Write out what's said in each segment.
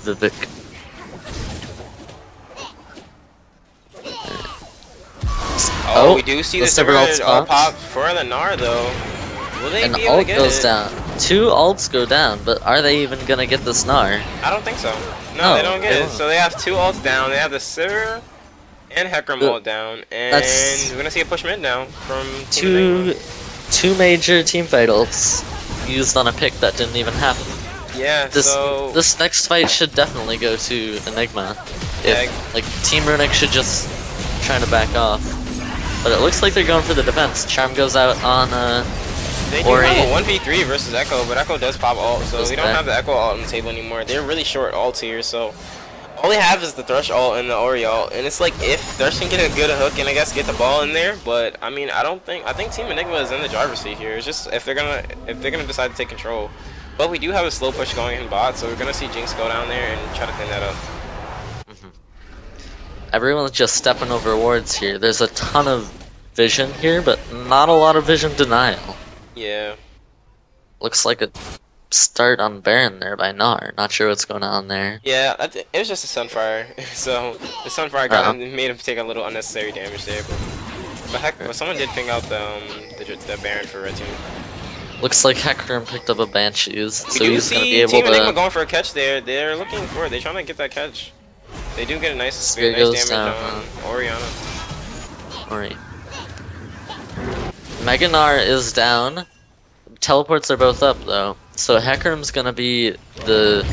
Vivek. Oh, we do see the several Silver all pop for the Gnar though. Will they be able to get goes it? down. 2 ults go down, but are they even gonna get the Gnar? I don't think so. No, they don't get it. So they have 2 ults down. They have the Silver and Hecarim ult down, and we're gonna see a push mid now from two major teamfight ults used on a pick that didn't even happen. Yeah. This next fight should definitely go to Enigma. Like Team Runic should just try to back off. But it looks like they're going for the defense. Charm goes out on they do Ori. have a 1v3 versus Echo, but Echo does pop ult, so we don't have the Echo ult on the table anymore. They're really short ults here, so all they have is the Thrush ult and the Ori ult, and it's like if Thrush can get a good hook and I guess get the ball in there, but I mean I think Team Enigma is in the driver's seat here. It's just if they're gonna decide to take control. But we do have a slow push going in bot, so we're gonna see Jinx go down there and try to clean that up. Everyone's just stepping over wards here. There's a ton of vision here, but not a lot of vision denial. Yeah. Looks like a start on Baron there by Gnar. Not sure what's going on there. Yeah, it was just a Sunfire. So the Sunfire got him, made him take a little unnecessary damage there. But someone did ping out the Baron for red team. Looks like Hecarim picked up a Banshees, so he's gonna be able Team to. Enigma going for a catch there. They're looking for it. They're trying to get that catch. They do get a nice damage on Oriana. Ori. Mega Gnar is down. Teleports are both up though, so Hecarim's gonna be the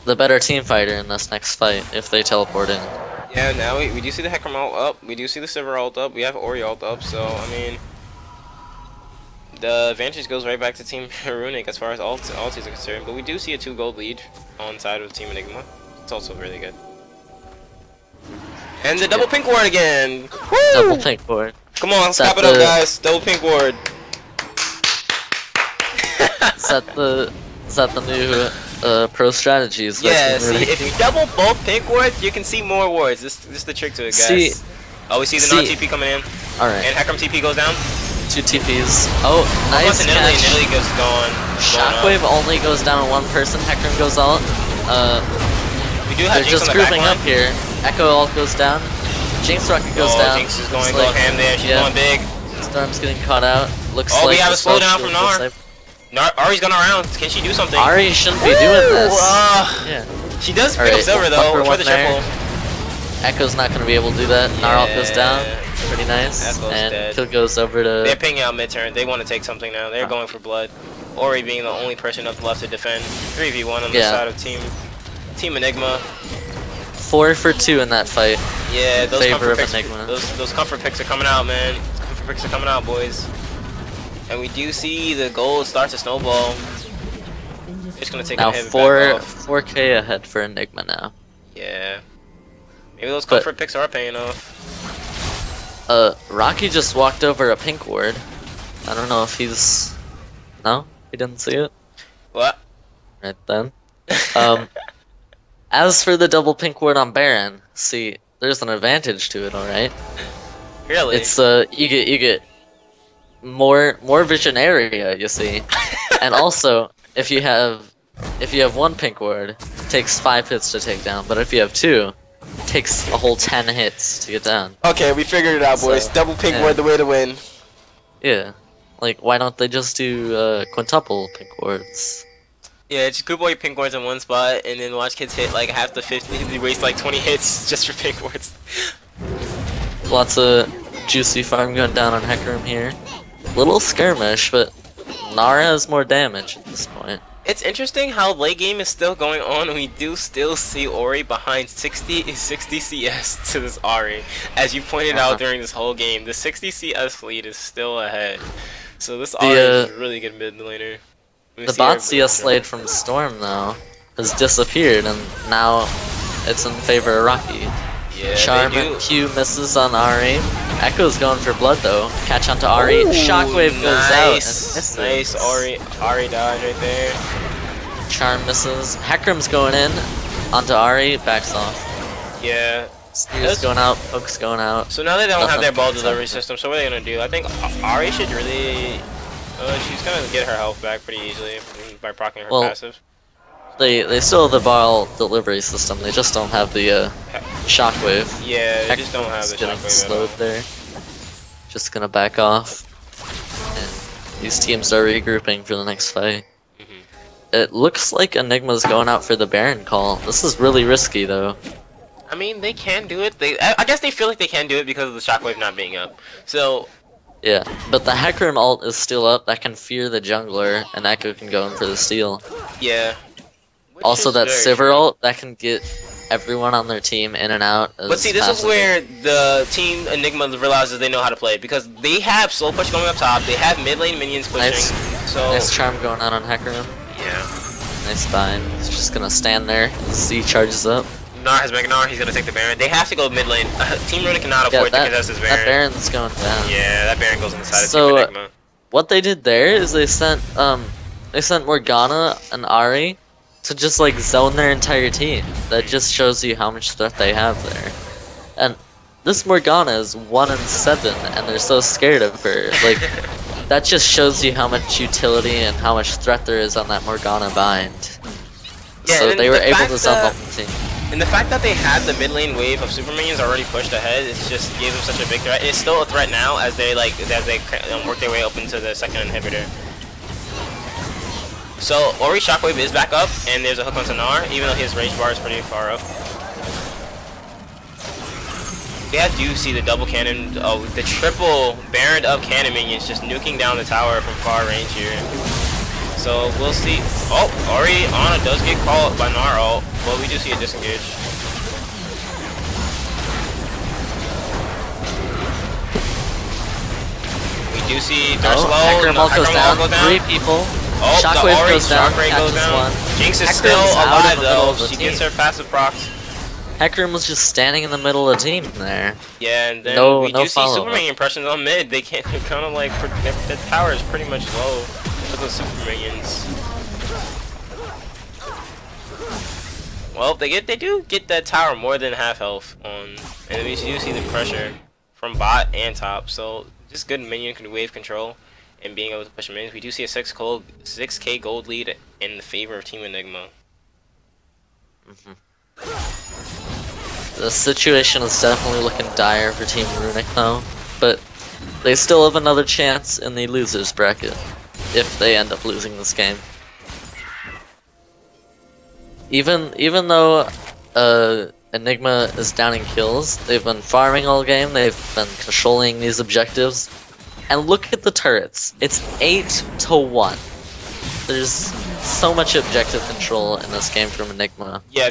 better team fighter in this next fight if they teleport in. Yeah, now we do see the Hecarim ult up. We do see the Silver ult up. We have Ori ult up. So I mean, the advantage goes right back to Team Runic as far as ultis are concerned. But we do see a 2 gold lead on side of Team Enigma. It's also really good. And the double pink ward again! Woo! Double pink ward. Come on, stop it up guys, double pink ward. Is that the new pro strategies? Yeah, see, if you double both pink wards, you can see more wards. This is the trick to it, guys. Oh, we see the non-TP coming in. Alright. And Hecarim TP goes down. 2 TPs. Oh, nice catch. Italy goes gone. Shockwave only goes down on 1 person, Hecarim goes out. We do have they're Jinx just on the grouping up here. Echo ult goes down. Jinx rocket goes down. Jinx is going go ham there. She's going big. Storm's getting caught out. Looks like we have a slowdown from Gnar. Ari's going around. Can she do something? Ari shouldn't be doing this. Yeah. She does pick up Silver though for the triple. Echo's not going to be able to do that. Gnar ult goes down. Pretty nice. And dead. kill goes over to. They're pinging out mid-turn. They want to take something now. They're going for blood. Ori being the only person up left to defend. 3v1 on the side of Team Enigma. 4 for 2 in that fight. Yeah, those favor comfort of Enigma. Those comfort picks are coming out, man. Comfort picks are coming out, boys. And we do see the gold start to snowball. It's gonna take now a hit back off. 4K ahead for Enigma now. Yeah. Maybe those comfort picks are paying off. Rocky just walked over a pink ward. I don't know if he's. No, he didn't see it. What? Right then. As for the double pink ward on Baron, see, there's an advantage to it, alright? Really? It's you get more vision area, you see. And also, if you have 1 pink ward, it takes 5 hits to take down, but if you have 2, it takes a whole 10 hits to get down. Okay, we figured it out, boys. Double pink ward the way to win. Yeah. Like, why don't they just do quintuple pink wards? Yeah, just group all your pink wards in one spot, and then watch kids hit like half the 50. They waste like 20 hits just for pink wards. Lots of juicy farm going down on Hecarim here. Little skirmish, but Gnar has more damage at this point. It's interesting how late game is still going on, and we do still see Ori behind 60 CS to this Ari. As you pointed out during this whole game, the 60 CS lead is still ahead. So this Ari is a really good mid laner. The bot CS lead from Storm, though, has disappeared, and now it's in favor of Rocky. Yeah, Charm and Q misses on Ari. Echo's going for blood, though. Catch onto Ari. Ooh, Shockwave goes out and misses. Nice, Ari died right there. Charm misses. Hecarim's going in onto Ari, backs off. Yeah. Spear's going out, Poke's going out. So now they don't have their ball delivery system, so what are they gonna do? I think Ari should really... she's gonna get her health back pretty easily by proccing her passive. They still have the ball delivery system. They just don't have the shockwave. Yeah, they just don't have the getting shockwave slowed at all. there. Just gonna back off. And these teams are regrouping for the next fight. It looks like Enigma's going out for the Baron call. This is really risky though. I mean, they can do it. I guess they feel like they can do it because of the shockwave not being up. So. Yeah, but the Hecarim ult is still up. That can fear the jungler, and Echo can go in for the steal. Yeah. Also, that Sivir ult, that can get everyone on their team in and out. But see, this is where the team Enigma realizes they know how to play, because they have slow push going up top, they have mid lane minions pushing. Nice charm going on Hecarim. Yeah. Nice bind. He's just gonna stand there as Z charges up. Gnar has Mega Gnar, he's gonna take the Baron. They have to go mid lane. Team Runic cannot afford to contest his Baron. That Baron's going down. Yeah, that Baron goes on the side of Team Enigma. What they did there is they sent Morgana and Ahri to just like zone their entire team. That just shows you how much threat they have there. And this Morgana is 1-7, and they're so scared of her. Like that just shows you how much utility and how much threat there is on that Morgana bind. Yeah, so they were able to zone the whole team. And the fact that they had the mid lane wave of super minions already pushed ahead, it just gave them such a big threat. It's still a threat now as they work their way up into the second inhibitor. So Ori shockwave is back up, and there's a hook on Gnar, even though his rage bar is pretty far up. They do see the double cannon, the triple Baron up cannon minions just nuking down the tower from far range here. So we'll see. Oh, Ori Ana does get called by Gnar ult, but we do see a disengage. We do see Thirst low. Hecarim ult goes down. 3 people. Oh, Shockwave goes down. Goes down. Jinx is still alive though. She gets her passive procs. Hecarim was just standing in the middle of the team there. Yeah, and then we do see super minion impressions on mid. They can't kind of like their power is pretty much low for the super minions. Well, they do get that tower more than half health on, and we do see the pressure from bot and top. So just good minion wave control and being able to push minions. We do see a 6K gold lead in the favor of Team Enigma. The situation is definitely looking dire for Team Runic though, but they still have another chance in the losers bracket if they end up losing this game. Even though Enigma is down in kills, they've been farming all game, they've been controlling these objectives, and look at the turrets. It's 8-1. There's so much objective control in this game from Enigma. Yeah,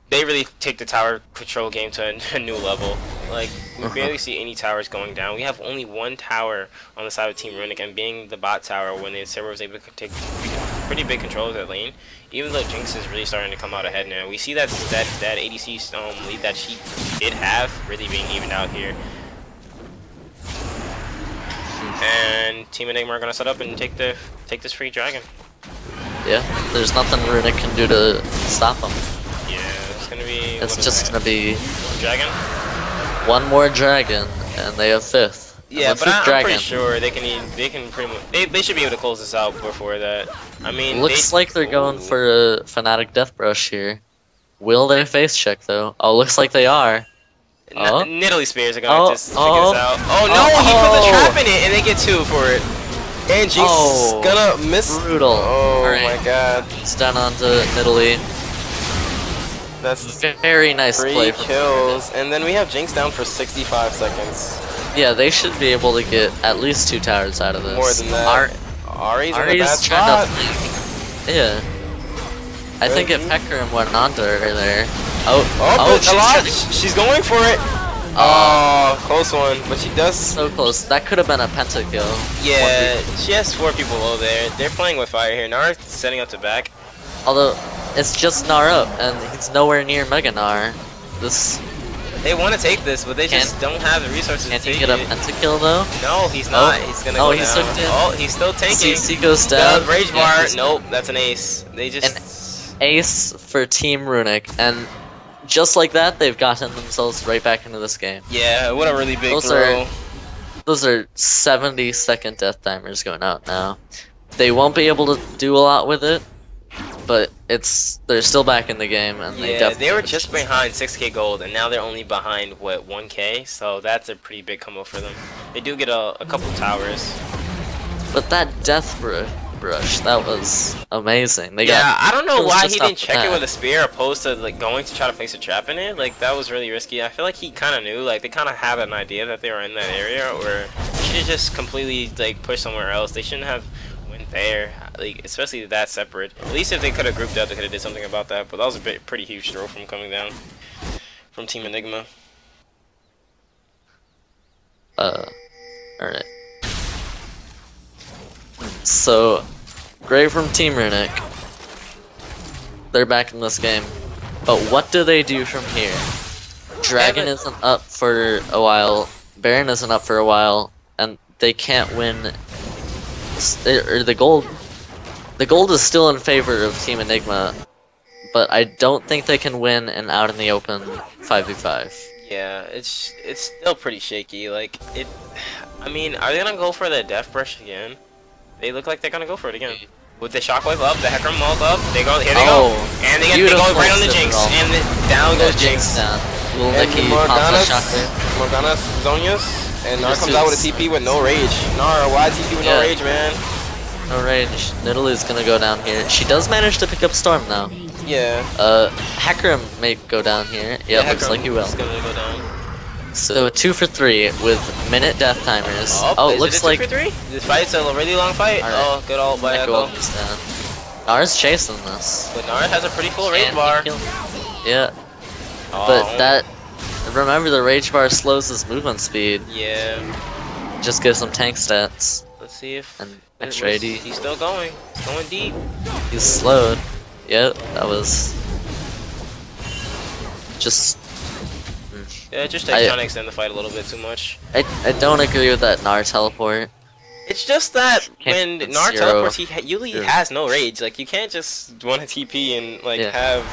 they really take the tower control game to a new level. Like, we barely see any towers going down. We have only 1 tower on the side of Team Runic, and being the bot tower when the server was able to take pretty big control of that lane. Even though Jinx is really starting to come out ahead now, we see that ADC lead that she did have really being evened out here. And Team Enigma are gonna set up and take this free dragon. Yeah, there's nothing Runic can do to stop them. Yeah, it's gonna be. It's just gonna be dragon. One more dragon, and they have 5th. Yeah, but I'm pretty sure they can pretty much they should be able to close this out before that. I mean, looks like they're going for a Fnatic Death Brush here. Will they face check though? Oh, looks like they are. Nidalee Spears are gonna just figure this out. Oh no, he puts a trap in it, and they get 2 for it. And Jinx is gonna miss. Brutal. Oh my god. It's down onto Nidalee. That's very nice 3 play. 3 kills, and then we have Jinx down for 65 seconds. Yeah, they should be able to get at least 2 towers out of this. More than that. Ahri's in a bad spot. Yeah. I think if Hecarim went onto her there. She's going for it. Oh, close one, but she does. So close. That could have been a pentakill. Yeah, she has 4 people low there. They're playing with fire here. Gnar's setting up to back. Although, it's just Gnar up, and he's nowhere near Mega Gnar. They want to take this, but they just don't have the resources to take it. Can he get a pentakill though? No, he's not. He's gonna go down. Oh, he's still tanking. CC goes down. Rage bar. Nope, that's an ace. They just... An ace for Team Runic, and just like that, they've gotten themselves right back into this game. Yeah, what a really big throw. Those are 70-second death timers going out now. They won't be able to do a lot with it, but they're still back in the game, and they were just behind 6k gold, and now they're only behind what 1k. So that's a pretty big combo for them. They do get a couple towers. But that death brush, that was amazing. I don't know why he didn't check it with a spear opposed to like going to try to place a trap in it. Like that was really risky. I feel like he kind of knew, like they kind of had an idea that they were in that area, or should have just completely like pushed somewhere else. They shouldn't have went there, like especially that separate. At least if they could have grouped up, they could have did something about that. But that was a pretty huge throw from coming down from Team Enigma. All right. So, great from Team Runic. They're back in this game. But what do they do from here? Dragon isn't up for a while, Baron isn't up for a while, and they can't win. Or the gold is still in favor of Team Enigma, but I don't think they can win an out in the open 5v5. Yeah, it's still pretty shaky. Like I mean, are they gonna go for the death brush again? They look like they're gonna go for it again. With the shockwave up, the Hecarim ult up, here they go. And they go right on the Jinx, and down goes Jinx. Little Nicky pops the shockwave. Morgana's Zonia's, and Nar comes out with a TP with no rage. Nar, why TP with no rage, man? No rage. Nidalee is gonna go down here. She does manage to pick up Storm now. Yeah. Hecarim may go down here. Yeah, looks like he will. Gonna go down. So 2 for 3 with minute death timers. Oh, it looks like 2 for 3? This fight's a really long fight. Right. Oh, good ult by Echo. Nar's chasing this. But Nar has a pretty full rage bar. Yeah. But remember the rage bar slows his movement speed. Yeah. Just gives him tank stats. Let's see if extra AD. He's still going. He's going deep. He's slowed. Yep, that was just. Yeah, just trying to extend the fight a little bit too much. I don't agree with that Nar teleport. It's just that when Nar teleports, he usually has no rage. Like, you can't just want a TP and, like, have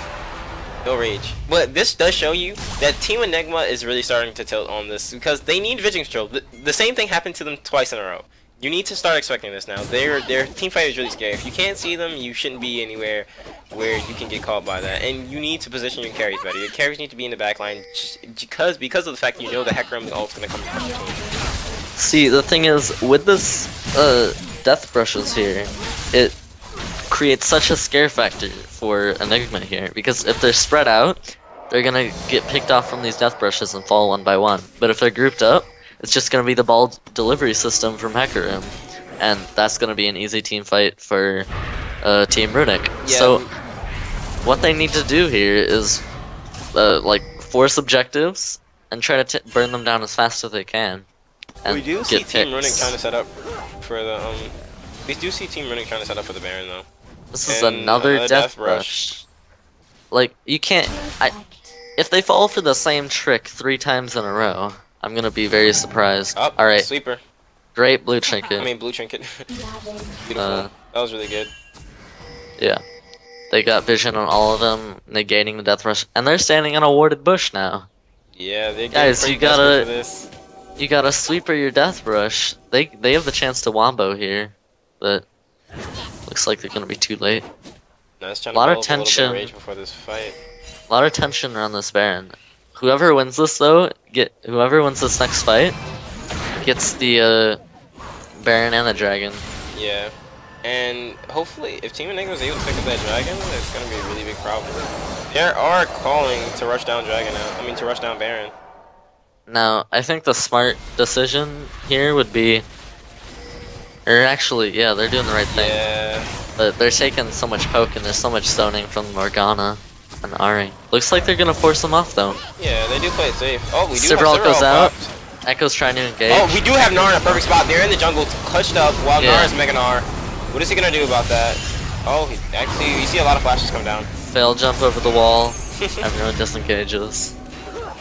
no rage. But this does show you that Team Enigma is really starting to tilt on this, because they need vision control. The same thing happened to them twice in a row. You need to start expecting this now. Their team fight is really scary. If you can't see them, you shouldn't be anywhere where you can get caught by that. And you need to position your carries better. Your carries need to be in the back line because of the fact you know the Hecarim ult's gonna come across your team. See, the thing is, with this death brushes here, it creates such a scare factor for Enigma here, because if they're spread out, they're gonna get picked off from these death brushes and fall one by one. But if they're grouped up, it's just gonna be the ball delivery system from Hecarim, and that's gonna be an easy team fight for Team Runic. Yeah. So what they need to do here is like force objectives and try to burn them down as fast as they can. We do see Team Runic trying to set up for the we do see Team Runic trying to set up for the Baron though. This is another death brush. Like, you can't. If they fall for the same trick 3 times in a row, I'm gonna be very surprised. Oh, alright. Sleeper. Great blue trinket. I mean, blue trinket. Beautiful. That was really good. Yeah. They got vision on all of them, negating the death rush, and they're standing on a warded bush now. Yeah, they guys, you gotta sweeper your death brush. They have the chance to wombo here, but looks like they're gonna be too late. No, a lot of tension. Rage before this fight. A lot of tension around this Baron. Whoever wins this though, whoever wins this next fight, gets the Baron and the Dragon. Yeah, and hopefully, if Team Enigma is able to pick up that Dragon, it's gonna be a really big problem. They are calling to rush down Dragon now. I mean, to rush down Baron. Now, I think the smart decision here would be, or actually, yeah, they're doing the right thing. Yeah. But they're taking so much poke and there's so much stoning from Morgana and Ari. Looks like they're gonna force them off though. Yeah, they do play it safe. Oh, we do Super have goes out. popped. Echo's trying to engage. Oh, we do have Nar in a perfect spot. They're in the jungle, clutched up, while Nar is Mega Nar. What is he gonna do about that? Oh, actually, you see a lot of flashes come down. Fail jump over the wall. Everyone disengages.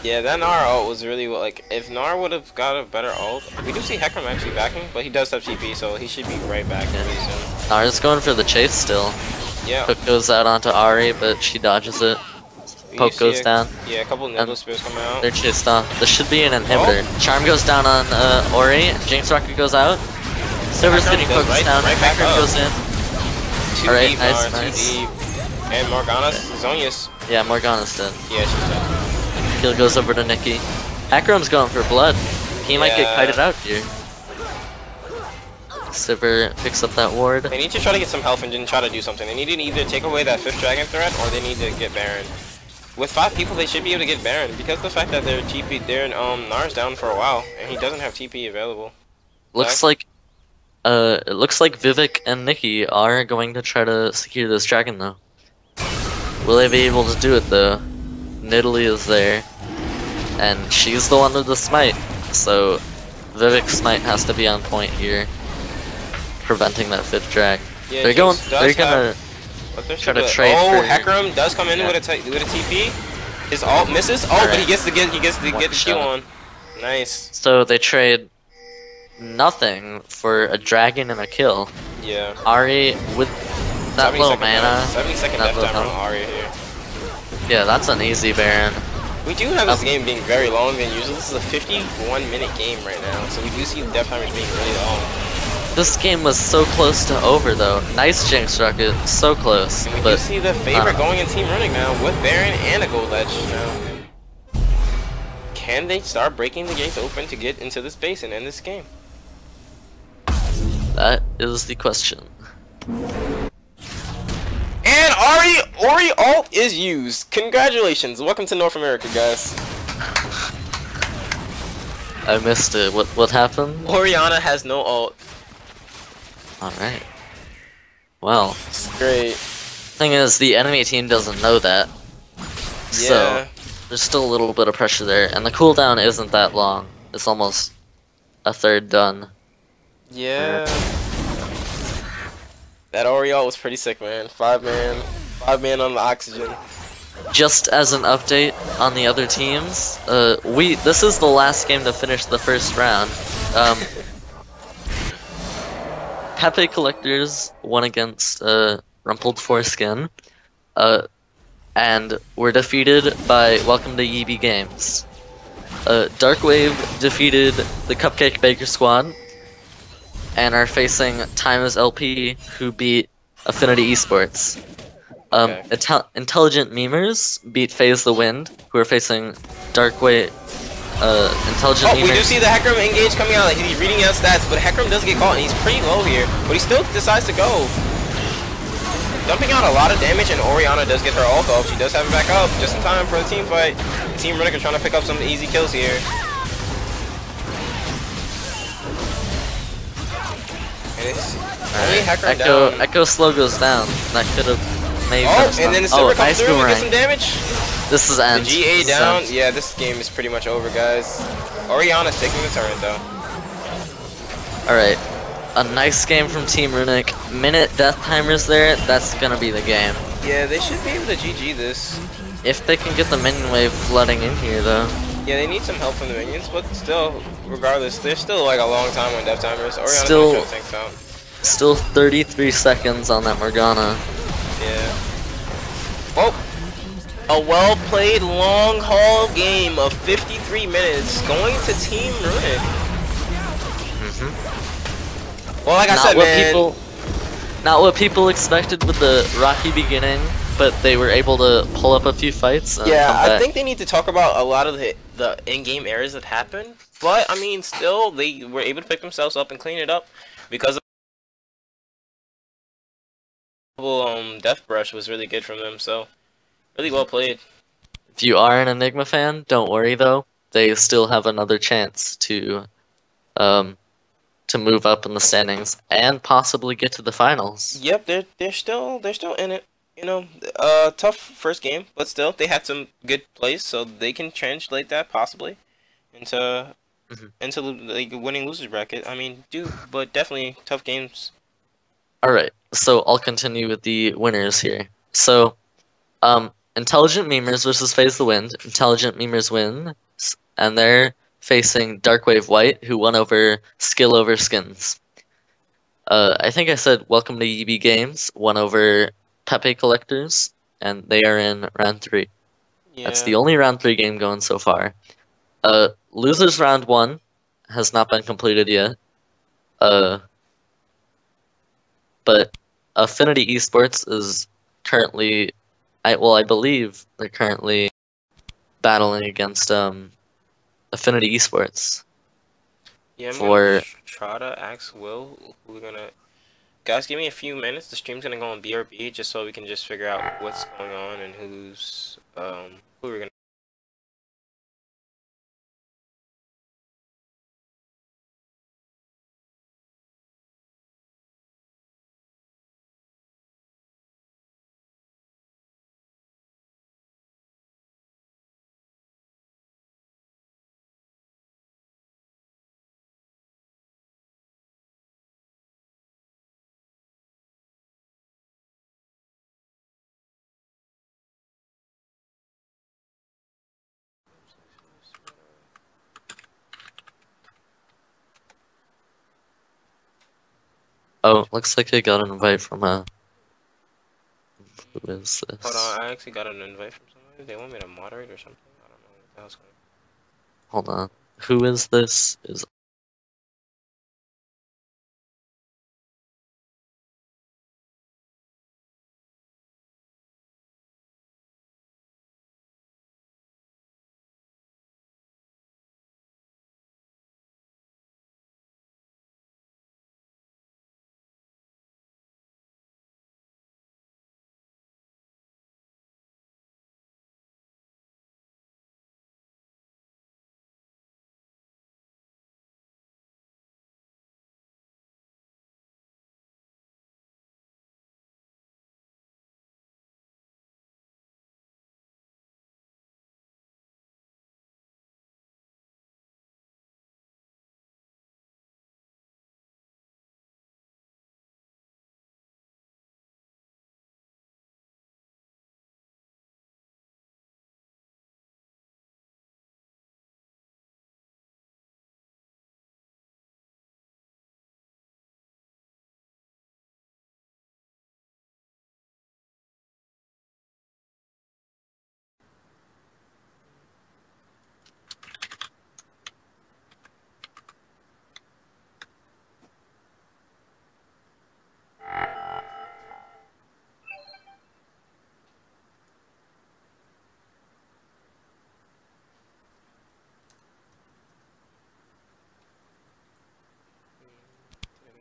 Yeah, that Nar ult was really like, if Nar would have got a better ult, we do see Hecarim actually backing, but he does have TP, so he should be right back pretty soon. Nar's going for the chase still. Yeah. Poke goes out onto Ari, but she dodges it. Poke goes down. Yeah, a couple of Nibble Spears come out. They're chased off. This should be an inhibitor. Oh. Charm goes down on Ori. Jinx Rocket goes out. Silver's getting poked down. Hecarim goes in. Alright, nice. And Morgana's Zonia's. Yeah, Morgana's dead. Yeah, she's dead. Heal goes over to Nikki. Akram's going for blood. He might get kited out here. Sivir picks up that ward. They need to try to get some health and then try to do something. They need to either take away that 5th dragon threat or they need to get Baron. With 5 people, they should be able to get Baron because of the fact that they're Nar's down for a while and he doesn't have TP available. Looks like it looks like Vivek and Nikki are going to try to secure this dragon though. Will they be able to do it though? Nidalee is there, and she's the one with the smite, so Vivek's smite has to be on point here, preventing that 5th drag. Yeah, they're gonna try to trade. Oh, Hecarim does come in with a TP. His ult misses. Oh, but he gets to get the kill on. Nice. So they trade nothing for a dragon and a kill. Yeah. Ari with that low mana. 70-second death time on Ari here. Yeah, that's an easy Baron. We do have this game being very long than usual. This is a 51-minute game right now, so we do see the death timers being really long. This game was so close to over though. Nice Jinx Rocket, so close. And we do see the favorite going in Team Runic now with Baron and a gold edge now. Can they start breaking the gates open to get into this base and end this game? That is the question. And Ori ult is used. Congratulations. Welcome to North America, guys. I missed it. What happened? Orianna has no ult. Alright. Well. It's great. Thing is, the enemy team doesn't know that. Yeah. So, there's still a little bit of pressure there. And the cooldown isn't that long. It's almost a third done. Yeah. That Ori ult was pretty sick, man. 5-man on the oxygen. Just as an update on the other teams, this is the last game to finish the first round. Pepe Collectors won against Rumpled Foreskin, and were defeated by WelcometoYEEBEEgames. Darkwave defeated the Cupcake Baker Squad, and are facing Time as LP, who beat Affinity eSports. Intelligent Memers beat FaZe the Wind, who are facing Darkwave. Intelligent Memers. We do see the Hecarim engage coming out. Like, he's reading out stats, but Hecarim does get caught, and he's pretty low here. But he still decides to go. Dumping out a lot of damage, and Orianna does get her ult off. She does have it back up just in time for the team fight. Team Runic are trying to pick up some easy kills here. And it's only Hecarim down. Echo slow goes down. That could have made. And then the Sivir comes through and gets some damage. This is end. The GA down. Yeah, this game is pretty much over, guys. Orianna's taking the turret though. Alright. A nice game from Team Runic. Minute death timers there, that's gonna be the game. Yeah, they should be able to GG this. If they can get the minion wave flooding in here though. Yeah, they need some help from the minions, but still, regardless, there's still like a long time on death timers. Orianna's gonna try to tank down. Still 33 seconds on that Morgana. Yeah. Oh! A well-played long haul game of 53 minutes going to Team Runic. Well, like I said, man. Not what people expected with the rocky beginning, but they were able to pull up a few fights. And yeah, I think they need to talk about a lot of the in-game errors that happened. But I mean, still, they were able to pick themselves up and clean it up because Death Brush was really good from them. So really well played. If you are an Enigma fan, don't worry though. They still have another chance to move up in the standings and possibly get to the finals. Yep, they're still in it. You know, tough first game, but still they had some good plays, so they can translate that possibly into like winning losers bracket. I mean, but definitely tough games. All right, so I'll continue with the winners here. So, Intelligent Memers versus FaZe the Wind. Intelligent Memers wins, and they're facing Darkwave White, who won over Skill over Skins. I think I said WelcometoYEEBEEgames won over Pepe Collectors, and they are in round 3. Yeah. That's the only round 3 game going so far. Losers round 1 has not been completed yet. But Affinity eSports is currently I believe they're currently battling against Affinity Esports Yeah, I'm gonna for. try to ask Will who we're gonna. Guys, give me a few minutes. The stream's gonna go on BRB just so we can just figure out what's going on and who's who we're gonna. Oh, looks like I got an invite from a. Who is Hold this? on, I actually got an invite from somebody. They want me to moderate or something. I don't know what the hell's going Hold on. Who is this? Is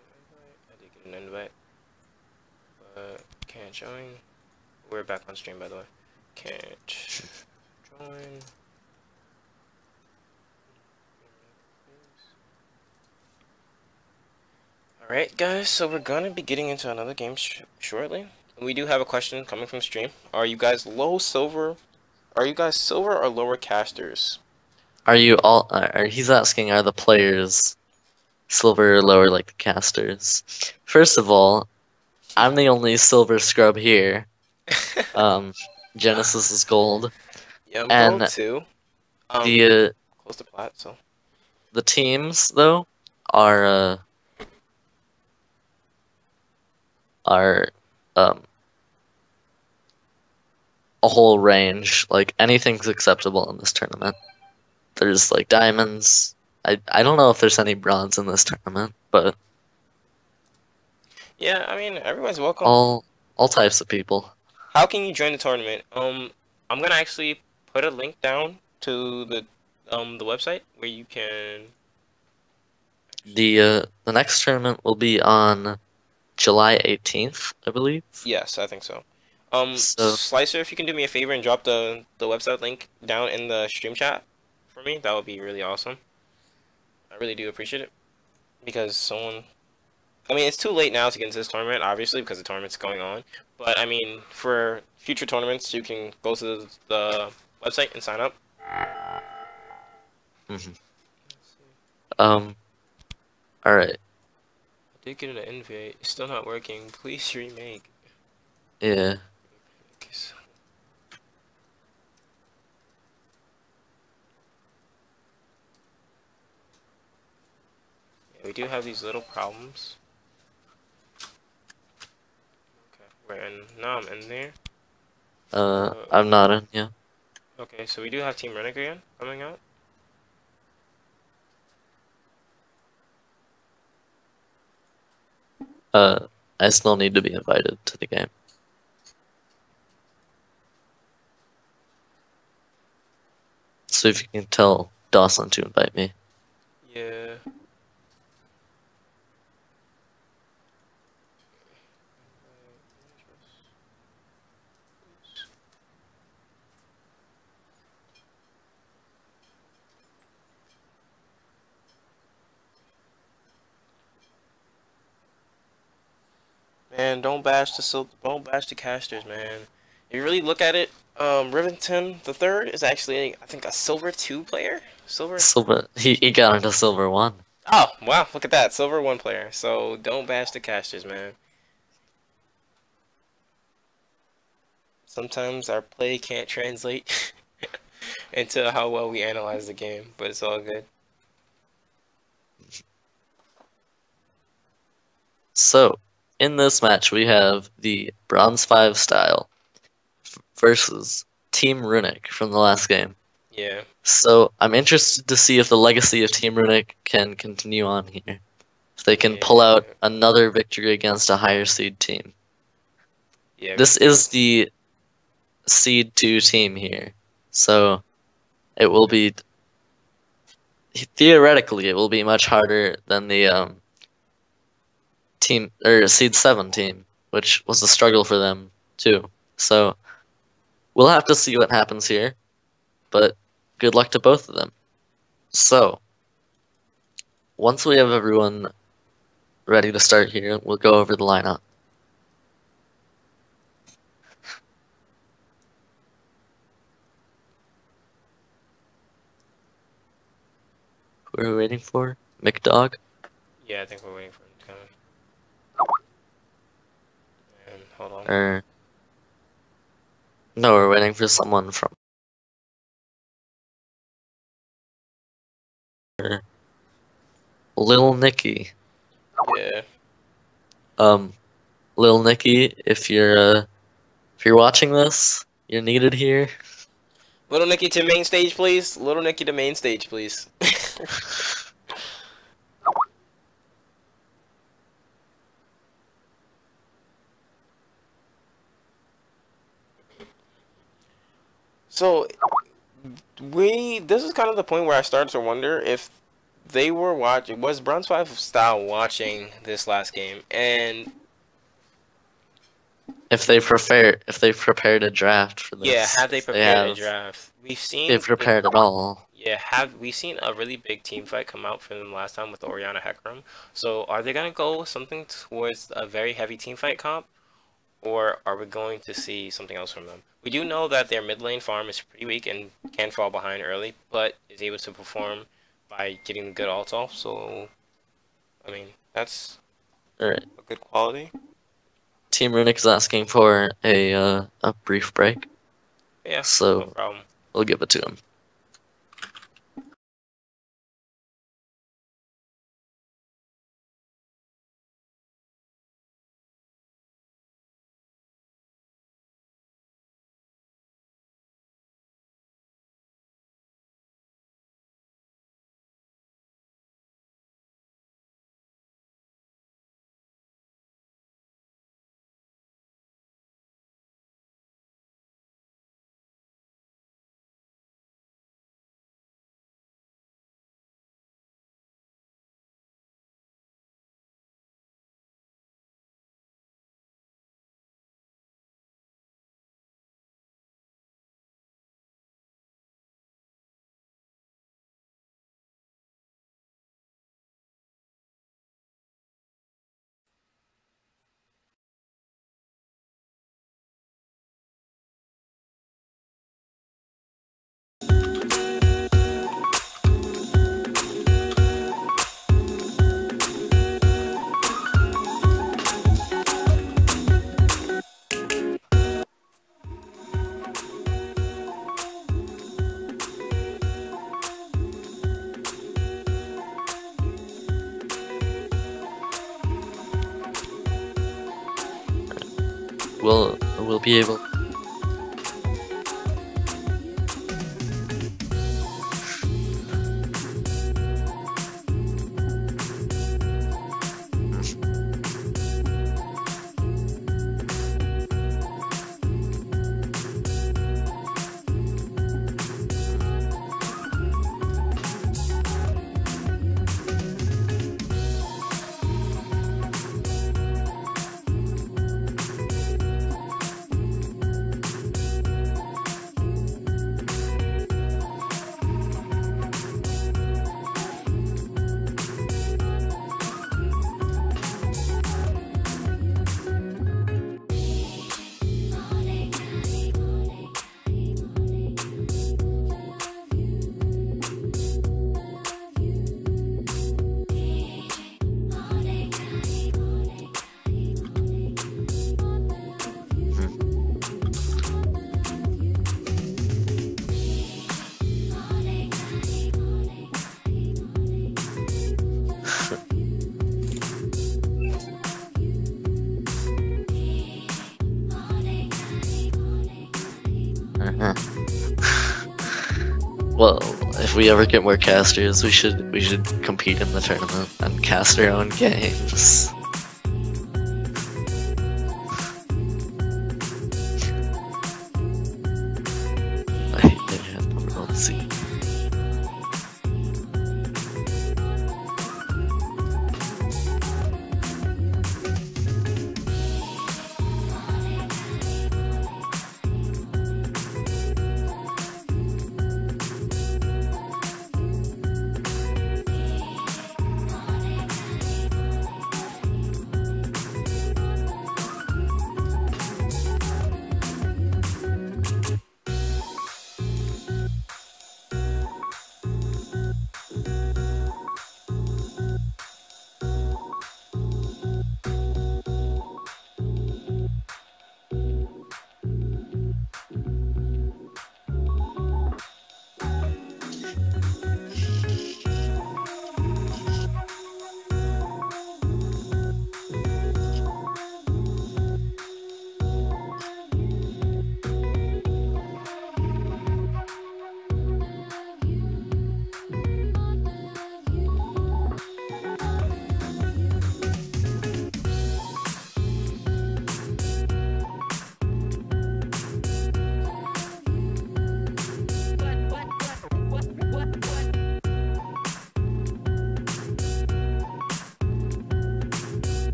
on. I did get an invite, but can't join. We're back on stream, by the way. Can't join. Alright, guys, so we're gonna be getting into another game shortly. We do have a question coming from stream. Are you guys low silver? Are you guys silver or lower casters? are you all? He's asking, are the players silver or lower like the casters? First of all, I'm the only silver scrub here. Um, Genesis is gold, Yeah, I'm gold and too. the Close to plat, so. the teams though are um a whole range. Like anything's acceptable in this tournament. There's like diamonds. I don't know if there's any bronze in this tournament, but Yeah, I mean, everyone's welcome. all types of people. How can you join the tournament? I'm gonna actually put a link down to the website where you can. The next tournament will be on July 18th, I believe. Yes, I think so. So Slicer, if you can do me a favor and drop the website link down in the stream chat for me, that would be really awesome. I really do appreciate it because someone. I mean, it's too late now to get into this tournament, obviously, because the tournament's going on. But I mean, for future tournaments, you can go to the website and sign up. mhm. All right. I did get an invite. It's still not working. Please remake. Yeah. Yeah, we do have these little problems. Okay, we're in. Now I'm in there. I'm not in. Yeah. Okay, so we do have Team Runic again coming out. I still need to be invited to the game. So if you can tell Dawson to invite me. Yeah. Man, don't bash the casters, man. If you really look at it, Rivington the third is actually, I think, a silver 2 player. Silver. He got into silver 1. Oh wow, look at that, silver 1 player. So don't bash the casters, man. Sometimes our play can't translate into how well we analyze the game, but it's all good. So, in this match, we have the Bronze 5 style versus Team Runic from the last game. Yeah. So, I'm interested to see if the legacy of Team Runic can continue on here. If they can pull out another victory against a higher seed team. Yeah. This is the seed 2 team here. So, it will be... Theoretically, it will be much harder than the team or seed 7 team, which was a struggle for them too. So we'll have to see what happens here, but good luck to both of them. So once we have everyone ready to start here, we'll go over the lineup. Who are we waiting for? McDog? Yeah, I think we're waiting for him to come in. And hold on. No, we're waiting for someone from Lil Nicky. Yeah. Lil Nicky, if you're watching this, you're needed here. Little Nicky to main stage, please. Little Nicky to main stage, please. So, this is kind of the point where I started to wonder if they were watching, was Bronze 5 style watching this last game, and if they prepared a draft for this. Yeah, have they prepared a draft? They've prepared it all. Yeah, we've seen a really big team fight come out from them last time with Oriana Hecarim. So are they gonna go something towards a very heavy team fight comp, or are we going to see something else from them? We do know that their mid lane farm is pretty weak and can fall behind early, but is able to perform by getting good ults off. So, I mean, that's a good quality. Team Runic is asking for a brief break. Yeah, so no problem. We'll give it to him. We'll be able. Well, if we ever get more casters, we should compete in the tournament and cast our own games. I hate that I have the world scene.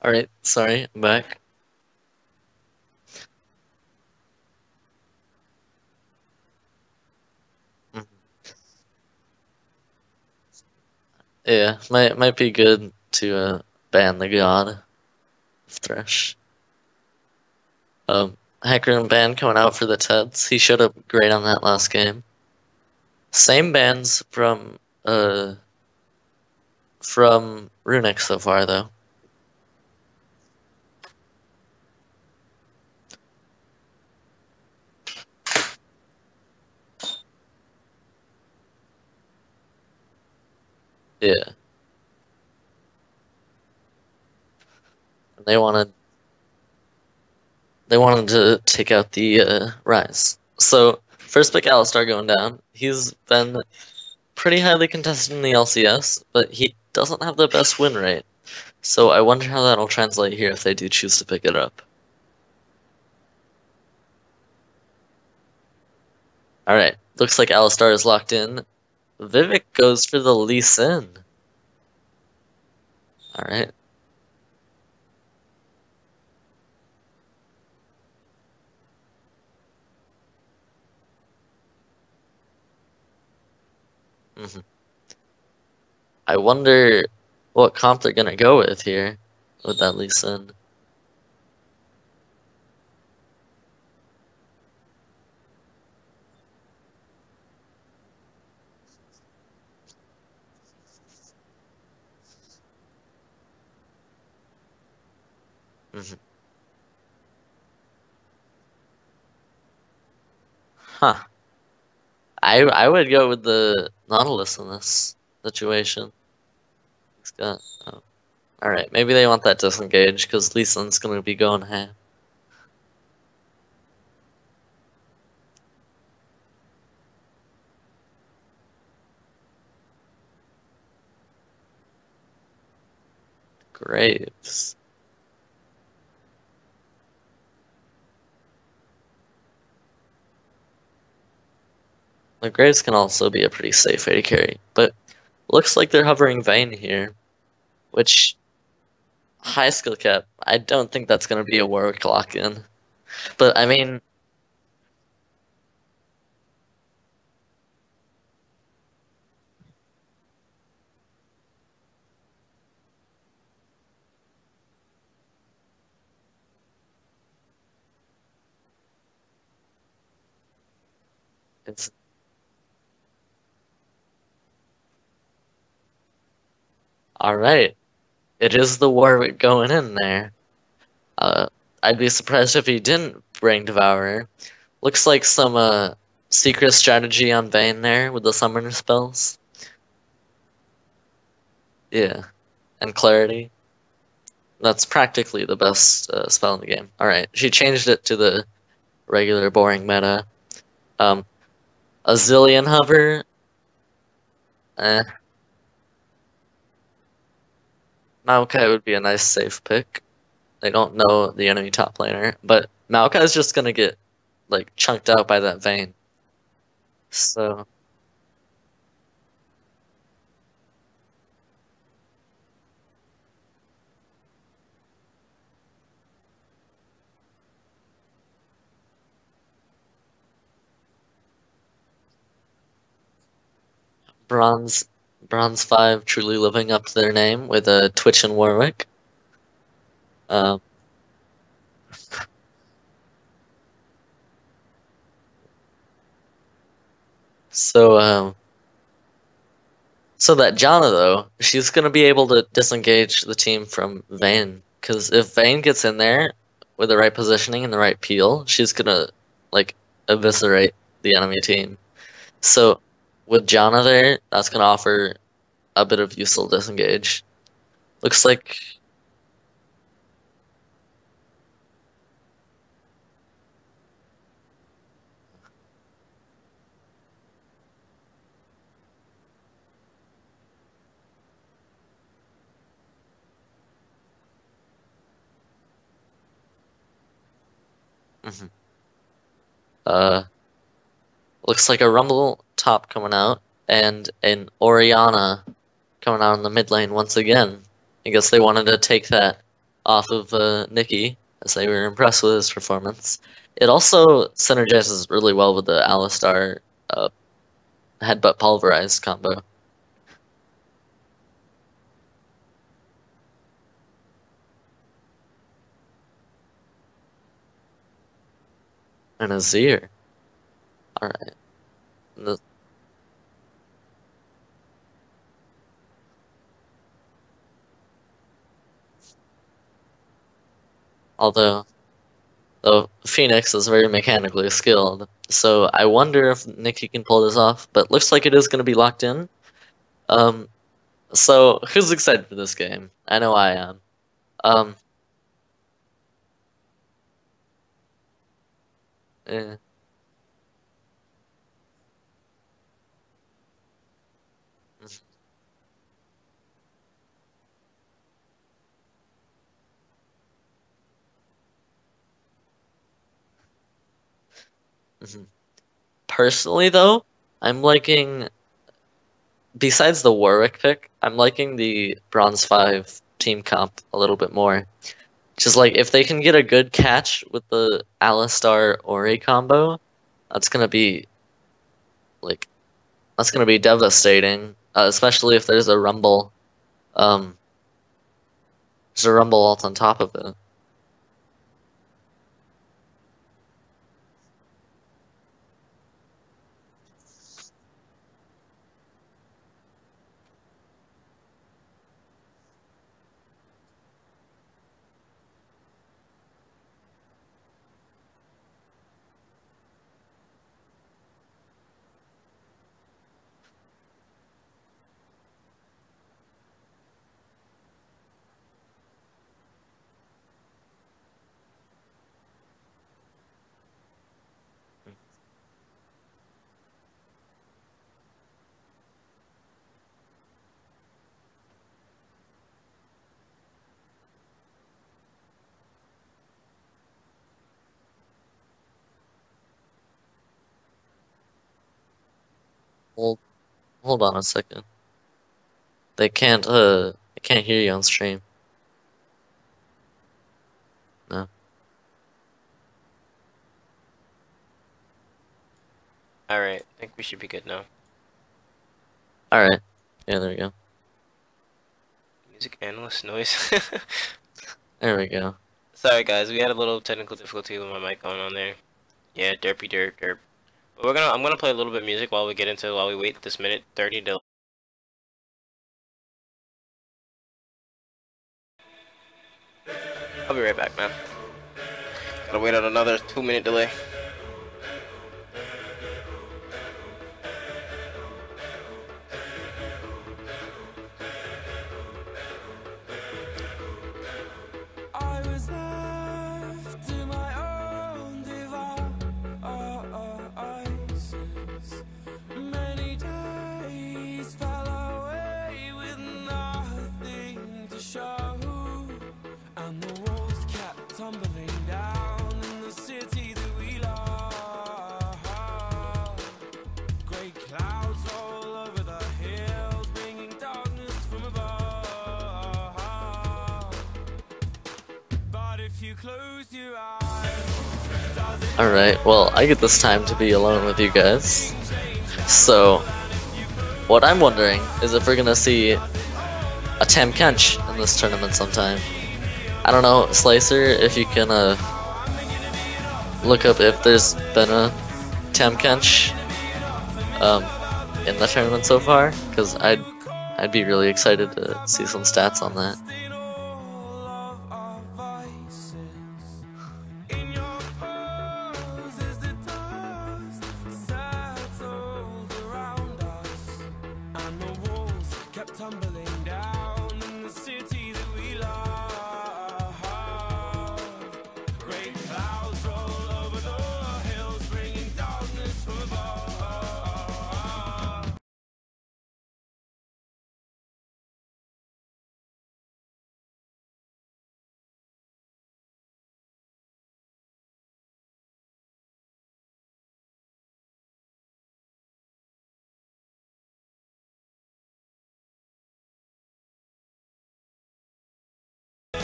Alright, sorry, I'm back. Mhm. Yeah, might be good to ban the god of Thresh. Hacker and ban coming out for the Teds. He showed up great on that last game. Same bans from Runic so far though. Yeah. They wanted to take out the Rise. So first pick Alistar going down. He's been pretty highly contested in the LCS, but he doesn't have the best win rate. So I wonder how that'll translate here if they do choose to pick it up. Alright, looks like Alistar is locked in. Vivek goes for the Lee Sin. Alright. I wonder what comp they're gonna go with here with that Lee Sin. Mhm. Huh. I would go with the Nautilus in this situation. It's got, oh. Alright, maybe they want that disengage because Lee Sin's gonna be going ham. Graves. The Graves can also be a pretty safe way to carry, but looks like they're hovering Vayne here, which high skill cap. I don't think that's gonna be a Warwick lock-in, but I mean, it's all right. It is the Warwick going in there. Uh, I'd be surprised if he didn't bring Devourer. Looks like some secret strategy on Vayne there with the summoner spells. Yeah, and Clarity. That's practically the best spell in the game. All right, she changed it to the regular boring meta. Um, a Zillion Hover. Eh, Maokai would be a nice safe pick. They don't know the enemy top laner, but Maokai's just gonna get like chunked out by that Vayne. So Bronze Bronze 5 truly living up to their name with a Twitch and Warwick. Um, so so that Janna though, she's gonna be able to disengage the team from Vayne. Because if Vayne gets in there with the right positioning and the right peel, she's gonna like eviscerate the enemy team. So with Janna there, that's gonna offer a bit of useful disengage. Looks like mhm. uh looks like a Rumble top coming out and an Oriana coming out in the mid lane once again. I guess they wanted to take that off of Nikki as they were impressed with his performance. It also synergizes really well with the Alistar uh, headbutt pulverize combo. And Azir. Alright. Although Phoenix is very mechanically skilled, so I wonder if Nikki can pull this off, but looks like it is going to be locked in. Um, so who's excited for this game? I know I am. Um, eh, mhm. Personally, though, I'm liking, besides the Warwick pick, I'm liking the Bronze 5 team comp a little bit more. Just like, if they can get a good catch with the Alistar Ori combo, that's gonna be, like, that's gonna be devastating especially if there's a rumble. There's a rumble ult on top of it. Hold on a second. They can't hear you on stream. No. Alright, I think we should be good now. Alright. Yeah, there we go. Music analyst noise. There we go. Sorry guys, we had a little technical difficulty with my mic going on there. Yeah, derpy derp derp. But I'm gonna play a little bit of music while we wait this minute 30 to. I'll be right back, man. Gotta wait on another 2-minute delay. Alright, well, I get this time to be alone with you guys. So, what I'm wondering is if we're gonna see a Tam Kench in this tournament sometime. I don't know, Slicer, if you can look up if there's been a Tam Kench in the tournament so far, because I'd be really excited to see some stats on that.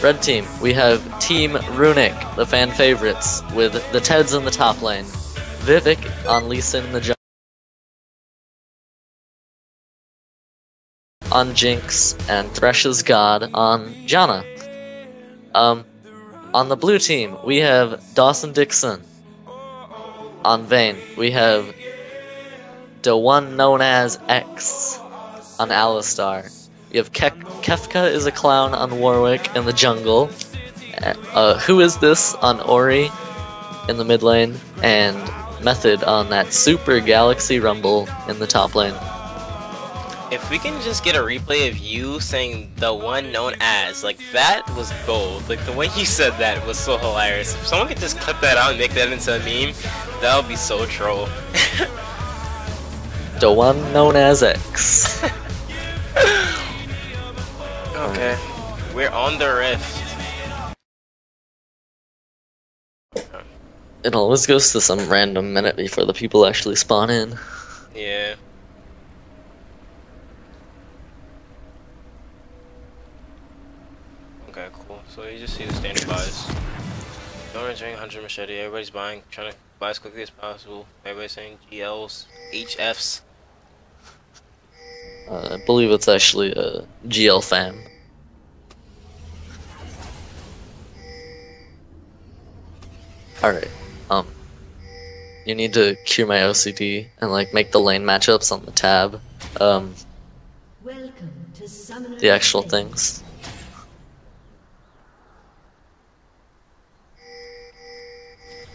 Red team, we have Team Runic, the fan favorites, with the Teds in the top lane, Vivek on Lee Sin in the jungle, on Jinx, and Thresh's God on Janna. On the blue team, we have Dawson Dixon. On Vayne, we have the one known as X on Alistar. We have Kefka is a clown on Warwick in the jungle. Who is this on Ori in the mid lane, and Method on that Super Galaxy Rumble in the top lane. If we can just get a replay of you saying the one known as, like, that was gold. Like, the way you said that was so hilarious. If someone could just clip that out and make that into a meme, that would be so troll. The one known as X. Okay, we're on the rift. It always goes to some random minute before the people actually spawn in. Yeah. Okay, cool. So you just see the standard buys. No one's doing 100 machete. Everybody's buying, trying to buy as quickly as possible. Everybody's saying GLs, HFs. I believe it's actually a GL fan. Alright, you need to cue my OCD and like make the lane matchups on the tab, the actual things.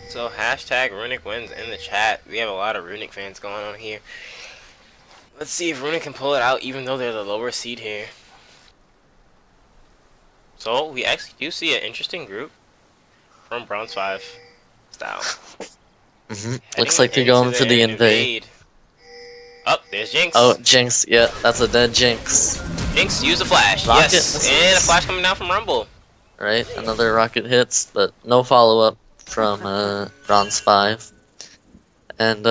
So hashtag Runic wins in the chat. We have a lot of Runic fans going on here. Let's see if Runic can pull it out even though they're the lower seed here. So we actually do see an interesting group from Bronze 5 style. Looks like they're going for the invade. Oh, there's Jinx. Oh, Jinx, yeah, that's a dead Jinx. Jinx, use a flash. Rocket yes, misses. and a flash coming down from Rumble. Right, another rocket hits, but no follow-up from Bronze 5. And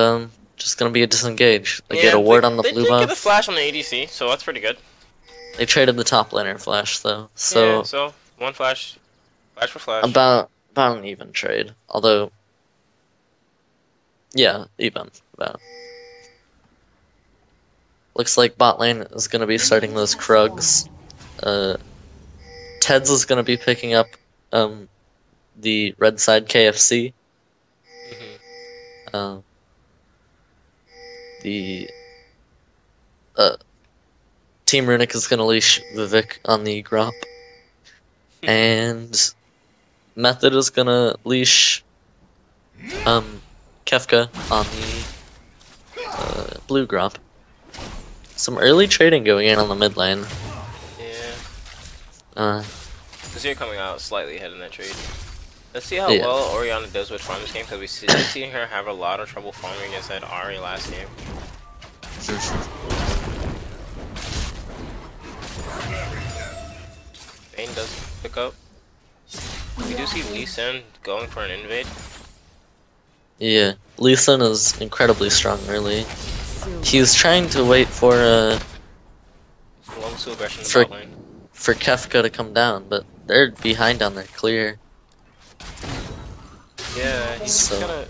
just gonna be a disengage. They get a ward on the blue buff. They did get a flash on the ADC, so that's pretty good. They traded the top laner flash though, so yeah, so one flash for flash. About an even trade, although yeah, even about. Looks like bot lane is gonna be starting those Krugs. Ted's is gonna be picking up the red side KFC. The Team Runic is gonna leash Vivek on the Grop, and Method is gonna leash Kefka on the blue Grop. Some early trading going in on the mid lane. Yeah. Zero coming out slightly ahead in that trade. Let's see how well Orianna does with farm this game, because we see her have a lot of trouble farming against that Ahri last game. Vayne does pick up. We do see Lee Sin going for an invade. Yeah, Lee Sin is incredibly strong early. He's trying to wait for Kefka to come down, but they're behind on their clear. Yeah, he's gonna.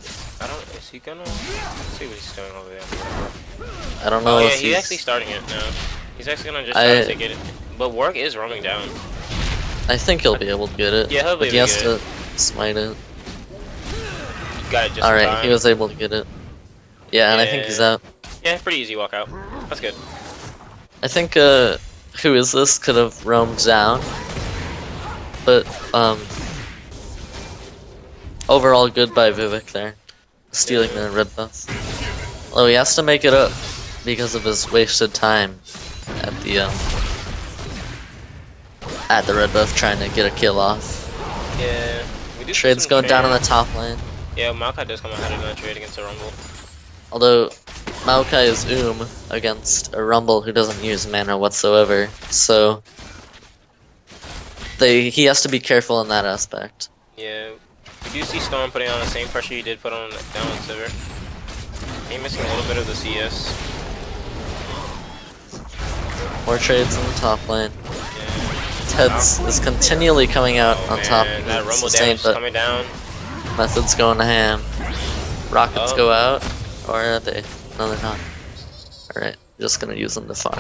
Is he gonna? Let's see what he's doing over there. I don't know. Oh, yeah, he's actually starting it now. He's actually gonna just try to take it. But Warwick is roaming down. I think he'll be able to get it. Yeah, he'll be able to get it. But he has to smite it. Got it just Alright, he was able to get it. Yeah, and I think he's out. Yeah, pretty easy walkout. That's good. I think Who Is This could have roamed down. But overall good by Vivek there. Stealing the red buff. Although he has to make it up because of his wasted time at the red buff trying to get a kill off. Yeah. Trade's going down on the top lane. Yeah, Maokai does come ahead in that trade against the Rumble. Although Maokai is against a Rumble who doesn't use mana whatsoever, so he has to be careful in that aspect. Yeah, we do see Storm putting on the same pressure he did put on down on Sivir. He's missing a little bit of the CS. More trades in the top lane. Yeah. Ted's is continually coming out on top. That Rumble damage is coming down. Method's going to ham. Rockets go out. Or are they? No, they're not. Alright, just gonna use them to farm.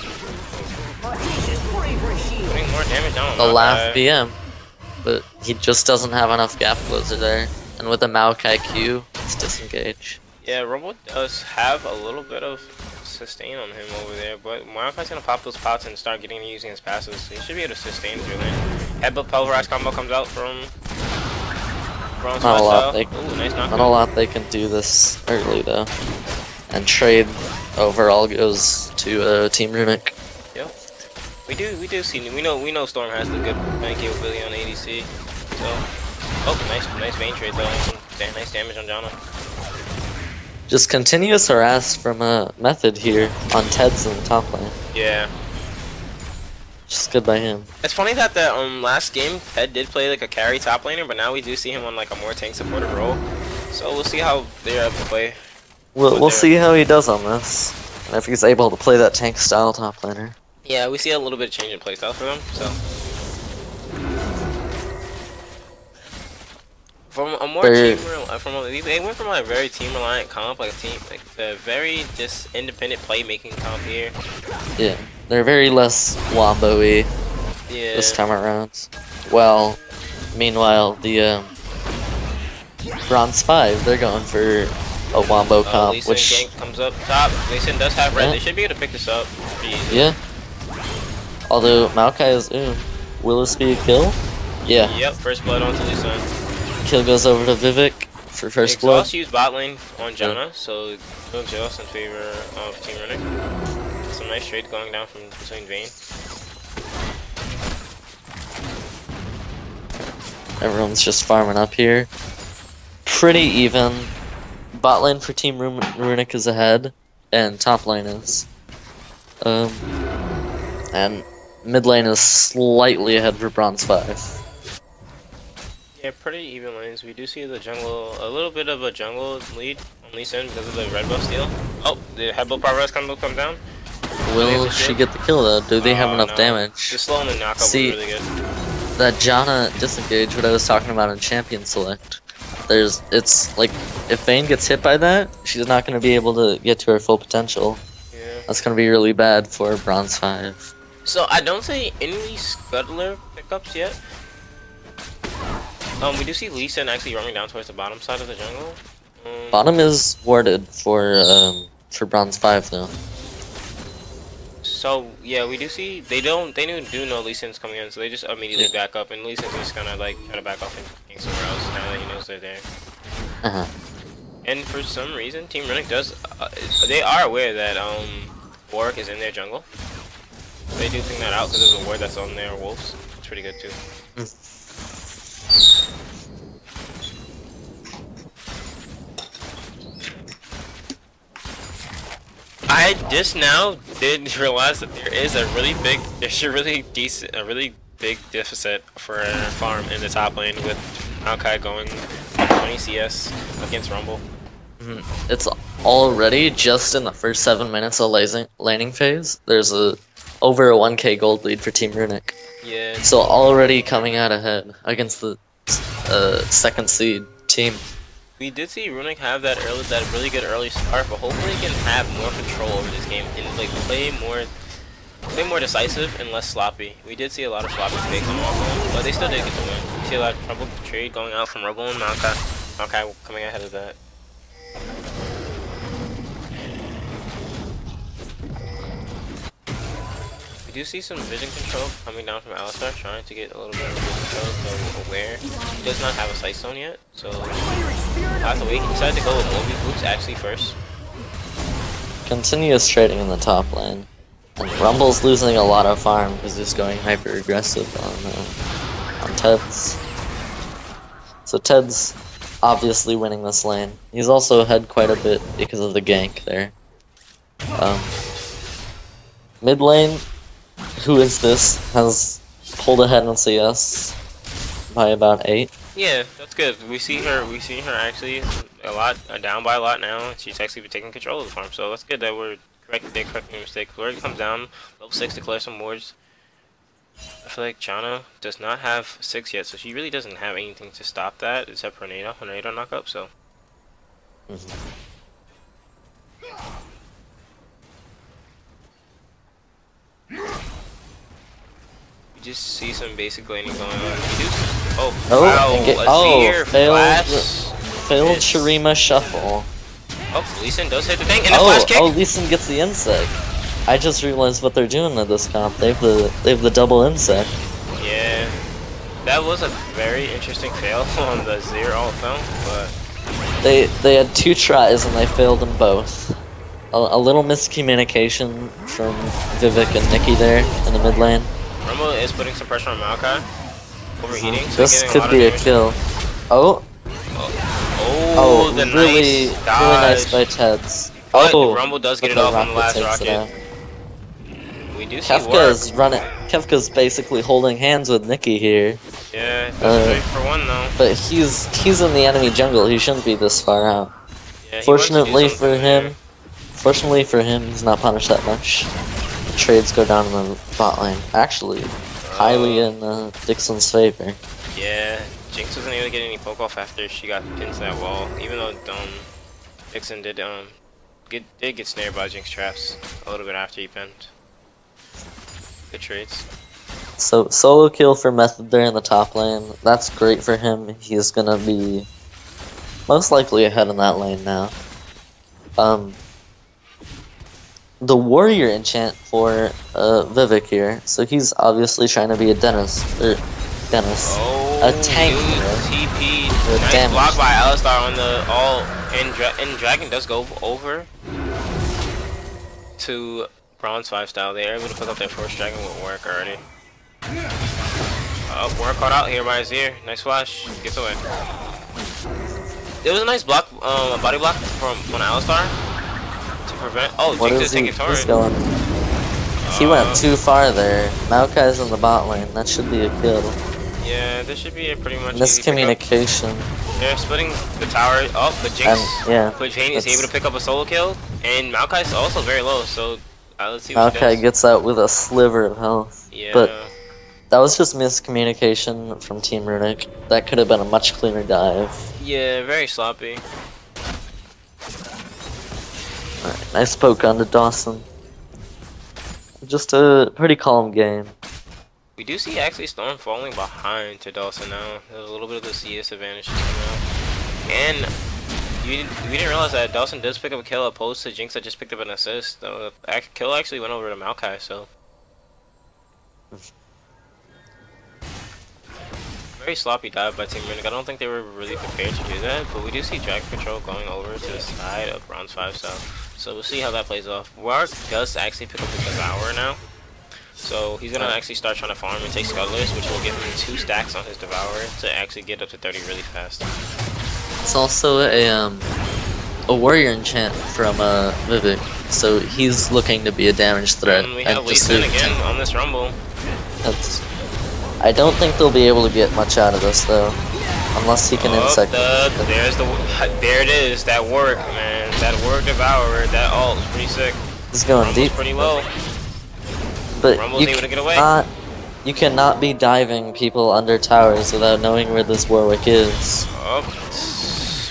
Putting more damage on The last BM. But he just doesn't have enough gap closer there. And with the Maokai Q, it's disengage. Yeah, Rumble does have a little bit of sustain on him over there, but Maokai's gonna pop those pots and start using his passes, so he should be able to sustain through lane. Headbutt Pulverize combo comes out from Bronze. Not a lot. Not a lot they can do this early though. And trade overall goes to Team Runic. Yep. We do see. We know Storm has the good bank capability on ADC. So, oh, nice Vayne trade though. Nice damage on Janna. Just continuous harass from Method here on Ted's in the top lane. Yeah. Just good by him. It's funny that the last game Ted did play like a carry top laner, but now we do see him on like a more tank supportive role. So we'll see how they're able to play. We'll see how he does on this, and if he's able to play that tank style top laner. Yeah, we see a little bit of change in playstyle for them. So from a more they went from a very team reliant comp, like a very just independent playmaking comp here. Yeah. They're very less wombo-y Yeah. this time around. Well, meanwhile, the Bronze 5, they're going for a wombo comp, Lee Sin which... gank comes up top. Lee Sin does have red. Yeah. They should be able to pick this up pretty easily. Yeah. Although, Maokai is will this be a kill? Yeah. Yep, first blood onto Lee Sin. Kill goes over to Vivek for first blood. Exhaust used bot lane on Janna, so no exhaust in favor of Team Runic. Some nice trade going down from between Vayne. Everyone's just farming up here. Pretty even. Bot lane for Team Runic is ahead, and top lane is. And mid lane is slightly ahead for Bronze 5. Yeah, pretty even lanes. We do see the jungle, a little bit of a jungle lead on Lee Sin because of the red buff steal. Oh, the head buff progress come down. Will she get the kill though? Do they have enough no. damage? The slow and the knockup was really good. That Janna disengage, what I was talking about in Champion Select. It's like, if Vayne gets hit by that, she's not going to be able to get to her full potential. Yeah. That's going to be really bad for Bronze 5. So I don't see any Scuttler pickups yet. We do see Lee Sin actually roaming down towards the bottom side of the jungle. Bottom is warded for Bronze 5 though. So yeah, we do see they do know Lee Sin's coming in, so they just immediately back up, and Lee Sin's just gonna like try to back off and gain somewhere else now that he knows they're there. And for some reason, Team Runic does they are aware that Warwick is in their jungle. They do think that out because of the ward that's on their wolves. It's pretty good too. I just now did realize that there's a really big deficit for a farm in the top lane with Maokai going up 20 CS against Rumble. It's already just in the first 7 minutes of laning phase. There's over a 1k gold lead for Team Runic. Yeah. So already coming out ahead against the second seed team. We did see Runic have that really good early start, but hopefully he can have more control over this game and like play more decisive and less sloppy. We did see a lot of sloppy play coming off of them, but they still did get the win. We see a lot of trouble trade going out from Rebel and Maokai. Maokai coming ahead of that. We do see some vision control coming down from Alistar, trying to get a little bit of vision control, so aware. He does not have a sight zone yet, so I have to wait. He decided to go with Moby Boots actually first. Continuous trading in the top lane. And Rumble's losing a lot of farm because he's going hyper aggressive on Ted's. So Ted's obviously winning this lane. He's also ahead quite a bit because of the gank there. Mid lane, who is this, has pulled ahead in CS by about 8. Yeah, that's good. We see her actually down by a lot now. She's actually taking control of the farm, so that's good that they're correcting the mistake. Glory comes down, level 6 to clear some wards. I feel like Janna does not have 6 yet, so she really doesn't have anything to stop that except for her Nado knock up, so. You just see some basic laning going on. Failed Shurima shuffle. Oh, Lee Sin does hit the thing, and a flash kick! Oh, Lee Sin gets the insect. I just realized what they're doing at this comp. They have the double insect. Yeah, that was a very interesting fail on the Zero ult though, but they had 2 tries and they failed them both. A little miscommunication from Vivek and Nikki there in the mid lane. Rumble is putting some pressure on Maokai. Overheating. So this could be a kill. Oh, the really nice nice by Ted's. But Rumble does get it off on the last rocket. We do see Kefka's basically holding hands with Nikki here. Yeah, that's right for one though. But he's in the enemy jungle. He shouldn't be this far out. Yeah, fortunately for him, he's not punished that much. Trades go down in the bot lane. Actually, highly in Dixon's favor. Yeah, Jinx wasn't able to get any poke off after she got pinned to that wall. Even though Dixon did get snared by Jinx traps a little bit after he pinned. Good traits. So solo kill for Method there in the top lane. That's great for him. He's gonna be most likely ahead in that lane now. The warrior enchant for Vivek here. So he's obviously trying to be a Dennis. A tank. TP. Nice block by Alistar on the all, and Dragon does go over to Bronze 5 style. They're able to pick up their first Dragon with work already. Work caught out here by Azir. Nice flash. Gets away. There was a nice block, body block from Alistar to prevent. Oh, Jinx is taking torrent. He went too far there. Maokai's in the bot lane. That should be a kill. Yeah, this should be a pretty much miscommunication. They're splitting the tower. Oh, but Jinx is able to pick up a solo kill, and Maokai's also very low. So let's see what Maokai gets out with a sliver of health. Yeah. But that was just miscommunication from Team Runic. That could have been a much cleaner dive. Yeah, very sloppy. Alright, nice poke onto Dawson. Just a pretty calm game. We do see actually Storm falling behind to Dawson now. There's a little bit of the CS advantage coming out. And we didn't realize that Dawson does pick up a kill opposed to Jinx that just picked up an assist. The kill actually went over to Maokai, so. Very sloppy dive by Team Runic. I don't think they were really prepared to do that, but we do see Dragon Control going over to the side of Bronze 5 style. So we'll see how that plays off. Warwick does actually pick up the Devour now. So he's going to actually start trying to farm and take Scuttlers, which will give him 2 stacks on his Devourer to actually get up to 30 really fast. It's also a warrior enchant from Vivek, so he's looking to be a damage threat. And we have Lee Sin again on this Rumble. I don't think they'll be able to get much out of this though, unless he can insect. There it is, that work, man. That work Devourer, that ult is pretty sick. He's going Rumble's deep. Pretty low. But Rumble's able to get away. You cannot be diving people under towers without knowing where this Warwick is. Oh,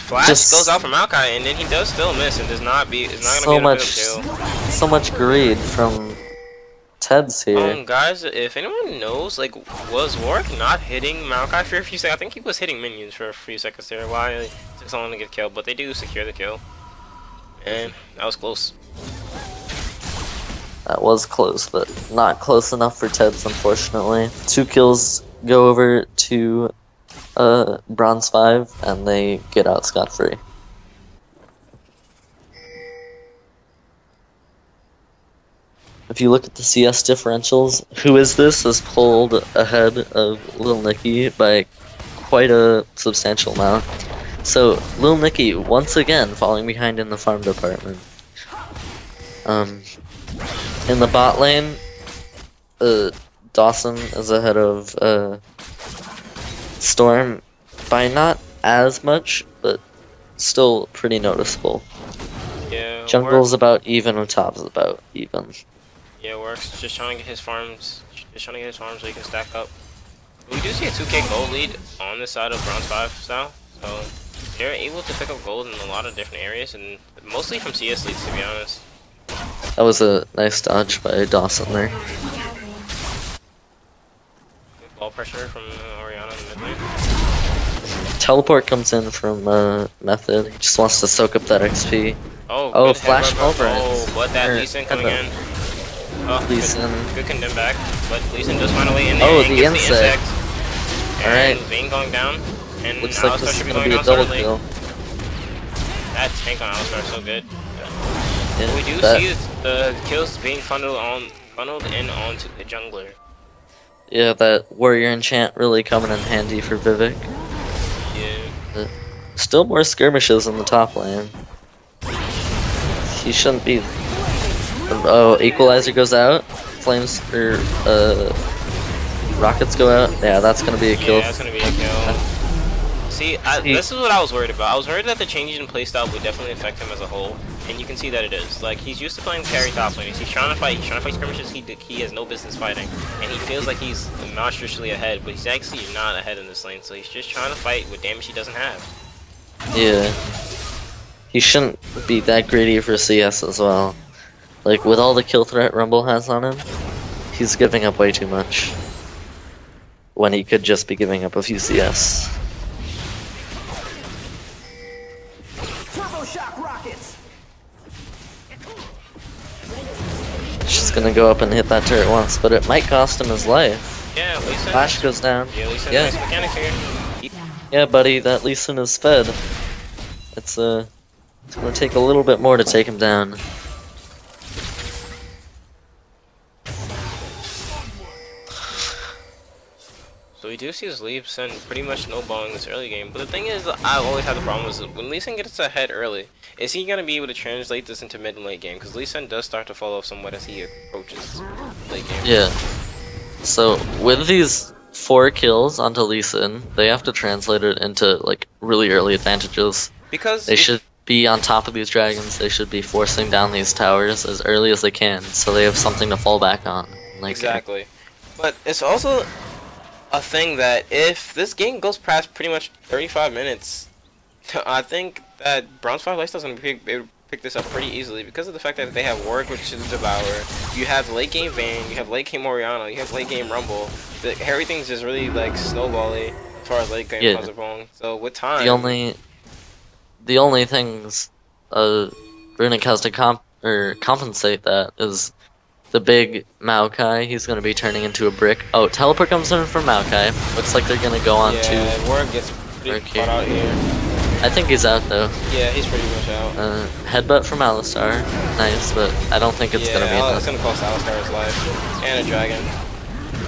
Flash goes out from Maokai, and then he does still miss, and is not going to be able to kill. So much greed from Ted's here. Guys, if anyone knows, like, was Warwick not hitting Maokai for a few seconds? I think he was hitting minions for a few seconds there. Why it took so long to get killed, but they do secure the kill. And that was close. That was close, but not close enough for Ted's, unfortunately. 2 kills go over to Bronze 5, and they get out scot-free. If you look at the CS differentials, Who Is This is pulled ahead of Lil Nicky by quite a substantial amount. So Lil Nicky once again falling behind in the farm department. In the bot lane, Dawson is ahead of Storm by not as much, but still pretty noticeable. Yeah. Jungle's about even and top's about even. Yeah, Works just trying to get his farms, so he can stack up. We do see a 2k gold lead on the side of Bronze 5 style, so they're able to pick up gold in a lot of different areas, and mostly from CS leads, to be honest. That was a nice dodge by Dawson there. Good ball pressure from Orianna in the mid lane. Teleport comes in from Method. He just wants to soak up that XP. Oh, flash over it. Oh, but that Lee Sin coming in. Oh, good condemn back, but Lee Sin does find a way in there. Oh, and the gets insect. Alright. Vayne going down, and looks like this is going to be a double kill. That tank on Alistar is so good. Yeah, we do see the kills being funneled in onto the jungler. Yeah, that warrior enchant really coming in handy for Vivek. Yeah. Still more skirmishes in the top lane. He shouldn't be. Oh, Equalizer goes out. Flames or rockets go out. Yeah, that's gonna be a kill. Yeah, that's gonna be a kill. See, this is what I was worried about. I was worried that the changes in playstyle would definitely affect him as a whole, and you can see that it is. Like, he's used to playing carry top lanes. He's trying to fight skirmishes he has no business fighting, and he feels like he's monstrously ahead, but he's actually not ahead in this lane. So he's just trying to fight with damage he doesn't have. Yeah, he shouldn't be that greedy for CS as well. Like, with all the kill threat Rumble has on him, He's giving up way too much when he could just be giving up a few CS. Turbo shock rockets. She's gonna go up and hit that turret once, but it might cost him his life. Yeah, Lee Sin. Flash goes down. Yeah, Lee Sin, Yeah. nice mechanics here. Yeah, buddy, that Lee Sin is fed. It's gonna take a little bit more to take him down. So we do see his Lee Sin pretty much snowballing this early game, but the thing is, I always have the problem is when Lee Sin gets ahead early, is he gonna be able to translate this into mid and late game? Because Lee Sin does start to fall off somewhat as he approaches late game. Yeah. So with these 4 kills onto Lee Sin, they have to translate it into like really early advantages. Because They should be on top of these dragons. They should be forcing down these towers as early as they can, so they have something to fall back on. Like, exactly. But it's also a thing that if this game goes past pretty much 35 minutes, I think that Bronze 5 Lifestyle's gonna be able to pick this up pretty easily because of the fact that they have Warwick, which is Devourer. You have late game Vayne, you have late game Orianna, you have late game Rumble. Everything's just really like snowbally as far as late game comes along. So with time, the only things Runic has to compensate that is the big Maokai. He's gonna be turning into a brick. Oh, teleport comes in from Maokai. Looks like they're gonna go on to Warwick gets pretty caught out here. I think he's out though. Yeah, he's pretty much out. Headbutt from Alistar. Nice, but I don't think it's gonna be enough. It's gonna cost Alistar his life. And a dragon.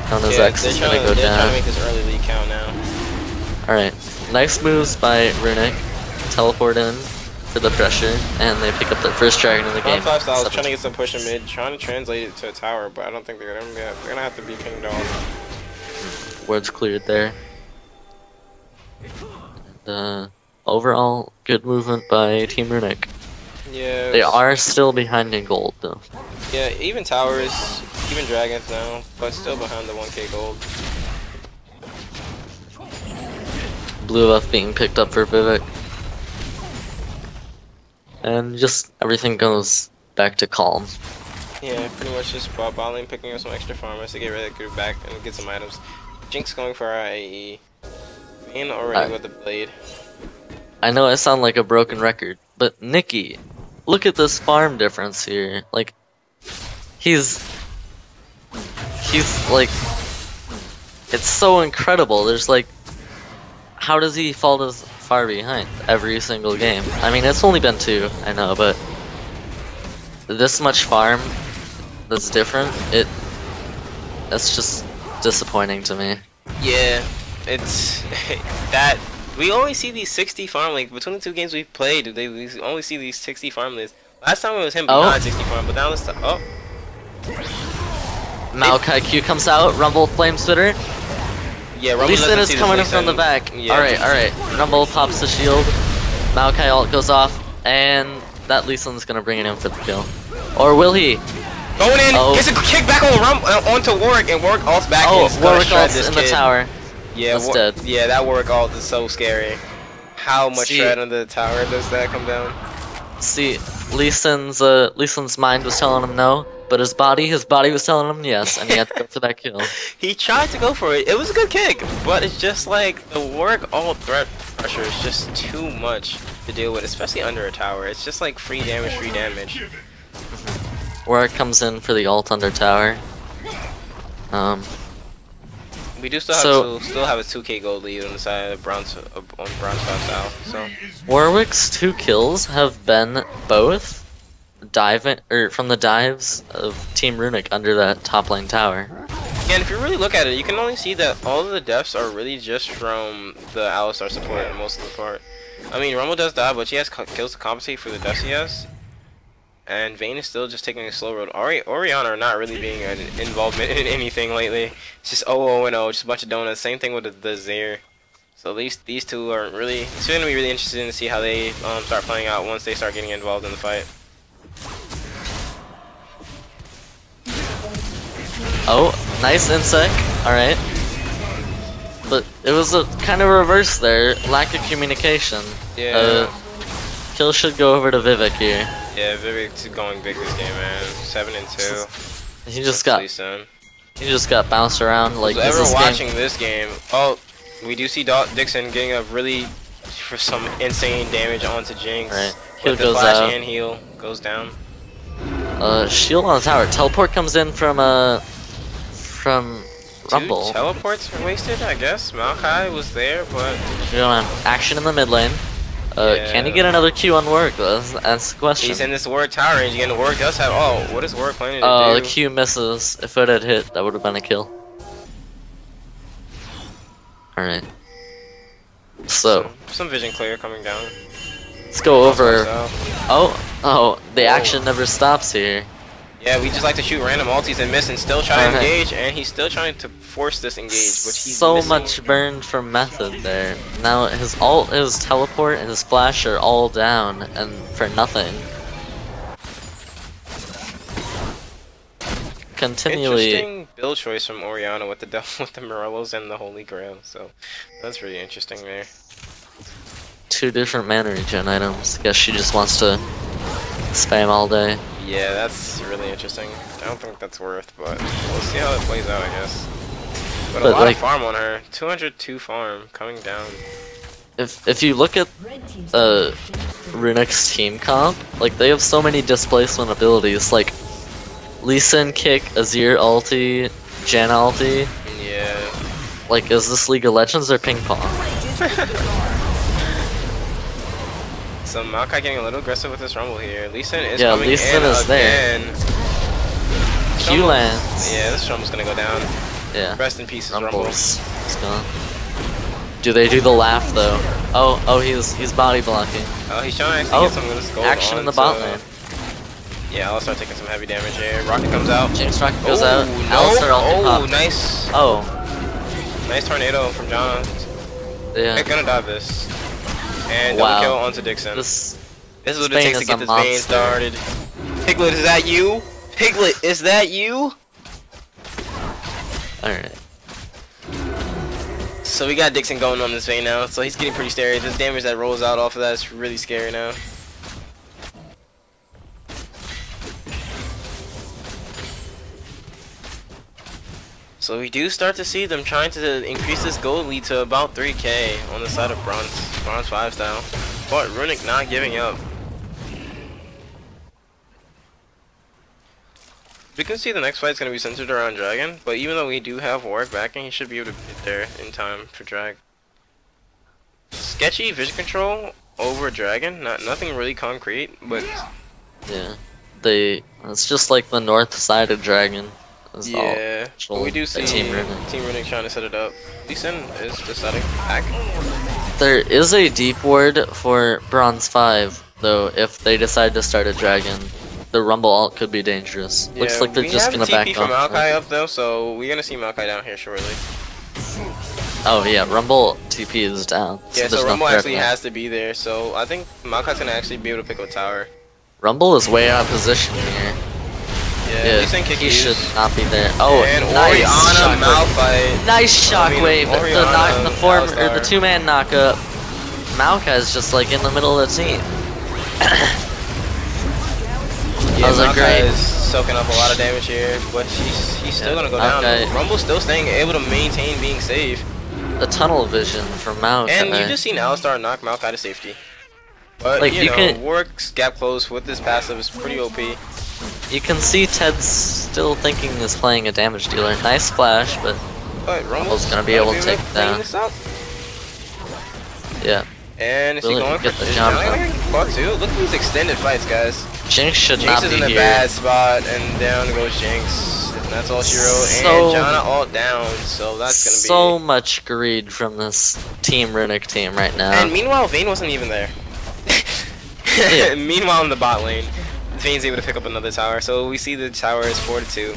Nona's X is gonna go They're trying down. to make this early lead count now. Alright. Nice moves by Runic. Teleport in for the pressure, and they pick up their first dragon in the game. 5 trying to get some push in mid, trying to translate it to a tower, but I don't think they're gonna have to be pinged off. Words cleared there. And, overall, good movement by Team Runic. Yeah. They are still behind in gold, though. Yeah, even towers, even dragons now, but still behind the 1k gold. Blue buff being picked up for Vivek. And just everything goes back to calm. Yeah, pretty much just bot lane, picking up some extra farmers to get ready to go back and get some items. Jinx going for our AE. Vayne already with the blade. I know I sound like a broken record, but Nikki, look at this farm difference here. Like, he's like, it's so incredible. There's like, how does he fall this far behind every single game? I mean, it's only been 2, I know, but this much farm that's different, that's just disappointing to me. Yeah, it's that we always see these 60 farm like between the 2 games we've played. We only see these 60 farm lists. Last time it was him behind 60 farm, but now this time, Maokai Q comes out, Rumble Flame Spitter. Yeah, Rumble Lee Sin is coming in from the back. Yeah. Alright. Rumble pops the shield. Maokai ult goes off, and that Lee Sin's gonna bring it in for the kill. Or will he? Going in, gets a kick back on onto Warwick, and Warwick ults back in. Warwick ults in the tower. Yeah, that's dead. Yeah, that Warwick ult is so scary. How much shred under the tower does that come down? See, Lee Sin's mind was telling him no, but his body was telling him yes, and he had to go for that kill. He tried to go for it. It was a good kick, but it's just like the Warwick ult threat pressure is just too much to deal with, especially under a tower. It's just like free damage. Warwick comes in for the ult under tower. We do still have a 2k gold lead on the side of Bronze 5 South. So Warwick's 2 kills have been both from the dives of Team Runic under that top lane tower. Yeah, and if you really look at it, you can only see that all of the deaths are really just from the Alistar support for most of the part. I mean, Rumble does die, but she has kills to compensate for the deaths he has. And Vayne is still just taking a slow road. Orianna are not really being an involvement in anything lately. It's just 0-0-0, just a bunch of donuts. Same thing with the Zaire. So at least these 2 are really. It's going to be really interesting to see how they start playing out once they start getting involved in the fight. Oh, nice insect. Alright. But it was a kind of reverse there. Lack of communication. Yeah. Kill should go over to Vivek here. Yeah, Vivek's going big this game, man. 7-2. He just got He just got bounced around like Who's ever this watching game. this game? Oh, we do see Dixon getting a really for some insane damage onto Jinx. Right. Heal With the goes flash out. and heal goes down. Shield on the tower. Teleport comes in from Rumble. 2 teleports were wasted, I guess. Maokai was there, but We're going action in the mid lane. Can he get another Q on Warwick? That's the question. he's in this Warwick tower range again. Warwick does have. Oh, what is Warwick planning to Oh, do? the Q misses. If it had hit, that would have been a kill. Alright. So, some vision clear coming down. let's go over. So, Oh, the action never stops here. yeah, we just like to shoot random ultis and miss and still try to Alright. engage, and he's still trying to force this engage, which he's So missing. much burned from Method there. Now his ult, his teleport, and his flash are all down, and for nothing. Continually. Interesting build choice from Oriana with the with the Morellos and the Holy Grail. So that's really interesting there. 2 different mana regen items. Guess she just wants to spam all day. Yeah, that's really interesting. I don't think that's worth, but we'll see how it plays out, I guess. But a But, lot like- of farm on her. 202 farm coming down. If you look at Runic's team comp, like they have so many displacement abilities, like Lee Sin kick, Azir ulti, Jan ulti. Yeah. Like, is this League of Legends or ping pong? So Maokai getting a little aggressive with this rumble here. Lee Sin is Yeah, coming Lee Sin in is there. again. Q lands. Yeah, this rumble's gonna go down. Yeah. Rest in pieces, Rumble. Rumbles. It's gone. Do they do the laugh though? Oh, he's body blocking. Oh, he's trying to actually Oh, get some of this gold action in the onto- bot lane. Yeah, I'll start taking some heavy damage here. Rocket comes out. Jinx Rocket goes Oh, out. no. Alistar ulti Oh, popped. nice. Oh, Nice tornado from John. yeah. They're gonna dive this. And Wow. double kill onto Dixon. This This is what it Spain takes to is get a this vein monster. started. Piglet, is that you? Piglet, is that you? alright. So we got Dixon going on this vein now, so he's getting pretty scary. This damage that rolls out off of that is really scary now. So we do start to see them trying to increase this gold lead to about 3k on the side of Bronze 5 style. But Runic not giving up. We can see the next fight is going to be centered around Dragon, but even though we do have Warwick backing, he should be able to get there in time for Drag. Sketchy vision control over Dragon, nothing really concrete, but Yeah. It's just like the north side of Dragon. Is yeah. all But we do see Team Runic. Team Runic trying to set it up. Lee Sin is deciding back. There is a deep ward for Bronze 5, though, if they decide to start a Dragon. The Rumble ult could be dangerous. Looks like they're just gonna back we have TP from off. Maokai up though, so we're gonna see Maokai down here shortly. Oh yeah, Rumble TP is down. Yeah, there's so no Rumble threat actually now. has to be there, so I think Maokai's gonna actually be able to pick up tower. Rumble is way out of position here. Yeah, Lee Sin kick he use. should not be there. Oh, And nice Oriana shockwave. Malphite. Nice shockwave. Oriana, The Alistar. two-man knockup. Maokai's just like in the middle of the team. Yeah, That was a Maokai great- is soaking up a lot of damage here, but he's still gonna go down. Maokai- Rumble's still staying able to maintain being safe. The tunnel vision from Maokai. And you just seen Alistar knock Maokai to safety. But Like, you you know, can- Warwick's gap close with this passive is pretty OP. You can see Ted's still thinking he's playing a damage dealer. Nice flash, but But Rumble's gonna be able to take it clean down. this up. yeah. And is Really he going get for the job Johnny done. Part 2? Look at these extended fights, guys. Jinx should Jinx not is be in a here. bad spot, and down goes Jinx. And that's all she wrote. So- And Janna all down, so that's gonna be. So much greed from this Team Runic team right now. And meanwhile, Vayne wasn't even there. Yeah. Meanwhile, in the bot lane, Vayne's able to pick up another tower. So we see the tower is 4-2.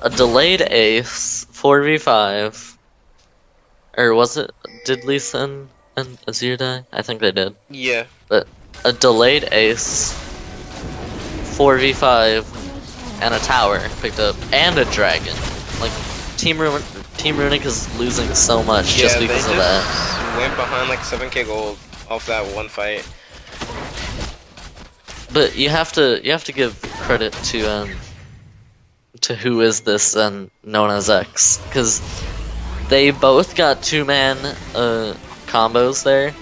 A delayed ace, 4v5. Or was it? Did Lee Sin and Azir die? I think they did. Yeah. But a delayed ace, 4v5, and a tower picked up, and a dragon. Like, Team Runic is losing so much just they because of that. went behind like 7k gold off that one fight. But you have to give credit to who is this and known as X, because they both got 2-man combos there.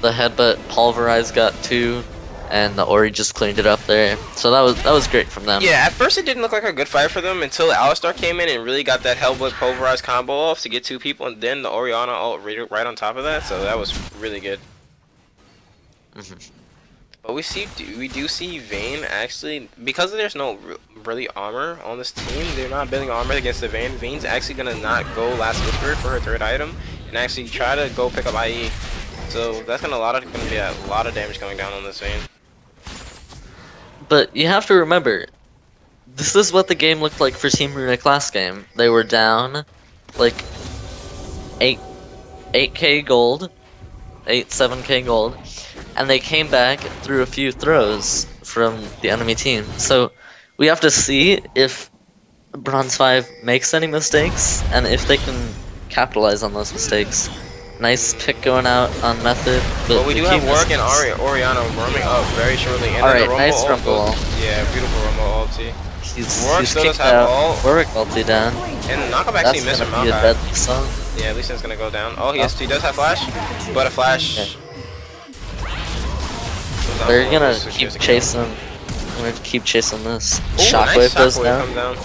The headbutt pulverize got 2, and the Ori just cleaned it up there. So that was great from them. Yeah, at first it didn't look like a good fight for them until Alistar came in and really got that headbutt pulverize combo off to get 2 people, and then the Orianna ult right on top of that. So that was really good. But we do see Vayne actually, because there's no really armor on this team, they're not building armor against the Vayne. Vayne's actually gonna not go Last Whisper for her 3rd item and actually try to go pick up IE. So that's gonna be a lot of damage coming down on this Vayne. But you have to remember, this is what the game looked like for Team Runic last game. They were down like 8k gold, 7k gold, and they came back through a few throws from the enemy team. So we have to see if Bronze 5 makes any mistakes and if they can capitalize on those mistakes. Nice pick going out on Method. But we do have Warwick and Orianna warming up very shortly. Alright, nice Rumble. Yeah, beautiful Rumble ulti. He's kicked out Warwick ulti down. And Knockup actually missed him. Yeah, Lee Sin's gonna go down. Oh, he does have flash, but a flash. Okay. They're gonna keep chasing. We're gonna keep chasing this. Ooh, Shockwave nice goes down. down.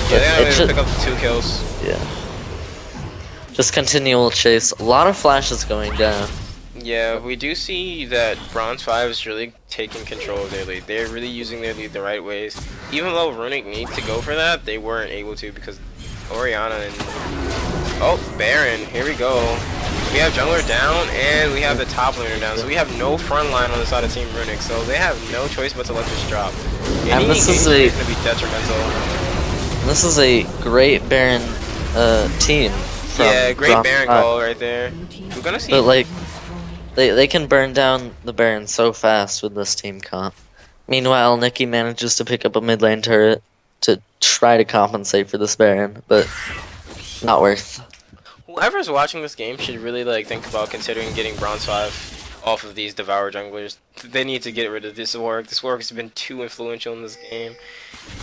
Yeah, they're gonna pick up 2 kills. Yeah. Just continual chase. A lot of flashes going down. Yeah, we do see that Bronze 5 is really taking control of their lead. They're really using their lead the right ways. Even though Runic need to go for that, they weren't able to because Orianna and... Oh, Baron, here we go. We have jungler down, and we have the top laner down. So we have no front line on the side of Team Runic, so they have no choice but to let this drop. And this is going to be detrimental. This is a great Baron team. Yeah, great Baron call right there. We're gonna see. But like, they can burn down the Baron so fast with this team comp. Meanwhile, Nikki manages to pick up a mid lane turret to try to compensate for this Baron, but not worth. Whoever's watching this game should really like think about considering getting Bronze 5 off of these Devour junglers. They need to get rid of this Warwick. This Warwick has been too influential in this game.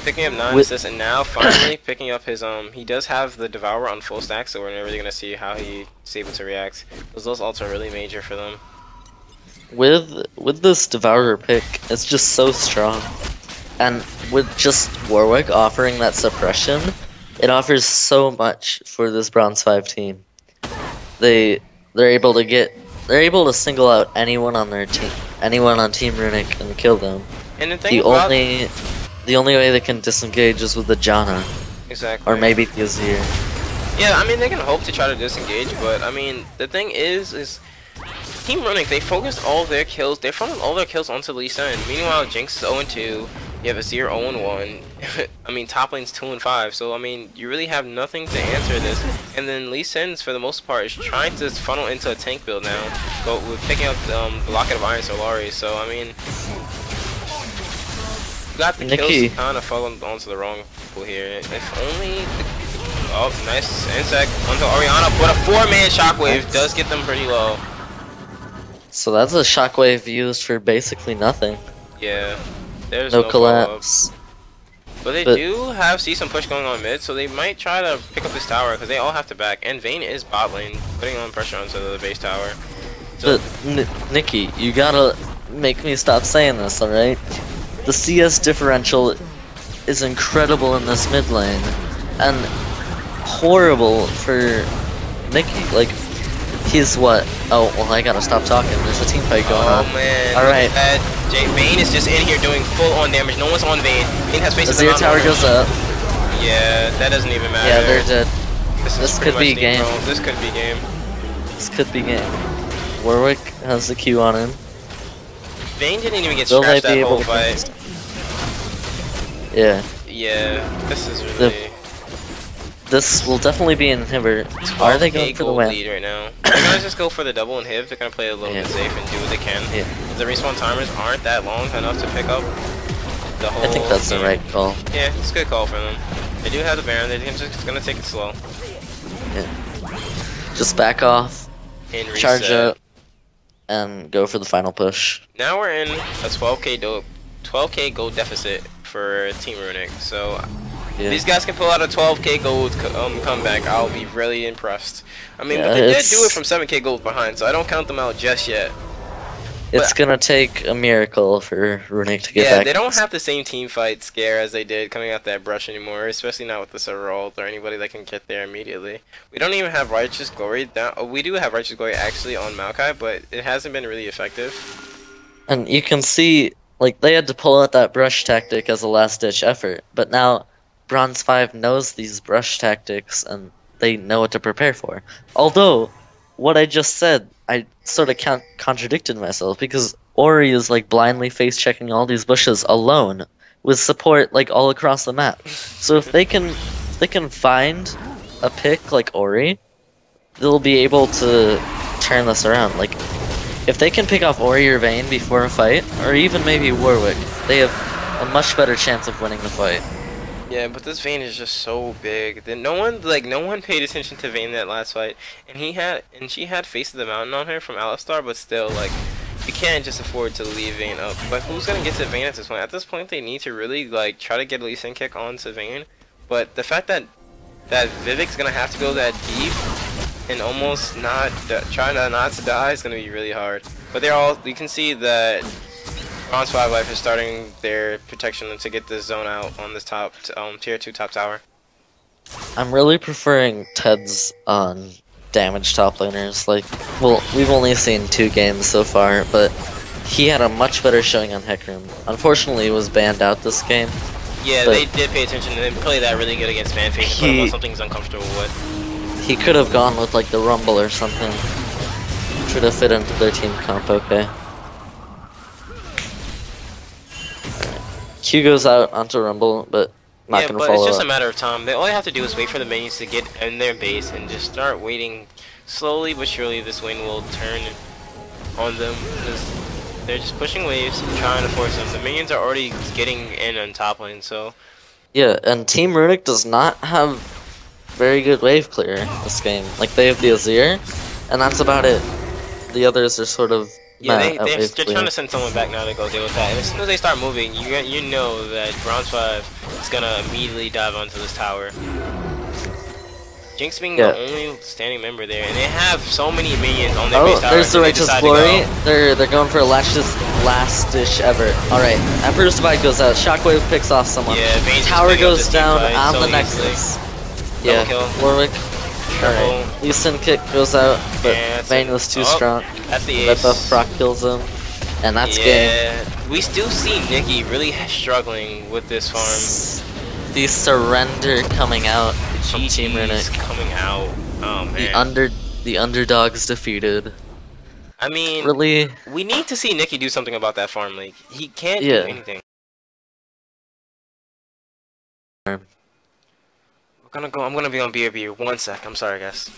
Picking up 9 assists and now finally picking up his he does have the Devourer on full stack, so we're never really gonna see how he's able to react. Those ults are really major for them. With this Devourer pick, it's just so strong. And with just Warwick offering that suppression, it offers so much for this Bronze 5 team. They're able to single out anyone on their team, anyone on Team Runic, and kill them. And the thing the only way they can disengage is with the Janna. Exactly. Or maybe the Azir. Yeah, I mean they can hope to try to disengage, but I mean the thing is Team Runic, they focused all their kills, they funneled all their kills onto Lee Sin. Meanwhile, Jinx is 0-2. You have Azir 0-1. I mean, top lane's 2-5. So I mean, you really have nothing to answer this. And then Lee Sin, for the most part, is trying to funnel into a tank build now, but with picking up the Locket of Iron Solari. So I mean, you got the kills kind of falling onto the wrong people here. If only. Oh, nice insect onto Orianna, but a 4-man shockwave does get them pretty low. So that's a shockwave used for basically nothing. Yeah. There's no collapse. But they do see some push going on mid, so they might try to pick up this tower because they all have to back. And Vayne is bot lane, putting on pressure onto the base tower. So but Nikki, you gotta make me stop saying this, alright? The CS differential is incredible in this mid lane, and horrible for Nikki. Like, he's what? Oh, well, I gotta stop talking. There's a team fight going on. Oh man. Alright. Vayne is just in here doing full on damage. No one's on Vayne. Vayne has faces Azir tower goes up. Yeah, that doesn't even matter. Yeah, they're dead. This could be game. This could be game. This could be game. Warwick has the Q on him. Vayne didn't even get scratched that whole fight. Yeah. Yeah, this is really... This will definitely be an inhibitor. Are they going for the win? Lead right now. They're gonna just go for the double inhib. They're gonna play a little bit safe and do what they can. Yeah. The respawn timers aren't that long enough to pick up the whole. I think that's the right call. Yeah, it's a good call for them. They do have the Baron. They're just gonna take it slow. Yeah. Just back off, and charge up, and go for the final push. Now we're in a 12k gold deficit for Team Runic. So If these guys can pull out a 12k gold comeback, I'll be really impressed. I mean, Yeah, but they did do it from 7k gold behind, so I don't count them out just yet. It's gonna take a miracle for Runic to get yeah, back. they don't have the same team fight scare as they did coming out that brush anymore, especially not with the server ult or anybody that can get there immediately. We don't even have Righteous Glory. We do have Righteous Glory actually on Maokai, but it hasn't been really effective. And you can see, like, they had to pull out that brush tactic as a last-ditch effort, but now Bronze 5 knows these brush tactics, and they know what to prepare for. Although, what I just said, I sort of contradicted myself, because Ori is, like, blindly face-checking all these bushes alone, with support, like, all across the map. So if they can find a pick like Ori, they'll be able to turn this around. Like, if they can pick off Ori or Vayne before a fight, or even maybe Warwick, they have a much better chance of winning the fight. Yeah, but this Vayne is just so big that no one paid attention to Vayne that last fight, and she had Face of the Mountain on her from Alistar, but still, like, you can't just afford to leave Vayne up. But who's gonna get to Vayne at this point? At this point, they need to really like try to get a Lee Sin kick onto Vayne. But the fact that Vivek's gonna have to go that deep and almost try not to die is gonna be really hard. But you can see that Bronze 5 Life is starting their protection to get this zone out on this top tier 2 top tower. I'm really preferring Ted's on damage top laners. Like, well, we've only seen 2 games so far, but he had a much better showing on Hecarim. Unfortunately, he was banned out this game. Yeah, they did pay attention and they played that really good against Manfake and put him on something he's uncomfortable with. He could have gone with, like, the Rumble or something. Should have fit into their team comp okay. Q goes out onto Rumble, but not gonna follow up. Yeah, but it's just a matter of time. All they have to do is wait for the minions to get in their base and just start waiting. Slowly but surely, this win will turn on them because they're just pushing waves, trying to force them. The minions are already getting in on top lane, so. Yeah, and Team Runic does not have very good wave clear this game. Like, they have the Azir, and that's about it. The others are sort of they're trying to send someone back now to go deal with that. And as soon as they start moving, you know that Bronze 5 is gonna immediately dive onto this tower. Jinx being the only standing member there, and they have so many minions on their base tower. There's the Righteous Glory. They're going for a last dish ever. Alright, Emperor's Divide goes out. Shockwave picks off someone. Yeah, tower goes down on the Nexus. Yeah, Warwick. Alright, Lee Sin kick goes out, but Vayne was too strong. That's the That ace. buff proc kills him, and that's game. We still see Nikki really struggling with this farm. The surrender coming out from Team Runic. Coming out. Oh man. The underdogs defeated. I mean, really, we need to see Nikki do something about that farm league. He can't do anything. I'm gonna be on BRB. 1 sec. I'm sorry, guys.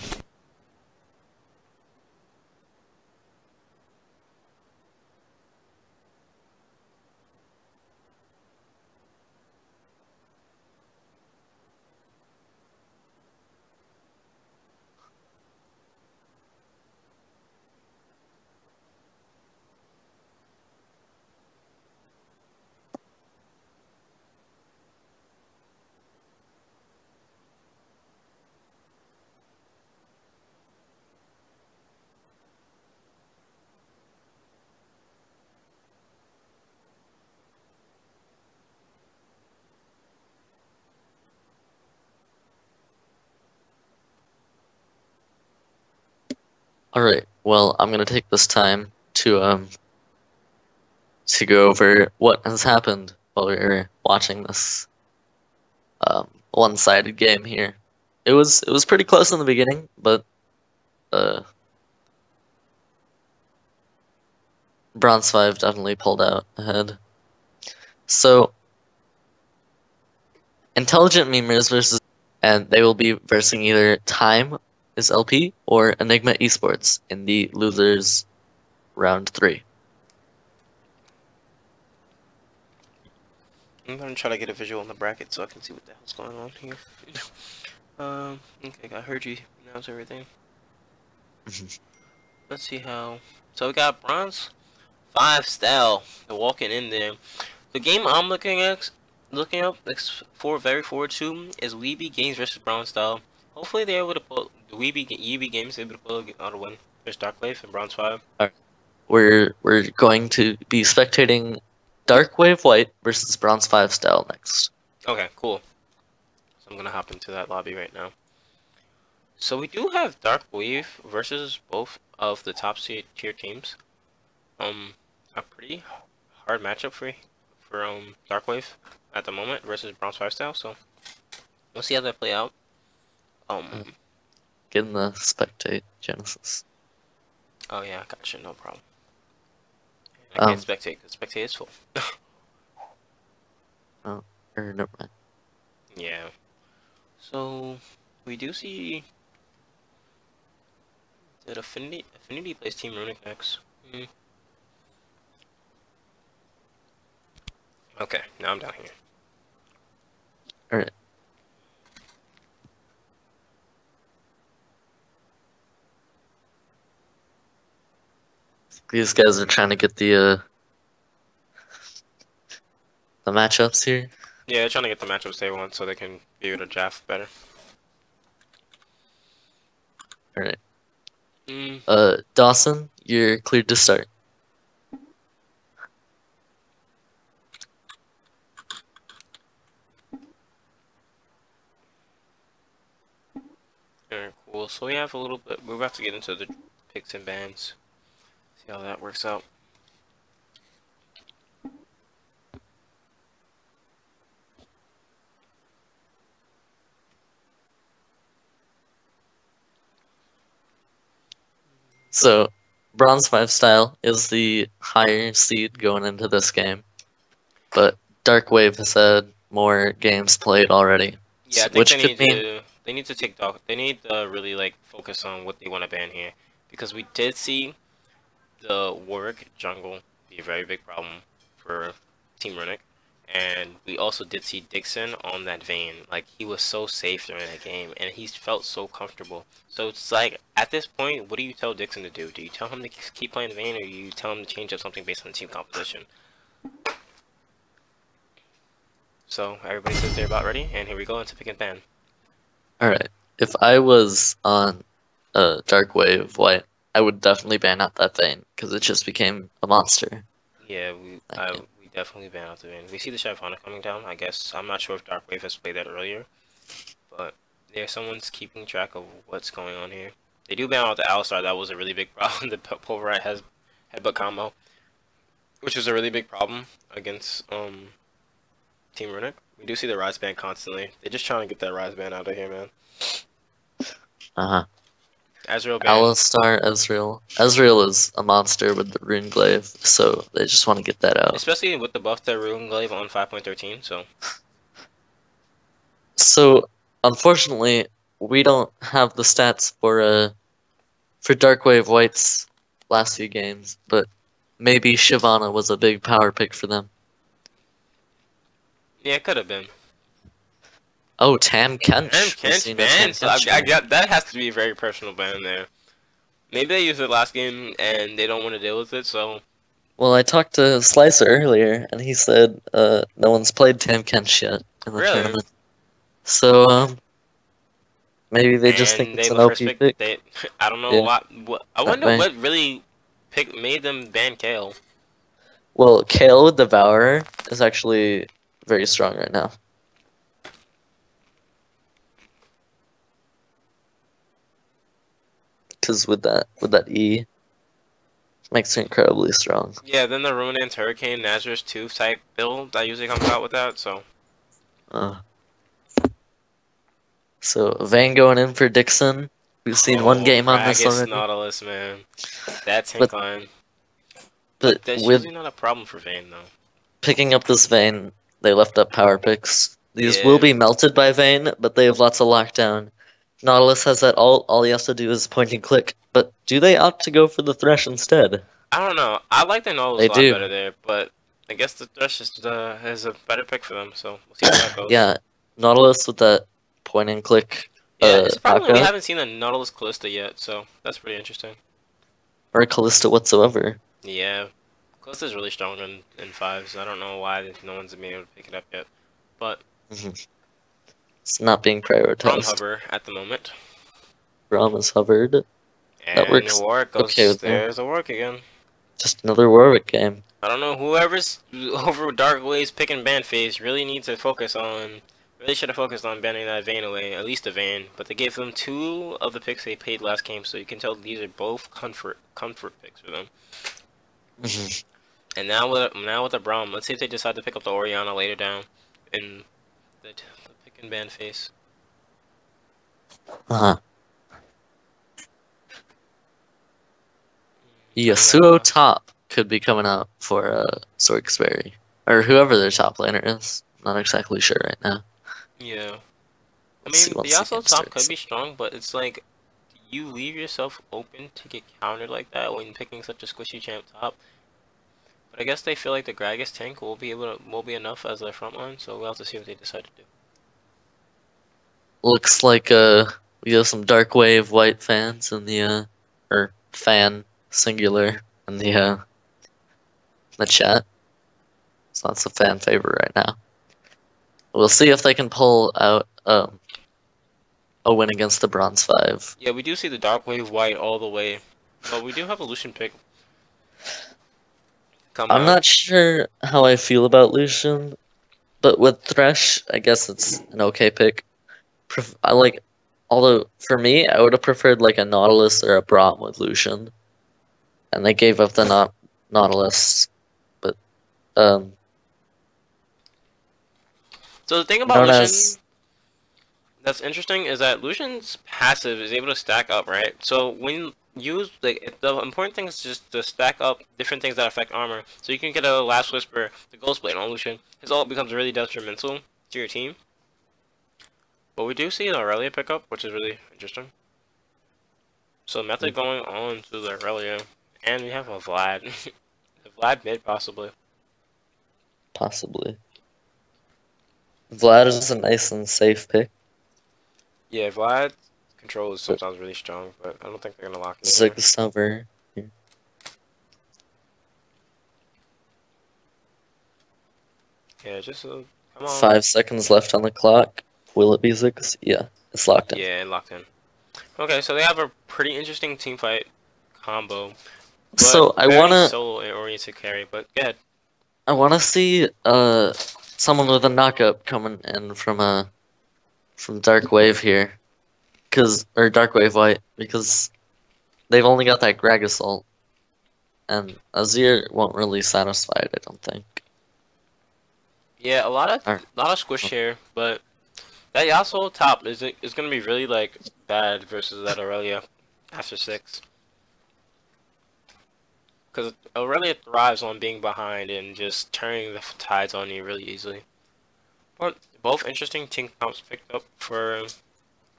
Alright, well, I'm gonna take this time to go over what has happened while we were watching this one-sided game here. It was pretty close in the beginning, but Bronze 5 definitely pulled out ahead. So Intelligent Memers versus, and they will be versing either Time is LP or Enigma eSports in the losers round 3. I'm gonna try to get a visual on the bracket so I can see what the hell's going on here. Okay, I heard you announce everything. Let's see how. So we got Bronze 5 Style walking in there. The game I'm looking looking up very forward to is WeeBeeGames versus Bronze Style. Hopefully they're able to pull the YEEBEEgames able to pull out a win versus Darkwave and Bronze 5. Alright. We're going to be spectating Darkwave White versus Bronze 5 Style next. Okay, cool. So I'm gonna hop into that lobby right now. So we do have Darkwave versus both of the top tier teams. A pretty hard matchup for Darkwave at the moment versus Bronze 5 Style. So we'll see how that play out. Getting the spectate Genesis. Oh yeah, gotcha, no problem. I can't spectate because spectate is full. Oh, or never mind. Yeah. So we do see that Affinity plays Team Runic next. Okay, now I'm down here. Alright. These guys are trying to get the matchups here. Yeah, they're trying to get the matchups they want so they can be able to draft better. Alright. Dawson, you're cleared to start. Alright, cool. So we have a little bit. We're about to get into the picks and bans. See how that works out. So, Bronze 5 Style is the higher seed going into this game, but Darkwave has had more games played already. Yeah, I think which they could mean need to take dog. They need to really like focus on what they want to ban here, because we did see the Warwick jungle be a very big problem for Team Runic, and we also did see Dixon on that vein. Like, he was so safe during that game, and he felt so comfortable. So it's like, at this point, what do you tell Dixon to do? Do you tell him to keep playing the vein, or do you tell him to change up something based on the team composition? So everybody says they're about ready, and here we go into pick and ban. Alright, if I was on Darkwave White, I would definitely ban out that vein, because it just became a monster. Yeah, we definitely ban out the vein. We see the Shyvana coming down, I guess. I'm not sure if Darkwave has played that earlier, but yeah, someone's keeping track of what's going on here. They do ban out the Alistar. That was a really big problem. The Pulverite has headbutt combo, which is a really big problem against Team Runic. We do see the Rise Band constantly. They're just trying to get that Rise Band out of here, man. Azrael band. Alistar, Ezreal. Ezreal is a monster with the Rune Glaive, so they just want to get that out. Especially with the buff to Rune Glaive on 5.13, so. So, unfortunately, we don't have the stats for Darkwave White's last few games, but maybe Shyvana was a big power pick for them. Yeah, it could have been. Oh, Tam Kench. Kench ban? So that has to be a very personal ban there. Maybe they used it last game and they don't want to deal with it, so. Well, I talked to Slicer earlier, and he said no one's played Tam Kench yet in the tournament. So, maybe they just think it's an OP pick. I don't know what. I wonder what really made them ban Kale. Well, Kale with Devourer is actually very strong right now. Because with that E, makes it incredibly strong. Yeah, then the Ruinance Hurricane Nazareth 2 type build that usually comes out with that, so. So Vayne going in for Dixon. We've seen one game on this already. Nautilus, man. That tank line. But that's usually not a problem for Vayne, though. Picking up this Vayne, they left up power picks. These will be melted by Vayne, but they have lots of lockdown. Nautilus has that all he has to do is point and click. But do they opt to go for the Thresh instead? I don't know. I like the Nautilus a lot better there, but I guess the Thresh is a better pick for them, so we'll see how that goes. Yeah, Nautilus with that point and click. Yeah, it's probably we haven't seen a Nautilus Callista yet, so that's pretty interesting. Or a Callista whatsoever. Yeah, Callista's really strong in 5s. I don't know why no one's been able to pick it up yet. but It's not being Braum prioritized. hover at the moment. Braum is hovered. That And works Warwick goes, okay with me. there's a Warwick again. Just another Warwick game. I don't know, whoever's over Dark Waves picking ban phase really needs to focus on, really should have focused on banning that Vayne away, at least a Vayne. But they gave them 2 of the picks they paid last game, so you can tell these are both comfort picks for them. And now with the Braum, let's see if they decide to pick up the Orianna later down in the pick and ban phase. Yasuo top could be coming out for Sorksberry. Or whoever their top laner is. Not exactly sure right now. Yeah. I Let's see mean, the once the Yasuo game top could starts. be strong, but it's like, you leave yourself open to get countered like that when picking such a squishy champ top. But I guess they feel like the Gragas tank will be enough as their front line, so we'll have to see what they decide to do. Looks like we have some Dark Wave white fans in the or fan singular in the chat. So that's a fan favorite right now. We'll see if they can pull out a win against the Bronze 5. Yeah, we do see the Dark Wave white all the way, but we do have a Lucian pick. I'm not sure how I feel about Lucian, but with Thresh, I guess it's an okay pick. Although for me, I would have preferred like a Nautilus or a Braum with Lucian, and they gave up the Nautilus. But so the thing about Lucian that's interesting is that Lucian's passive is able to stack up, right? So when use the important thing is just to stack up different things that affect armor. So you can get a Last Whisper, the Ghost Blade on Lucian. His ult becomes really detrimental to your team. But we do see the Aurelia pickup, which is really interesting. So method going on to the Aurelia, and we have a Vlad. The Vlad mid possibly. Possibly. Vlad is a nice and safe pick. Yeah, Vlad control is sometimes really strong, but I don't think they're gonna lock it. Ziggs over. Yeah, just come on. 5 seconds left on the clock. Will it be Ziggs? Yeah, it's locked in. Yeah, locked in. Okay, so they have a pretty interesting team fight combo. So I wanna solo oriented carry, but go ahead. I wanna see someone with a knockup coming in from Dark Wave here. Or Dark Wave White, because they've only got that Gragas ult. And Azir won't really satisfy it, I don't think. Yeah, a lot of squish here, but that Yasuo top is gonna be really like bad versus that Aurelia after 6. Because Aurelia thrives on being behind and just turning the tides on you really easily. But both interesting team comps picked up for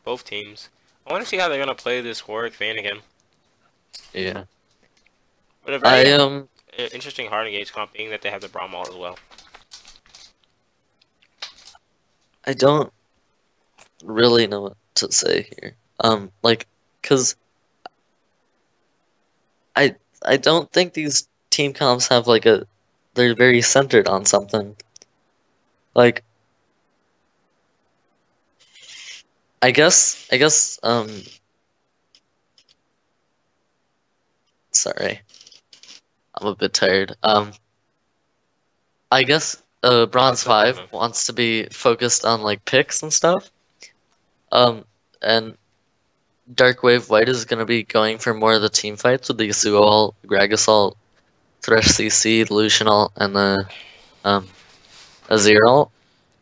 both teams. I want to see how they're gonna play this Warwick Vayne again. Yeah. But a very interesting hard engage comp being that they have the Braum ult as well. I don't really know what to say here. Cause I don't think these team comps have they're very centered on something. Like, I guess sorry. I'm a bit tired. I guess Bronze 5 wants to be focused on like picks and stuff. And Dark Wave White is gonna be going for more of the team fights with the Yasuo ult, Gragas ult, Thresh CC, the Lucian ult, and the Azir ult.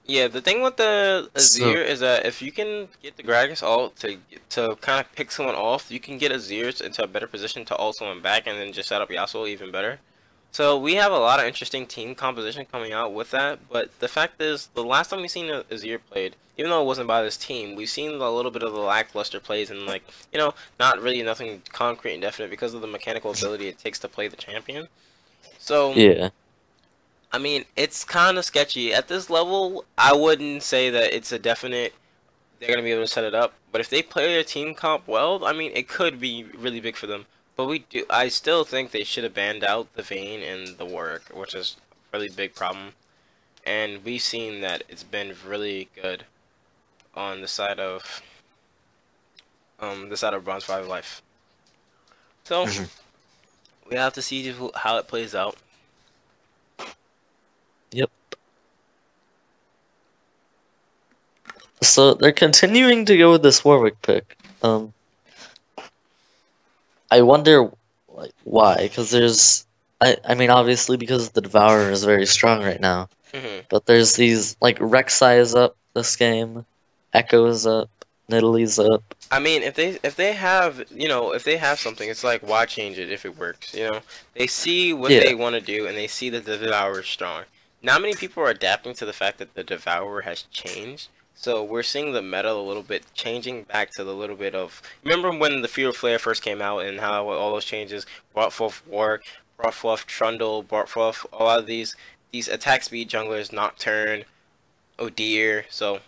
Yeah, the thing with the Azir is that if you can get the Gragas ult to kind of pick someone off, you can get Azir into a better position to ult someone back and then just set up Yasuo even better. So we have a lot of interesting team composition coming out with that, but the fact is, the last time we seen Azir played, even though it wasn't by this team, we've seen a little bit of the lackluster plays and like, you know, not really nothing concrete and definite because of the mechanical ability it takes to play the champion. So yeah. I mean, it's kind of sketchy. At this level, I wouldn't say that it's a definite they're going to be able to set it up. But if they play their team comp well, I mean, it could be really big for them. But I still think they should have banned out the Vayne and the Warwick, which is a really big problem. and we've seen that it's been really good on the side of Bronze 5 Life. So we have to see how it plays out. Yep. So they're continuing to go with this Warwick pick. I wonder like why, because there's I mean obviously because the Devourer is very strong right now. But there's these like Rek'Sai is up this game, Echo is up, Nidalee's up. I mean, if they have, you know, if they have something, it's like, why change it if it works? You know, they see what they want to do, and they see that the Devourer is strong. Not many people are adapting to the fact that the Devourer has changed. So we're seeing the meta a little bit changing back to the little bit of, remember when the Field Flare first came out and how all those changes brought forth Warwick, brought forth Trundle, brought forth a lot of these attack speed junglers, Nocturne, Odeer, so.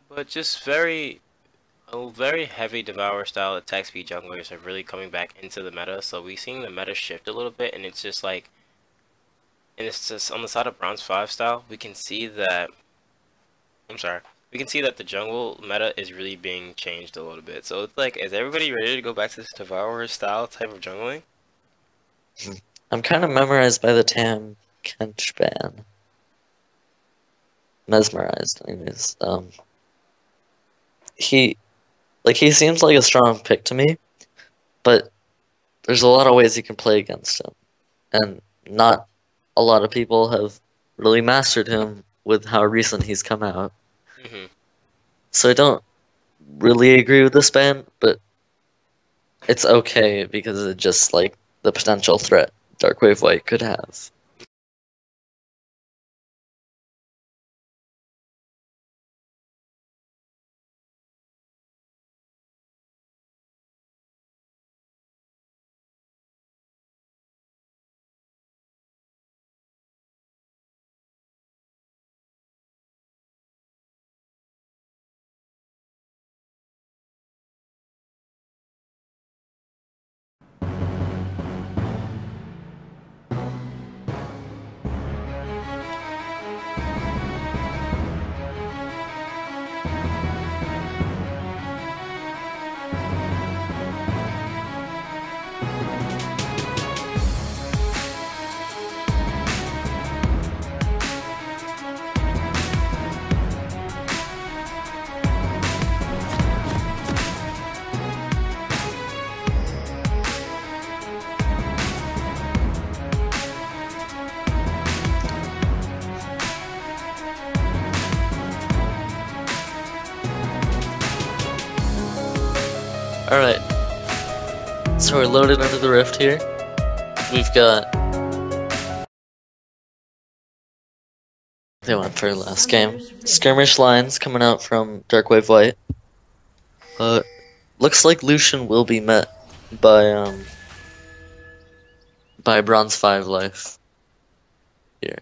But just very heavy Devourer style attack speed junglers are really coming back into the meta. So we've seen the meta shift a little bit, and it's just like, and it's just on the side of Bronze 5 style, we can see that. We can see that the jungle meta is really being changed a little bit. So it's like, is everybody ready to go back to this Devourer style type of jungling? I'm kind of memorized by the Tam Kench ban. Mesmerized, anyways. He seems like a strong pick to me, but there's a lot of ways you can play against him, and not a lot of people have really mastered him with how recent he's come out. So I don't really agree with this ban, but it's okay because it's just like the potential threat Darkwave White could have. Alright, so we're loaded into the rift here. We've got... They went for last game. Skirmish lines coming out from Darkwave White. Looks like Lucian will be met by Bronze 5 Life. Here.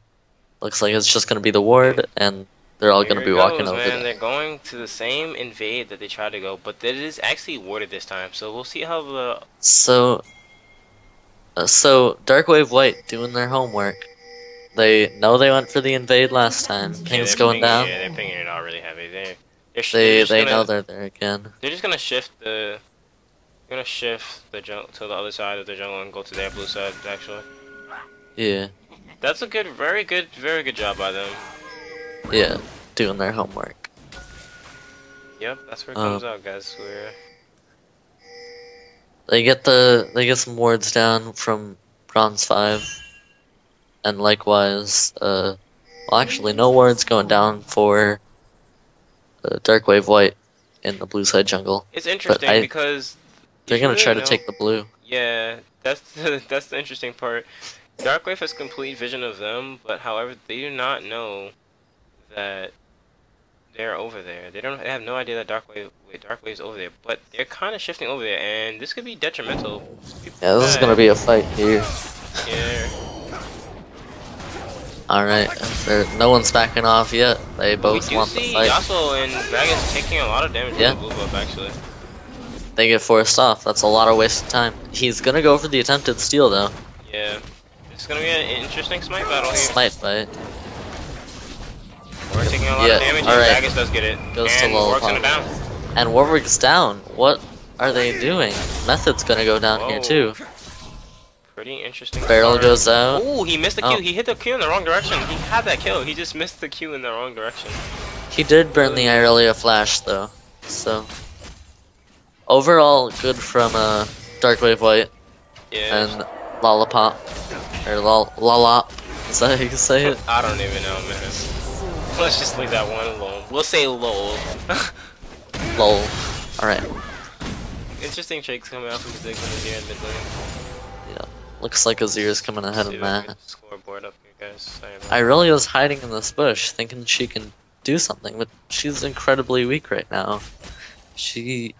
Looks like it's just gonna be the ward, and they're all gonna be walking over there. They're going to the same invade that they tried to go, but it is actually warded this time. So we'll see how the. So Darkwave White doing their homework. They know they went for the invade last time. Ping's going down. Yeah, they're pinging it out really heavy. They know they're there again. They're just gonna shift the. Gonna shift the jungle to the other side of the jungle and go to their blue side. Actually. Yeah. That's a very good job by them. Yeah, doing their homework. Yep, that's where it comes out, guys. They get some wards down from Bronze 5, and likewise, well, actually, no wards going down for Darkwave White in the blue side jungle. It's interesting because they're gonna try to take the blue. Yeah, that's the interesting part. Darkwave has complete vision of them, but however, they do not know that they're over there. They have no idea that Darkwave's over there, but they're kind of shifting over there, and this could be detrimental. Yeah, this is gonna be a fight here. Yeah. All right, no one's backing off yet. They both want the fight. Yasuo and Gragas taking a lot of damage from the blue buff, actually. they get forced off. That's a lot of wasted time. He's gonna go for the attempted steal though. Yeah. It's gonna be an interesting smite battle here. Smite fight. We're taking a lot of damage, and Dragus does get it. Goes and to Warwick's gonna down. And Warwick's down. What are they doing? Method's gonna go down here too. Pretty interesting. Barrel goes out. Ooh, he missed the Q. He hit the Q in the wrong direction. He had that kill. He just missed the Q in the wrong direction. He did burn the Irelia flash though. So overall, good from Darkwave White and Lollipop or Lollop. Is that how you say it? I don't even know, man. Let's just leave that one alone. We'll say lol. Lol. Alright. Interesting tricks coming out from Ziggs in the end mid lane. Yeah. Looks like Azir's coming ahead of Matt. Scoreboard up here, guys. Irelia's hiding in this bush, thinking she can do something, but she's incredibly weak right now. She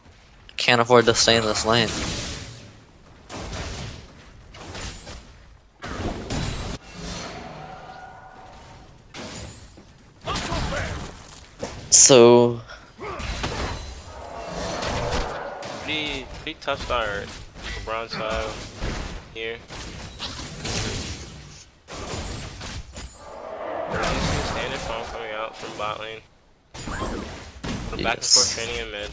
can't afford to stay in this lane. So pretty tough start for Bronze 5 here. Standard farm coming out from bot lane. Back and forth training in mid.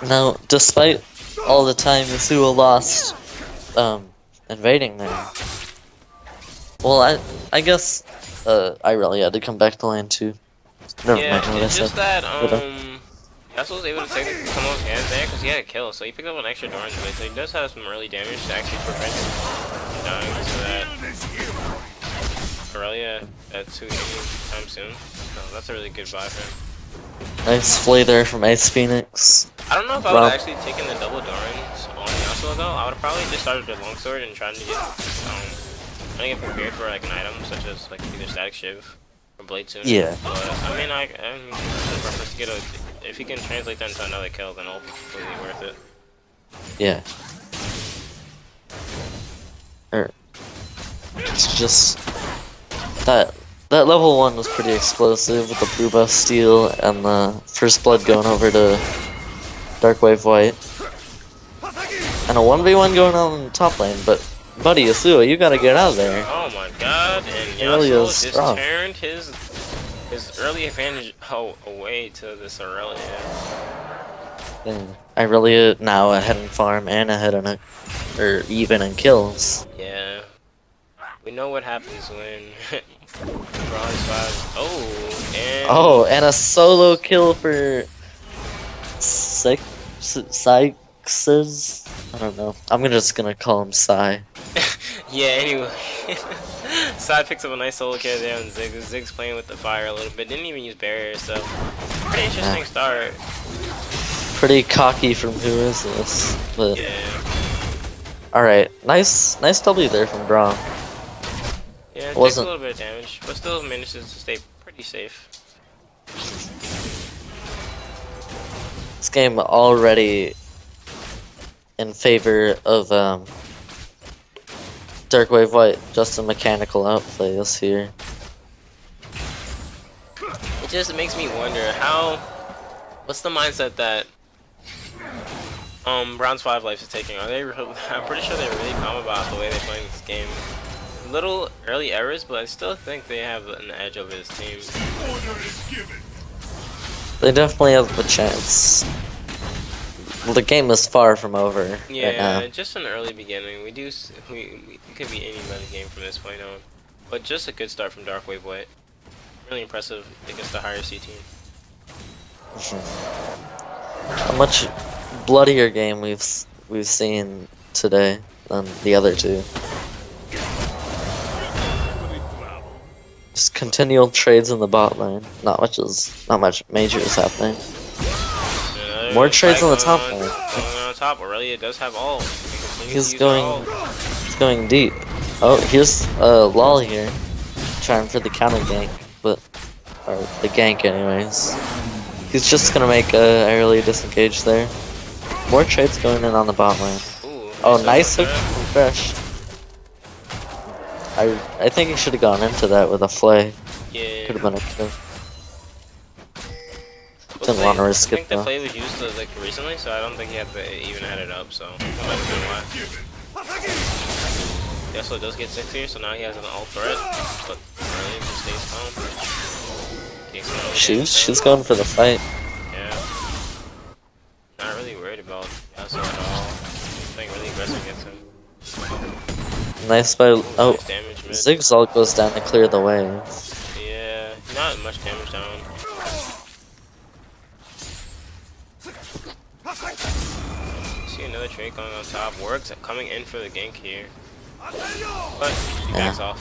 Now, despite all the time Yasuo lost invading there, well, I guess I really had to come back to lane too. Never mind what I it's said. just that Yasuo was able to take some of those hands there because he had a kill, so he picked up an extra door in the mid, so he does have some early damage to actually prevent him dying to that. Aurelia at 280 time soon, so that's a really good buy for him. Nice flay there from Ice Phoenix. I don't know if I would have actually taken the double Dorans on Yasuo though. I would have probably just started the longsword and trying to get prepared for like an item such as like either static shiv or blade tuner. Yeah. But I mean, I prefer to get if you can translate that into another kill, then it'll be completely worth it. Yeah. It's just that level 1 was pretty explosive with the blue buff steal and the first blood going over to Darkwave White. And a 1v1 going on in the top lane, but buddy Yasuo, you gotta get out of there. Oh my god, and Yasuo just turned his early advantage away to this Aurelia. And Irelia now ahead in farm and ahead in even in kills. Yeah. We know what happens when Bronze 5. And a solo kill for Sykes. I don't know. I'm just gonna call him Psy. Yeah, anyway. Psy picks up a nice solo kill there on Ziggs. Ziggs playing with the fire a little bit. Didn't even use barrier, so pretty interesting start. Pretty cocky from who is this? But yeah. Alright, nice W there from Braum. Yeah, it takes a little bit of damage, but still manages to stay pretty safe. This game already in favor of Darkwave White, just a mechanical outplay this here. It just makes me wonder what's the mindset that Bronze 5 Life is taking? I'm pretty sure they're really calm about the way they're playing this game. Little early errors, but I still think they have an edge over this team. They definitely have a chance. The game is far from over. Yeah, right just an early beginning. We could be anybody game from this point on, but just a good start from Darkwave White. Really impressive against the higher C team. A much bloodier game we've seen today than the other two. Just continual trades in the bot lane. Not much major is happening. More trades on the top lane. On top, Aurelia does have all. He's going deep. Oh, here's Lol here, trying for the counter gank, or the gank anyways. He's just gonna make a early disengage there. More trades going in on the bot lane. Oh, nice hook from Fresh. I think he should have gone into that with a flay. Yeah. Could have been a kill. didn't want to risk I think it the though. play was used like recently, so I don't think he had to even add it up. So that might have been why. Yeah, so it does get 6 here, so now he has an alt threat, but really just stays calm. She's going for the fight. Yeah. Not really worried about Yasuo at all. Playing really aggressive against him. Nice by Nice damage mid. Ziggs all goes down to clear the wave. Yeah, not much damage down. See another trade going on top. Works coming in for the gank here. But he backs off.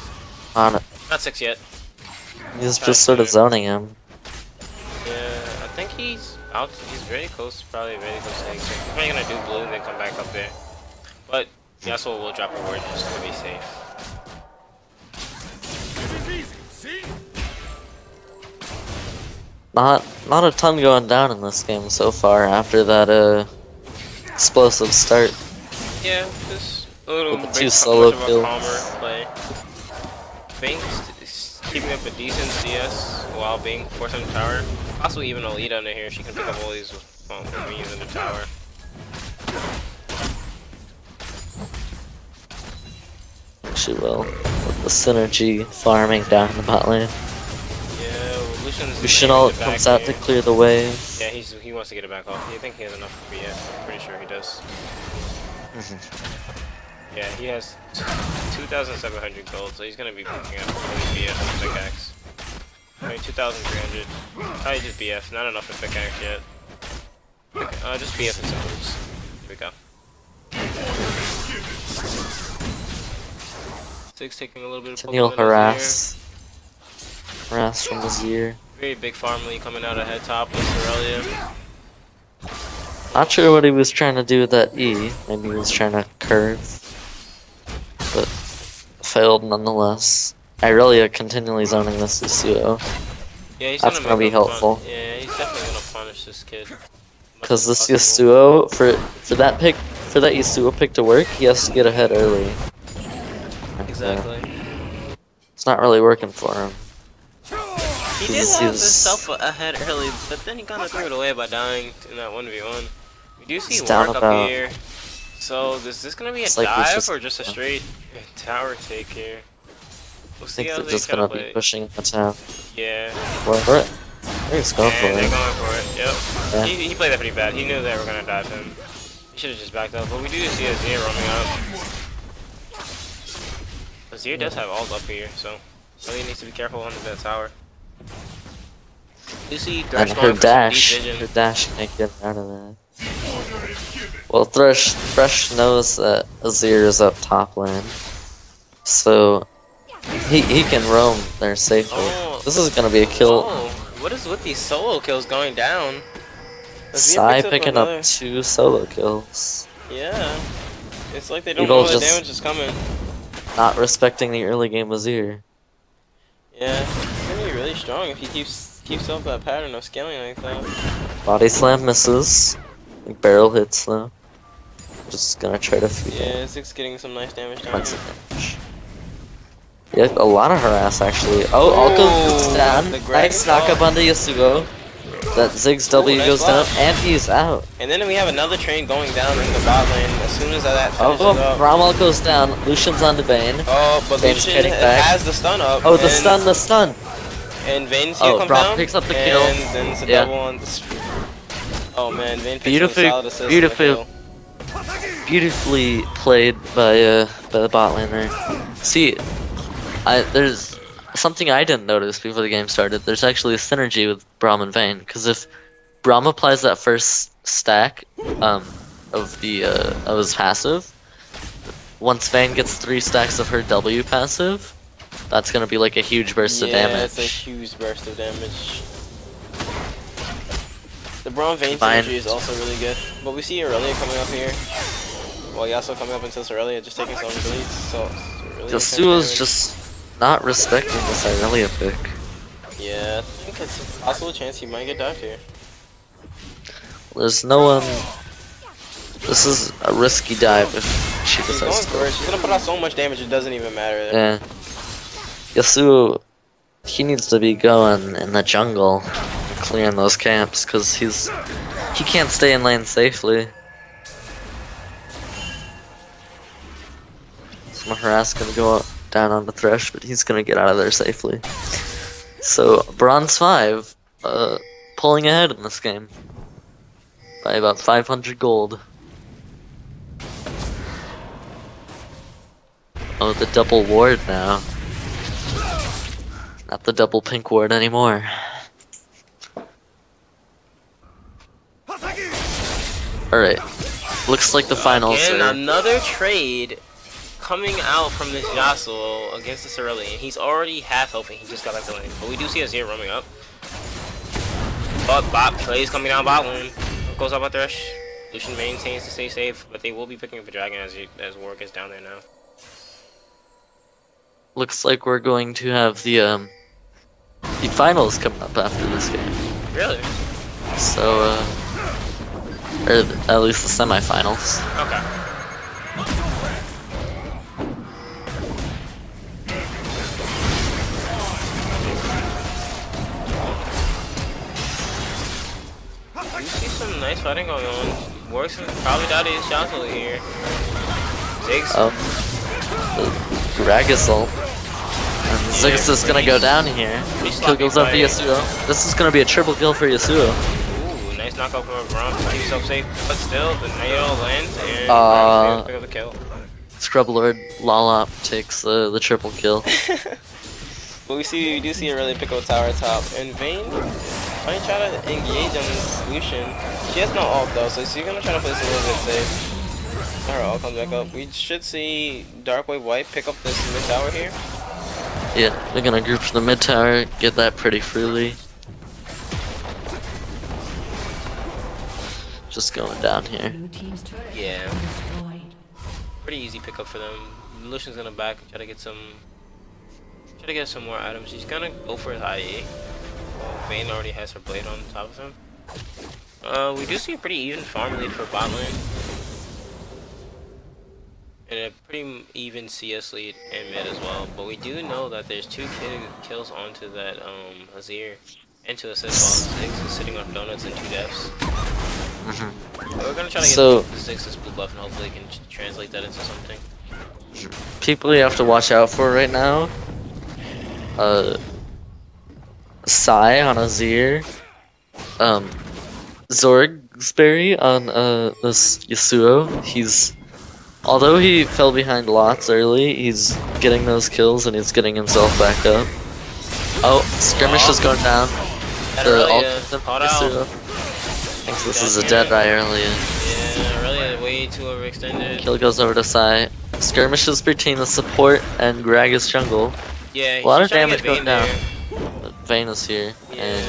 On it. Not 6 yet. He's just sort of zoning him. Yeah, I think he's out. He's very close, probably very close to hitting. He's probably gonna do blue and then come back up there. But Yasuo will drop a ward just to be safe. Not a ton going down in this game so far after that explosive start. Yeah, just a little With the bit two solo much of a kills. calmer play. Banks keeping up a decent CS while being forced on the tower. Possibly even a lead under here. She can pick up all these with me using the tower. She will. With the synergy farming down the bot lane. Yeah, Lucian's Lucian ult comes out to clear the wave. Yeah, he wants to get it back off. I think he has enough for BF. I'm pretty sure he does. Yeah, he has 2,700 gold, so he's gonna be picking up BF and pickaxe. I mean, 2,300. Probably just BF, not enough for pickaxe yet. Just BF and symbols. Here we go. Six taking a little bit of Continual Pokemon harass from Azir. Very big farm lead coming out ahead top with Aurelia. Not sure what he was trying to do with that E. Maybe he was trying to curve, but failed nonetheless. Irelia continually zoning this Yasuo. Yeah, he's That's gonna be helpful. Yeah, he's definitely gonna punish this kid. Because this Yasuo, for that Yasuo pick to work, he has to get ahead early. Exactly. It's not really working for him. He did have himself ahead early, but then he kind of threw it away by dying in that 1v1. We do see work up here. So is this gonna be a dive or just a straight tower take here? We'll see how they're just gonna be pushing the top. Yeah. For it. They're just going for it. They're going for it. Yep. Yeah. He played that pretty bad. He knew they were gonna dive him. He should have just backed up. But we do see Azir roaming up. Azir does have ult up here, so really needs to be careful under that tower. You see Thresh And her dash can't get out of that. Well, Thresh knows that Azir is up top lane, so he can roam there safely. Oh. This is gonna be a kill. Oh, what is with these solo kills going down? Sai picking up 2 solo kills. Yeah, it's like they don't know the damage is coming. Not respecting the early game Azir. Yeah, it's gonna be really strong if he keeps up that pattern of scaling like that. Body slam misses. Like barrel hits though. Just gonna try to feed it. Yeah, Ziggs getting some nice damage down here. Yeah, a lot of harass actually. Oh, Alko goes down. Nice knockup onto Yasuo. That Ziggs W goes down, and he's out. And then we have another train going down in the bot lane as soon as that finishes up. Rommel goes down. Lucian's on the Vayne. Oh, but Lucian has the stun up. Oh, the stun. And Vayne's here comes down. Picks up the kill. And then it's a double on the... Oh man, Vayne picks up a solid assist. Beautifully played by the bot lane there. See, there's something I didn't notice before the game started. There's actually a synergy with Braum and Vayne, because if Braum applies that first stack of his passive, once Vayne gets 3 stacks of her W passive, that's gonna be like a huge burst of damage. Yeah, it's a huge burst of damage. The Braum Vayne synergy is also really good, but we see Aurelia coming up here. Well, Yasuo coming up until Aurelia just taking some bleeds, so Yasuo's just not respecting this Aurelia pick. Yeah, I think it's a possible chance he might get dived here. There's no one. This is a risky dive if she decides to. She's gonna put out so much damage it doesn't even matter. Yeah. Yasuo, he needs to be going in the jungle clearing those camps because he can't stay in lane safely. So Mahara's gonna go down on the Thresh, but he's gonna get out of there safely. So Bronze 5, pulling ahead in this game by about 500 gold. Oh, the double ward now. Not the double pink ward anymore. Alright, looks like the finals Again, are... another trade coming out from this Yasuo against the Cerulean. He's already half health and he just got back to lane. But we do see Azir roaming up. But bot plays coming down bot lane. Goes up a Thresh. Lucian maintains to stay safe, but they will be picking up a dragon as War gets down there now. Looks like we're going to have the finals coming up after this game. Really? So, or at least the semifinals. Okay. You see some nice fighting going on. Works probably down his shots over here. Ziggs. Oh, the Gragas ult. And Ziggs is gonna go down here. Kill goes up to Yasuo. This is gonna be a triple kill for Yasuo. Ooh, nice knockout from Braum to keep himself safe. But still, the nail lands and Braum's pick up the kill. Scrub Lord Lollop takes the triple kill. But we do see a really pick up tower top. And Vayne might try to engage on this Lucian. She has no ult though, so she's gonna try to play this a little bit safe. Her ult comes back up. We should see Darkwave White pick up this mid tower here. Yeah, they're gonna group to the mid tower, get that pretty freely. Just going down here. Yeah. Pretty easy pickup for them. Lucian's gonna back and try to get some more items. He's gonna go for his IE. Vayne already has her blade on top of him. We do see a pretty even farm lead for bot lane. And a pretty even CS lead in mid as well. But we do know that there's 2 kills onto that Azir and to assist while Ziggs is sitting on donuts and 2 deaths. We're gonna try to get Ziggs' blue buff and hopefully can translate that into something. People you have to watch out for right now. Sai on Azir. Zorgsberry on this Yasuo. Although he fell behind lots early, he's getting those kills and he's getting himself back up. Oh, Skirmish is going down. The ultimate Yasuo. Thinks this is a dead Irelia. Yeah, Irelia way too overextended. Kill goes over to Sai. Skirmish is between the support and Gragas jungle. Yeah, a lot of damage going down. But Vayne is here. Yeah, and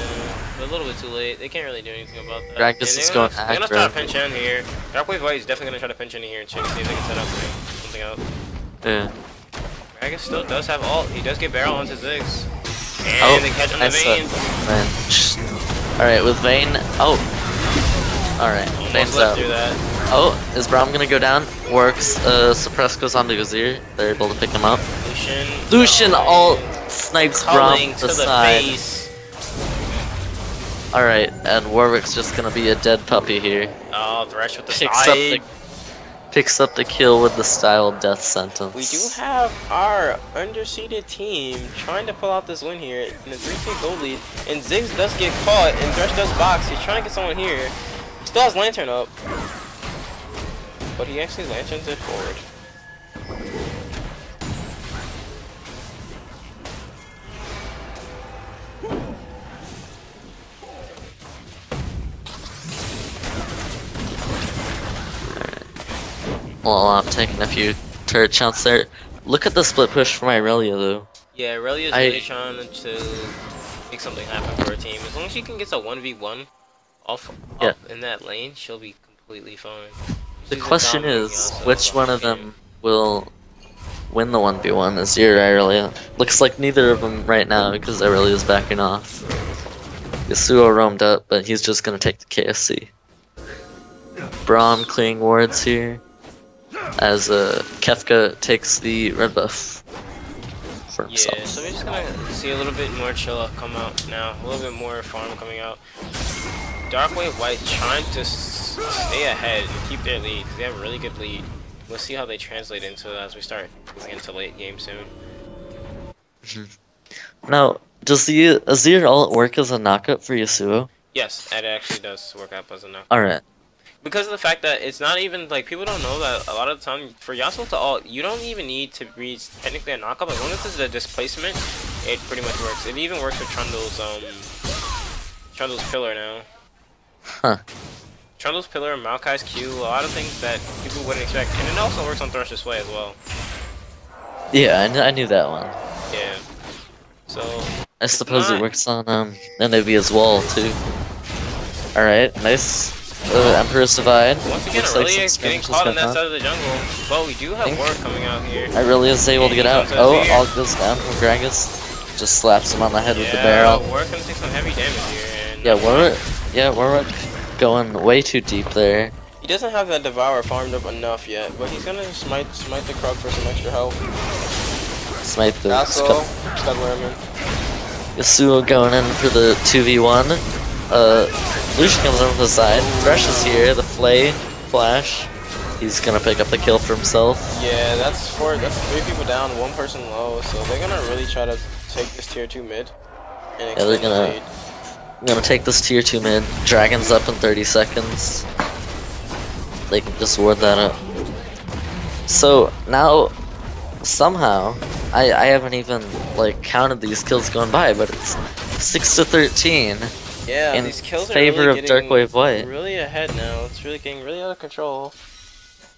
but a little bit too late. They can't really do anything about that. Gragas is going aggro. They're gonna try to pinch in here. Darkwave White is definitely gonna try to pinch in here and check see if they can set up something out. Yeah. Gragas still does have ult. He does get barrel onto Ziggs. And they catch on the Vayne. Alright, with Vayne. Oh. Alright, Vayne's out. Oh, is Braum gonna go down? Works. Suppress goes onto Azir. They're able to pick him up. Lucian ult snipes Braum to the side. Alright, and Warwick's just gonna be a dead puppy here. Oh, Thresh with the side. Picks up the kill with the style death sentence. We do have our underseeded team trying to pull out this win here in a 3-2 goal lead. And Ziggs does get caught and Thresh does box. He's trying to get someone here. He still has Lantern up. But he actually lanterns it forward. Well, I'm taking a few turret shots there. Look at the split push from Irelia though. Yeah, Irelia's really trying to make something happen for her team. As long as she can get a 1v1 up in that lane, she'll be completely fine. The question is, which one of them will win the 1v1? Azir or Irelia? Looks like neither of them right now because Irelia's backing off. Yasuo roamed up, but he's just gonna take the KSC. Braum clearing wards here. As Kefka takes the red buff for himself. Yeah, so we're just gonna see a little bit more Chilla come out now. A little bit more farm coming out. Dark Wave White trying to stay ahead and keep their lead because they have a really good lead. We'll see how they translate into as we start moving into late game soon. Now, does the Azir ult work as a knockup for Yasuo? Yes, it actually does work out as a knock. Alright. Because of the fact that it's not even, like, people don't know that a lot of the time, for Yasuo to ult, you don't even need to be technically a knockup. As long as it's a displacement, it pretty much works. It even works with Trundle's Pillar now. Huh. Trundle's Pillar, Maokai's Q, a lot of things that people wouldn't expect. And it also works on Thresh's Way as well. Yeah, I knew that one. Yeah. So... I suppose it works on Anivia's wall, too. Alright, nice. Emperor's Divide. Once again, Aurelia is getting caught on that side of the jungle. But we do have Ward coming out here. Aurelia is able to get out. Oh, all goes down from Gragas. Just slaps him on the head with the barrel. Ward's gonna take some heavy damage here. And yeah, Warwick going way too deep there. he doesn't have that Devourer farmed up enough yet, but he's gonna smite the Krug for some extra help. Smite the Scudlerman. Yasuo going in for the 2v1. Lucian comes over to the side. Thresh is here. The Flash. He's gonna pick up the kill for himself. Yeah, that's 3 people down, 1 person low. So they're gonna really try to take this tier 2 mid. And Yeah, they're gonna take this tier 2 mid. Dragon's up in 30 seconds. They can just ward that up. So now, somehow, I haven't even like counted these kills going by, but it's 6-13. Yeah, in these kills favor are really of Dark Wave White. Really ahead now. It's really getting really out of control.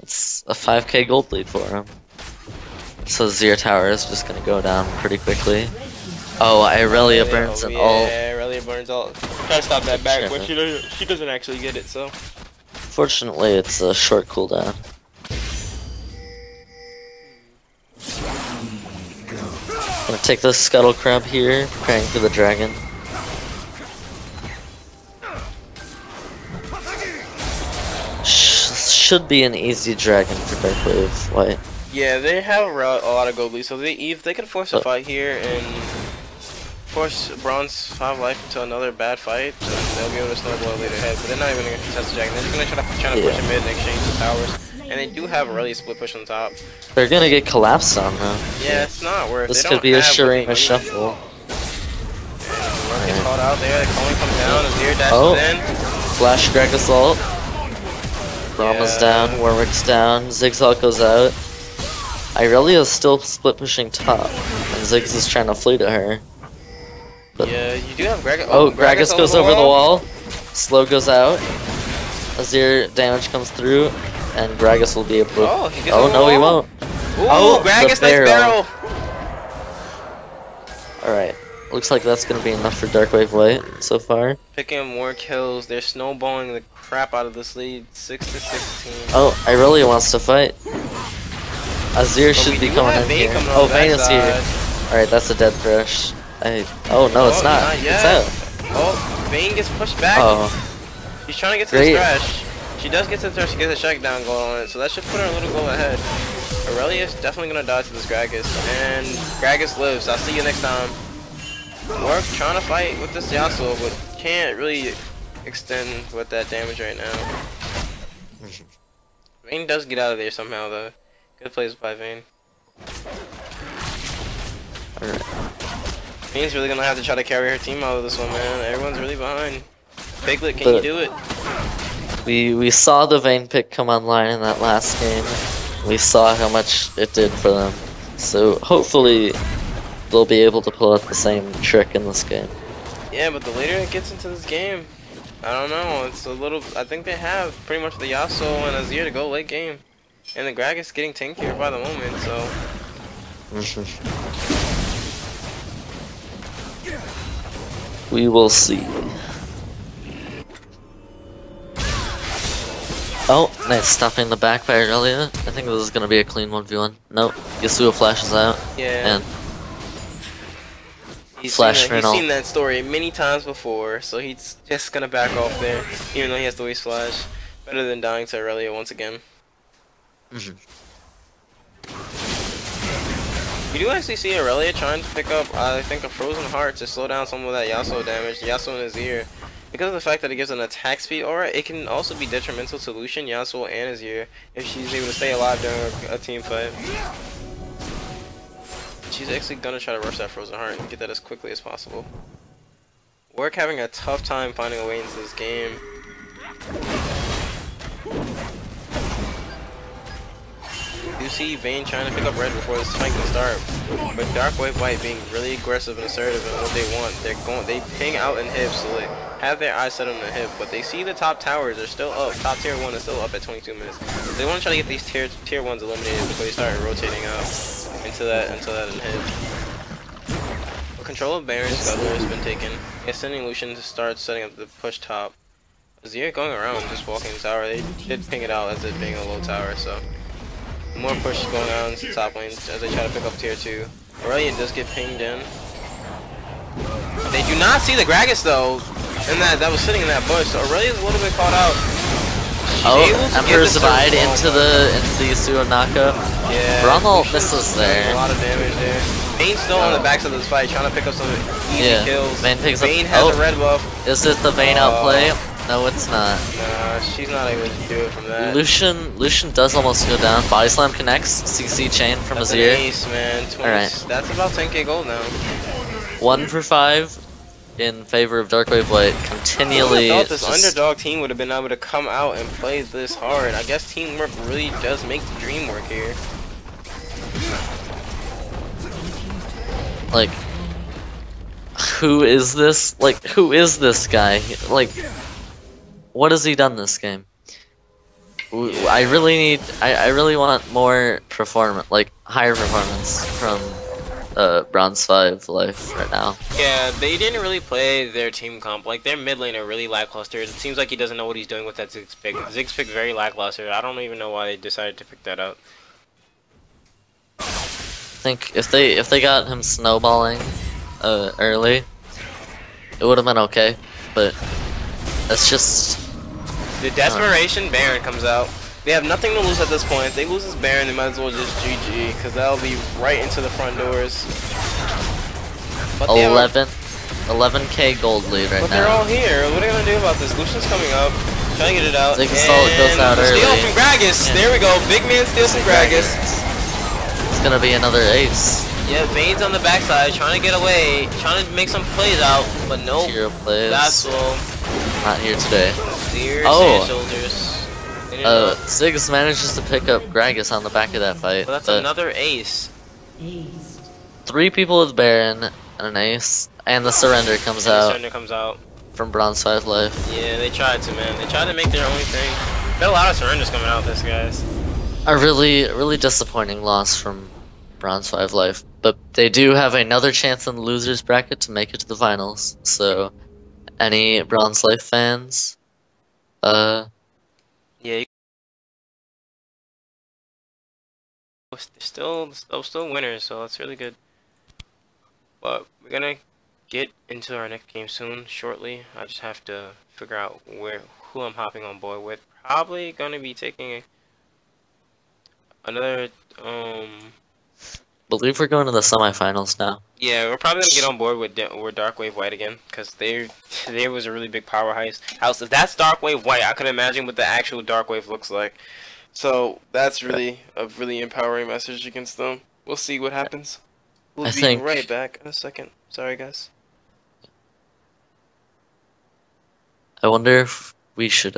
It's a 5k gold lead for him. So Zir Tower is just gonna go down pretty quickly. Oh, Irelia burns an ult. Yeah, Irelia burns ult. Try to stop that back, but she doesn't actually get it, so. Fortunately, it's a short cooldown. Gonna take the Scuttle Crab here, preparing for the dragon. Should be an easy dragon for Dark Wave White. Yeah, they have a lot of gold leads, so if they can force a fight here and force Bronze 5 life into another bad fight, then they'll be able to snowball later ahead. But they're not even going to contest the dragon. They're just going to try to push him mid and exchange the towers. And they do have a really split push on top. They're gonna get collapsed on though. Yeah, it's not worth it. This could be a Shurima shuffle. And gets caught out there, the Coin comes down, Azir dashes in. Flash Gragas ult. Brahma's down, Warwick's down, Ziggs goes out. Irelia is still split pushing top, and Ziggs is trying to flee to her. But yeah, you do have Gragas. Oh, Gragas goes over the wall. Slow goes out. Azir damage comes through, and Gragas will be able to. Oh no, he won't. Ooh, Gragas, nice barrel. Alright, looks like that's gonna be enough for Dark Wave White so far. Picking up more kills, they're snowballing the crap out of this lead, 6-16. Oh, Irelia wants to fight. Azir should be coming in here. Oh, Vayne is here. Alright, that's a dead Thresh. Oh no, it's not. It's out. Oh, Vayne gets pushed back. Oh. She's trying to get to the Thresh. She does get to the Thresh, she gets a shakedown going on it, so that should put her a little goal ahead. Aurelia is definitely gonna die to this Gragas, and Gragas lives. I'll see you next time. Warwick trying to fight with this Yasuo, but can't really extend with that damage right now. Vayne does get out of there somehow though. Good plays by Vayne. Alright. Vayne's really gonna have to try to carry her team out of this one, man. Everyone's really behind. Piglet, can you do it? We saw the Vayne pick come online in that last game. We saw how much it did for them. So hopefully they'll be able to pull out the same trick in this game. Yeah, but the later it gets into this game, I don't know. It's a little. I think they have pretty much the Yasuo and Azir to go late game, and the Gragas getting tankier by the moment. So. We will see. Oh, nice stopping the back by Aurelia. I think this is gonna be a clean 1v1. Nope, Yasuo flashes out. Yeah. And he's seen that story many times before, so he's just gonna back off there, even though he has to waste flash. Better than dying to Aurelia once again. You do actually see Aurelia trying to pick up, I think, a Frozen Heart to slow down some of that Yasuo damage. Yasuo in his ear. Because of the fact that it gives an attack speed aura, it can also be detrimental to Lucian, Yasuo, and his ear if she's able to stay alive during a team fight. She's actually gonna try to rush that Frozen Heart and get that as quickly as possible. Warwick having a tough time finding a way into this game. You see Vayne trying to pick up red before this fight can start, but Darkwave White being really aggressive and assertive in what they want. They ping out in hip, so they have their eyes set on the hip, but they see the top towers are still up. Top tier 1 is still up at 22 minutes. So they want to try to get these tier 1s eliminated before they start rotating out into that in hip. But control of Baron Scuttler has been taken. Yeah, sending Lucian to start setting up the push top. Azir going around, just walking the tower. They did ping it out as it being a low tower, so more push going on to top lane as they try to pick up tier 2. Aurelia does get pinged in. They do not see the Gragas though, and that was sitting in that bush. So Aurelia's a little bit caught out. Emperor's Divide into the Yasuo knockup. Yeah. Bronwall misses there. A lot of damage there. Vayne's still on the backside of this fight, trying to pick up some easy kills. Vayne picks up. Vayne has a red buff. Is it the Vayne outplay? No, it's not. Nah, she's not able to do it from that. Lucian does almost go down. Body slam connects. CC chain from his ear. Ace, man. 20, Alright. That's about 10k gold now. 1 for 5 in favor of Darkwave White. Continually. I thought this underdog team would have been able to come out and play this hard. I guess teamwork really does make the dream work here. Like, who is this? Like, who is this guy? Like, what has he done this game? I really want more performance, like higher performance from Bronze 5 Life right now. Yeah, they didn't really play their team comp. Like, their mid laner really lackluster. It seems like he doesn't know what he's doing with that Ziggs pick. Ziggs pick very lackluster. I don't even know why they decided to pick that up. I think if they got him snowballing early, it would have been okay. But that's just the desperation Baron comes out. They have nothing to lose at this point. If they lose this Baron, they might as well just GG, because that'll be right into the front doors. But 11k gold lead right now. But they're all here. What are they gonna do about this? Lucian's coming up, trying to get it out. Ziggs goes out early. Steal from Gragas. Yeah. There we go. Big man steals from Gragas. It's gonna be another ace. Yeah, Vayne's on the backside, trying to get away, trying to make some plays out, but nope. Hero plays. That's all. Not here today. Soldiers. Ziggs manages to pick up Gragas on the back of that fight. Well, that's another ace. 3 people with Baron and an ace, and the surrender comes out. From Bronze 5 Life. Yeah, they tried to, man. They tried to make their own thing. Got a lot of surrenders coming out this, guys. A really disappointing loss from Bronze 5 Life, but they do have another chance in the losers bracket to make it to the finals. So, any Bronze Life fans, yeah, still winners, so that's really good. But we're gonna get into our next game soon, shortly. I just have to figure out who I'm hopping on board with. Probably gonna be taking another believe we're going to the semifinals now. Yeah, we're probably gonna get on board with Darkwave White again, because there was a really big powerhouse. If that's Darkwave White, I can imagine what the actual Darkwave looks like. So that's really a really empowering message against them. We'll see what happens. We'll be right back in a second. Sorry, guys. I wonder if we should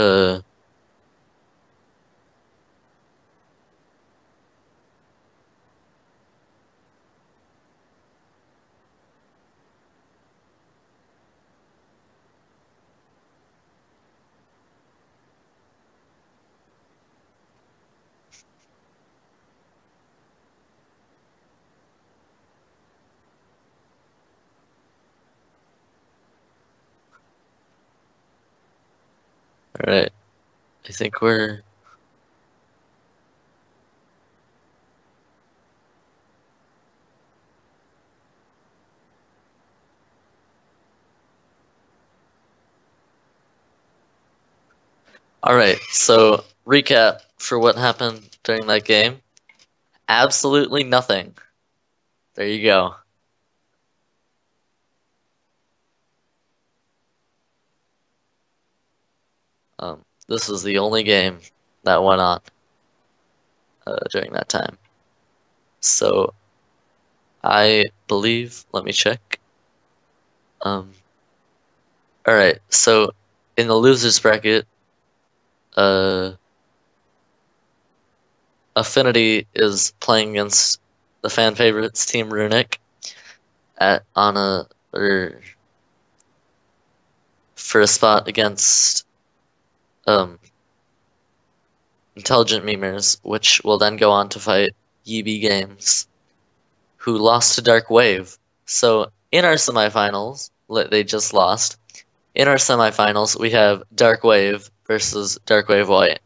Alright, I think we're... Alright, so recap for what happened during that game. Absolutely nothing. There you go. This was the only game that went on during that time. So I believe, let me check. All right. So in the losers bracket, uh, Affinity is playing against the fan favorites team Runic at on a or for a spot against Intelligent Memers, which will then go on to fight YEEBEEgames, who lost to Dark Wave. So in our semifinals, they just lost. In our semifinals, we have Dark Wave versus Dark Wave White.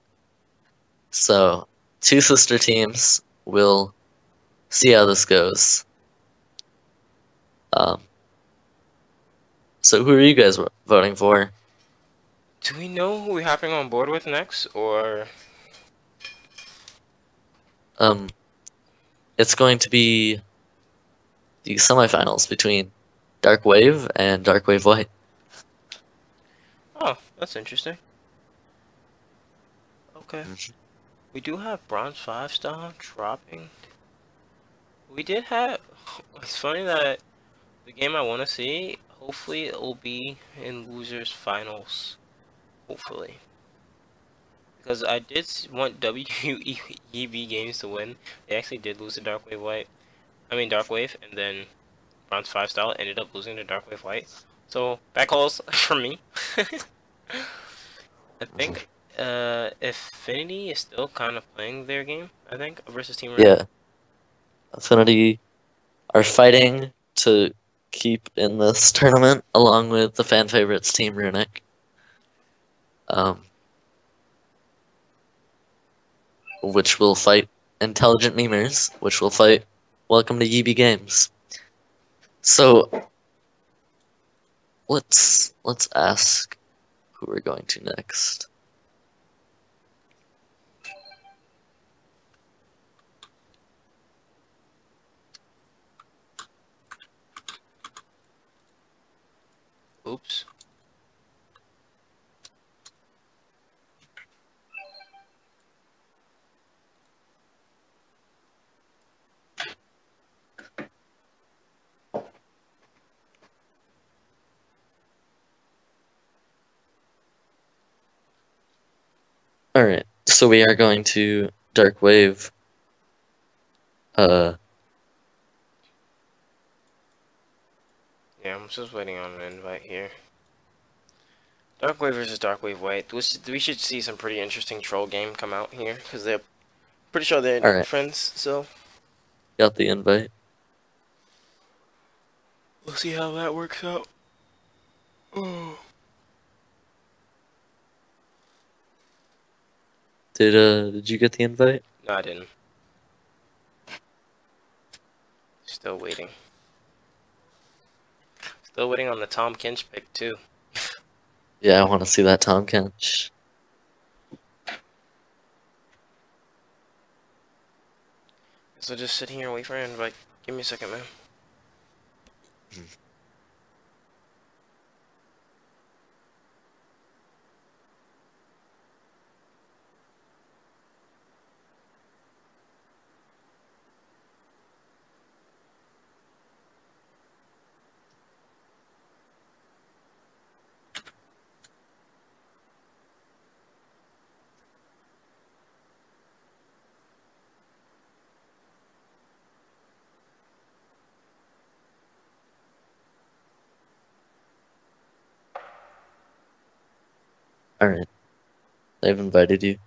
So two sister teams. We'll see how this goes. Um, so who are you guys voting for? Do we know who we're hopping on board with next, or? It's going to be the semifinals between Dark Wave and Dark Wave White. Oh, that's interesting. Okay. We do have Bronze 5-star dropping. We did have... It's funny that the game I want to see, hopefully it will be in Losers Finals. Hopefully. Because I did want WEEBEEgames to win. They actually did lose to Dark Wave White. I mean Dark Wave, and then Bronze 5-star ended up losing to Dark Wave White. So, back calls for me. I think Affinity is still kind of playing their game, I think, versus Team Runic. Yeah, Affinity are fighting to keep in this tournament along with the fan favorites team Runic. Which will fight Intelligent Memers, which will fight WelcometoYEEBEEgames. So let's ask who we're going to next. Oops. Alright, so we are going to Dark Wave. Yeah, I'm just waiting on an invite here. Dark Wave versus Dark Wave White. We should see some pretty interesting troll game come out here, because they're pretty sure they're Alright. friends, so Got the invite. we'll see how that works out. Oh. Did you get the invite? No, I didn't. Still waiting. Still waiting on the Tom Kinch pick, too. Yeah, I want to see that Tom Kench. So just sit here and wait for an invite. Give me a second, man. Alright. They've invited you.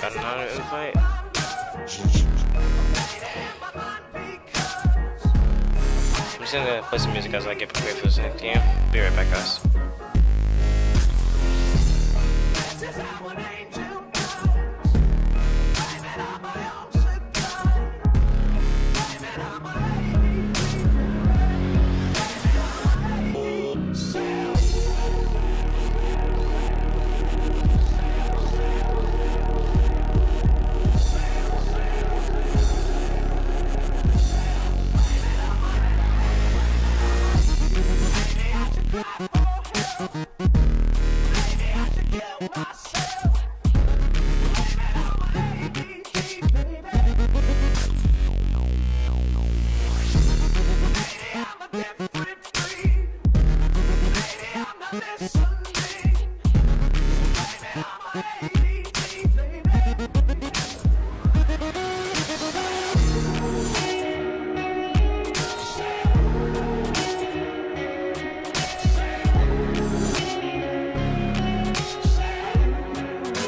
Got another invite. I'm just gonna play some music as I get prepared for this next game. Be right back, guys.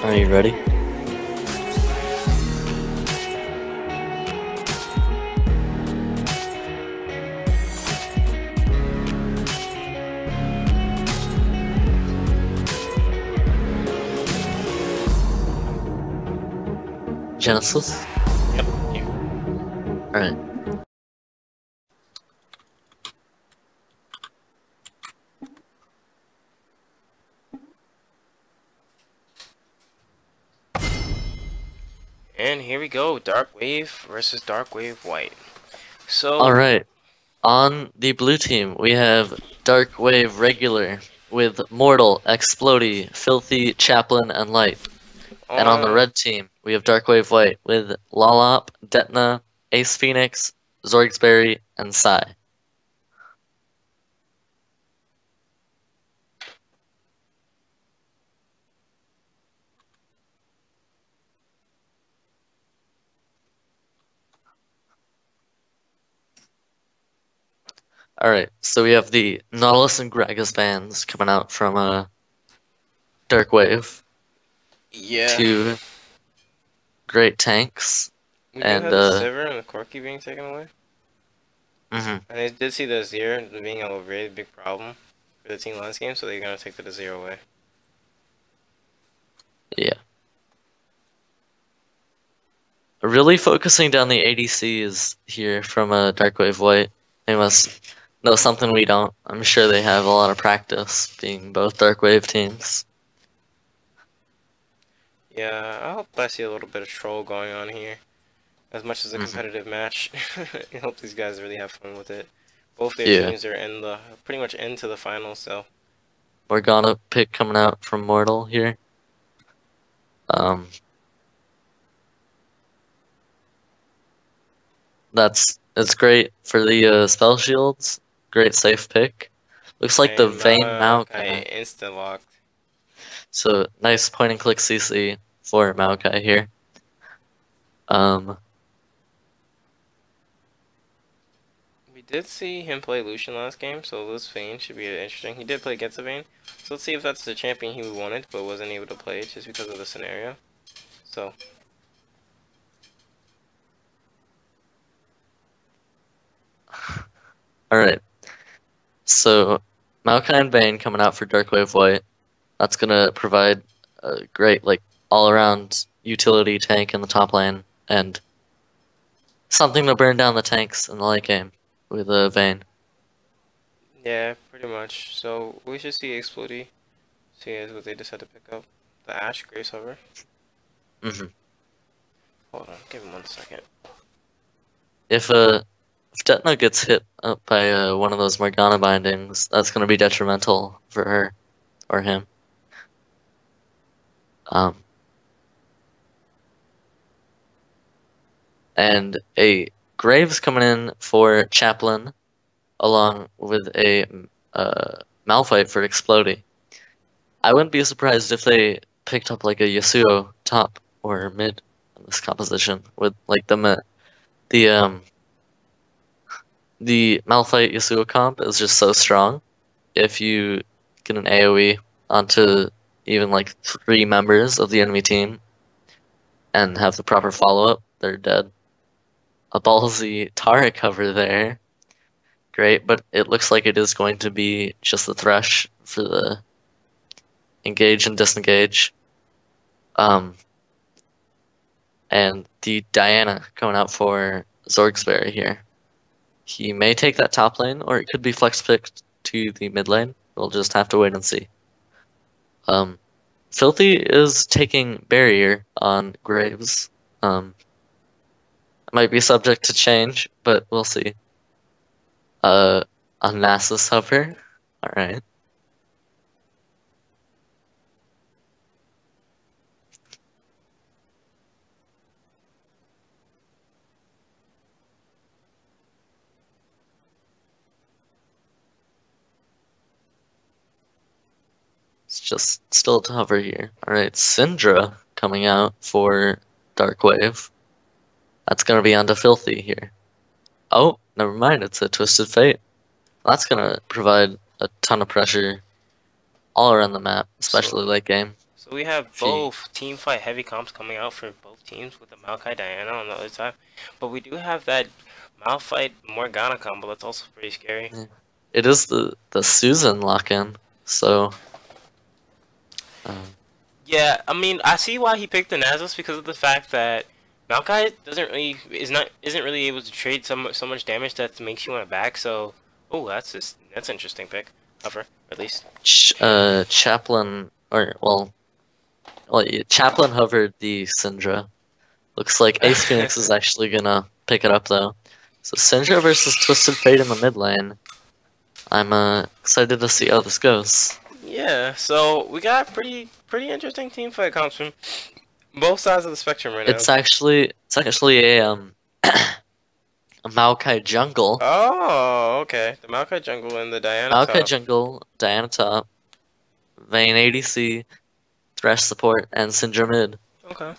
Are you ready? Genesis? Yep. Here. Alright. And here we go, Dark Wave versus Dark Wave White. So, Alright. On the blue team, we have Dark Wave Regular with Mortal, Explodey, Filthy, Chaplain, and Light. And on the red team, we have Dark Wave White with Lollop, Detna, Ace Phoenix, Zorgsberry, and Psy. Alright, so we have the Nautilus and Gragas bands coming out from Dark Wave. yeah. Two great tanks. We do And have the Sivir and the Corki being taken away. mhm. And I did see the Azir being a very big problem for the Team Lens game, so they're gonna take the Azir away. Yeah. Really focusing down the ADCs here from Dark Wave White. They must know something we don't. I'm sure they have a lot of practice being both Dark Wave teams. Yeah, I hope I see a little bit of troll going on here. As much as a competitive match, I hope these guys really have fun with it. Both their teams are in the pretty much into the finals, so Morgana pick coming out from Mortal here. It's great for the spell shields. Great safe pick. Looks like the Vayne Maokai. Insta locked. So nice point and click CC for Maokai here. We did see him play Lucian last game, so this Vayne should be interesting. He did play against a Vayne, so let's see if that's the champion he wanted but wasn't able to play just because of the scenario. So. Alright. So Maokai and Vayne coming out for Dark Wave White. That's gonna provide a great all-around utility tank in the top lane and something to burn down the tanks in the late game with Vayne. Yeah, pretty much. So we should see Explodey. See what they decide to pick up. The Ash Grace Hover. Hold on, give him 1 second. If Detna gets hit up by one of those Morgana bindings, that's gonna be detrimental for her or him. And a Graves coming in for Chaplain, along with a Malphite for Explodey. I wouldn't be surprised if they picked up like a Yasuo top or mid in this composition with like the Malphite Yasuo comp is just so strong. If you get an AoE onto even like 3 members of the enemy team, and have the proper follow-up, they're dead. A ballsy Tara cover there. Great, but it looks like it is going to be just the Thresh for the engage and disengage. And the Diana going out for Zorgsberry here. He may take that top lane, or it could be flex picked to the mid lane. We'll just have to wait and see. Filthy is taking barrier on Graves. Might be subject to change, but we'll see. A Nasus hover. Alright. It's just still to hover here. Alright, Syndra coming out for Dark Wave. That's gonna be onto Filthy here. Oh, never mind, it's a Twisted Fate. That's gonna provide a ton of pressure all around the map, especially late game. So we have both team fight heavy comps coming out for both teams with the Maokai Diana on the other side. But we do have that Malphite Morgana combo that's also pretty scary. Yeah. It is the Susan lock-in, so... yeah, I mean, I see why he picked the Nasus because of the fact that Maokai isn't really able to trade so much damage that makes you want to back. So, oh, that's an interesting pick, hover at least. Chaplain Chaplain hovered the Syndra. Looks like Ace Phoenix is actually gonna pick it up though. So Syndra versus Twisted Fate in the mid lane. I'm excited to see how this goes. Yeah, so we got pretty interesting team fight comps from both sides of the spectrum right now. It's actually a a Maokai jungle. Oh, okay. The Maokai jungle and the Diana Maokai top. jungle, Diana top, Vayne ADC, Thresh support, and Syndra mid. Okay.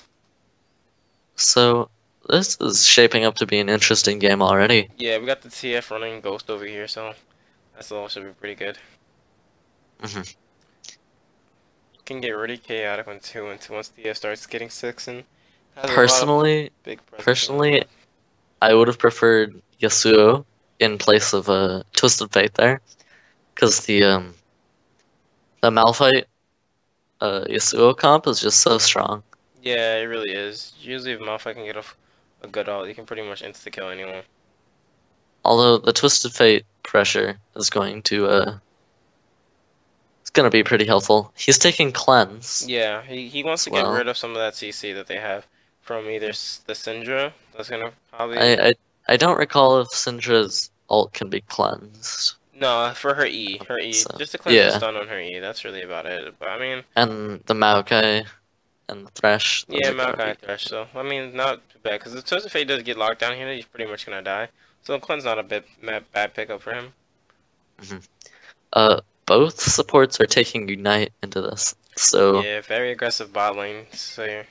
So this is shaping up to be an interesting game already. Yeah, we got the TF running Ghost over here, so that's all should be pretty good. Can get really chaotic when once TF starts getting 6 and has Personally, I would have preferred Yasuo in place of Twisted Fate there, because the Malphite Yasuo comp is just so strong. Yeah, it really is. Usually if Malphite can get a good ult, you can pretty much insta-kill anyone. Although the Twisted Fate pressure is going to it's gonna be pretty helpful. He's taking cleanse. Yeah, he wants to get rid of some of that CC that they have from either the Syndra. That's gonna probably. I don't recall if Syndra's ult can be cleansed. No, for her E, So, just to cleanse the stun on her E. That's really about it. But I mean. And the Maokai and the Thresh. Yeah, Maokai and Thresh. So I mean, not too bad because the Twisted Fate does get locked down here. He's pretty much gonna die. So cleanse not a bad pickup for him. Both supports are taking Ignite into this, so... Yeah, very aggressive bot lane, so yeah.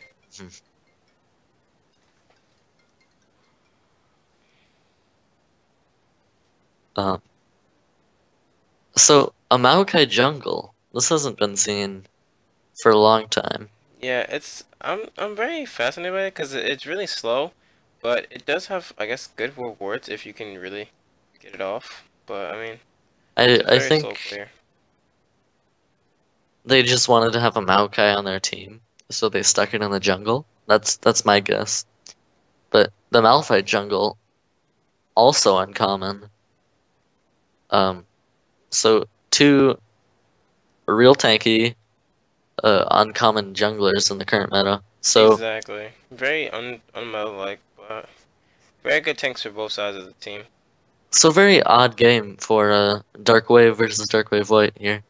So, a Maokai jungle, this hasn't been seen for a long time. Yeah, I'm very fascinated by it because it's really slow, but it does have, I guess, good rewards if you can really get it off. But, I mean, I think they just wanted to have a Maokai on their team, so they stuck it in the jungle. That's my guess. But the Malphite jungle, also uncommon. So two real tanky, uncommon junglers in the current meta. So exactly, very unmeta-like, but very good tanks for both sides of the team. So very odd game for Dark Wave versus Dark Wave White here.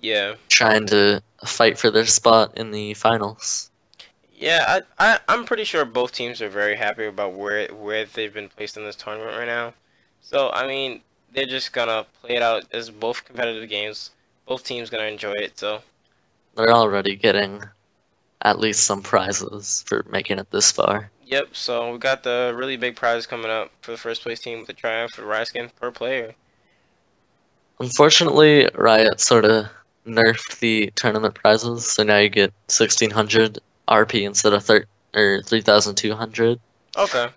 Yeah. Trying to fight for their spot in the finals. Yeah, I'm pretty sure both teams are very happy about where they've been placed in this tournament right now. So I mean, they're just gonna play it out as both competitive games. Both teams gonna enjoy it. So they're already getting at least some prizes for making it this far. Yep. So we got the really big prize coming up for the first place team with the triumph for Riot skin per player. Unfortunately, Riot sort of nerfed the tournament prizes, so now you get 1600 RP instead of or 3,200. Okay.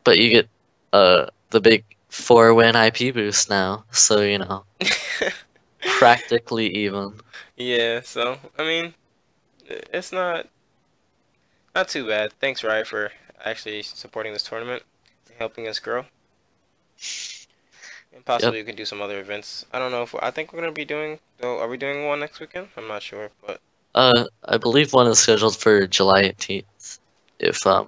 But you get the big 4-win IP boost now, so you know, practically even. Yeah. So I mean, it's not too bad. Thanks, Riot, for actually supporting this tournament and helping us grow. And possibly Yep. we can do some other events. I don't know if I think we're gonna be doing. Though, are we doing one next weekend? I'm not sure, but I believe one is scheduled for July 18th. If you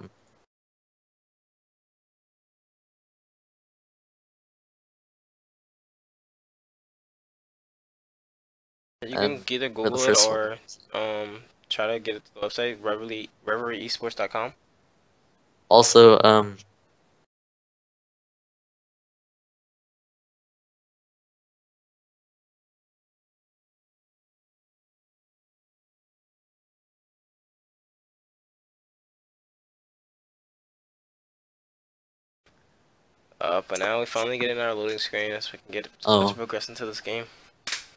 can and either for the Google it first one. or try to get it to the website Reverie eSports.com. Also, But now we finally get in our loading screen so we can get oh, to progress into this game.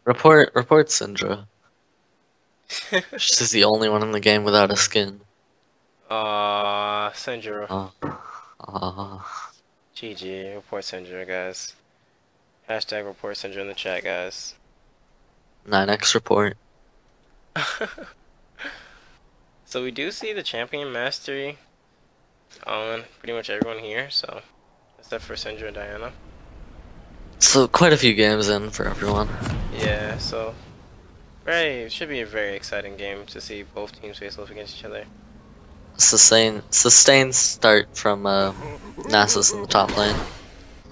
report Syndra. She's the only one in the game without a skin. Senjuro. Oh. GG, report Senjuro, guys. Hashtag report Senjuro in the chat, guys. 9x report. So we do see the champion mastery on pretty much everyone here, so except for Senjuro and Diana. So quite a few games in for everyone. Yeah, so it should be a very exciting game to see both teams face off against each other. Sustained start from Nasus in the top lane.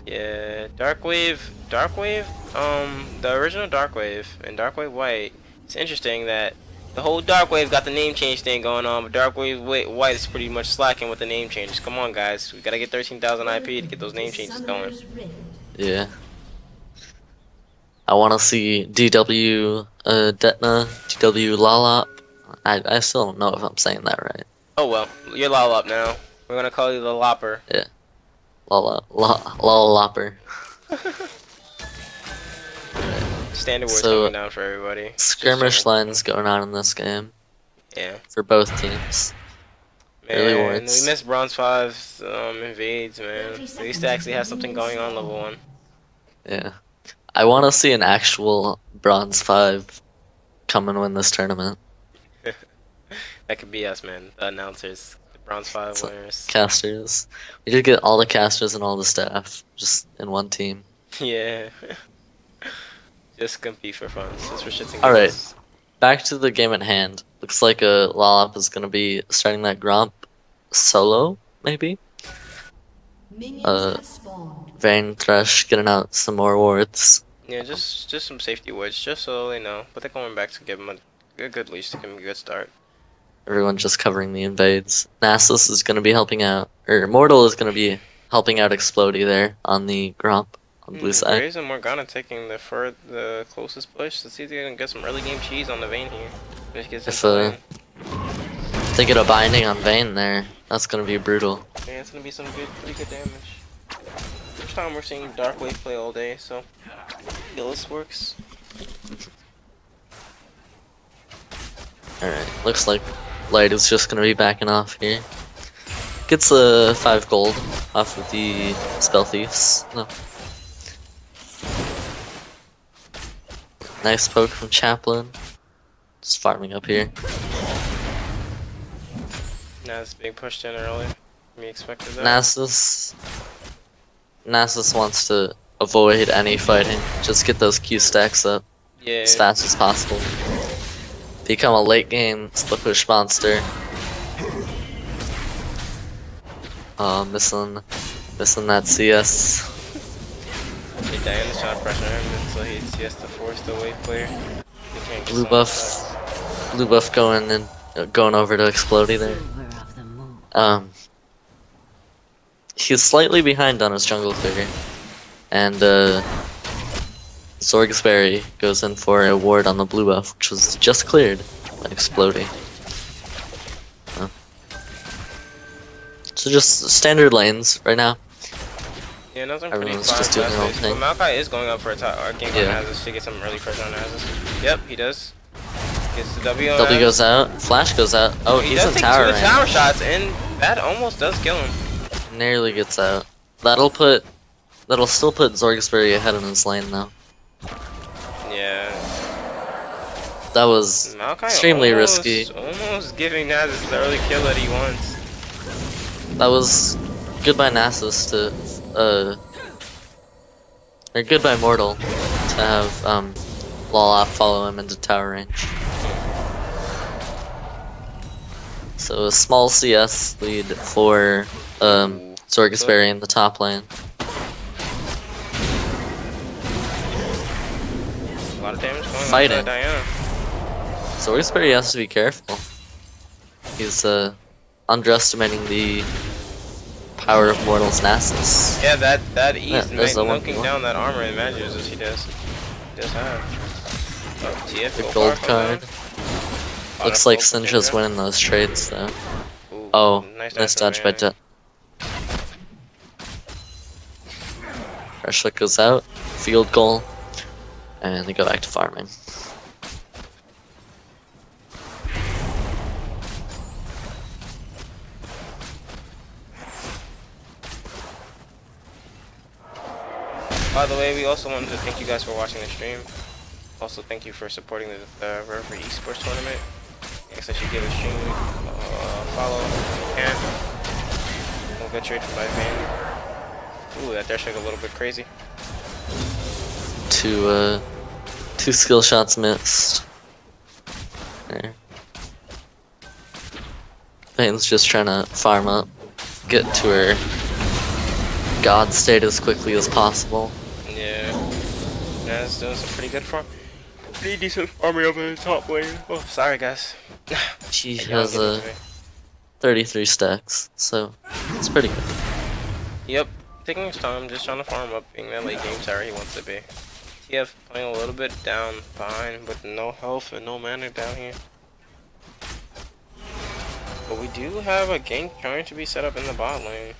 Yeah, Darkwave, the original Darkwave and Darkwave White. It's interesting that the whole Darkwave got the name change thing going on, but Darkwave White is pretty much slacking with the name changes. Come on, guys, we gotta get 13,000 IP to get those name changes going. Yeah. I want to see DW Detna, DW Lalop. I still don't know if I'm saying that right. Oh well, you're Lollop now. We're gonna call you the Lopper. Yeah. Lalopper. Standard words So, coming down for everybody. skirmish lines going on in this game Yeah. for both teams. Early Man, wards. we missed Bronze 5's invades, man. We used to actually have something going on level 1. Yeah. I want to see an actual Bronze 5 come and win this tournament. That could be us, man. The announcers. The Bronze 5 So, winners. casters. We did get all the casters and all the staff just in one team. Yeah. Just compete for fun. Just for shits and giggles. Alright. Back to the game at hand. Looks like Lollop is going to be starting that Gromp solo, maybe? Vayne Thresh getting out some more wards. Yeah, just some safety wards, just so they know. But they're going back to give him a good leash to give him a good start. Everyone just covering the invades. Nasus is going to be helping out, or Mortal is going to be helping out Explodey there on the Gromp on the blue side. Graves and Morgana taking the closest push. Let's see if they can get some early game cheese on the Vayne here. If they get a binding on Vayne there, that's going to be brutal. Yeah, it's going to be some pretty good damage. First time we're seeing Darkwave play all day, so this works. Alright, looks like Light is just going to be backing off here. Gets a 5 gold off of the Spell Thieves. No. Nice poke from Chaplain. Just farming up here. Nas big pushed in early. We expected that. Nasus wants to avoid any fighting. Just get those Q stacks up as fast as possible. Become a late game split push monster. Missing that CS. Hey, Diana's trying to pressure him, so he has to force the wave player. Blue buff going over to Explodey there. He's slightly behind on his jungle clear, and Zorgsberry goes in for a ward on the blue buff, which was just cleared by Explodey. So just standard lanes right now. Yeah, nothing Everyone's pretty just doing their own fast. thing. But Maokai is going up for a top or gank on Nasus to get some early pressure on Nasus. Yep, he does. Gets the W on W that. goes out. Flash goes out. Oh, He he's does in take tower two range. tower shots, and that almost does kill him. Nearly gets out. That'll still put Zorgsbury ahead in his lane though. Yeah. That was Malachi extremely risky. Almost giving Nasus the early kill that he wants. That was good by Nasus to or good by Mortal to have Loloff follow him into tower range. So a small CS lead for Zorgsbury in the top lane. A lot of damage going Fighting. on to Diana. Zorgsbury has to be careful. He's underestimating the power of Mortal's Nasus. Yeah, that ease there's the knocking 1v1. down that armor and managers as he does. He does have. Oh, TF The go gold far card. down. Looks like Sinja's winning those trades though. Ooh, Oh, nice nice dodge dodge by from Jet. Fresh look goes out, field goal, and they go back to farming. By the way, we also wanted to thank you guys for watching the stream. Also, thank you for supporting the Reverie eSports tournament. I guess I should give the stream a follow if you can. We'll go trade for my fan. Ooh, that dash like a little bit crazy. Two skill shots missed. There. Pain's just trying to farm up, get to her god state as quickly as possible. Yeah. That's doing some pretty good farm. Pretty decent farming over the top lane. Oh, sorry guys. She Y'all has get into it. 33 stacks, so it's pretty good. Yep, taking his time, just trying to farm up, being that late game tower he wants to be. TF playing a little bit down behind, with no health and no mana down here. But we do have a gank trying to be set up in the bot lane.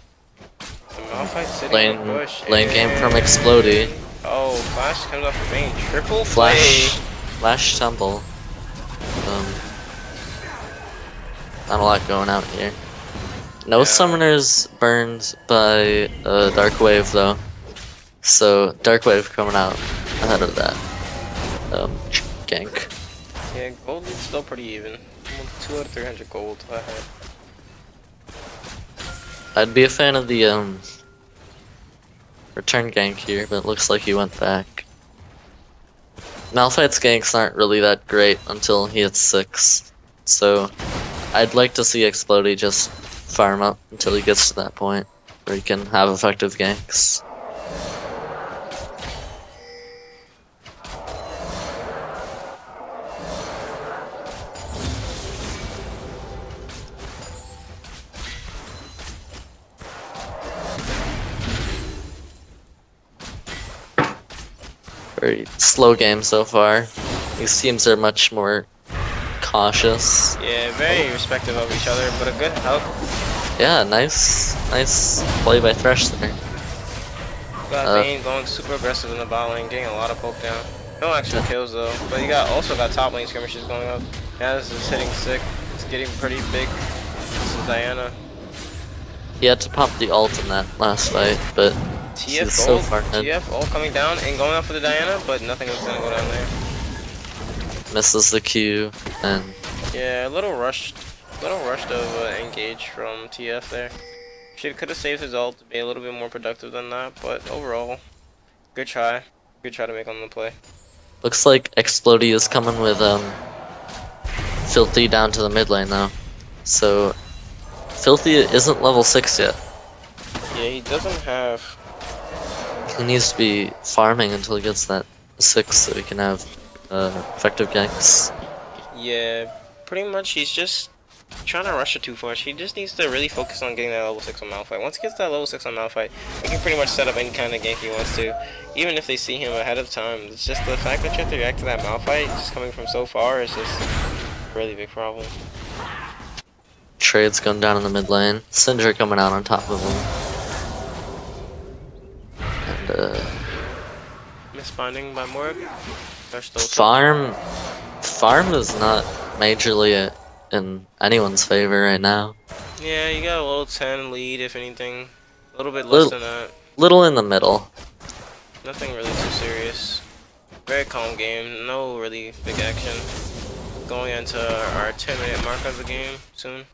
The Malphite sitting in the bush. Lane game from Explodey. Oh, Flash comes off the main. Triple Flash tumble. Not a lot going out here. No summoners burned by Dark Wave though, so Dark Wave coming out ahead of that gank. Yeah, gold is still pretty even. 2 out of 300 gold ahead. I'd be a fan of the return gank here, but it looks like he went back. Malphite's ganks aren't really that great until he hits 6, so I'd like to see Explodey just farm up until he gets to that point where he can have effective ganks. Very slow game so far. These teams are much more cautious. Yeah, very respective of each other, but a good help. Yeah, nice play by Thresh there. Got Bane going super aggressive in the bot lane, getting a lot of poke down. No actual kills though, but you also got top lane skirmishes going up. Naz is hitting sick. It's getting pretty big. This is Diana. He had to pop the ult in that last fight, but TF he's so gold, far ahead. TF all coming down and going up for the Diana, but nothing was gonna go down there. Misses the Q, and Yeah, a little rushed of engage from TF there. Could have saved his ult to be a little bit more productive than that, but overall, good try. Good try to make on the play. looks like Explodey is coming with Filthy down to the mid lane now. So Filthy isn't level 6 yet. Yeah, he doesn't have. He needs to be farming until he gets that 6 so he can have effective ganks. Yeah, pretty much he's just trying to rush it too much. He just needs to really focus on getting that level 6 on Malphite. Once he gets that level 6 on Malphite, he can pretty much set up any kind of gank he wants to. Even if they see him ahead of time, it's just the fact that you have to react to that Malphite just coming from so far is just a really big problem. Trade's going down in the mid lane. Cinder coming out on top of him. And Misbinding by Morg. Farm is not majorly in anyone's favor right now. Yeah, you got a little 10 lead, if anything. A little bit less Little, than that. little in the middle. Nothing really too serious. Very calm game. No really big action. Going into our 10-minute mark of the game soon.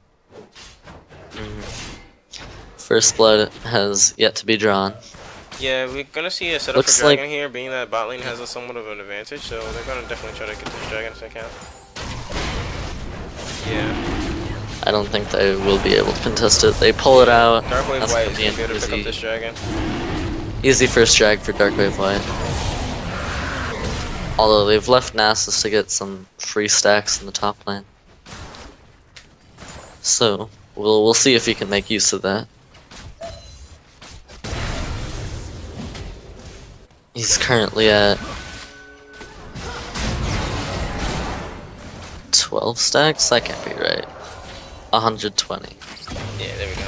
First blood has yet to be drawn. Yeah, we're gonna see a setup Looks for Dragon like- here, being that bot lane has a somewhat of an advantage, so they're gonna definitely try to get this Dragon if they can. Yeah. I don't think they will be able to contest it. They pull it out. Dark Wave That's White gonna is be gonna be able an to pick up this Dragon. easy first drag for Dark Wave White. Although they've left Nasus to get some free stacks in the top lane. So we'll see if he can make use of that. He's currently at 12 stacks? That can't be right. 120. Yeah, there we go.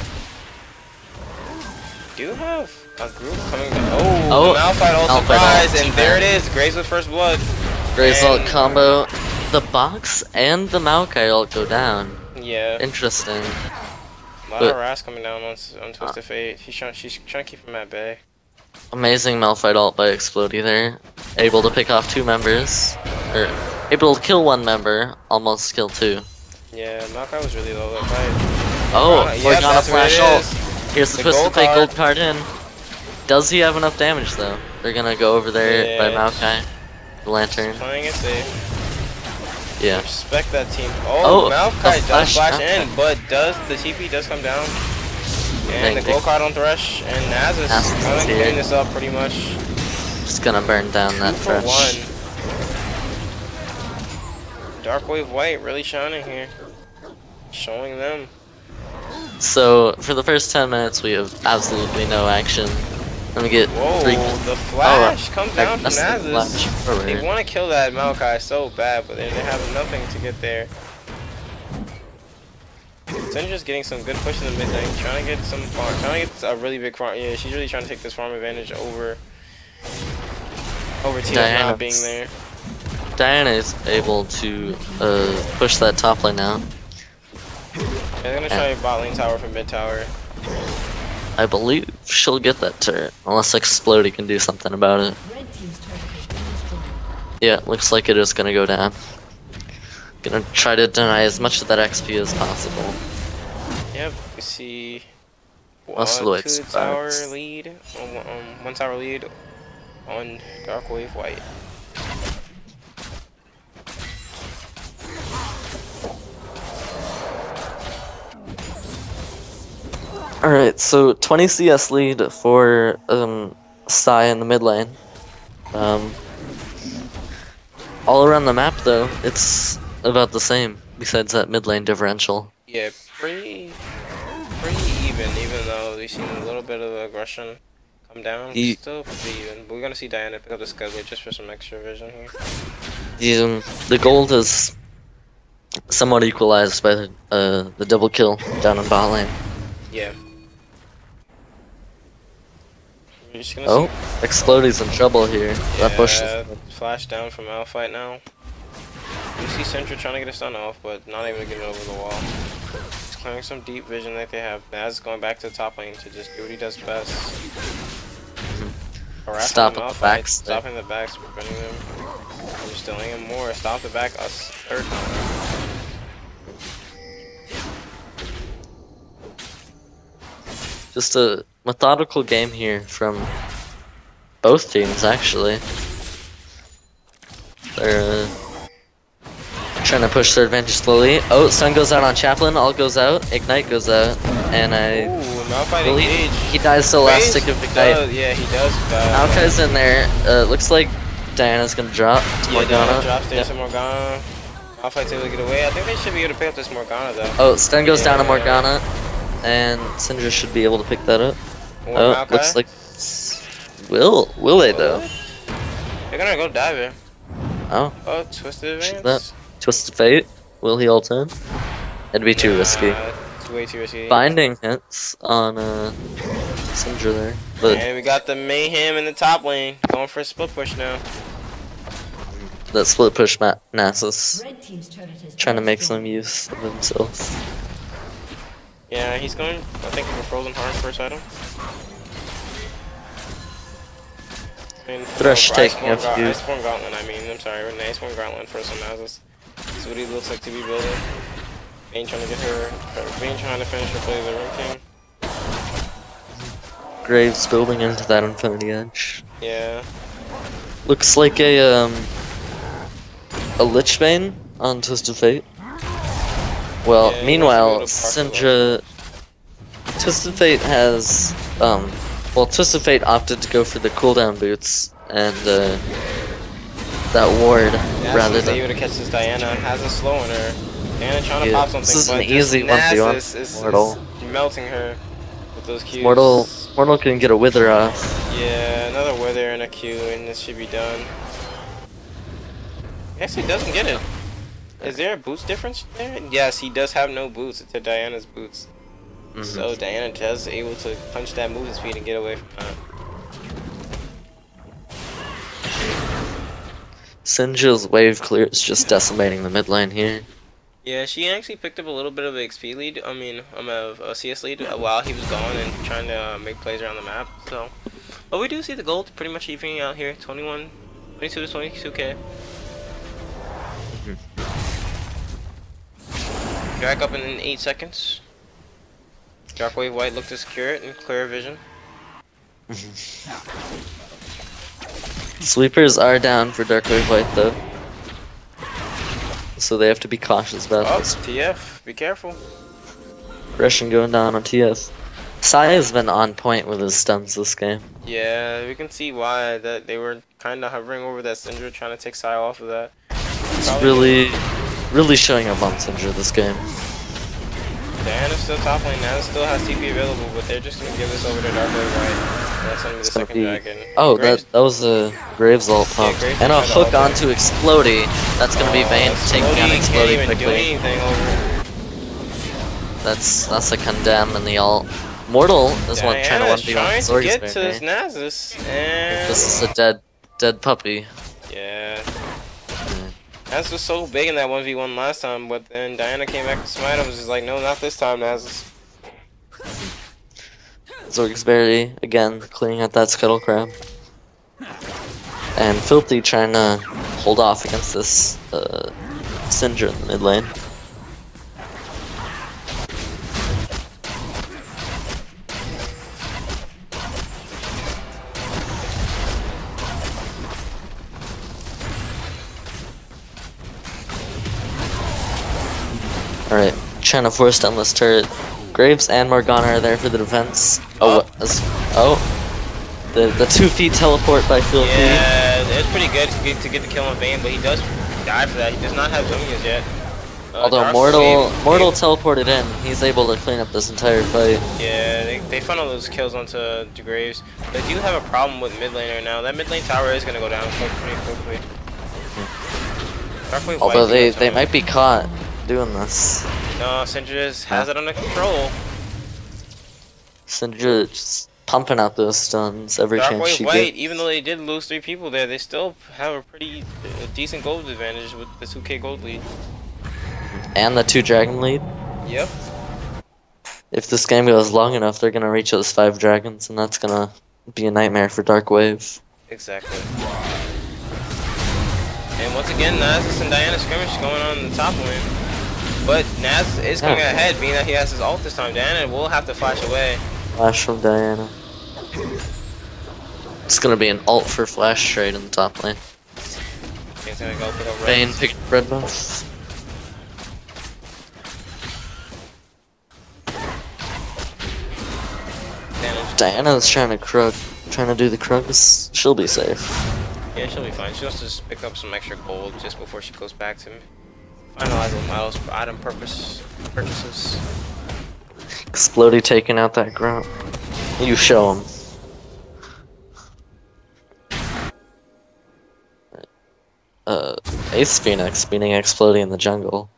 Do you have a group coming down? Oh, the Malphite ult Malphite surprise, ult, and there it is, Graves with first blood. Graves ult And- combo. The box and the Maokai ult go down. Yeah, Interesting. a lot but- of harass coming down on Twisted Fate. She's trying to keep him at bay. Amazing Malphite ult by Explodey there. Able to pick off 2 members. Or able to kill 1 member, almost kill 2. Yeah, Maokai was really low that fight. Oh, Yep, Morgana that's what it flash ult. is. Here's the The Twisted gold Fate card. gold card in. Does he have enough damage though? They're gonna go over there by Yeah. Maokai. The lantern. Playing it safe. Yeah. Respect that team. Oh, Oh, Maokai the does flash flash in, but the TP does come down. And the Thank gold you. card on Thresh, and Nasus Nasus is kind of here. cleaning this up pretty much. Just gonna burn down that 2 for Thresh. 1. Dark Wave White really shining here. Showing them. So for the first 10 minutes we have absolutely no action. Let me get Whoa, 3. the flash comes down from That's the flash Nasus. forward. They want to kill that Maokai so bad, but they have nothing to get there. Syndra's getting some good push in the mid lane, trying to get some farm, trying to get a really big farm. Yeah, she's really trying to take this farm advantage over TF not being there. Diana is able to push that top lane now. They're gonna try bot lane tower from mid tower. I believe she'll get that turret, unless Explodey can do something about it. Yeah, looks like it is gonna go down. Gonna try to deny as much of that XP as possible. Yep, we see Most of the way it's 2 tower Sparks. lead, 1 tower lead on Dark Wave White. Alright, so 20 CS lead for Sai in the mid lane. All around the map though, it's about the same, besides that mid lane differential. Yeah, pretty even though we've seen a little bit of aggression come down. Still pretty even. But we're gonna see Diana pick up the Scudler just for some extra vision here. The gold is somewhat equalized by the double kill down in bot lane. Yeah. We're just gonna Oh, see. Explodey's in trouble here. That pushes. Flash down from Malphite now. You see Syndra trying to get a stun off, but not able to get it over the wall. He's clearing some deep vision like they have. Naz is going back to the top lane to just do what he does best. Harassing Stop the at the Malphite, backs. stopping the backs, preventing them. They're stealing him more. Stop the back a third time. Just a methodical game here from both teams, actually. They're trying to push their advantage slowly. Oh, Sun goes out on Chaplain, all goes out, Ignite goes out, and Ooh, Malphite engaged. he dies so last stick of Ignite. Yeah, he does die. Maokai's in there. Looks like Diana's gonna drop to Yeah, Diana Morgana. drops there Yep. to Morgana. Malphite's able to get away. I think they should be able to pick up this Morgana though. Oh, stun goes down to Yeah. Morgana, and Syndra should be able to pick that up. Or Oh, Maokai. looks like will they though? They're gonna go dive in. Oh, Oh, twisted Shoot advance. Twisted Fate. Will he ult in? It'd be too risky. It's way too risky. Binding hits on Syndra there, but And we got the Mayhem in the top lane. Going for a split push now. that split push Nasus, Red team's turret has trying to been make some destroyed. use of himself. Yeah, he's going, I think, for Frozen Heart first item. And, Thresh taking a few. Iceborne Gauntlet, I mean, I'm sorry, Iceborne Gauntlet first on Nasus. That's what he looks like to be building. Vayne trying to get her, Vayne trying to finish her play of the Ring King. Graves building into that Infinity Edge. Yeah. Looks like a Lich Bane on Twisted Fate. Well, Yeah, he meanwhile, wants to go to Syndra, Twisted Fate has well, Twisted Fate opted to go for the cooldown boots and that ward rather than. able to catch this Diana, has a slow on her. Diana trying to Yeah, pop something, this is but an easy 1v1. Nasus is Mortal. melting her with those Qs. Mortal can get a wither off. Yeah, another wither and a Q, and this should be done. Actually, doesn't get it. Is there a boots difference there? Yes, he does have no boots to Diana's boots. So Diana is able to punch that movement speed and get away from that. Syndra's wave clear is just decimating the mid lane here. Yeah, she actually picked up a little bit of an XP lead. I mean, a CS lead while he was gone and trying to make plays around the map. So, but we do see the gold pretty much evening out here. 22 to 22k. Drag up in 8 seconds. Darkwave White looked to secure it and clear vision. Sweepers are down for Darkwave White though, so they have to be cautious about this. TF, be careful. Aggression going down on TF. Sai has been on point with his stuns this game. Yeah, we can see why that they were kind of hovering over that Syndra, trying to take Sai off of that. It's really showing up on Syndra this game. Diana's still top lane, Nana still has TP available, but they're just gonna give this over to Darkwave White. That's gonna be the second dragon. Oh, Graves, that was a Graves ult pump. Graves And a tried to hook ult onto Explodey. That's gonna be Vayne taking out Can't Explodey even do quickly. anything over. That's a condemn in the ult. Mortal is one trying to 1v1 trying to get to Zorsberg. his Nasus, and This is a dead puppy. yeah. Nasus was so big in that 1v1 last time, but then Diana came back to smite him, was just like, no, not this time, Nasus. Zorsberg again cleaning out that Scuttle Crab. And Filthy trying to hold off against this Syndra in the mid lane. Alright, trying to force down this turret. Graves and Morgana are there for the defense. The 2 feet teleport by Filthy. Yeah, it's pretty good to get the kill on Vayne, but he does die for that. He does not have Zoomies yet. Although Mortal teleported in, he's able to clean up this entire fight. Yeah, they funnel those kills onto the Graves. They do have a problem with mid lane right now. That mid lane tower is gonna go down pretty quickly. Although they might be caught doing this. No, Syndra has it under control. Syndra just pumping out those stuns every chance she White, gets. even though they did lose 3 people there, they still have a pretty decent gold advantage with the 2k gold lead. And the 2 dragon lead. Yep. If this game goes long enough, they're gonna reach those 5 dragons, and that's gonna be a nightmare for Dark Wave. Exactly. And once again, Nasus and Diana skirmish going on in the top lane. But Nasus is coming ahead, being that he has his ult this time. Diana will have to flash away. Flash from Diana. It's gonna be an ult for flash trade in the top lane. He's gonna go pick up Vayne picked red buff. Diana's trying to do the Krugs. She'll be safe. Yeah, she'll be fine. She'll just pick up some extra gold just before she goes back to finalize the models for item purchases. Explodey taking out that grunt. You show him. Ace Phoenix beating Explodey in the jungle.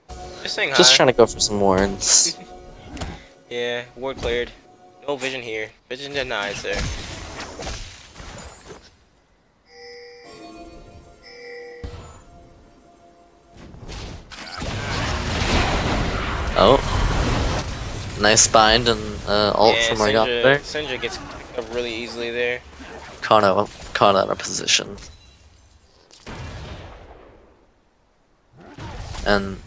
Just saying hi. Just trying to go for some wards. Yeah, ward cleared. No vision here. Vision denied, sir. Oh. Nice bind and ult from Morgana there. Syndra gets picked up really easily there. Caught out of position. And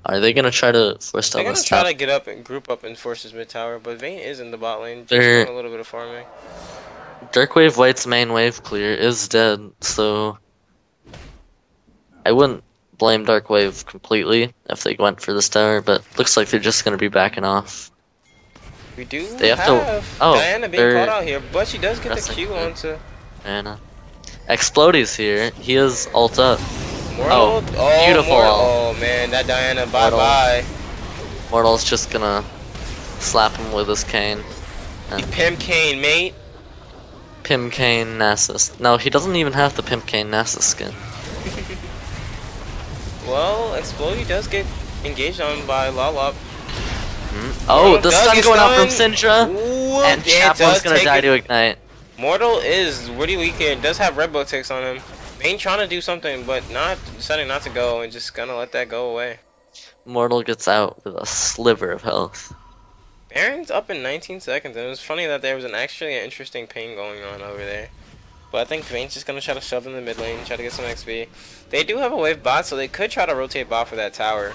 are they gonna try to force down They're this gonna try top? to get up and group up and force his mid tower, but Vayne is in the bot lane, just They're- doing a little bit of farming. Darkwave White's main wave clear is dead, so I wouldn't blame Darkwave completely if they went for this tower, but looks like they're just gonna be backing off. We do They have to- oh, Diana being they're- caught out here, but she does get the pressing Q it. onto And Explodey's here. He is ult up. Mortal. Oh, beautiful. Oh man, that Diana, bye bye. Mortal's just gonna slap him with his cane. And Pimp Kane, mate. Pim Cane Nasus. No, he doesn't even have the Pimp Cane Nasus skin. Well, Explodey does get engaged on by Lolop. Oh, the does stun get going out from stunned. Syndra, Ooh, and it Chaplain's does gonna take die it. to ignite. Mortal is really weak here. Does have red book ticks on him. Vayne trying to do something, but deciding not to go and just gonna let that go away. Mortal gets out with a sliver of health. Baron's up in 19 seconds, and it was funny that there was actually an interesting ping going on over there. But I think Vayne's just gonna try to shove in the mid lane, try to get some XP. They do have a wave bot, so they could try to rotate bot for that tower.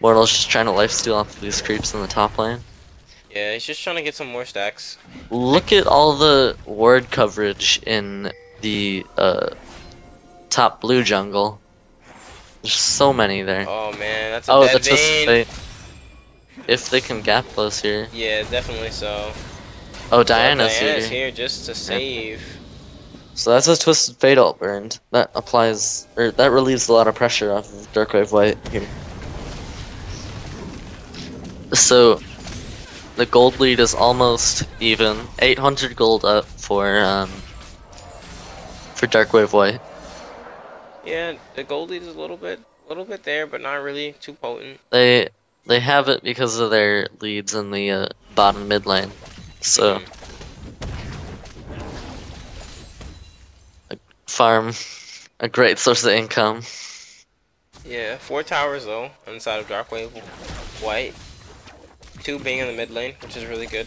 Mortal's just trying to lifesteal off of these creeps in the top lane. Yeah, he's just trying to get some more stacks. Look at all the ward coverage in the top blue jungle. There's so many there. Oh man, that's a Oh, dead that's just Vayne. if they can gap close here. Yeah, definitely so. Oh, Diana's Diana's here. here just to save. So that's a Twisted Fate ult burned. That applies, or that relieves a lot of pressure off of Darkwave White here. So the gold lead is almost even. 800 gold up for Darkwave White. Yeah, the gold lead is a little bit there, but not really too potent. They have it because of their leads in the bottom mid lane. So farm, a great source of income. Yeah, 4 towers though inside of Darkwave White. 2 being in the mid lane, which is really good.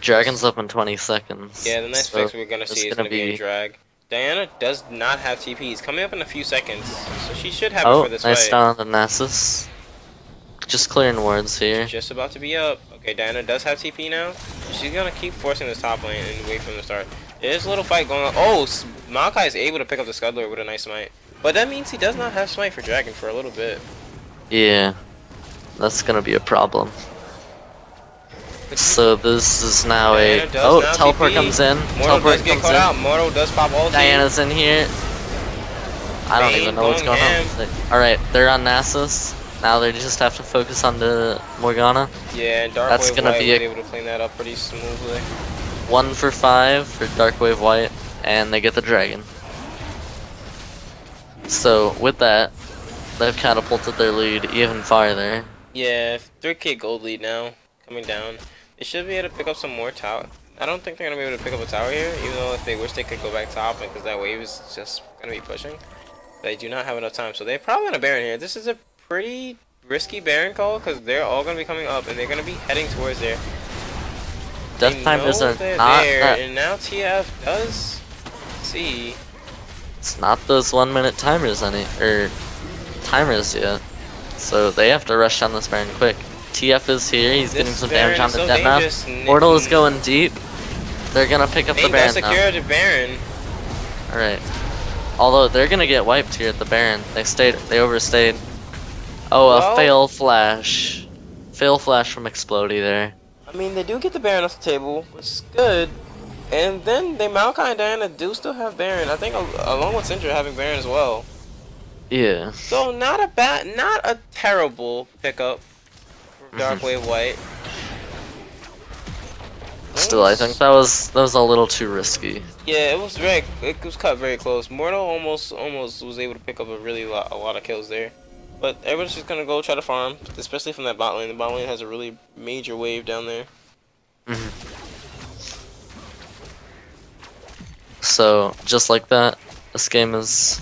Dragon's up in 20 seconds. Yeah, the next so fix we're gonna see is gonna be a drag. Diana does not have TP. He's coming up in a few seconds, so she should have it for this nice fight. down on the Nasus. Just clearing wards here. Just about to be up. Okay, Diana does have TP now. She's gonna keep forcing this top lane and wait from the start. There's a little fight going on. Oh, Maokai is able to pick up the Scuddler with a nice smite. But that means he does not have smite for Dragon for a little bit. Yeah, that's gonna be a problem. So this is now Diana a does now teleport TP. comes in. Mortal Teleport does get comes caught in. out. Mortal does pop ulti. Diana's in here. I don't Vayne even know what's going going on. Alright, they're on Nasus. Now they just have to focus on the Morgana. Yeah, and That's Darkwave gonna White be was a- able to clean that up pretty smoothly. 1 for 5 for Darkwave White, and they get the dragon. So with that, they've catapulted their lead even farther. Yeah, 3k gold lead now, coming down. They should be able to pick up some more tower. I don't think they're going to be able to pick up a tower here, even though if they wish they could go back top, because that wave is just going to be pushing. They do not have enough time, so they're probably going to Baron here. This is a pretty risky Baron call, because they're all going to be coming up, and they're going to be heading towards there. Death timers are they're not there, that. and now TF does see. It's not those 1 minute timers timers yet. So they have to rush down this Baron quick. TF is here, he's getting some damage on the death map. Portal is going deep. They're gonna pick up the They Baron secure now. the Baron. Alright. Although they're gonna get wiped here at the Baron. They overstayed. Oh, Well, a fail flash. Fail flash from Explodey there. I mean, they do get the Baron off the table, which is good. And then they Maokai and Diana do still have Baron. I think along with Syndra having Baron as well. Yeah. So not a terrible pickup for Darkwave White. Still, I think that was a little too risky. Yeah, it was cut very close. Mortal almost was able to pick up a lot of kills there. But everyone's just gonna go try to farm, especially from that bot lane. The bot lane has a really major wave down there. So just like that, this game is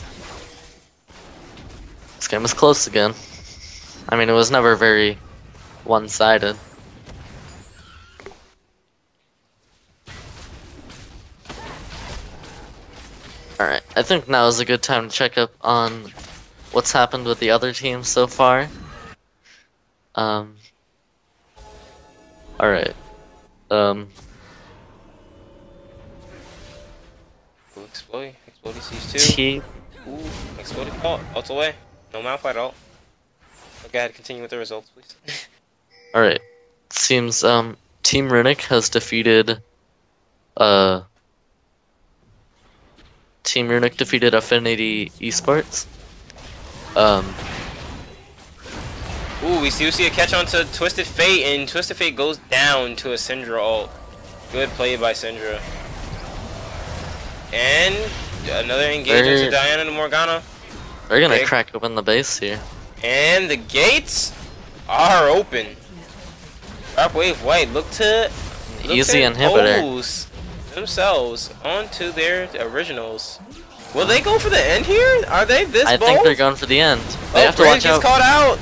close again. I mean, it was never very one-sided. Alright, I think now is a good time to check up on what's happened with the other teams so far. Alright. Explode sees 2. Team. Ooh, exploded ult away. No malfight ult. Okay, ahead, continue with the results, please. Alright. Seems Team Runic has defeated Team Runic defeated Affinity eSports. Ooh, we still see a catch onto Twisted Fate, and Twisted Fate goes down to a Syndra ult. Good play by Syndra. And another engagement to Diana and Morgana. They're gonna crack open the base here. And the gates are open. Dark Wave White look to easy inhibitor impose themselves onto their originals. Will they go for the end here? Are they this bold? I think they're going for the end. They have to Brand watch out. gets caught out.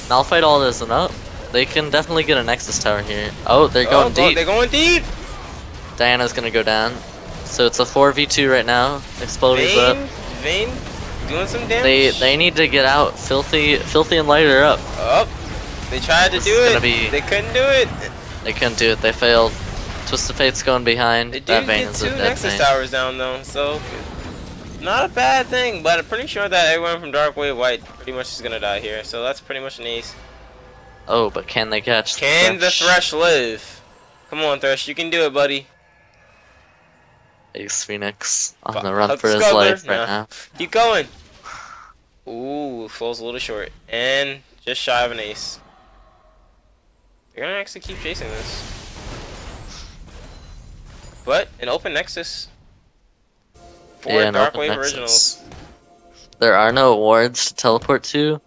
Malphite ult isn't up. They can definitely get a Nexus Tower here. Oh, they're going deep. They're going deep. Diana's gonna go down. So it's a 4v2 right now. Exploding's up. Vayne doing some damage. They need to get out. Filthy and Light are up. Up. They tried to do it. They couldn't do it. They couldn't do it. They failed. Twisted Fate's going behind. They do That Vayne get is a 2 dead Nexus Vayne. Towers down though, so not a bad thing. But I'm pretty sure that everyone from Dark Wave White pretty much is gonna die here. So that's pretty much an ace. Oh, but can they catch? Can the Thresh live? Come on, Thresh, you can do it, buddy. Ace Phoenix on the run for his life right now. Keep going. Ooh, falls a little short. And just shy of an ace. They're gonna actually keep chasing this. But an open Nexus for Dark Wave Originals. There are no wards to teleport to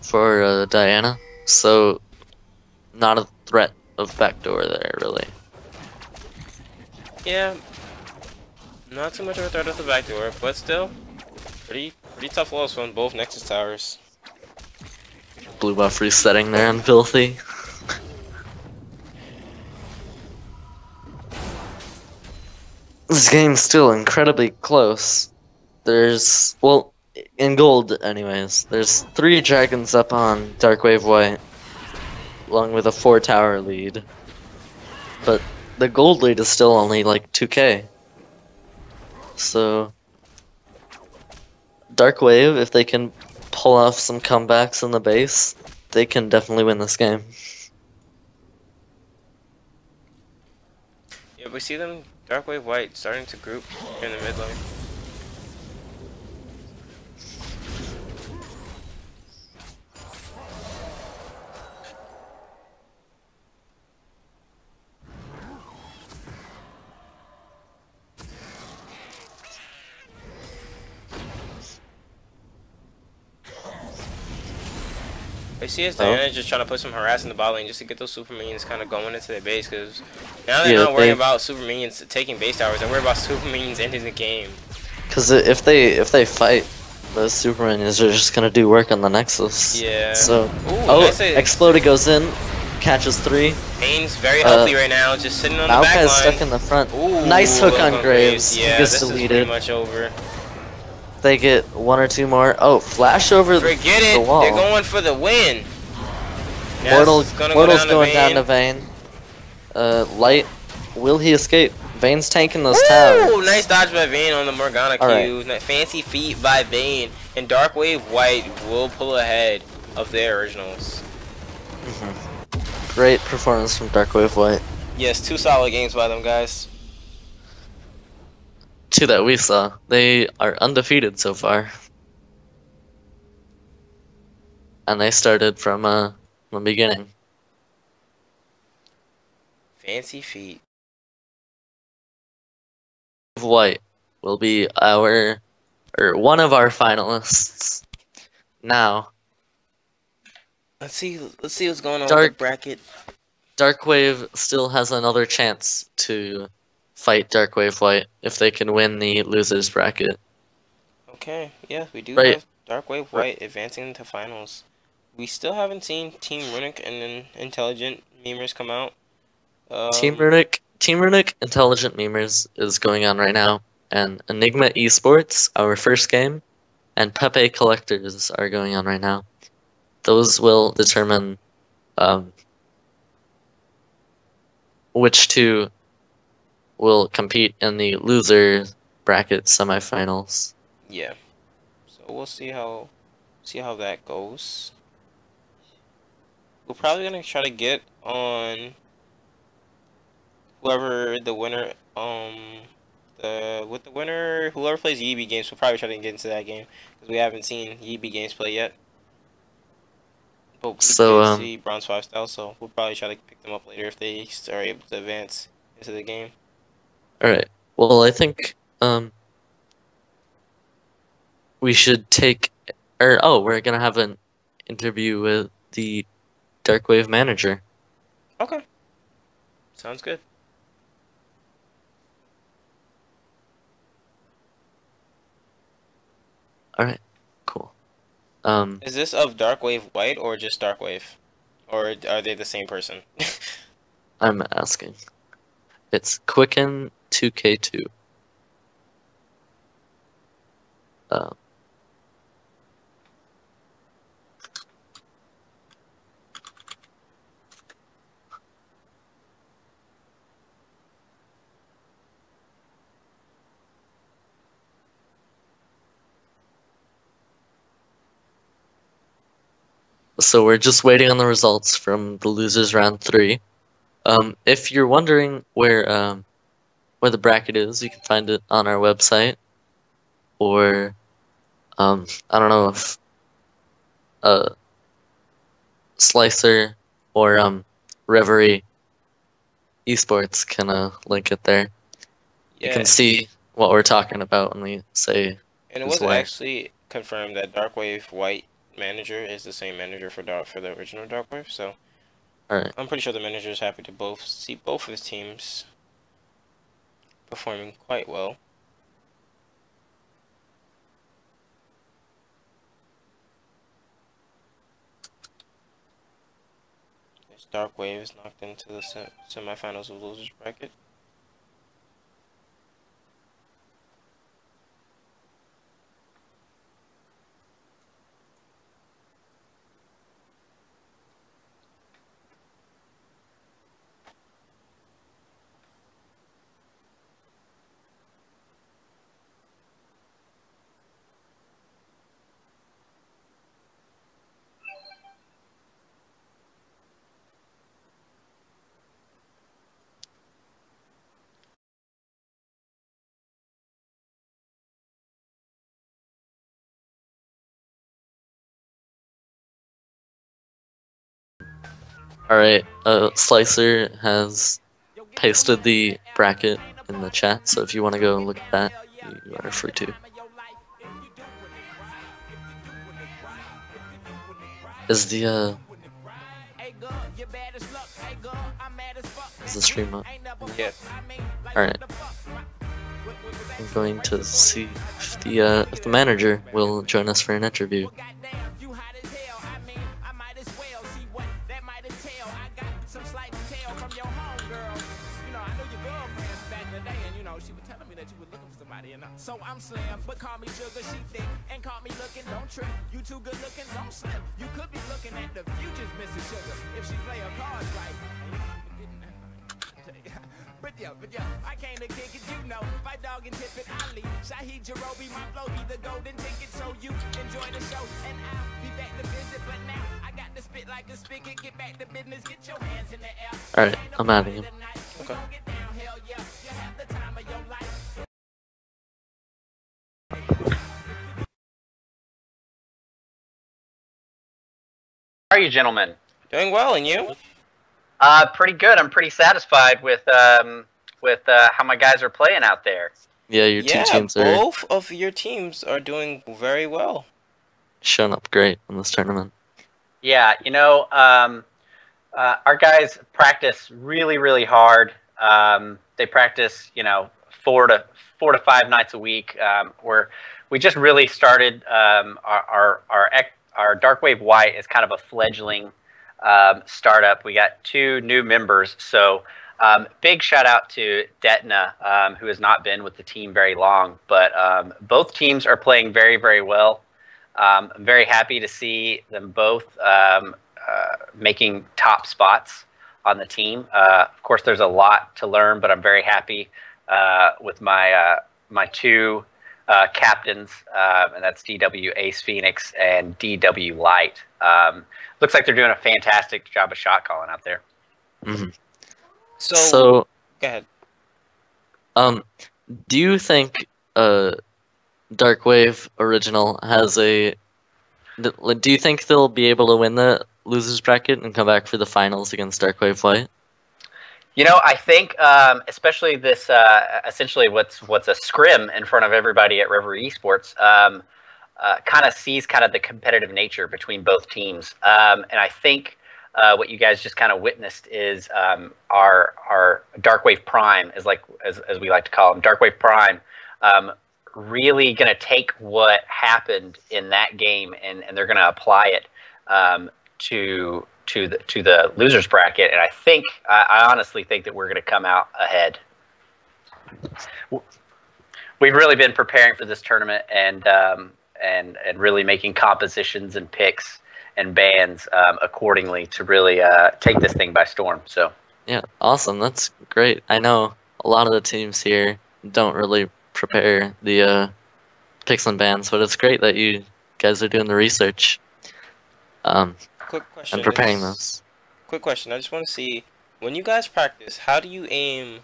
for Diana, so not a threat of backdoor there, really. Yeah, not too much of a threat of the backdoor, but still pretty tough loss on both Nexus Towers. Blue buff resetting there on Filthy. This game's still incredibly close. There's, well, in gold anyways, there's 3 dragons up on Dark Wave White, along with a 4 tower lead. But the gold lead is still only like 2k. So Dark Wave, if they can pull off some comebacks in the base, they can definitely win this game. Yeah, we see them, Dark Wave White, starting to group in the mid lane. I see as Diana just trying to put some harass in the bot lane just to get those super minions kind of going into their base, because now they're not worrying about super minions taking base towers, they're worried about super minions ending the game. Because if they fight, those super minions are just gonna do work on the Nexus. Yeah. So nice Exploded goes in, catches 3. Vayne's very healthy right now, just sitting on the back line. Stuck in the front. Ooh, nice hook on Graves. Yeah, he gets this deleted. is pretty much over. They get 1 or 2 more. Oh, flash over the wall. They're going for the win. Mortal's going down to Vayne. Light, will he escape? Vayne's tanking those towers. Ooh, nice dodge by Vayne on the Morgana Q. Right. Fancy feet by Vayne. And Dark Wave White will pull ahead of their originals. Great performance from Dark Wave White. Yes, 2 solid games by them, guys. 2 that we saw. They are undefeated so far. And they started from the beginning. Fancy feet. White will be one of our finalists. Now, let's see what's going on with the bracket. Dark Wave still has another chance to fight Darkwave White if they can win the losers bracket. Okay, yeah, we do Right. have Darkwave White advancing into finals. We still haven't seen Team Runic and then Intelligent Memers come out. Team Runic Intelligent Memers is going on right now, and Enigma eSports, our first game, and Pepe Collectors are going on right now. Those will determine which two will compete in the loser bracket semifinals. Yeah, so we'll see how that goes. We're probably gonna try to get on whoever the winner with the winner, whoever plays YEEBEEgames, we'll probably try to get into that game because we haven't seen YEEBEEgames play yet. But we did see Bronze 5 style, so we'll probably try to pick them up later if they are able to advance into the game. Alright. Well, I think we should take we're gonna have an interview with the Darkwave manager. Okay. Sounds good. Alright, cool. Is this of Darkwave White or just Darkwave? Or are they the same person? I'm asking. It's Quicken 2K2. So we're just waiting on the results from the losers round 3. If you're wondering where the bracket is, you can find it on our website, or I don't know if Slicer or Reverie eSports can link it there. Yeah. You can see what we're talking about when we say. And it was actually confirmed that Darkwave White manager is the same manager for the original Darkwave, so Alright. I'm pretty sure the manager is happy to see both of his teams performing quite well. This Darkwave is knocked into the semifinals of losers bracket. Alright, Slicer has pasted the bracket in the chat, so if you want to go and look at that, you are free to. Is the stream up? Yeah. Alright. I'm going to see if the manager will join us for an interview. So I'm slim, but call me sugar, she thick, and call me looking, don't trip. You too good looking, don't slip. You could be looking at the future's Mrs. Sugar if she play her cards right. But yeah, I came to kick it, you know. My dog and Tippet Ali, Shahid Jarobi, my flow be the golden ticket. So you enjoy the show, and I'll be back to visit. But now I got to spit like a spigot. Get back to business, get your hands in the air. Alright, I'm out of here. Okay. How are you, gentlemen? Doing well, and you? Pretty good. I'm pretty satisfied with how my guys are playing out there. Yeah, your two teams are both of your teams are doing very well. showing up great in this tournament. Yeah, you know, our guys practice really, really hard. they practice, 4 to 5 nights a week. We just really started our Darkwave White is kind of a fledgling startup. We got 2 new members, so big shout out to Detna, who has not been with the team very long, but both teams are playing very, very well. I'm very happy to see them both making top spots on the team. Of course, there's a lot to learn, but I'm very happy with my 2 captains, and that's DW Ace Phoenix and DW Light. Looks like they're doing a fantastic job of shot calling out there. Mm-hmm. So, go ahead. Do you think Darkwave Original has a? Do you think they'll be able to win the losers bracket and come back for the finals against Darkwave White? I think especially this essentially what's a scrim in front of everybody at Reverie eSports kind of sees kind of the competitive nature between both teams, and I think what you guys just kind of witnessed is our Darkwave Prime, as we like to call them, Darkwave Prime, really going to take what happened in that game and they're going to apply it to the losers bracket, and I honestly think that we're going to come out ahead. We've really been preparing for this tournament and really making compositions and picks and bans accordingly to really take this thing by storm. So yeah, awesome. That's great. I know a lot of the teams here don't really prepare the picks and bans, but it's great that you guys are doing the research. Quick question. And preparing this. Quick question. I just want to see, when you guys practice, how do you aim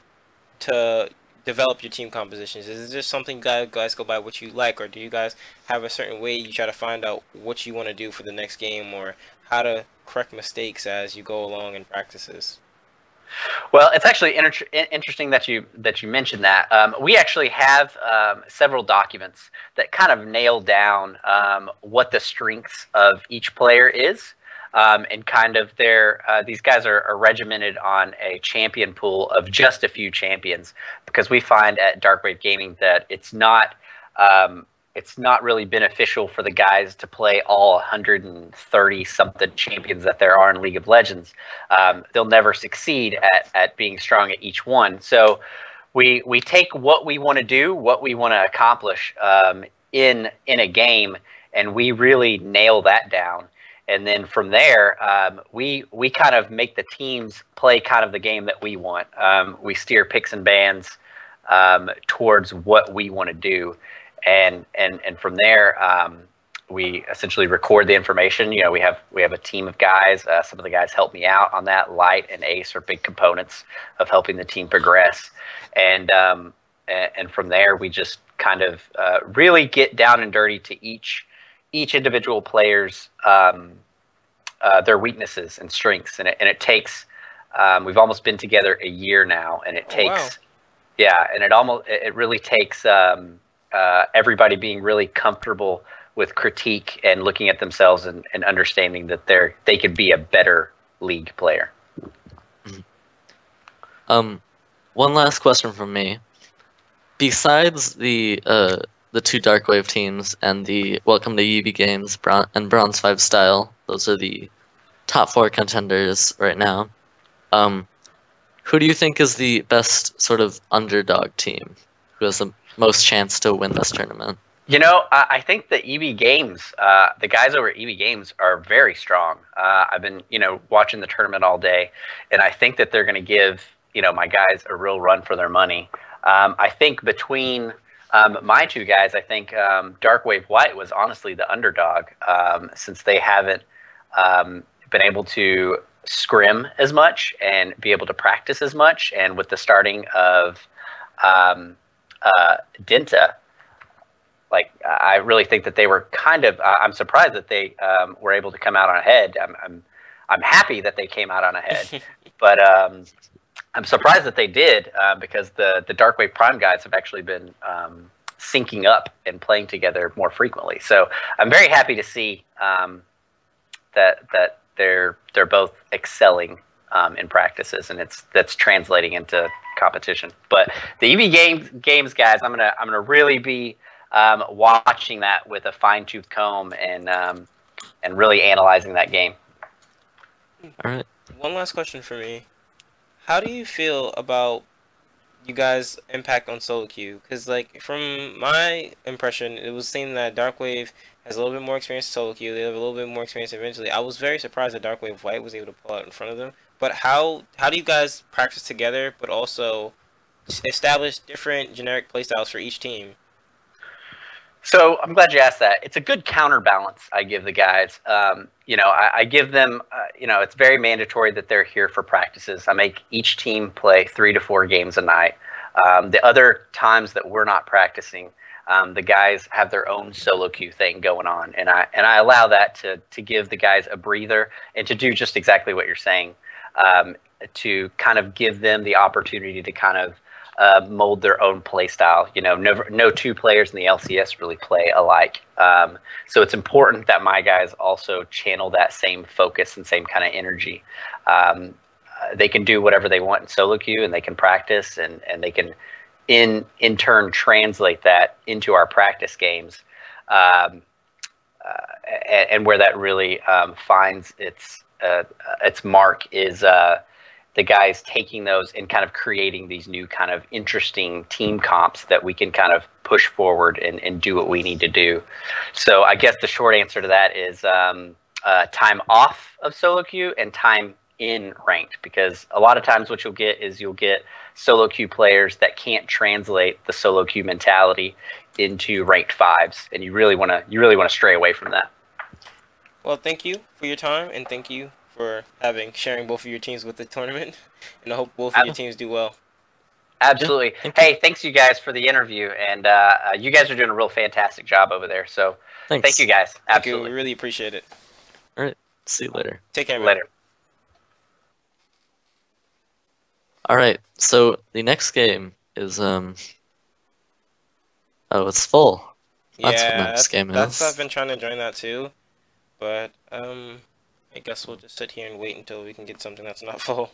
to develop your team compositions? Is it just something you guys go by what you like, or do you guys have a certain way you try to find out what you want to do for the next game, or how to correct mistakes as you go along in practices? Well, it's actually interesting that you mentioned that. We actually have several documents that kind of nail down what the strengths of each player is, and kind of these guys are regimented on a champion pool of just a few champions, because we find at Darkwave Gaming that it's not really beneficial for the guys to play all 130 something champions that there are in League of Legends. They'll never succeed at being strong at each one. So we take what we want to do, what we want to accomplish in a game, and we really nail that down. And then from there, we kind of make the teams play kind of the game that we want. We steer picks and bans towards what we want to do. And from there, we essentially record the information. We have a team of guys. Some of the guys help me out on that. Light and Ace are big components of helping the team progress. And from there, we just kind of really get down and dirty to each individual player's their weaknesses and strengths. And it takes. We've almost been together a year now, and it takes. Wow. Yeah, and it really takes. Everybody being really comfortable with critique and looking at themselves and understanding that they could be a better league player. One last question from me. Besides the 2 Darkwave teams and the WelcometoYEEBEEgames and Bronze 5 Style, those are the top 4 contenders right now. Who do you think is the best sort of underdog team who has the most chance to win this tournament? I think the EB Games, the guys over at EB Games are very strong. I've been, watching the tournament all day, and I think that they're going to give, my guys a real run for their money. I think between my 2 guys, I think Darkwave White was honestly the underdog, since they haven't been able to scrim as much and be able to practice as much, and with the starting of Denta, I really think that they were kind of. I'm surprised that they were able to come out on ahead. I'm happy that they came out on ahead, but I'm surprised that they did, because the Darkwave Prime guys have actually been syncing up and playing together more frequently. So I'm very happy to see that they're both excelling in practices, and that's translating into competition. But the games guys, I'm gonna really be watching that with a fine-tooth comb and really analyzing that game. All right. One last question for me. How do you feel about you guys' impact on solo queue? Because, like, from my impression, it was seen that Darkwave has a little bit more experience in solo queue. They have a little bit more experience eventually. I was very surprised that Darkwave White was able to pull out in front of them. But how do you guys practice together, but also establish different generic playstyles for each team? So I'm glad you asked that. It's a good counterbalance I give the guys. I give them, it's very mandatory that they're here for practices. I make each team play 3 to 4 games a night. The other times that we're not practicing, the guys have their own solo queue thing going on, and I allow that to give the guys a breather and to do just exactly what you're saying, to kind of give them the opportunity to kind of mold their own play style. No two players in the LCS really play alike. So it's important that my guys also channel that same focus and same kind of energy. They can do whatever they want in solo queue, and they can practice, and they can in turn translate that into our practice games. And where that really finds its mark is the guys taking those and kind of creating these new kind of interesting team comps that we can kind of push forward and do what we need to do. So I guess the short answer to that is time off of solo queue and time in ranked, because a lot of times what you'll get is solo queue players that can't translate the solo queue mentality into ranked 5s, and you really want to stray away from that. Well, thank you for your time, and thank you for sharing both of your teams with the tournament, and I hope both of your teams do well. Absolutely. Hey, thanks you guys for the interview, and you guys are doing a real fantastic job over there. So thank you guys. Absolutely. Thank you. We really appreciate it. All right. See you later. Take care, man. Later. All right. So the next game is it's full. That's what the next game is. I've been trying to join that too, but I guess we'll just sit here and wait until we can get something that's not full.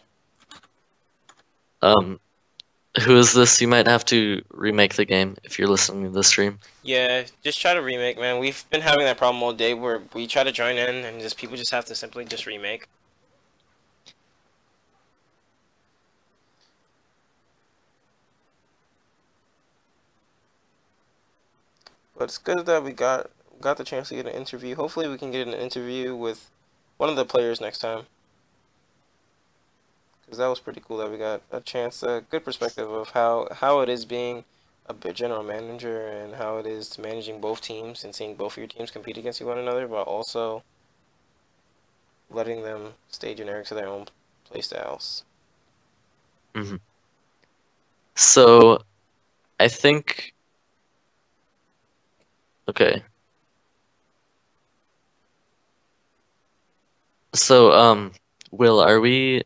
Who is this? You might have to remake the game if you're listening to the stream. Yeah, just try to remake, man. We've been having that problem all day where we try to join in and people just have to simply just remake. But it's good that we got the chance to get an interview. Hopefully we can get an interview with one of the players next time. Because that was pretty cool that we got a chance, a good perspective of how it is being a general manager and how it is managing both teams and seeing both of your teams compete against one another, but also letting them stay generic to their own playstyles. Mm-hmm. So, I think... Okay. So, Will, are we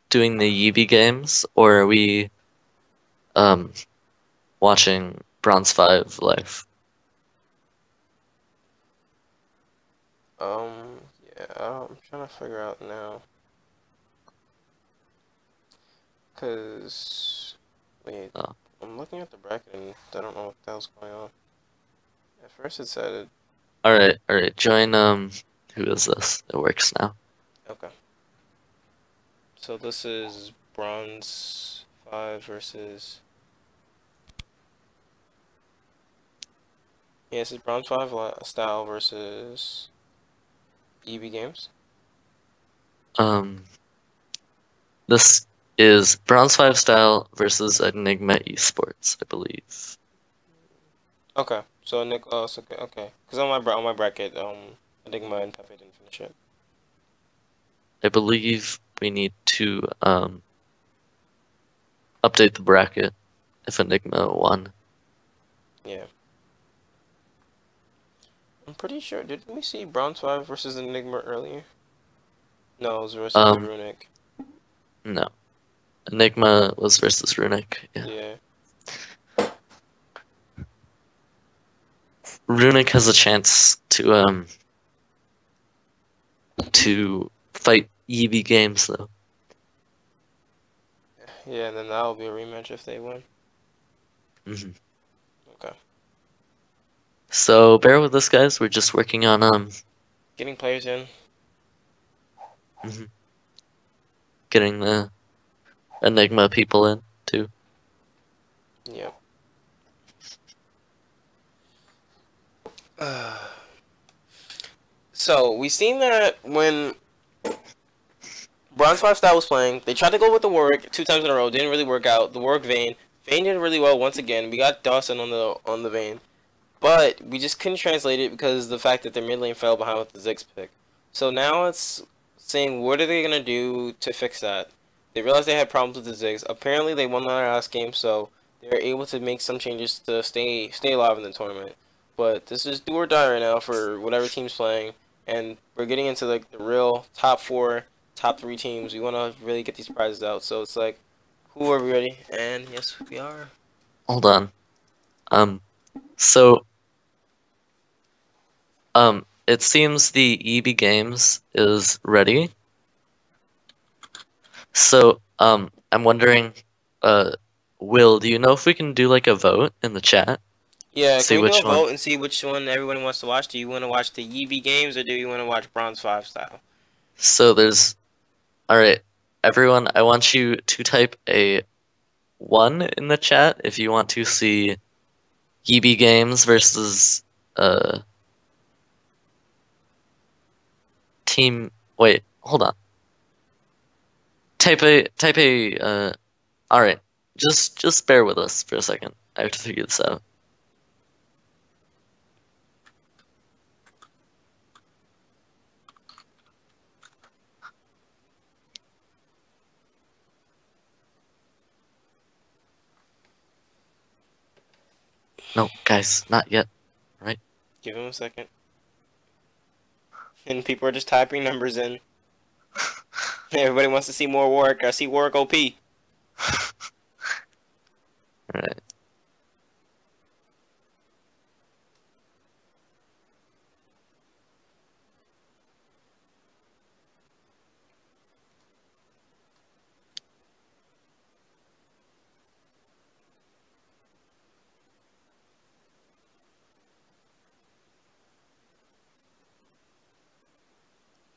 doing the YEEBEE games, or are we watching Bronze 5 live? Yeah, I'm trying to figure out now. Cause wait, I'm looking at the bracket and I don't know what the hell's going on. At first it said it. Alright, join who is this? It works now. Okay. So this is Bronze 5 versus... Yeah, this is Bronze 5 style versus EEBEEgames. This is Bronze 5 style versus Enigma eSports, I believe. Okay. So Nick, okay. Because on my bracket, Enigma and Pepe didn't finish it. I believe we need to update the bracket if Enigma won. Yeah. I'm pretty sure. Didn't we see Bronze 5 versus Enigma earlier? No, it was versus Runic. No. Enigma was versus Runic. Yeah. Runic has a chance to fight YEEBEEgames though. Yeah, and then that'll be a rematch if they win. Hmm. Okay. So bear with us, guys. We're just working on Getting players in. mhm, getting the Enigma people in too. Yep. So we seen that when Bronze 5 style was playing, they tried to go with the Warwick 2 times in a row. Didn't really work out. The Warwick Vayne. Vayne did really well once again. We got Dawson on the Vayne. But we just couldn't translate it because of the fact that their mid lane fell behind with the Ziggs pick. So now it's saying, what are they going to do to fix that? They realized they had problems with the Ziggs. Apparently they won their last game, so they're able to make some changes to stay alive in the tournament. But this is do or die right now for whatever team's playing. And we're getting into like the real top 4, top 3 teams. We want to really get these prizes out. So it's like, who are we ready? And yes, we are. Hold on. So it seems the EEBEEgames is ready. So I'm wondering, Will, do you know if we can do like a vote in the chat? Yeah, See can we do a which one? vote and see which one everyone wants to watch? Do you want to watch the EEBEEgames or do you want to watch Bronze 5 style? So there's, all right, everyone. I want you to type a 1 in the chat if you want to see EEBEEgames versus team. Wait, hold on. Type a. All right, just bear with us for a second. I have to figure this out. No, guys, not yet. Right? Give him a second. And people are just typing numbers in. Everybody wants to see more work. I see work OP. All right.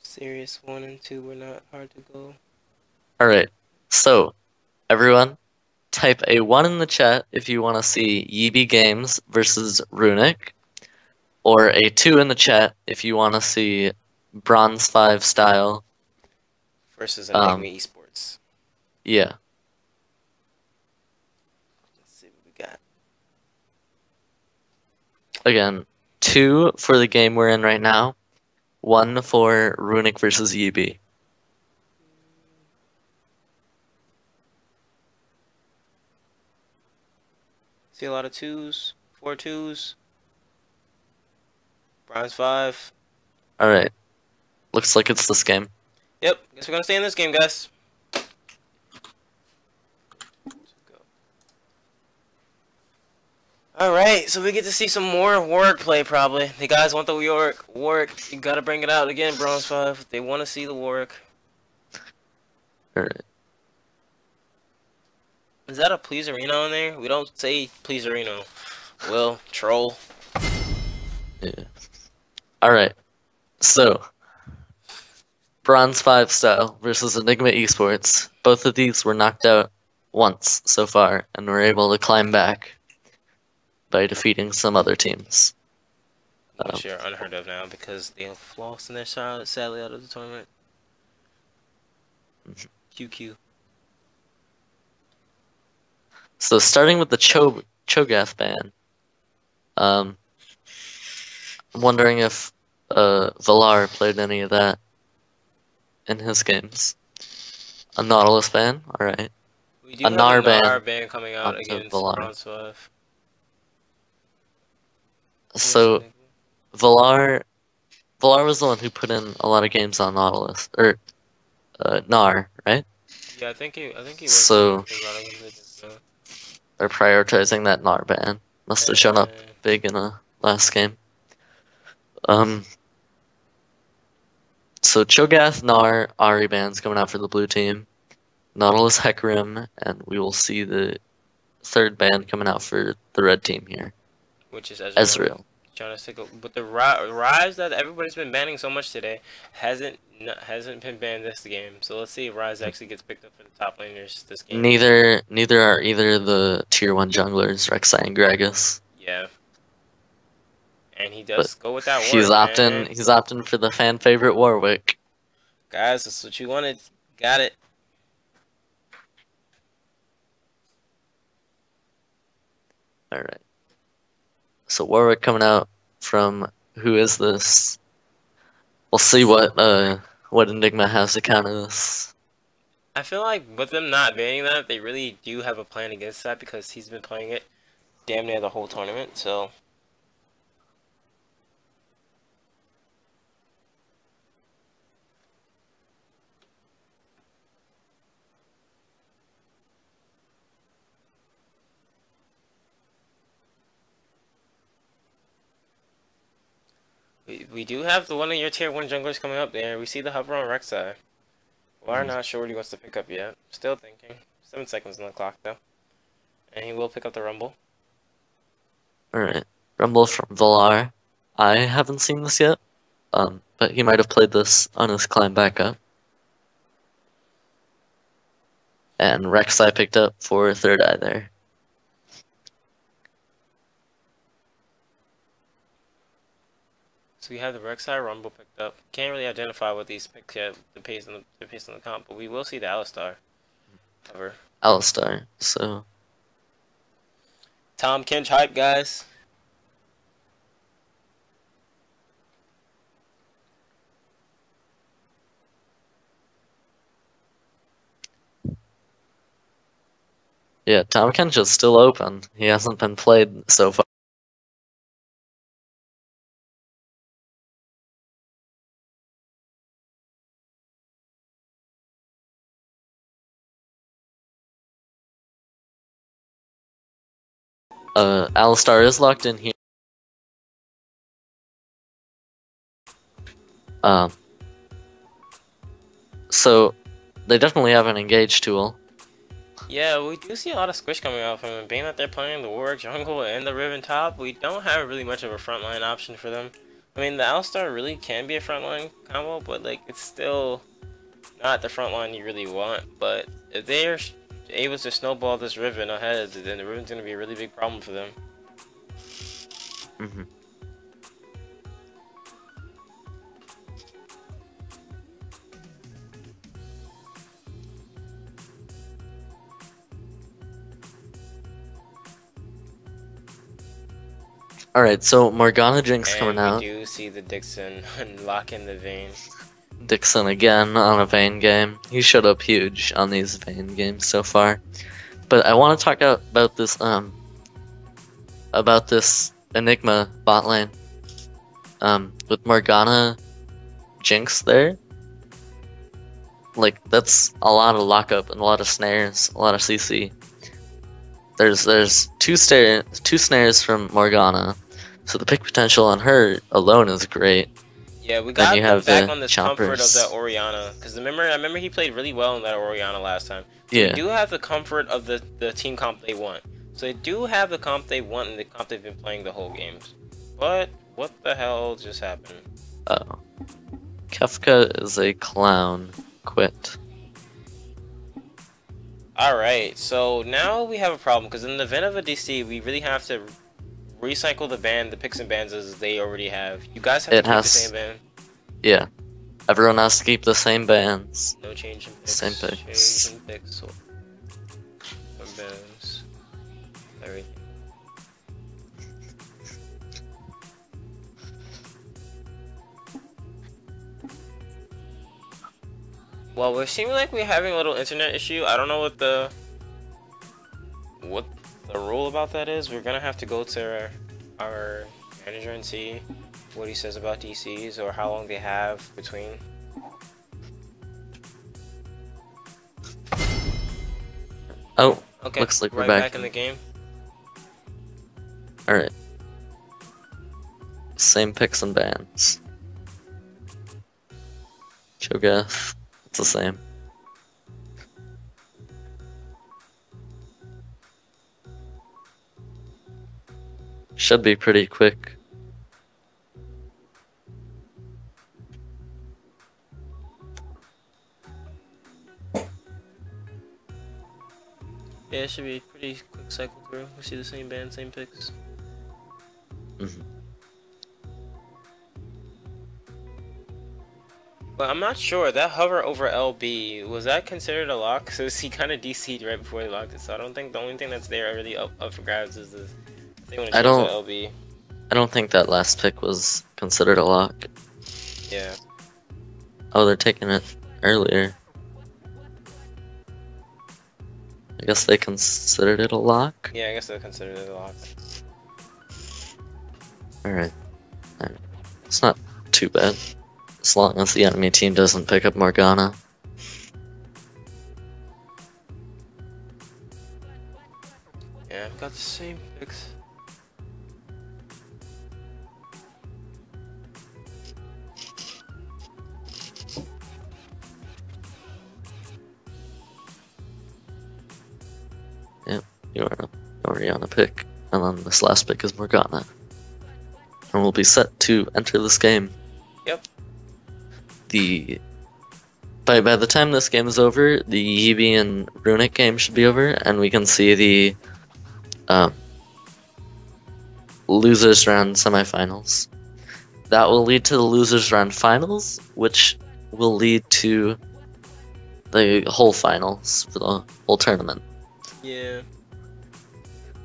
Serious 1 and 2 were not hard to go. All right. So, everyone, type a 1 in the chat if you want to see EEBEEgames versus Runic, or a 2 in the chat if you want to see Bronze 5 style. Versus Enigma eSports. Yeah. Let's see what we got. Again, 2 for the game we're in right now, 1 for Runic versus EEB. See a lot of 2s, 4 2s. Bronze 5. All right. Looks like it's this game. Yep, guess we're gonna stay in this game, guys. Alright, so we get to see some more Warwick play, probably. The guys want the Warwick, you gotta bring it out again, Bronze 5. They want to see the Warwick. Alright. Is that a Pleaserino in there? We don't say Pleaserino. Will, troll. Yeah. Alright. So, Bronze 5 style versus Enigma eSports. Both of these were knocked out once so far, and were able to climb back by defeating some other teams. Which are unheard of now because they have lost in their sadly out of the tournament. QQ. So starting with the Cho'Gath ban, I'm wondering if Valar played any of that in his games. A Nautilus ban, alright. We do A have Gnar a ban Gnar ban coming out onto against Valar. Bronze 5. So Valar was the one who put in a lot of games on Nautilus, or Gnar, right? Yeah, I think he was. So they're prioritizing that Gnar ban. Must have shown up big in a last game. So Cho'Gath, Gnar, Ahri bans coming out for the blue team. Nautilus Hecarim, and we will see the third ban coming out for the red team here. Which is Ezreal. Ezreal. Trying to stick up, but the Rise that everybody's been banning so much today hasn't been banned this game. So let's see if Rise actually gets picked up for the top laners this game. Neither are either the tier 1 junglers, Rek'Sai and Gragas. Yeah. And he does go with that He's opting for the fan favorite Warwick. Guys, that's what you wanted. Got it. Alright. So Warwick coming out from who is this? We'll see what Enigma has to counter this. I feel like with them not banning that, they really do have a plan against that because he's been playing it damn near the whole tournament, so we do have the one of your tier 1 junglers coming up there. We see the hover on Rek'Sai. We're not sure what he wants to pick up yet. Still thinking. 7 seconds on the clock though. And he will pick up the Rumble. Alright. Rumble from Valar. I haven't seen this yet. But he might have played this on his climb back up. And Rek'Sai picked up for third eye there. So we have the Rek'Sai Rumble picked up. Can't really identify what these picks yet, the pace on the comp, but we will see the Alistar cover. Alistar, so Tom Kench hype, guys. yeah, Tom Kench is still open. He hasn't been played so far. Alistar is locked in here. So they definitely have an engage tool. Yeah, we do see a lot of squish coming out from them. Being that they're playing the Warwick jungle and the Riven top, we don't have really much of a frontline option for them. I mean, the Alistar really can be a frontline combo, but like it's still not the frontline you really want. But if they're able to snowball this Riven ahead, then the Riven's going to be a really big problem for them. Mm-hmm. Alright, so Morgana Jinx coming out. We do see the Dixon lock in the Vayne. Dixon again on a Vayne game. He showed up huge on these Vayne games so far. But I want to talk about this Enigma bot lane. With Morgana Jinx there. Like, that's a lot of lockup and a lot of snares, a lot of CC. There's two snares from Morgana, so the pick potential on her alone is great. Yeah, we got back on this chompers. Comfort of that Orianna, because I remember he played really well in that Orianna last time. So yeah. They do have the comfort of the team comp they want. So they do have the comp they want and the comp they've been playing the whole games. But what the hell just happened? Oh, Kefka is a clown. Quit. Alright, so now we have a problem, because in the event of a DC, we really have to recycle the picks and bans as they already have. You guys have to keep the same ban. Yeah. Everyone has to keep the same bans. No change in picks. Same picks. Change in picks or bans. Everything. Well, we're seeming like we're having a little internet issue. I don't know what the rule about that is. We're gonna have to go to our manager and see what he says about DCs or how long they have between. Oh, okay. Looks like we're back in the game. Alright. Same picks and bans. Cho'Gath, it's the same. should be pretty quick. Yeah, it should be a pretty quick cycle through. We see the same band, same picks. But I'm not sure, that hover over LB, was that considered a lock? Because he kind of DC'd right before he locked it, so I don't think the only thing that's there really up for grabs is the thing when it changes to LB. I don't think that last pick was considered a lock. Yeah. Oh, they're taking it earlier. I guess they considered it a lock? Yeah, I guess they considered it a lock. Alright. It's not too bad. As long as the enemy team doesn't pick up Morgana. Yeah, I've got the same picks. Yep, you are already on a pick. And then this last pick is Morgana. And we'll be set to enter this game. Yep. By the time this game is over, the Yeebee and Runic game should be over, and we can see the losers round semifinals. That will lead to the losers round finals, which will lead to the whole finals for the whole tournament. Yeah.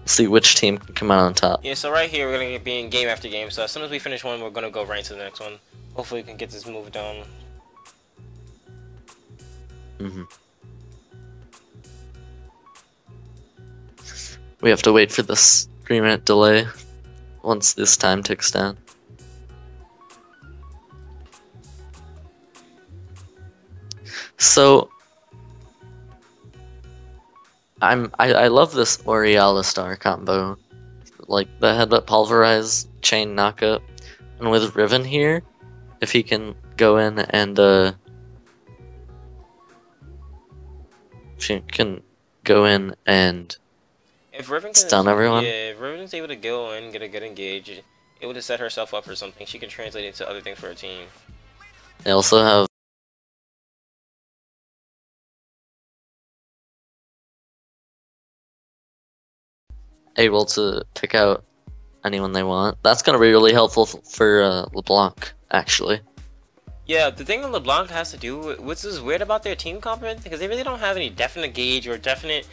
See which team can come out on top. Yeah, so right here we're gonna be in game after game. So as soon as we finish one, we're gonna go right to the next one. Hopefully we can get this moved on. We have to wait for this 3-minute delay once this time ticks down. So I love this Alistar combo, like the headbutt pulverize chain knockup, and with Riven here, if he can go in and if Riven stun everyone. Yeah, if Riven's able to go in, get a good engage, able to set herself up for something, she can translate it to other things for her team. They also have able to pick out anyone they want. That's gonna be really helpful for LeBlanc, actually. Yeah, the thing that LeBlanc has to do, which is weird about their team comp, because they really don't have any definite gauge or definite,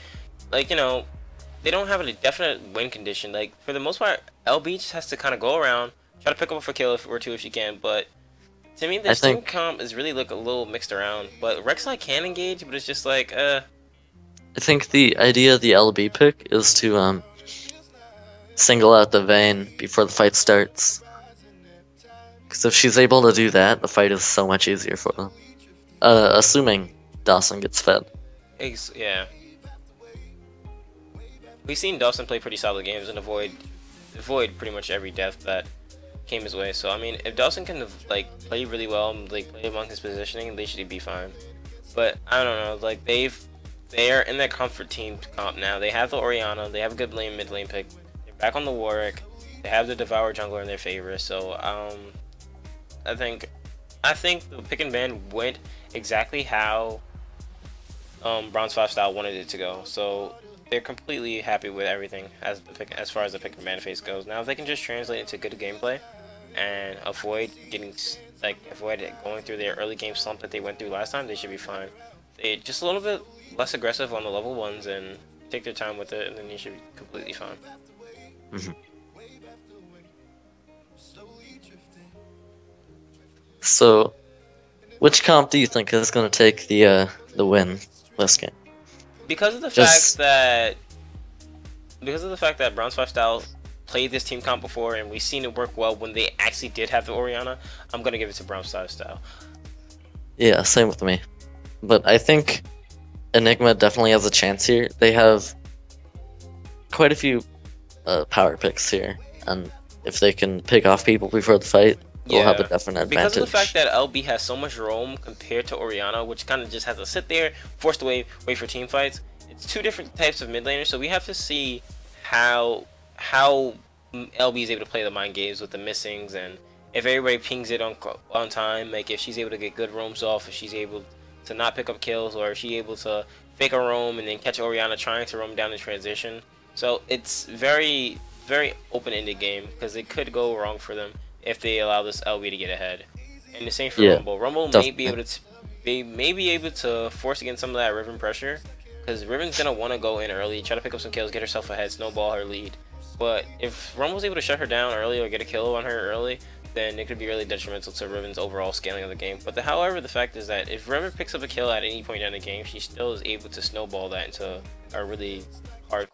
like, you know, they don't have any definite win condition. Like, for the most part, LB just has to kind of go around, try to pick up a kill or two if she can, but to me, this team comp is really, like, a little mixed around. But Rek'Sai can engage, but it's just like, I think the idea of the LB pick is to, single out the Vayne before the fight starts. Because if she's able to do that, the fight is so much easier for them. Assuming Dawson gets fed. Yeah. We've seen Dawson play pretty solid games and avoid pretty much every death that came his way. So I mean, if Dawson can like play really well, like play among his positioning, they should be fine. But I don't know, like they're in their comfort team comp now. They have the Orianna, they have a good mid lane pick. They're back on the Warwick. They have the Devour jungler in their favor. So I think the pick and ban went exactly how Bronze 5 style wanted it to go. So they're completely happy with everything as far as the pick and ban phase goes. Now if they can just translate it to good gameplay and avoid going through their early game slump that they went through last time, they should be fine. They just a little bit less aggressive on the level 1s and take their time with it, and then they should be completely fine. So, which comp do you think is going to take the win this game? Because of the fact that Bronze 5 style played this team comp before and we've seen it work well when they actually did have the Orianna, I'm gonna give it to Bronze 5 style. Yeah, same with me. But I think Enigma definitely has a chance here. They have quite a few power picks here, and if they can pick off people before the fight, they'll have a definite advantage. Because of the fact that LB has so much roam compared to Orianna, which kind of just has to sit there, forced to wait for team fights. It's two different types of mid laners, so we have to see how LB is able to play the mind games with the missings, and if everybody pings it on time, like if she's able to get good roams off, if she's able to not pick up kills, or if she's able to fake a roam and then catch Orianna trying to roam down in transition. So it's very open-ended game because it could go wrong for them if they allow this LB to get ahead. And the same for Rumble. Rumble may be able to force against some of that Riven pressure, because Riven's gonna want to go in early, try to pick up some kills, get herself ahead, snowball her lead. But if Rumble's able to shut her down early or get a kill on her early, then it could be really detrimental to Riven's overall scaling of the game. But however, the fact is that if Riven picks up a kill at any point down the game, she still is able to snowball that into a really hard.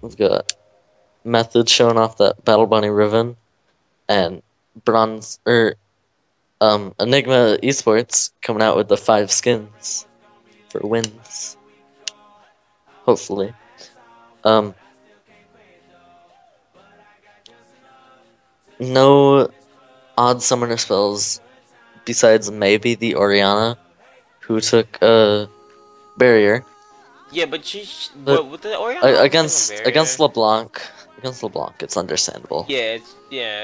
We've got Method showing off that Battle Bunny Riven, and Enigma eSports coming out with the 5 skins for wins. Hopefully. No odd summoner spells besides maybe the Orianna, who took a barrier. Yeah, but with the Orianna against LeBlanc, it's understandable. Yeah,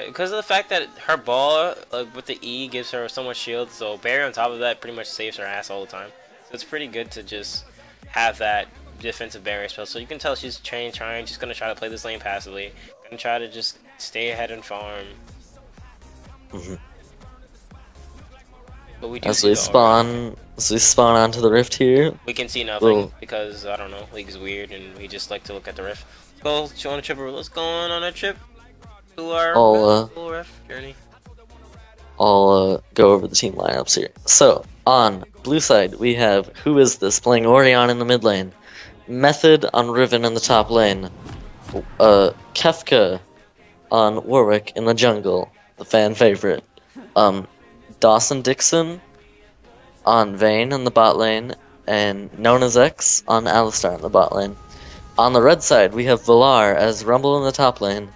because of the fact that her ball, like with the E, gives her so much shield. So barrier on top of that pretty much saves her ass all the time. So it's pretty good to just have that defensive barrier spell. So you can tell she's trying, she's gonna try to play this lane passively, gonna try to just stay ahead and farm. But we do as we spawn onto the rift here, we can see nothing because I don't know, League's weird and we just like to look at the rift. Let's go on a trip. Let's go on a trip to our rift journey. I'll go over the team lineups here. So on blue side we have Who Is This playing Orion in the mid lane, Method on Riven in the top lane, Kefka on Warwick in the jungle, the fan favorite, Dawson Dixon on Vayne in the bot lane, and Known as X on Alistar in the bot lane. On the red side, we have Valar as Rumble in the top lane,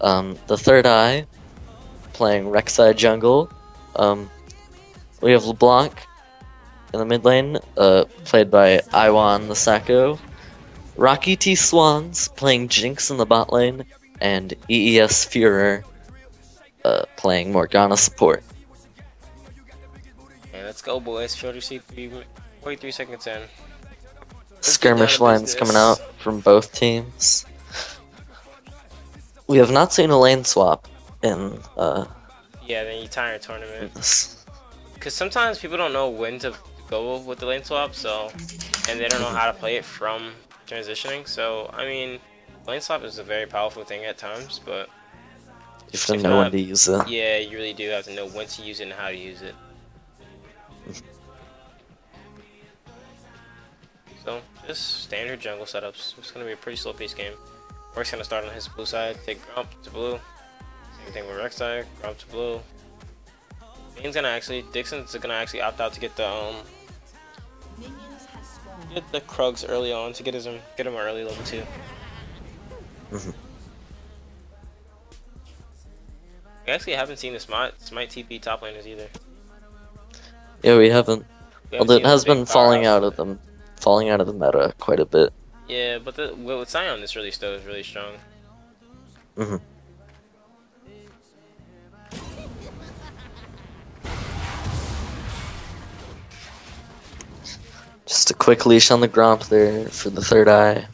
the Third Eye playing Rek'Sai jungle, we have LeBlanc in the mid lane, played by Iwan the Sacco, Rocky T Swans playing Jinx in the bot lane, and EES Führer playing Morgana support. Let's go, boys. 43 seconds in. Skirmish lines coming out from both teams. We have not seen a lane swap in yeah, the entire tournament. Because sometimes people don't know when to go with the lane swap, and they don't know how to play it from transitioning. So I mean, lane swap is a very powerful thing at times, but you have to know when to use it. Yeah, you really do have to know when to use it and how to use it. So, just standard jungle setups. It's going to be a pretty slow paced game. Rourke's going to start on his blue side, take Grump to blue. Same thing with Rek'Sai, Grump to blue. Dixon's going to actually opt out to get the Krugs early on to get him early level 2. We actually haven't seen the Smite TP top laners either. Yeah, we haven't. Although it has been falling out of the meta quite a bit. Yeah, but with Sion, this really still is really strong. Just a quick leash on the Gromp there for the Third Eye.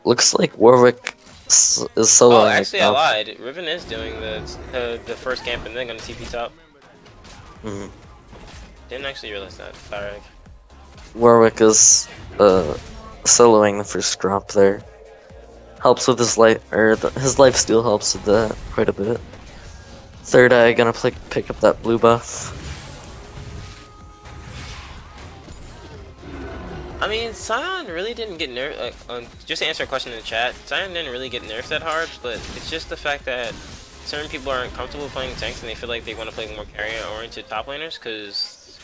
Looks like Warwick is solo. Oh, actually, I lied. Riven is doing the first camp and then gonna TP top. Didn't actually realize that. Sorry. Warwick is soloing the first Gromp there. Helps with his life, his lifesteal helps with that quite a bit. Third Eye gonna pick up that blue buff. I mean, Sion really didn't get nerfed. Just to answer a question in the chat, Sion didn't really get nerfed that hard, but it's just the fact that certain people aren't comfortable playing tanks and they feel like they want to play more carry-oriented top laners because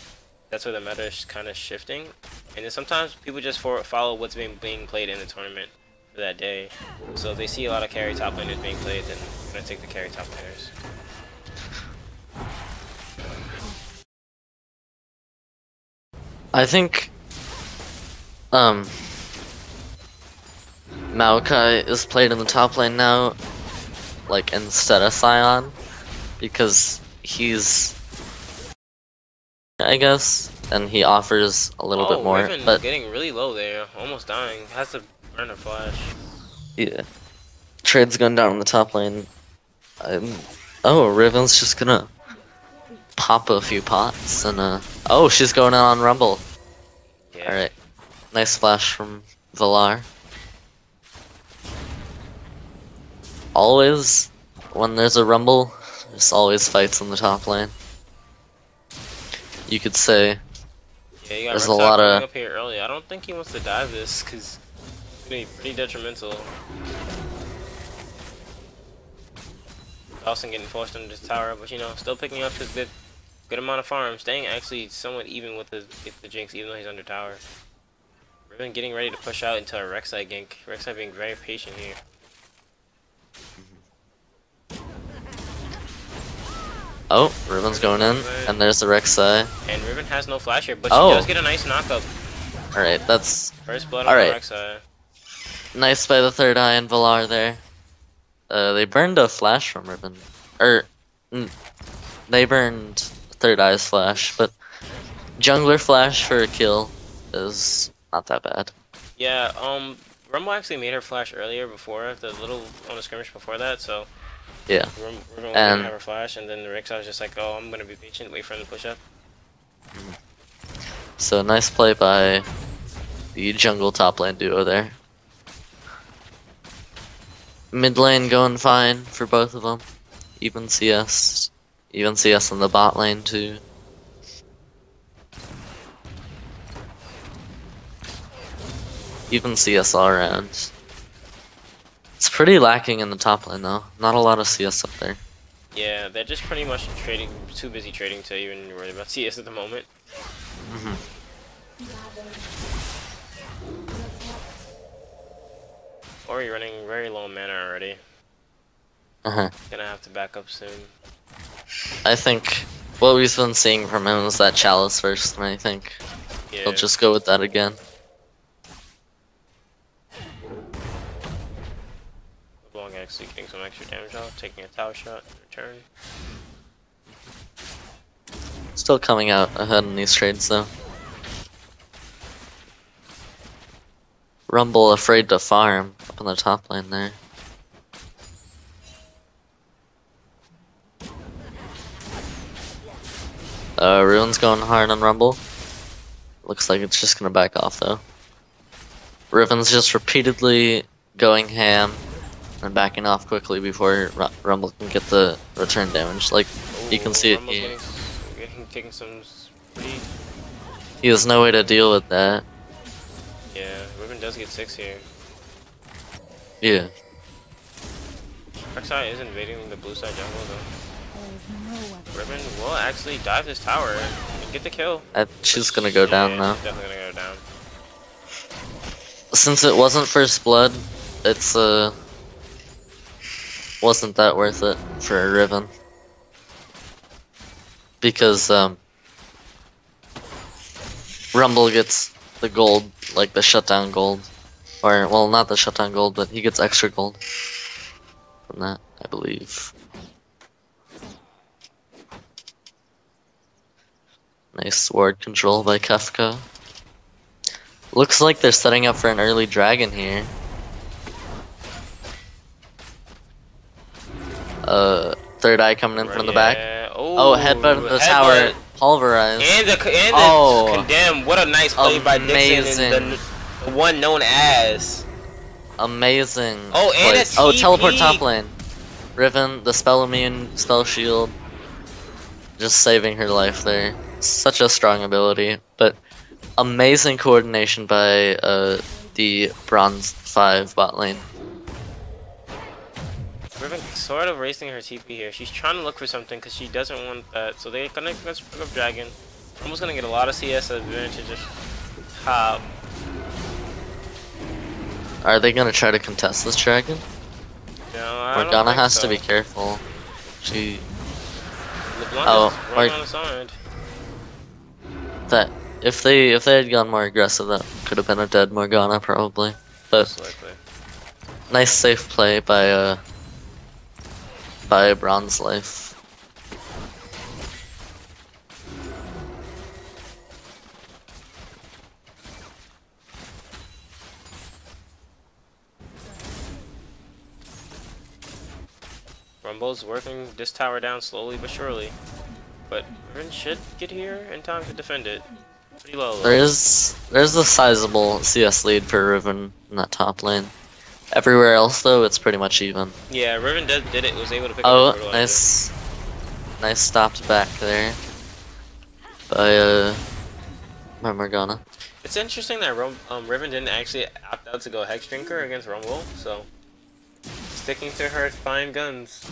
that's where the meta is kind of shifting. And then sometimes people just follow what's being played in the tournament for that day. So if they see a lot of carry top laners being played, then they're gonna take the carry top laners. I think Maokai is played in the top lane now, like instead of Sion, because he's, I guess, and he offers a little bit more. Riven but getting really low there, almost dying. Has to burn a flash. yeah, trade's going down in the top lane. Oh, Riven's just gonna pop a few pots and oh, she's going out on Rumble. Yeah. All right, nice flash from Valar. Always, when there's a Rumble, there's always fights in the top lane. You could say Yeah, you got there's a Rexar lot coming of. up here early. I don't think he wants to dive this because it's gonna be pretty detrimental. Dawson getting forced under this tower, but you know, still picking up his good amount of farm, staying actually somewhat even with the Jinx, even though he's under tower. Riven getting ready to push out into a Rek'Sai gank. Rek'Sai being very patient here. Oh, Riven's going in, and there's the Rek'Sai. And Riven has no flash here, but she Oh. does get a nice knockup. Alright, that's First blood All on right. Rek'Sai. nice by the third eye and Valar there. They burned a flash from Riven. They burned third eye's flash, but jungler flash for a kill is not that bad. Yeah, Rumble actually made her flash earlier before the little on the skirmish before that, so Yeah. Riven was And- gonna have her flash, and then the Rek'Sai was just like, oh, I'm gonna be patient, wait for him to push up. So nice play by the jungle top lane duo there. Mid lane going fine for both of them. Even CS in the bot lane too. Even CS all around. It's pretty lacking in the top lane though. Not a lot of CS up there. Yeah, they're just pretty much trading, too busy trading to even worry about CS at the moment. Or you're running very low mana already. Gonna have to back up soon. I think what we've been seeing from him is that Chalice first, and I think Yeah. he'll just go with that again. LeBlanc actually getting some extra damage off, taking a tower shot in return. Still coming out ahead in these trades though. Rumble afraid to farm up in the top lane there. Ruin's going hard on Rumble. Looks like it's just gonna back off though. Riven's just repeatedly going ham and backing off quickly before Rumble can get the return damage. Like you can see it Rumble's here. taking some pretty. He has no way to deal with that. Yeah, Riven does get 6 here. Yeah. Rek'Sai is invading the blue side jungle though. Riven will actually dive this tower and get the kill. She's gonna go down Yeah, now. she's definitely gonna go down. Since it wasn't first blood, it's wasn't that worth it for Riven. Because Rumble gets the gold, like the shutdown gold. Or well, not the shutdown gold, but he gets extra gold from that, I believe. Nice ward control by Kefka. Looks like they're setting up for an early dragon here. Third eye coming in from the back. Oh, headbutt in the tower, pulverized. And the Oh. condemn. What a nice play by Dixon, and the one known as. Amazing. Oh, and place. a Oh, TP. teleport top lane. Riven, the spell immune, spell shield. Just saving her life there. Such a strong ability, but amazing coordination by the bronze 5 bot lane. Riven sort of racing her TP here. She's trying to look for something because she doesn't want that. So they're gonna pick up Dragon. Almost gonna get a lot of CS advantages. top. Are they gonna try to contest this dragon? No, I don't Morgana think has so. to be careful. She LeBlanc Oh, is right on the side. that if they had gone more aggressive, that could have been a dead Morgana probably. But Most likely. nice safe play by Bronze Life. Rumble's working this tower down slowly but surely. But Riven should get here in time to defend it. Pretty low though. There's a sizable CS lead for Riven in that top lane. Everywhere else though, it's pretty much even. Yeah, Riven did it, was able to pick Oh, up the fertilizer. nice stopped back there by Morgana. It's interesting that Riven didn't actually opt out to go Hex Drinker against Rumble, so sticking to her fine guns.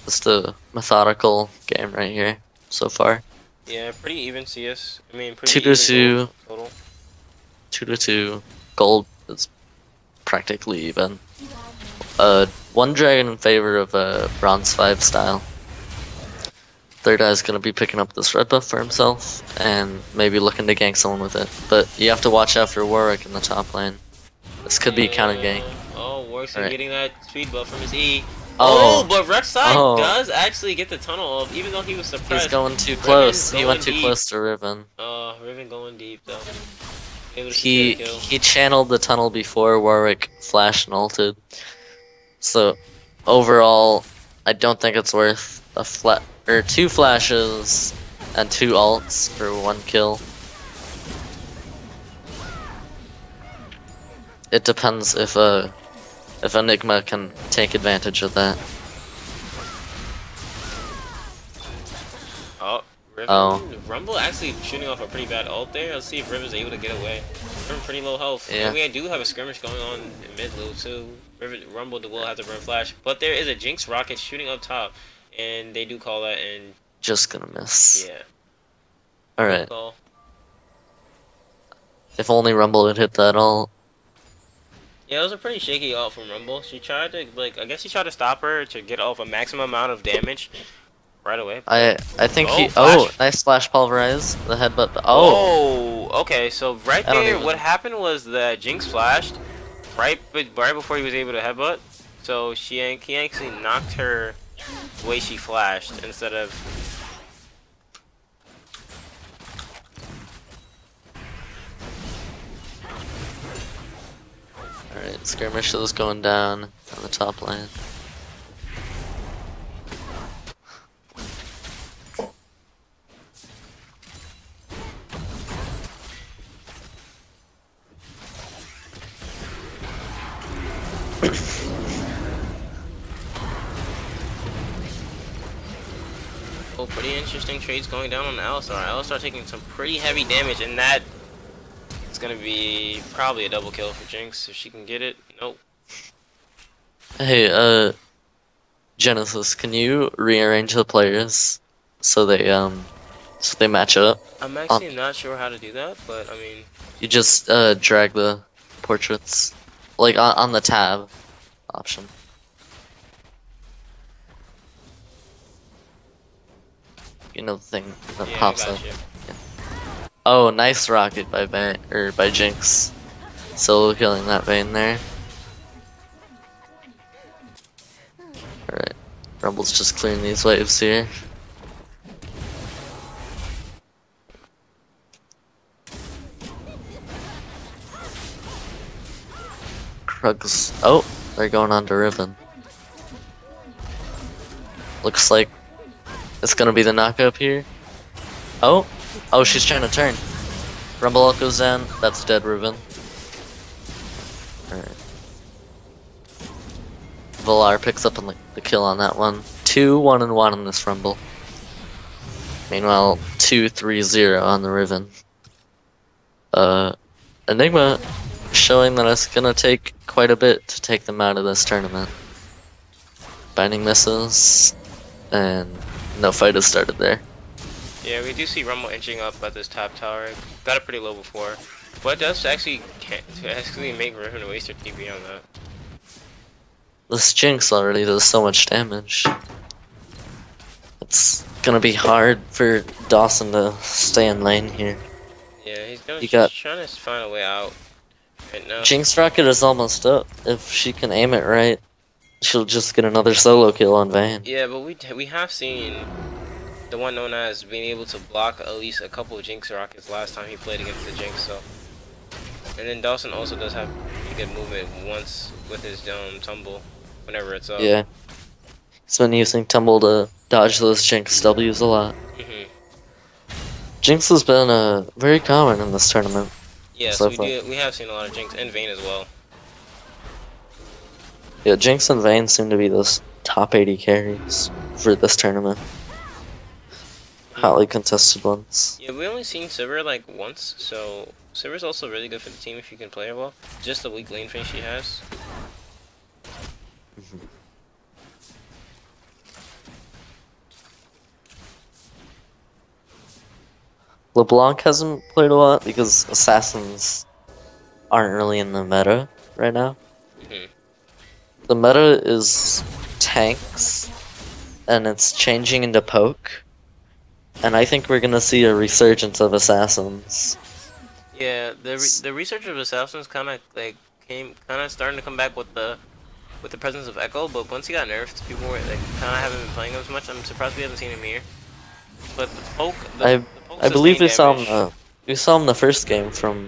Just a methodical game right here so far. Yeah, pretty even CS. I mean, pretty 2-2, even total. 2-2. Gold is practically even. One dragon in favor of Bronze 5 style. Third Eye's gonna be picking up this red buff for himself and maybe looking to gank someone with it. But you have to watch out for Warwick in the top lane. This could be counter gank. Oh, Warwick's Right. getting that speed buff from his E. Oh. Oh, but Rek'Sai Oh. does actually get the tunnel off, even though he was suppressed. He's going too close. He going went too deep. close to Riven. Riven going deep though. Able to He secure the kill. he channeled the tunnel before Warwick flashed and ulted. So overall, I don't think it's worth a two flashes and 2 ults for 1 kill. It depends if Enigma can take advantage of that. Oh, Riven. Oh. Rumble actually shooting off a pretty bad ult there. Let's see if Riven's able to get away. Riven pretty low health. Yeah. And we do have a skirmish going on in mid loop too. Rumble will have to burn flash, but there is a Jinx rocket shooting up top, and they do call that, and Just gonna miss. yeah. Alright. Call. If only Rumble had hit that ult. Yeah, it was a pretty shaky ult from Rumble. She tried to I guess she tried to stop her to get off a maximum amount of damage right away. I think Oh, he. flash. Oh, nice flash pulverize. The headbutt. Oh. Oh, okay. So right I don't there, even- what happened was that Jinx flashed right before he was able to headbutt. So he actually knocked her the way she flashed instead of. Alright, skirmish is going down on the top lane. Oh, pretty interesting trades going down on Alistar. Alistar taking some pretty heavy damage, and that it's gonna be probably a double kill for Jinx if she can get it. Nope. Hey, Genesis, can you rearrange the players so they match up? I'm actually not sure how to do that, but I mean, You just drag the portraits like on the tab option. You know the thing that yeah, I pops got up. you. Oh, nice rocket by by Jinx. Solo killing that Vayne there. Alright. Rumble's just clearing these waves here. Krugs. Oh, they're going on to Riven. Looks like it's gonna be the knockup here. Oh, she's trying to turn. Rumble ult goes down. That's dead, Riven. Alright. Valar picks up on the kill on that one. 2-1-1 in this Rumble. Meanwhile, 2-3-0 on the Riven. Enigma showing that it's gonna take quite a bit to take them out of this tournament. Binding misses, and no fight has started there. Yeah, we do see Rumble inching up at this top tower. Got it pretty low before. But it does actually make Riven waste her TP on that. This Jinx already does so much damage. It's gonna be hard for Dawson to stay in lane here. Yeah, he's going trying to find a way out right now. Jinx Rocket is almost up. If she can aim it right, she'll just get another solo kill on Vayne. Yeah, but we have seen the one known as being able to block at least a couple of Jinx Rockets last time he played against the Jinx, so. And then Dawson also does have pretty good movement once with his tumble, whenever it's up. Yeah. He's been using tumble to dodge those Jinx W's a lot. Jinx has been very common in this tournament. Yes, so we have seen a lot of Jinx and Vayne as well. Yeah, Jinx and Vayne seem to be those top 80 carries for this tournament. Hotly contested ones. Yeah, we only seen Sivir like once, so Sivir's also really good for the team if you can play her well. Just the weak lane phase she has. LeBlanc hasn't played a lot because assassins aren't really in the meta right now. The meta is tanks, and it's changing into poke. And I think we're gonna see a resurgence of assassins. Yeah, the research of assassins kind of starting to come back with the presence of Echo, but once he got nerfed, people were like kind of haven't been playing him as much. I'm surprised we haven't seen him here. But the poke, I believe we saw him. We saw him the first game from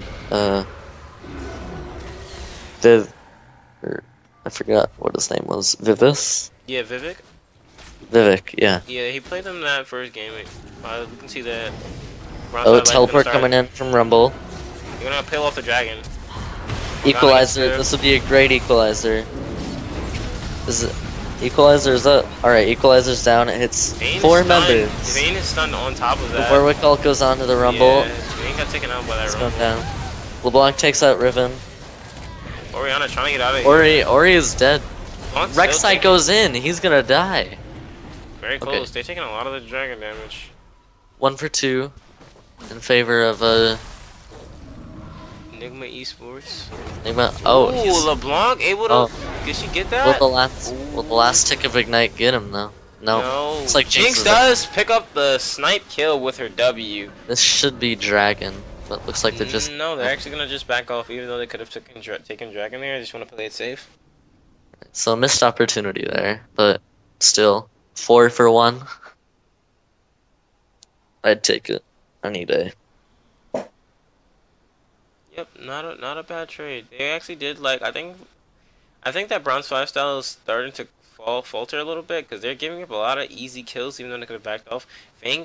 Viv. I forgot what his name was. Vivis. Yeah, Vivek. Vivek, yeah. Yeah, he played them that first game. We can see that. Oh, teleport coming in from Rumble. You're gonna peel off the dragon. Equalizer. This would be a great equalizer. Equalizer is up. Alright, equalizer's down. It hits Vayne 4 members. Vayne is stunned on top of that. The Warwick ult goes on to the Rumble. Yeah, Vayne got taken out by that Rumble. Down. LeBlanc takes out Riven. Orianna trying to get out of here. Ori is dead. LeBlanc's Rek'Sai goes in. He's gonna die. Very close. They're taking a lot of the dragon damage. 1 for 2 in favor of Enigma eSports. Enigma. Oh, ooh, LeBlanc able to. Did she get that? Will the last tick of Ignite get him though? No. It's like Jinx does pick up the snipe kill with her W. This should be dragon, but looks like they're just. No, they're actually gonna just back off, even though they could have taken dragon there. They just want to play it safe. So missed opportunity there, but still 4 for 1. I'd take it any day. Yep, not a bad trade. They actually did like I think that Bronze 5 style is starting to falter a little bit because they're giving up a lot of easy kills even though they could have backed off. Vayne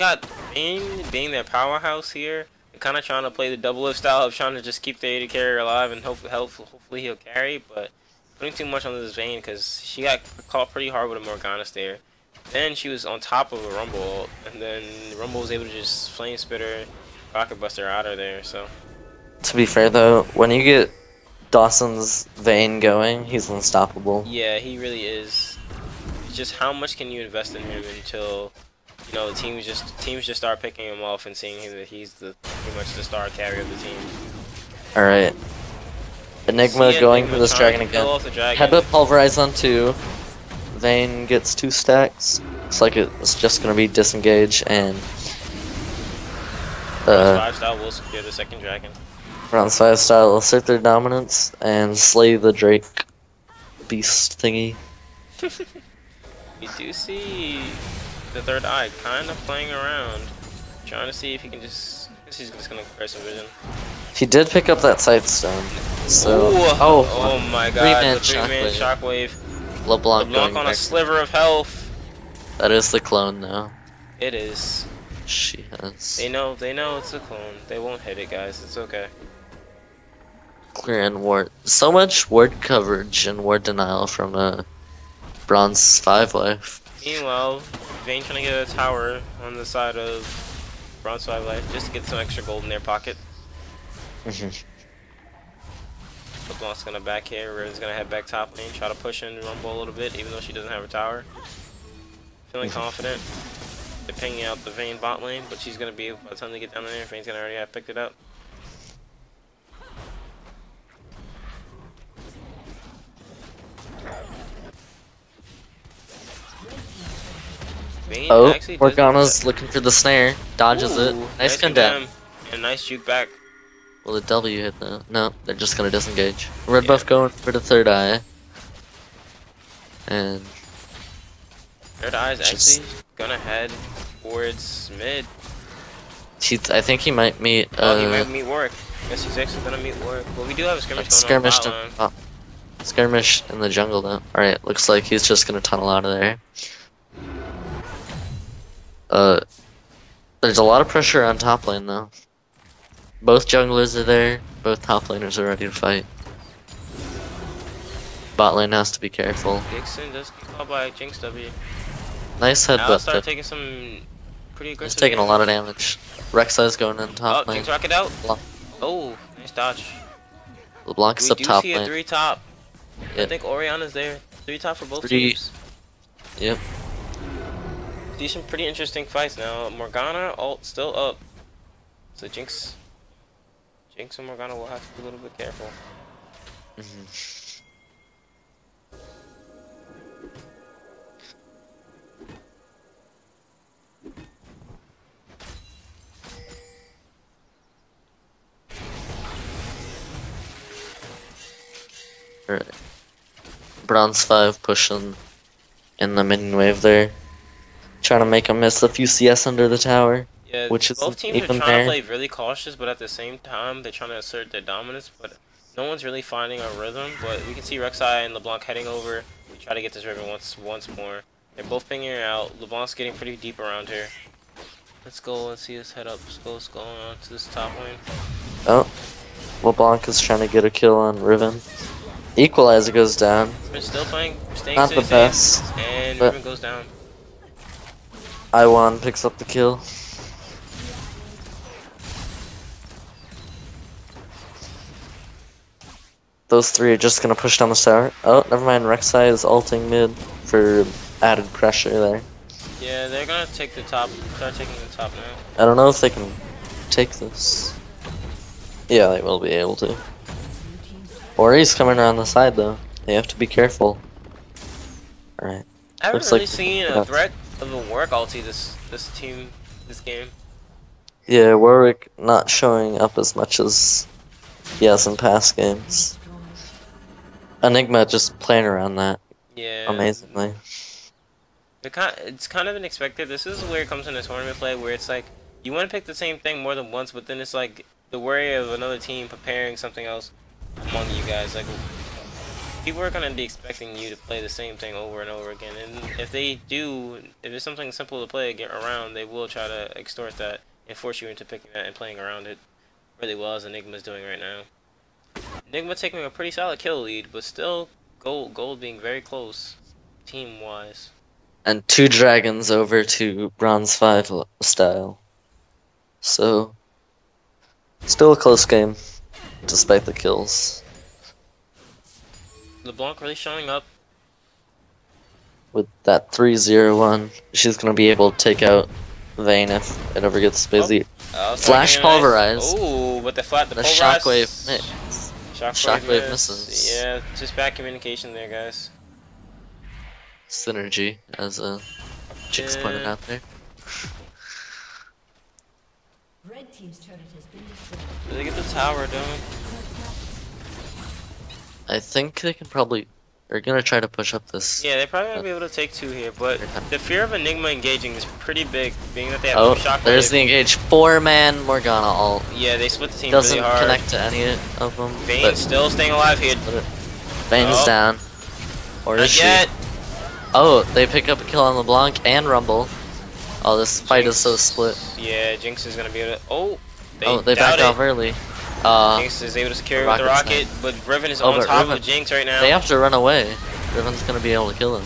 being their powerhouse here, they're kind of trying to play the double lift style of trying to just keep the AD carrier alive and hopefully he'll carry, but putting too much on this Vayne because she got caught pretty hard with a Morgana there. Then she was on top of a Rumble ult, and then Rumble was able to just flame spit her, rocket buster out of there. So. To be fair though, when you get Dawson's Vayne going, he's unstoppable. Yeah, he really is. It's just how much can you invest in him until the teams just start picking him off and seeing him that he's pretty much the star carrier of the team. All right. Enigma going for this dragon again. Headbutt pulverize on 2. Vayne gets 2 stacks. Looks like it's just gonna be disengage and. Bronze 5 style will secure the second dragon. Bronze 5 style will assert their dominance and slay the Drake beast thingy. We do see the third eye kind of playing around, trying to see if he can just. I guess he's just gonna clear some vision. He did pick up that sightstone. So. Ooh, oh my god, the 3-man shockwave. LeBlanc on a sliver of health. That is the clone now. It is. She has. They know it's a clone. They won't hit it, guys. It's okay. Clear and ward. So much ward coverage and ward denial from Bronze 5 life. Meanwhile, Vayne trying to get a tower on the side of Bronze 5 life just to get some extra gold in their pocket. LeBlanc's gonna back here. Riven's gonna head back top lane, try to push in Rumble a little bit, even though she doesn't have her tower. Feeling confident. They're pinging out the Vayne bot lane, but she's gonna be able, by the time they get down there, Vayne's gonna already have picked it up. Vayne Oh, actually does Morgana's looking for the snare. Dodges it. Ooh, Nice condemn. And nice juke back. Will the W hit though? No, they're just gonna disengage. Red Yeah. buff going for the third eye. And Third Eye is Just- actually gonna head towards mid. I think he might meet Oh, he might meet Warwick. Guess he's actually gonna meet Warwick. Well, we do have a skirmish going skirmish on to, bot lane. skirmish in the jungle though. Alright, looks like he's just gonna tunnel out of there. There's a lot of pressure on top lane though. Both junglers are there, both top laners are ready to fight. Bot lane has to be careful. Dixon does get caught by Jinx W. Nice Now headbutt. start taking some pretty aggressive. He's taking a lot of damage. Rek'Sai's going in Oh, top lane. Jinx rocket out. Blanc- Oh, nice dodge. LeBlanc's We up do top see a lane. 3 top. I Yep. think Oriana's there. 3 top for both 3. teams. Yep. See some pretty interesting fights now. Morgana ult still up. So Jinx and Morgana will have to be a little bit careful. Alright. Bronze 5 pushing in the minion wave there. Trying to make him miss a few CS under the tower. Yeah, Which both isn't teams are even trying there. to play really cautious, but at the same time, they're trying to assert their dominance, but no one's really finding a rhythm. But we can see Rek'Sai and LeBlanc heading over. We try to get this Riven once more. They're both pinging her out. LeBlanc's getting pretty deep around here. Let's go and see us head up. Let's go on to this top lane. Oh. LeBlanc is trying to get a kill on Riven. Equalizer goes down. Riven's still playing, staying Not the safe, best. and but- Riven goes down. I1 picks up the kill. Those 3 are just gonna push down the tower. Oh, never mind. Rek'Sai is ulting mid for added pressure there. Yeah, they're gonna take the top. Start taking the top now. I don't know if they can take this. Yeah, they will be able to. Or he's coming around the side though. They have to be careful. Alright. I haven't Looks really like- seen a threat of a Warwick ulti this game. Yeah, Warwick not showing up as much as he has in past games. Enigma just playing around that Yeah. amazingly. It's kind of unexpected. This is where it comes into tournament play, where it's like you want to pick the same thing more than once, but then it's like the worry of another team preparing something else among you guys. Like people are gonna be expecting you to play the same thing over and over again, and if they do, if it's something simple to play get around, they will try to extort that and force you into picking that and playing around it really well, as Enigma's doing right now. Enigma taking a pretty solid kill lead, but still gold being very close team wise. And 2 dragons over to bronze 5 style. So, still a close game, despite the kills. LeBlanc really showing up. With that 3-0-1, she's gonna be able to take out Vayne if it ever gets busy. Flash pulverize. Oh, but the The pulverize. shockwave. Shockwave miss. misses. Yeah, just bad communication there, guys. Synergy, as Jinx pointed out there. Red team's turret has been destroyed. Did they get the tower done? I think they can probably. They're gonna try to push up this. Yeah, they're probably gonna be able to take 2 here, but the fear of Enigma engaging is pretty big, being that they have Oh, no shockwave. there's the engage. 4-man Morgana ult. Yeah, they split the team Doesn't really hard. connect to any of them. Vayne's still staying alive here. Vayne's Oh. down. Or is Not she? yet. Oh, they pick up a kill on LeBlanc and Rumble. Oh, this fight is so split. Yeah, Jinx is gonna be able to. Oh, They doubt back it. off early. Jinx is able to secure it with the Rocket's rocket, but Riven is Oh, on but top Riven- of Jinx right now. They have to run away. Riven's gonna be able to kill him.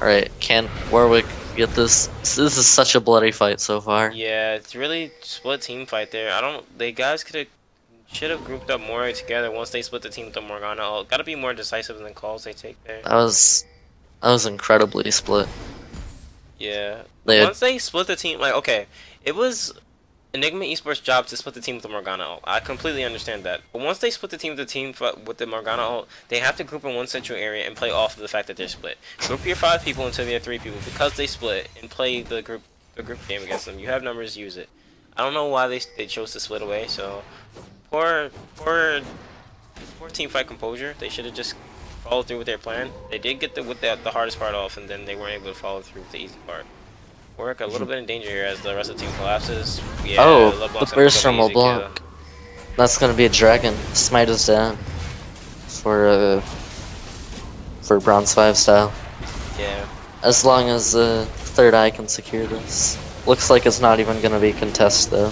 Alright, can Warwick get this? This is such a bloody fight so far. Yeah, it's really split team fight there. They guys should have grouped up more together once they split the team with the Morgana ult. Gotta be more decisive in the calls they take there. That was incredibly split. Yeah. Once they split the team, like, okay, it was Enigma eSports' job to split the team with the Morgana ult. I completely understand that. But once they split the team with the Morgana ult, they have to group in one central area and play off of the fact that they're split. Group your 5 people until they're 3 people because they split, and play the group game against them. You have numbers, use it. I don't know why they chose to split away. So poor team fight composure. They should have just followed through with their plan. They did get the hardest part off, and then they weren't able to follow through with the easy part. Work a little bit in danger here as the rest of the team collapses. Yeah, oh, the burst from LeBlanc. That's gonna be a dragon. Smite is down for bronze 5 style. Yeah. As long as third eye can secure this. Looks like it's not even gonna be contest though.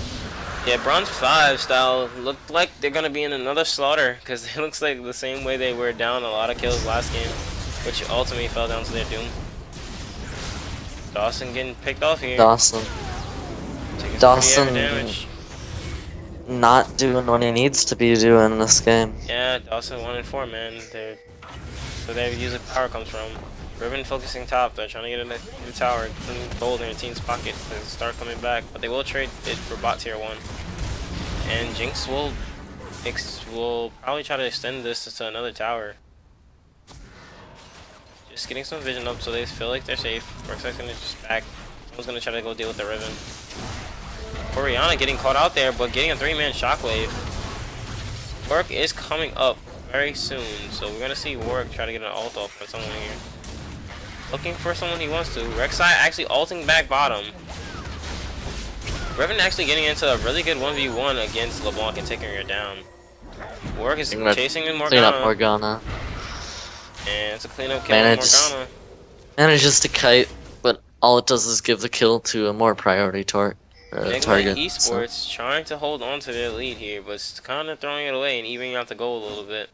Yeah, bronze 5 style look like they're gonna be in another slaughter because it looks like the same way they were down a lot of kills last game, which ultimately fell down to their doom. Dawson getting picked off here. Dawson not doing what he needs to be doing in this game. Yeah, Dawson 1 and 4, man. So they use the power comes from. Riven focusing top. They're trying to get in the tower, gold in their team's pocket to start coming back, but they will trade it for bot tier 1. And Jinx will probably try to extend this to another tower. Just getting some vision up so they feel like they're safe. Worksite's gonna just back. Someone's gonna try to go deal with the Riven. Oriana getting caught out there, but getting a 3-man shockwave. Work is coming up very soon, so we're gonna see Warwick try to get an ult off for someone here. Looking for someone he wants to. Rek'Sai actually ulting back bottom. Riven actually getting into a really good 1v1 against LeBlanc and taking her down. Warwick is chasing in Morgana. Clean up Morgana. And it's a clean up kill on Morgana. Manages to kite, but all it does is give the kill to a more priority target. eSports trying to hold on to their lead here, but it's kind of throwing it away and evening out the goal a little bit.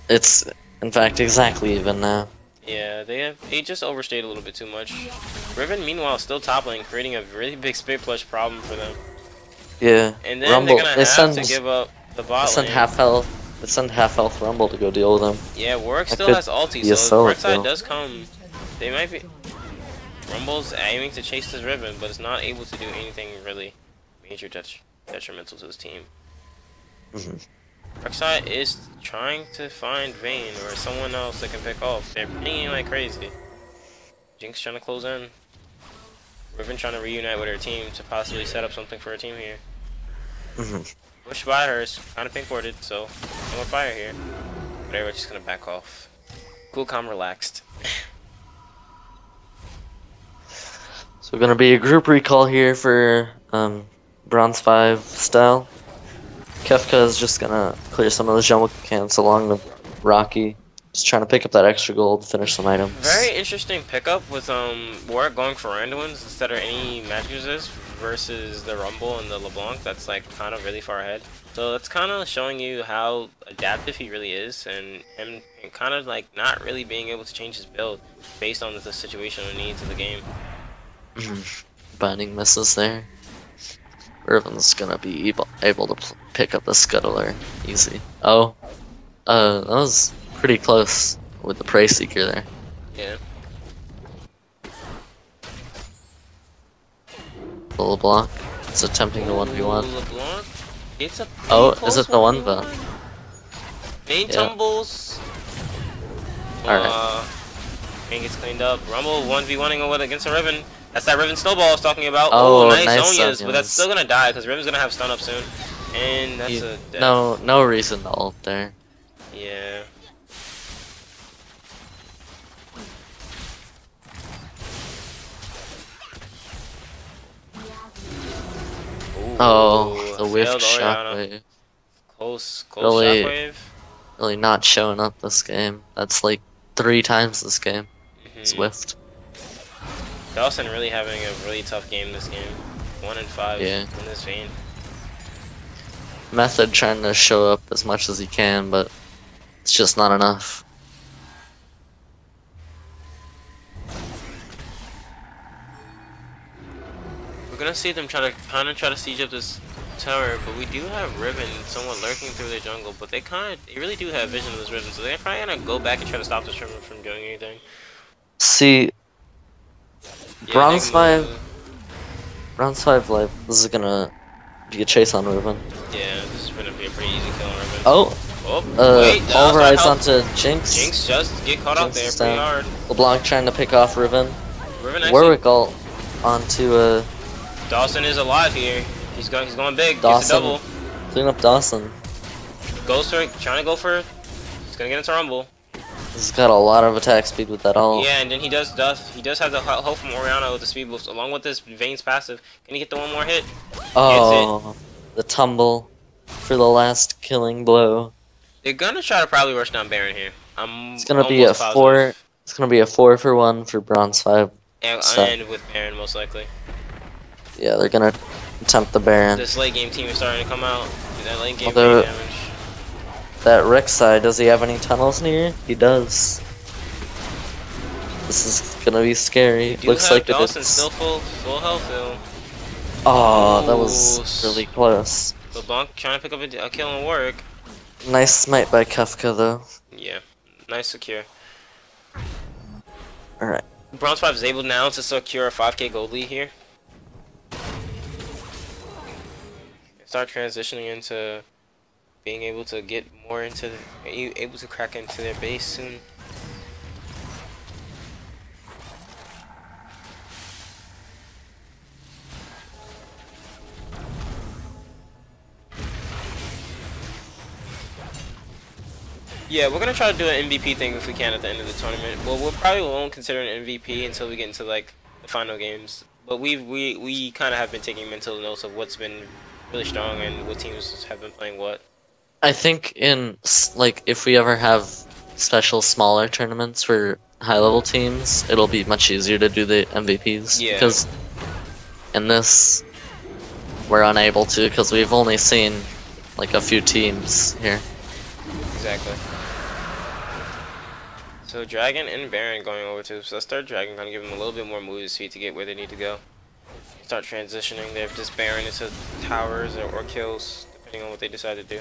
It's, in fact, exactly even now. Yeah, they just overstayed a little bit too much. Riven, meanwhile, still top lane, creating a really big split push problem for them. Yeah. And then Rumble, they're gonna have to give up the bot lane. Half health. Send half health Rumble to go deal with them. Yeah, Warwick still has ulti, so if Rek'Sai does come, they might be. Rumble's aiming to chase this Riven, but it's not able to do anything really major detrimental to his team. Rek'Sai is trying to find Vayne or someone else that can pick off. They're pinging like crazy. Jinx trying to close in. Riven trying to reunite with her team to possibly set up something for her team here. Pushed by her, is kind of pink warded, so no more fire here. But everyone's just gonna back off. Cool, calm, relaxed. So we're gonna be a group recall here for bronze 5 style. Kefka is just gonna clear some of the jungle camps along the Rocky. Just trying to pick up that extra gold, finish some items. Very interesting pickup with Warwick going for random ones instead of any magic resist versus the Rumble and the LeBlanc. That's like kind of really far ahead. So it's kind of showing you how adaptive he really is, and him kind of like not really being able to change his build based on the situational needs of the game. Binding misses there. Riven's gonna be able to pick up the Scuttler easy. Oh, that was pretty close with the Prey Seeker there. Yeah. The LeBlanc is attempting the 1v1. LeBlanc? It's a is it the 1v1? Main tumbles. Alright. Main gets cleaned up. Rumble 1v1ing against a Riven. That's that Riven snowball I was talking about. Oh, nice Zonias. But that's still gonna die because Riven's gonna have stun up soon. And that's a death. No reason to ult there. Yeah. Oh, the whiffed shockwave. Close really, shockwave. Really not showing up this game. That's like 3 times this game. It's whiffed. Dawson really having a really tough game this game. 1 and 5 in this vein. Method trying to show up as much as he can, but it's just not enough. We're gonna see them try to siege up this tower, but we do have Riven somewhat lurking through their jungle, but they really do have vision of this Riven, so they're probably gonna go back and try to stop this Riven from doing anything. See, Bronze Enigma. 5. Bronze 5 life. This is gonna be a chase on Riven. Yeah, this is gonna be a pretty easy kill on Riven. Oh! Wait, Pulverize that's not onto Jinx. Jinx just get caught out there is pretty down. hard. LeBlanc trying to pick off Riven. Riven actually, Warwick ult onto Dawson is alive here. He's going big. Gets a Dawson. double. Clean up Dawson. Goes for it, trying to go for it. He's gonna get into Rumble. He's got a lot of attack speed with that ult. Yeah, and then he does have the help from Orianna with the speed boost along with this Vayne's passive. Can he get the one more hit? Oh, the tumble for the last killing blow. They're gonna try to probably rush down Baron here. It's gonna be a positive. 4. It's gonna be a 4-for-1 for Bronze 5. And with Baron most likely. Yeah, they're gonna attempt the Baron. This late game team is starting to come out. That late game Although- damage. That Rek'Sai, does he have any tunnels near? He does. This is gonna be scary. Looks like Dawson it's still full health though. Oh, that was Ooh. really close. LeBlanc trying to pick up a kill and work. Nice smite by Kefka though. Yeah, nice secure. Alright. Bronze 5 is able now to secure a 5k gold lead here. Start transitioning into being able to get more into able to crack into their base soon. Yeah, we're gonna try to do an MVP thing if we can at the end of the tournament. Well, we probably won't consider an MVP until we get into like the final games. But we kind of have been taking mental notes of what's been really strong and what teams have been playing what. I think in like if we ever have special smaller tournaments for high level teams, it'll be much easier to do the MVPs. Yeah. Because in this, we're unable to because we've only seen like a few teams here. Exactly. So Dragon and Baron going over to, so let's start Dragon, gonna give them a little bit more movement speed to get where they need to go. Start transitioning their this Baron into towers or kills, depending on what they decide to do.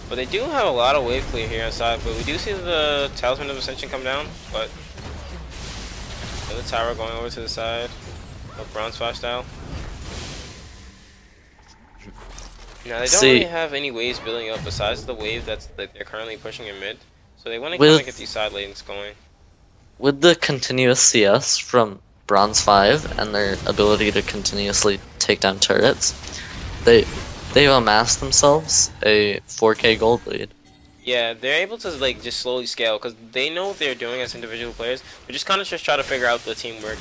But they do have a lot of wave clear here inside, but we do see the Talisman of Ascension come down, but another tower going over to the side of Bronze 5 style. Now they don't really have any waves building up besides the wave that they're currently pushing in mid. So they want to kind of get these side lanes going. With the continuous CS from Bronze 5 and their ability to continuously take down turrets, they've amassed themselves a 4k gold lead. Yeah, they're able to like just slowly scale because they know what they're doing as individual players. They're just kind of try to figure out the teamwork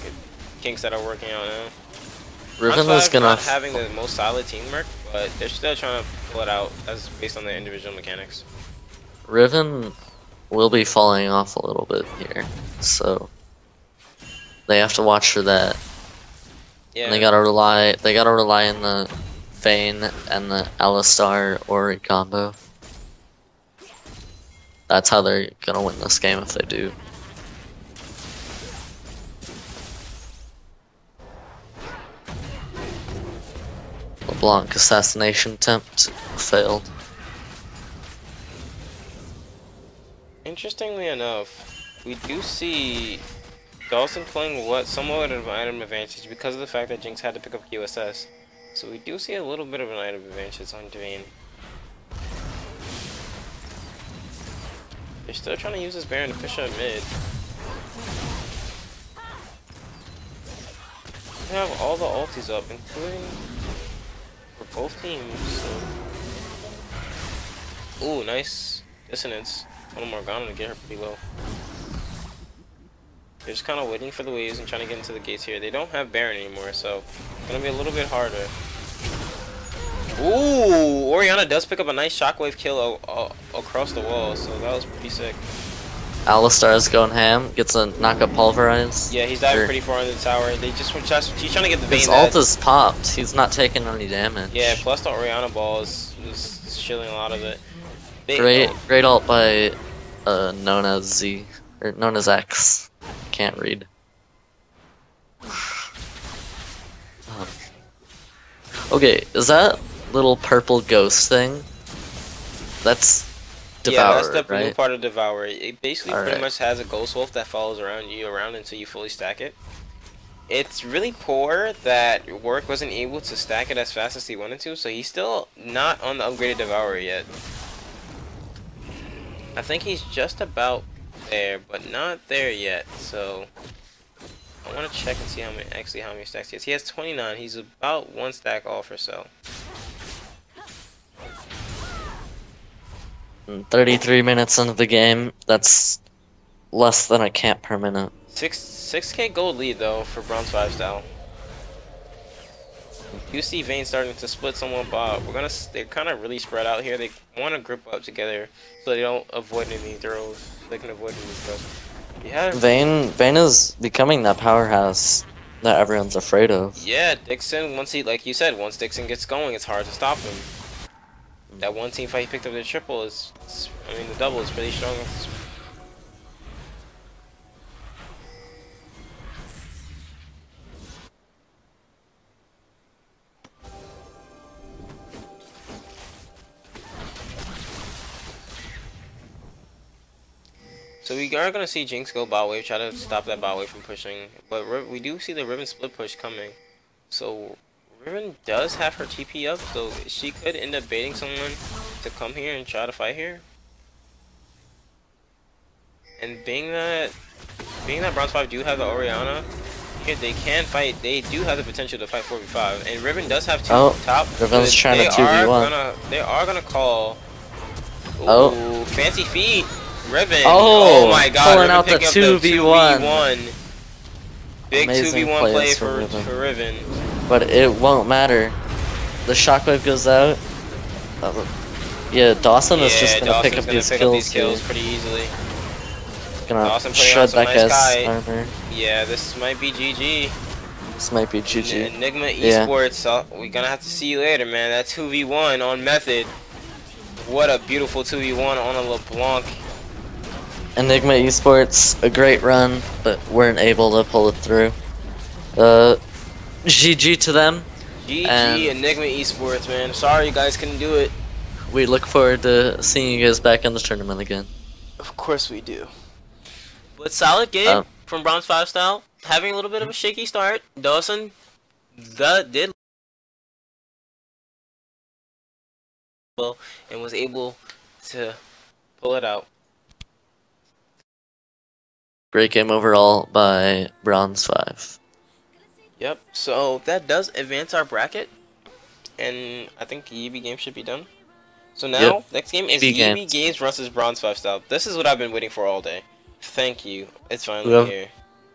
kinks that are working out now. Riven is gonna not having the most solid teamwork, but they're still trying to pull it out as based on their individual mechanics. Riven will be falling off a little bit here, so they have to watch for that. Yeah. And they gotta rely on the Vayne and the Alistar Ori combo. That's how they're gonna win this game if they do. LeBlanc assassination attempt failed. Interestingly enough, we do see Dawson playing somewhat of an item advantage because of the fact that Jinx had to pick up QSS. So we do see a little bit of an item advantage on Vayne. They're still trying to use this Baron to push up mid. They have all the ultis up, including for both teams. So. Ooh, nice dissonance on Morgana to get her pretty low. They're just kind of waiting for the waves and trying to get into the gates here. They don't have Baron anymore, so it's gonna be a little bit harder. Ooh, Orianna does pick up a nice shockwave kill across the wall, so that was pretty sick. Alistar is going ham, gets a knockup pulverize. Yeah, he's diving pretty far into the tower. They just he's trying to get the Vayne. His ult is popped. He's not taking any damage. Yeah, plus the Orianna ball is shielding a lot of it. Great ult by known as Z or known as X. Can't read. Okay, is that little purple ghost thing? That's Devour, yeah, that's the right? blue part of Devour. It basically All pretty right. much has a ghost wolf that follows around you until you fully stack it. it's really poor that Work wasn't able to stack it as fast as he wanted to, so he's still not on the upgraded Devourer yet. I think he's just about there, but not there yet, so I want to check and see how many stacks he has. He has 29. He's about 1 stack off or so. 33 minutes into the game. That's less than a camp per minute. 6K gold lead though for Bronze 5 style. You see Vayne starting to split somewhat bot. They're kind of really spread out here. They want to grip up together so they don't avoid any throws. They can avoid any throws. Yeah. Vayne is becoming that powerhouse that everyone's afraid of. Yeah, Dixon, like you said, once Dixon gets going, it's hard to stop him. That one team fight he picked up the triple the double is pretty strong. So we are going to see Jinx go bot wave, try to stop that bot wave from pushing. But we do see the Riven split push coming. So Riven does have her TP up, so she could end up baiting someone to come here and try to fight here. And being that Bronze 5 do have the Orianna, they can fight. They do have the potential to fight 4v5. And Riven does have 2 top. Riven's trying to 2v1. They are gonna call. Ooh, Oh, fancy feet. Riven. Oh, my God! pulling out the picking up 2v1. Big Amazing 2v1 play plays for Riven. But it won't matter. The shockwave goes out. Yeah, Dawson is just gonna pick up these kills pretty easily. Gonna Dawson shred that nice guy's armor. Yeah, this might be GG. This might be GG. Enigma eSports, we're gonna have to see you later, man. That 2v1 on Method. What a beautiful 2v1 on a LeBlanc. Enigma eSports, a great run, but weren't able to pull it through. GG to them. GG and Enigma eSports, man. Sorry you guys couldn't do it. We look forward to seeing you guys back in the tournament again. Of course we do. But solid game from Bronze 5 style. Having a little bit of a shaky start. Dawson did well and was able to pull it out. Great game overall by Bronze 5. Yep, so that does advance our bracket. And I think YEEBEEgames should be done. So now, next game is YEEBEEgames versus Bronze 5 style. This is what I've been waiting for all day. Thank you. It's finally here.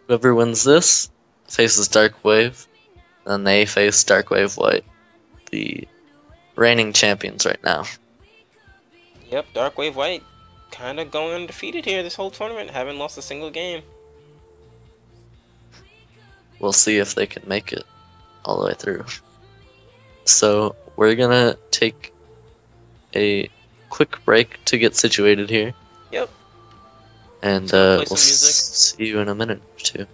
Whoever wins this faces Dark Wave, and they face Dark Wave White, the reigning champions right now. Yep, Dark Wave White kind of going undefeated here this whole tournament, haven't lost a single game. We'll see if they can make it all the way through. So we're gonna take a quick break to get situated here. Yep. And we'll see you in a minute or two.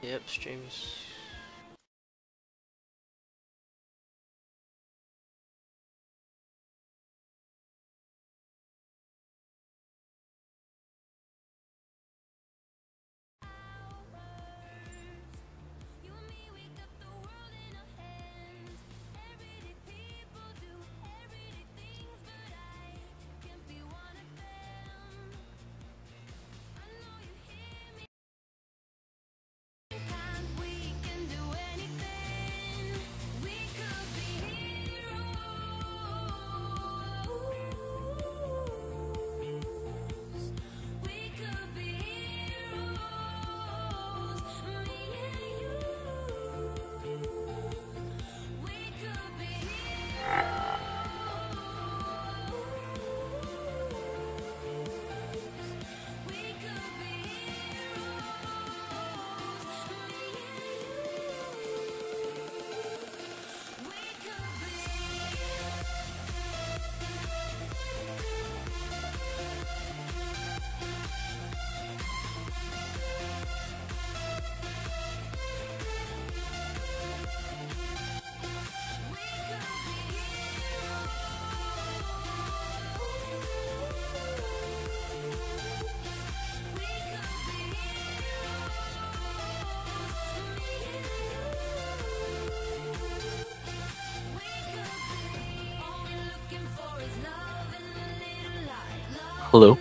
Yep, streams. Hello.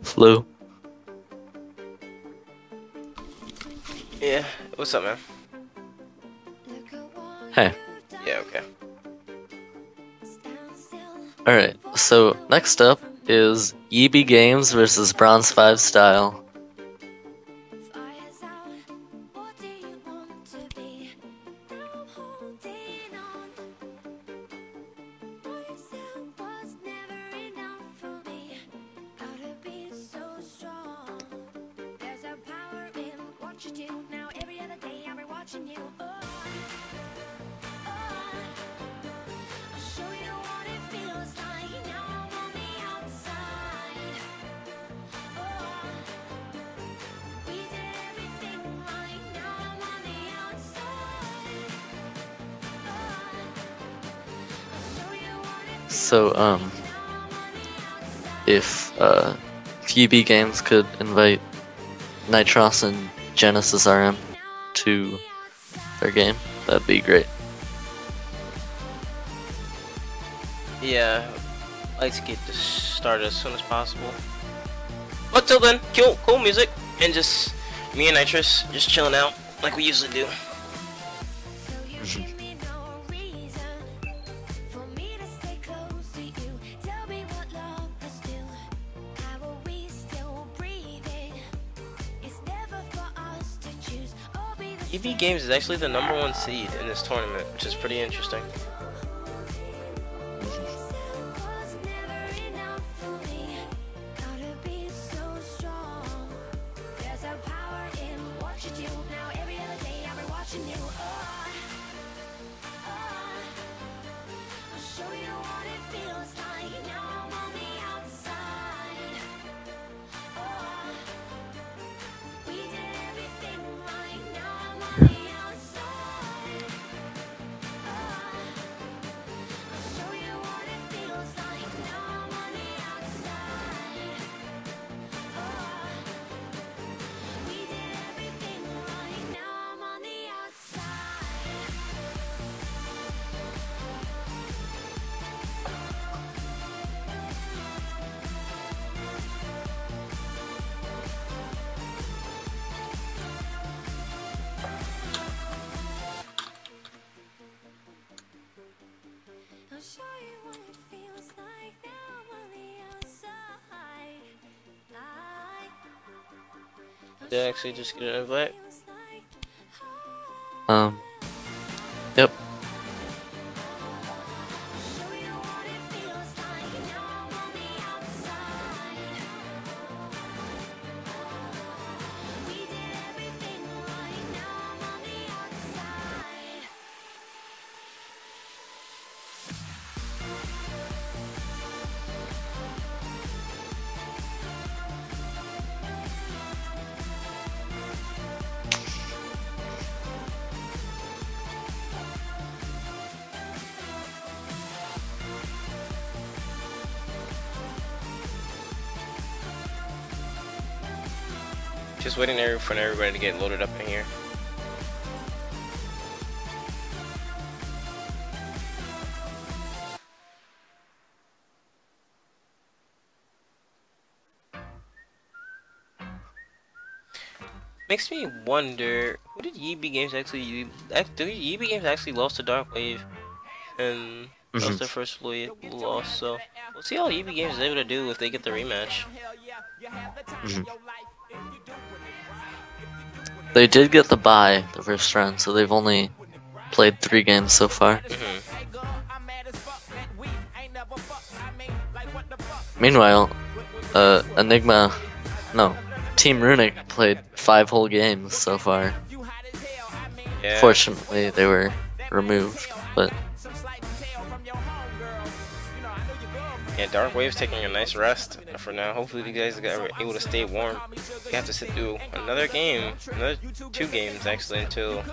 Flu. Yeah, what's up, man? Hey. Yeah, okay. Alright, so next up is EEBEEgames versus Bronze 5 Style. So, if EEBEEgames could invite Nitros and Genesis RM to their game, that'd be great. Yeah, I'd like to get this started as soon as possible. But till then, cool music, and just me and Nitrous just chilling out like we usually do. EEBEEgames is actually the #1 seed in this tournament, which is pretty interesting. Did I actually just get an invite? Yep. Just waiting there for everybody to get loaded up in here. Makes me wonder, who did EEBEEgames actually? Did EEBEEgames actually lost to Dark Wave, and that was their first loss? So we'll see how EEBEEgames is able to do if they get the rematch. They did get the bye the first round, so they've only played 3 games so far. Meanwhile, Enigma, no, Team Runic played 5 whole games so far. Yeah. Fortunately, they were removed, but And Dark Wave's taking a nice rest for now. Hopefully you guys are able to stay warm. You have to sit through another game, another 2 games actually, until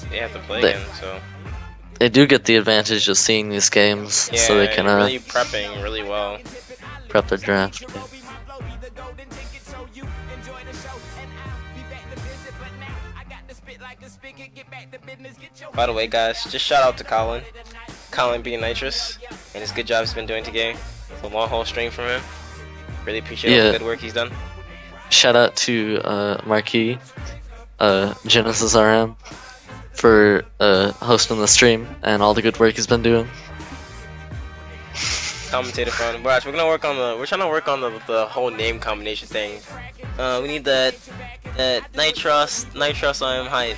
they have to play again. So they do get the advantage of seeing these games, yeah, so they can really prepping really well. Prep the draft. Yeah. By the way, guys, just shout out to Colin being nitrous, and his good job he's been doing today. It's a long haul stream from him. Really appreciate all the good work he's done. Shout out to Marquis, Genesis RM, for hosting the stream and all the good work he's been doing. Commentator fun. Watch, we're trying to work on the whole name combination thing. We need that nitrous I am hype.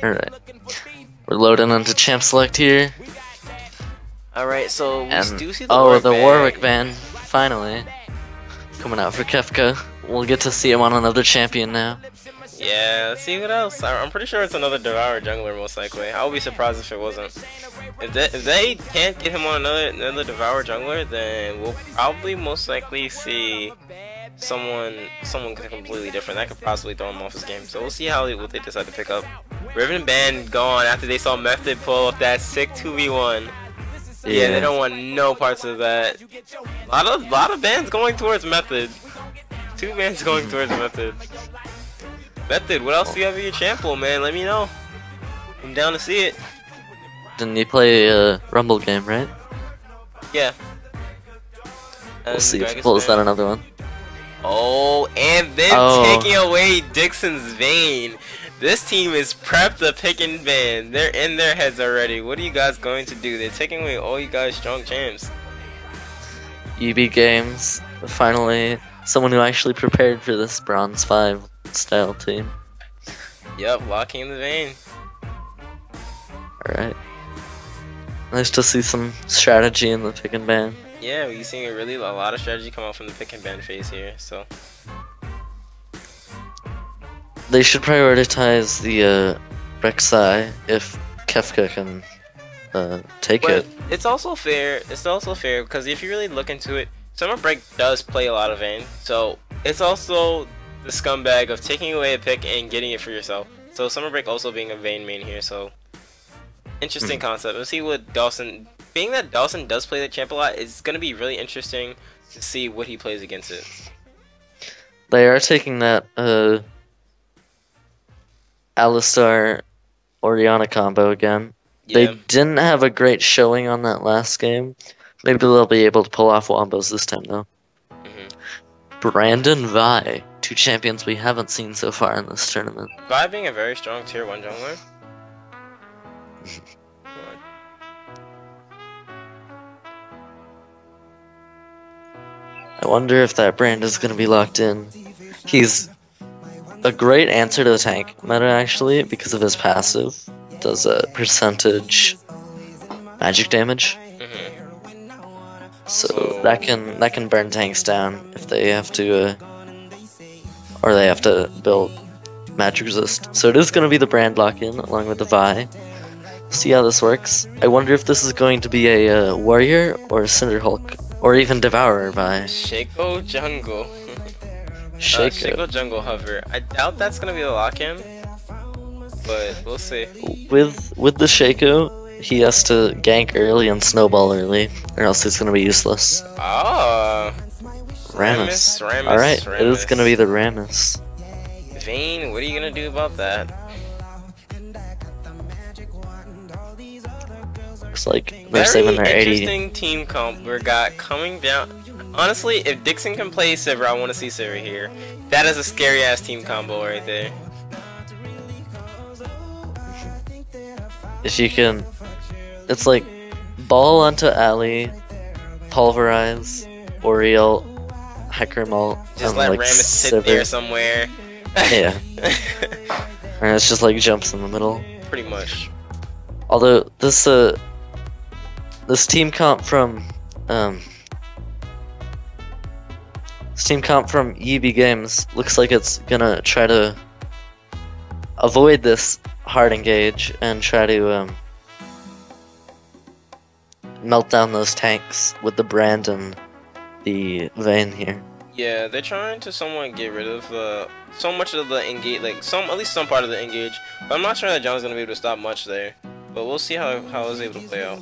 Alright. We're loading onto Champ Select here. Alright, so we do see the Warwick band, finally. Coming out for Kefka. We'll get to see him on another champion now. Yeah, let's see what else. I'm pretty sure it's another Devour jungler most likely. I would be surprised if it wasn't. If they can't get him on another Devour jungler, then we'll probably most likely see someone completely different. That could possibly throw him off his game. So we'll see what they decide to pick up. Riven band gone after they saw Method pull off that sick 2v1. Yeah, they don't want no parts of that. Lot of bands going towards Method. 2 bands going towards Method. Method, what else do you have in your champ pool, man? Let me know. I'm down to see it. Didn't you play a Rumble game, right? Yeah. We'll see if he pulls out another one. Oh, and then taking away Dixon's Vayne. This team is prepped to pick and ban. They're in their heads already. What are you guys going to do? They're taking away all you guys' strong champs. EBEEgames, finally, someone who actually prepared for this Bronze 5 style team. Yep, locking in the Vayne. Alright. Nice to see some strategy in the pick and ban. Yeah, we're seeing a lot of strategy come out from the pick and ban phase here, so. They should prioritize the Rek'Sai if Kefka can take it. It's also fair because if you really look into it, Summer Break does play a lot of Vayne, so it's also the scumbag of taking away a pick and getting it for yourself. So Summer Break also being a Vayne main here, so interesting concept. Let's see what Dawson, being that Dawson does play the champ a lot, it's going to be really interesting to see what he plays against it. They are taking that Alistar Orianna combo again. Yeah. They didn't have a great showing on that last game. Maybe they'll be able to pull off wombos this time though. Brandon Vi, 2 champions we haven't seen so far in this tournament. Vi being a very strong tier 1 jungler. I wonder if that brand is going to be locked in. He's a great answer to the tank meta actually because of his passive. Does a percentage magic damage. So that can burn tanks down if they have to or they have to build magic resist. So it is going to be the brand lock-in along with the Vi. See how this works. I wonder if this is going to be a warrior or a Cinderhulk or even Devourer Vi. Shaco Jungle. Shaco Jungle Hover. I doubt that's gonna be the lock-in, but we'll see. With the Shaco, he has to gank early and snowball early, or else he's gonna be useless. Ah, Rammus. Rammus. Alright, it is gonna be the Rammus. Vayne, what are you gonna do about that? Looks like they're saving their 80. Interesting team comp we got coming down. Honestly, if Dixon can play Sivir, I want to see Sivir here. That is a scary ass team combo right there. If you can, it's like ball onto Ali, pulverize, Oriel, Hacker Malt, Just and let like Rammus sit there somewhere. Yeah. And it's just like jumps in the middle. Pretty much. Although this team comp from EBEEgames looks like it's gonna try to avoid this hard engage and try to melt down those tanks with the Brand and the Vayne here. Yeah, they're trying to somewhat get rid of so much of the engage, like at least some part of the engage. But I'm not sure that John's gonna be able to stop much there. But we'll see how it's able to play out.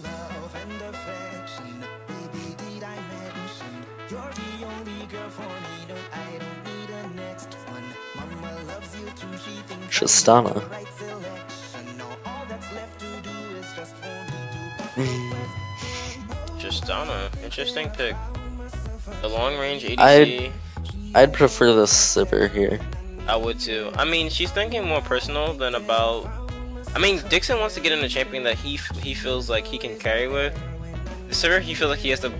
Tristana. Tristana, interesting pick. The long range ADC. I'd prefer the Sivir here. I would too. I mean, she's thinking more personal than about. I mean, Dixon wants to get in a champion that he feels like he can carry with. The Sivir, he feels like he has to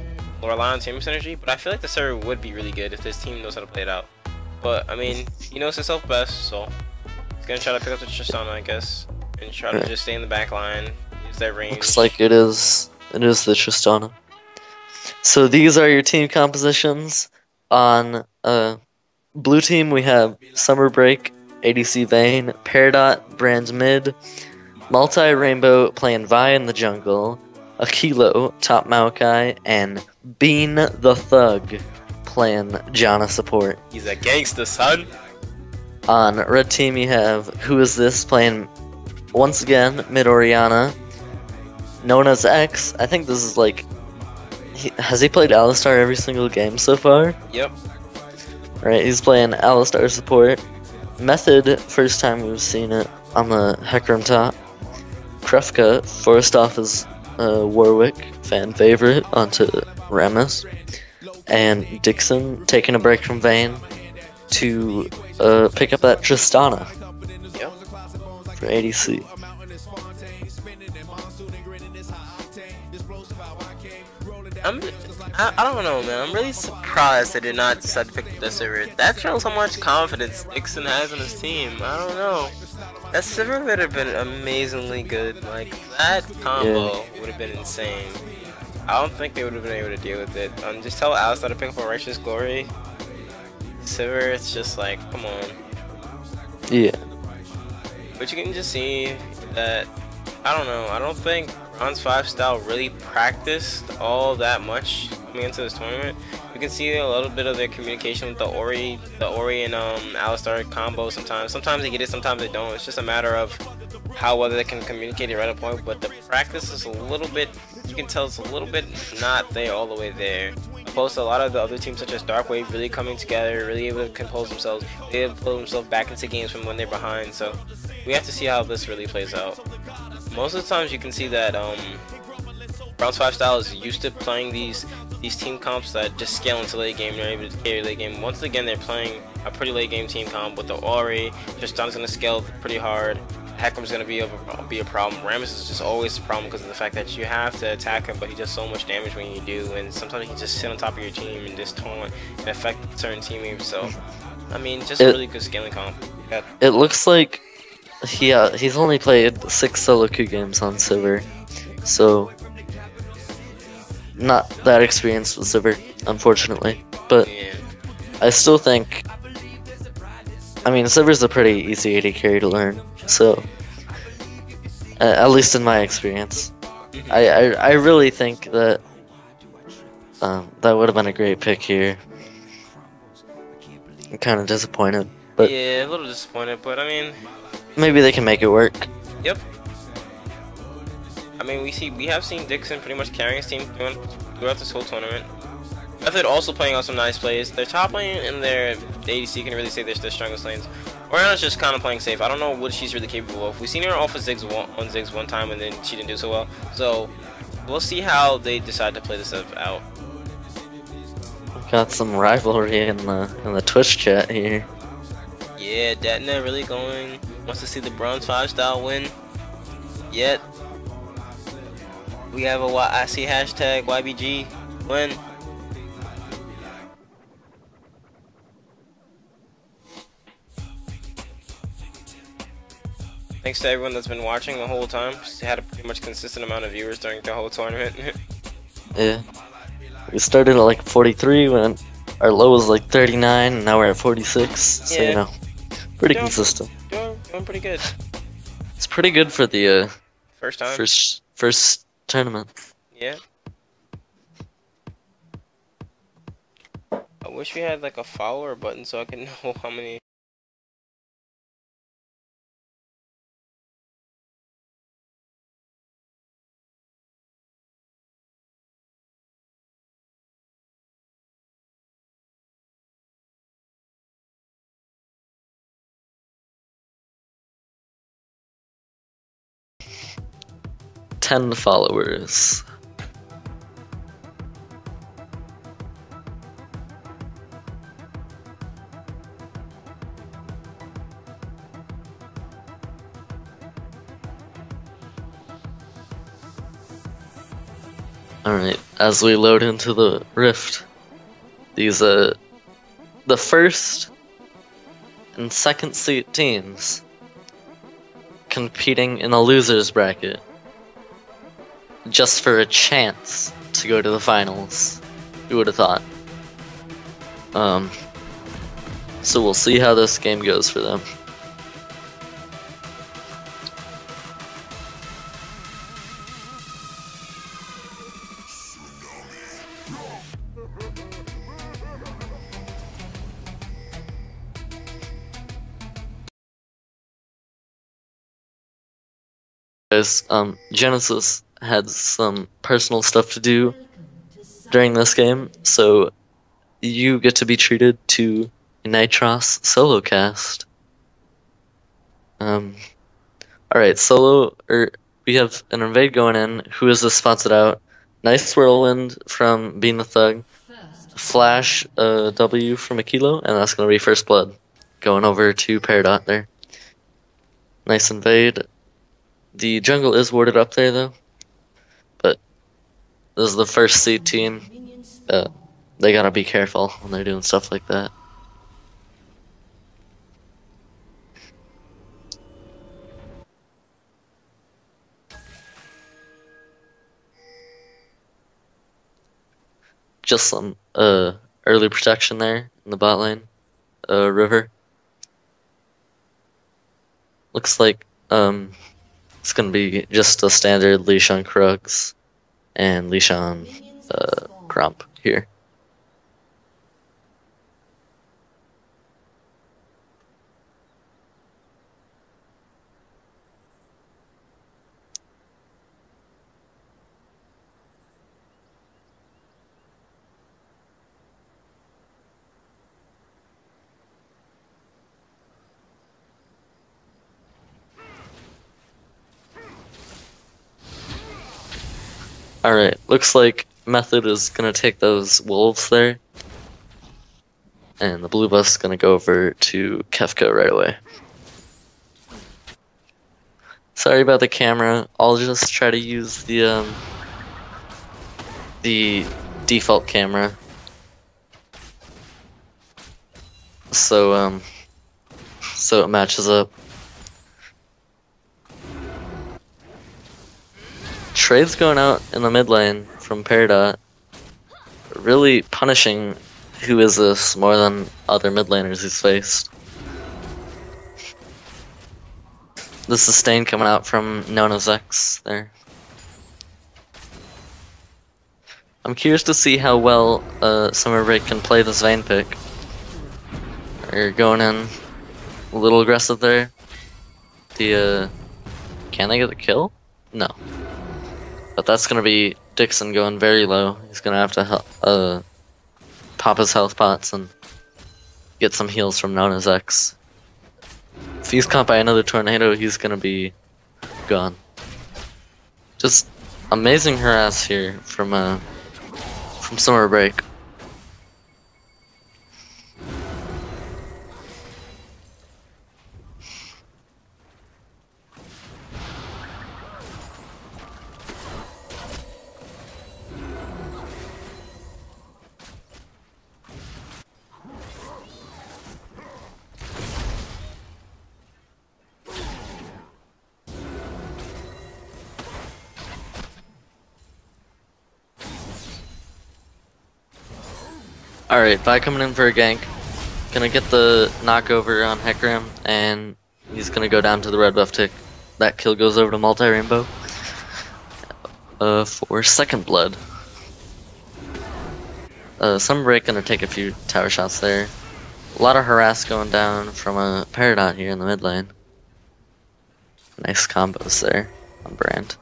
rely on team synergy, but I feel like the Sivir would be really good if this team knows how to play it out. But I mean, he knows himself best, so he's gonna try to pick up the Tristana, I guess, and try to just stay in the back line, use that range. Looks like it is the Tristana. So these are your team compositions. On blue team, we have Summer Break, ADC Vayne, Peridot, Brand mid, Multi-Rainbow playing Vi in the jungle, Akilo, top Maokai, and Bean the Thug playing Janna support. He's a gangster, son. On red team, you have Who Is This playing once again mid Orianna, known as X. I think this is like. Has he played Alistar every single game so far? Yep. Right, he's playing Alistar support. Method, first time we've seen it on the Hecarim top. Krefka, forced off his Warwick fan favorite onto Rammus. And Dixon taking a break from Vayne to pick up that Tristana. Yep. For ADC. I don't know, man. I'm really surprised they did not decide to pick up the Sivir. That shows how much confidence Dixon has in his team. I don't know. That Sivir would have been amazingly good. Like, that combo would have been insane. I don't think they would have been able to deal with it. Just tell Alistar to pick up a Righteous Glory. Sivir, it's just like, come on. Yeah. But you can just see that, I don't know, I don't think Bronze 5 style really practiced all that much coming into this tournament. You can see a little bit of their communication with the Ori and Alistar combo sometimes. Sometimes they get it, sometimes they don't. It's just a matter of how well they can communicate it right at point. But the practice is a little bit, you can tell it's a little bit not there all the way there. Opposed to a lot of the other teams such as Darkwave really coming together, really able to compose themselves, they able to pull themselves back into games from when they're behind. So we have to see how this really plays out. Most of the times you can see that Bronze 5 style is used to playing these team comps that just scale into late game. They're able to carry late game. Once again, they're playing a pretty late game team comp with the Ori. Tristana's gonna scale pretty hard. Hecarim's gonna be a problem. Rammus is just always a problem because of the fact that you have to attack him, but he does so much damage when you do, and sometimes he can just sit on top of your team and just taunt and affect certain teammates. So, I mean, just a really good scaling comp. Yeah. It looks like he's only played 6 solo queue games on Sivir, so not that experienced with Sivir, unfortunately. But Yeah. I still think, I mean, Sivir's a pretty easy AD carry to learn, so at least in my experience, I really think that that would have been a great pick here. I'm kind of disappointed, but Yeah, a little disappointed, but I mean, maybe they can make it work. yep. I mean, we have seen Dixon pretty much carrying his team throughout this whole tournament. Method also playing on some nice plays. Their top lane and their ADC can really say they're their strongest lanes. Orianna's just kind of playing safe. I don't know what she's really capable of. We've seen her off of Ziggs one time and then she didn't do so well. So we'll see how they decide to play this out. Got some rivalry in the Twitch chat here. Yeah, Datna really wants to see the Bronze 5 style win. Yet we have a IC hashtag YBG win. Thanks to everyone that's been watching the whole time. Just had a pretty much consistent amount of viewers during the whole tournament. Yeah. We started at like 43 when our low was like 39 and now we're at 46. So, Yeah. you know, pretty Doing- consistent. Doing pretty good. It's pretty good for the First time. first tournament. Yeah. Wish we had like a follower button so I can know how many. Ten followers. Alright, as we load into the rift, these the first and second seed teams competing in a loser's bracket just for a chance to go to the finals. Who would have thought? So we'll see how this game goes for them. Guys, Genesis had some personal stuff to do during this game, so you get to be treated to a Nitros solo cast. Alright, we have an invade going in. Who is this spotted out? Nice whirlwind from Being the Thug. Flash W from Aquilo, and that's gonna be first blood. Going over to Peridot there. Nice invade. The jungle is warded up there though, but this is the first seed team. They gotta be careful when they're doing stuff like that. Just some early protection there in the bot lane. River. Looks like it's gonna be just a standard leash on Krugs and leash on Crump here. Alright, looks like Method is gonna take those wolves there. And the blue buff's gonna go over to Kefka right away. Sorry about the camera, I'll just try to use the default camera. So it matches up. Trade's going out in the mid lane from Peridot, really punishing Who Is This more than other mid laners he's faced. The sustain coming out from Nona's X there. I'm curious to see how well Summer Break can play this Vayne pick. They're going in a little aggressive there. Can they get the kill? No. But that's gonna be Dixon going very low. He's gonna have to pop his health pots and get some heals from Nona's X. If he's caught by another tornado, he's gonna be gone. Just amazing harass here from Summer Break. Alright, Vi coming in for a gank. Gonna get the knockover on Hecarim, and he's gonna go down to the red buff tick. That kill goes over to multi-rainbow. For second blood. Summer Break gonna take a few tower shots there. A lot of harass going down from a Peridot here in the mid lane. Nice combos there on brand.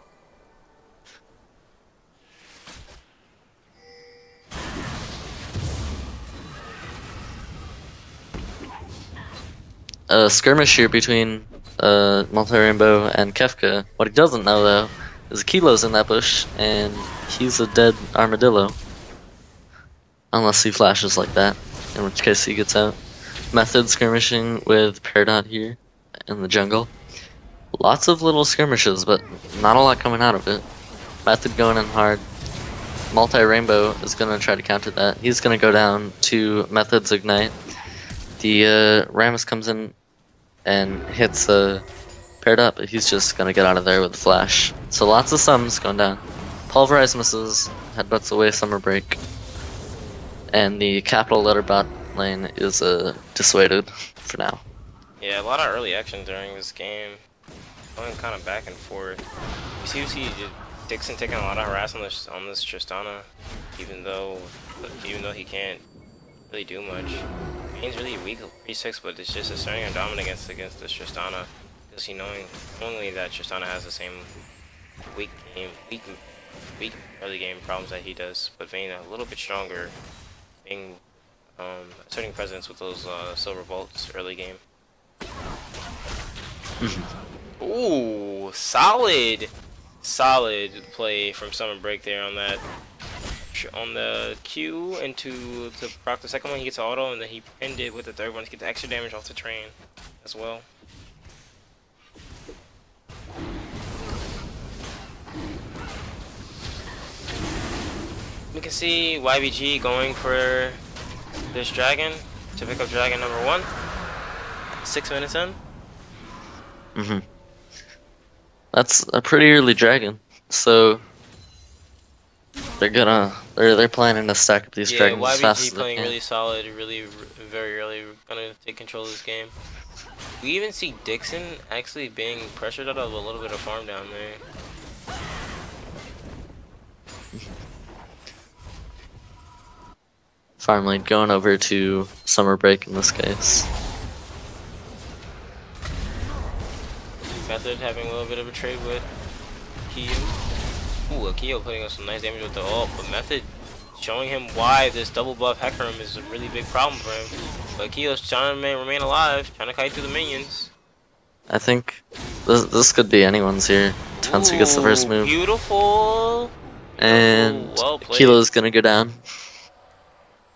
Skirmish here between Multi-Rainbow and Kefka. What he doesn't know though is Kilo's in that bush and he's a dead armadillo. Unless he flashes like that, in which case he gets out. Method skirmishing with Peridot here in the jungle. Lots of little skirmishes, but not a lot coming out of it. Method going in hard. Multi-Rainbow is going to try to counter that. He's going to go down to Method's Ignite. The Rammus comes in and hits Peridot, but he's just going to get out of there with a flash. So lots of sums going down. Pulverize misses, headbutts away Summer Break. And the capital letter bot lane is dissuaded for now. Yeah, a lot of early action during this game. Going kind of back and forth. You see Dixon taking a lot of harass on this Tristana, even though he can't really do much. He's really weak at 3-6, but it's just asserting a dominant against this Tristana, because knowingly that Tristana has the same weak early game problems that he does, but Vayne a little bit stronger, being asserting presence with those silver bolts early game. Ooh, solid play from Summer Break there on that, on the Q into to proc the second one. He gets auto, and then he pinned it with the third one to get the extra damage off the train as well. We can see YBG going for this dragon to pick up dragon number 1. 6 minutes in. That's a pretty early dragon, so they're planning to stack up these dragons as fast as YBG they playing can. really solid, very early, gonna take control of this game. We even see Dixon actually being pressured out of a little bit of farm down there. Farm lane going over to Summer Break in this case. Method having a little bit of a trade with Kyo. Ooh, Kyo putting up some nice damage with the ult, but Method showing him why this double buff Hecarim is a really big problem for him. But Kyo's trying to remain alive, trying to kite through the minions. I think this could be anyone's here. Depends who gets the first move. Beautiful. And Well played. Kilo's gonna go down.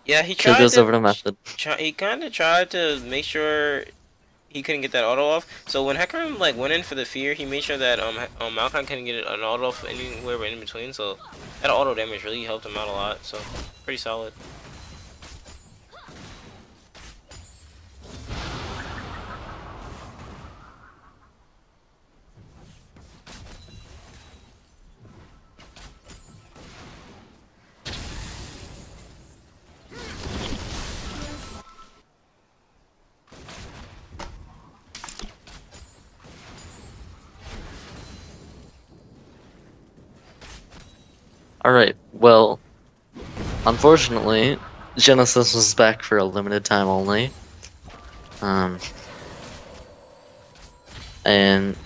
Yeah, he Kilo tried goes to, over to Method. he kind of tried to make sure he couldn't get that auto off. So when Hecarim like went in for the fear, he made sure that Malcolm couldn't get an auto off anywhere in between. So that auto damage really helped him out a lot. So pretty solid. Alright, well, unfortunately, Genesis was back for a limited time only. And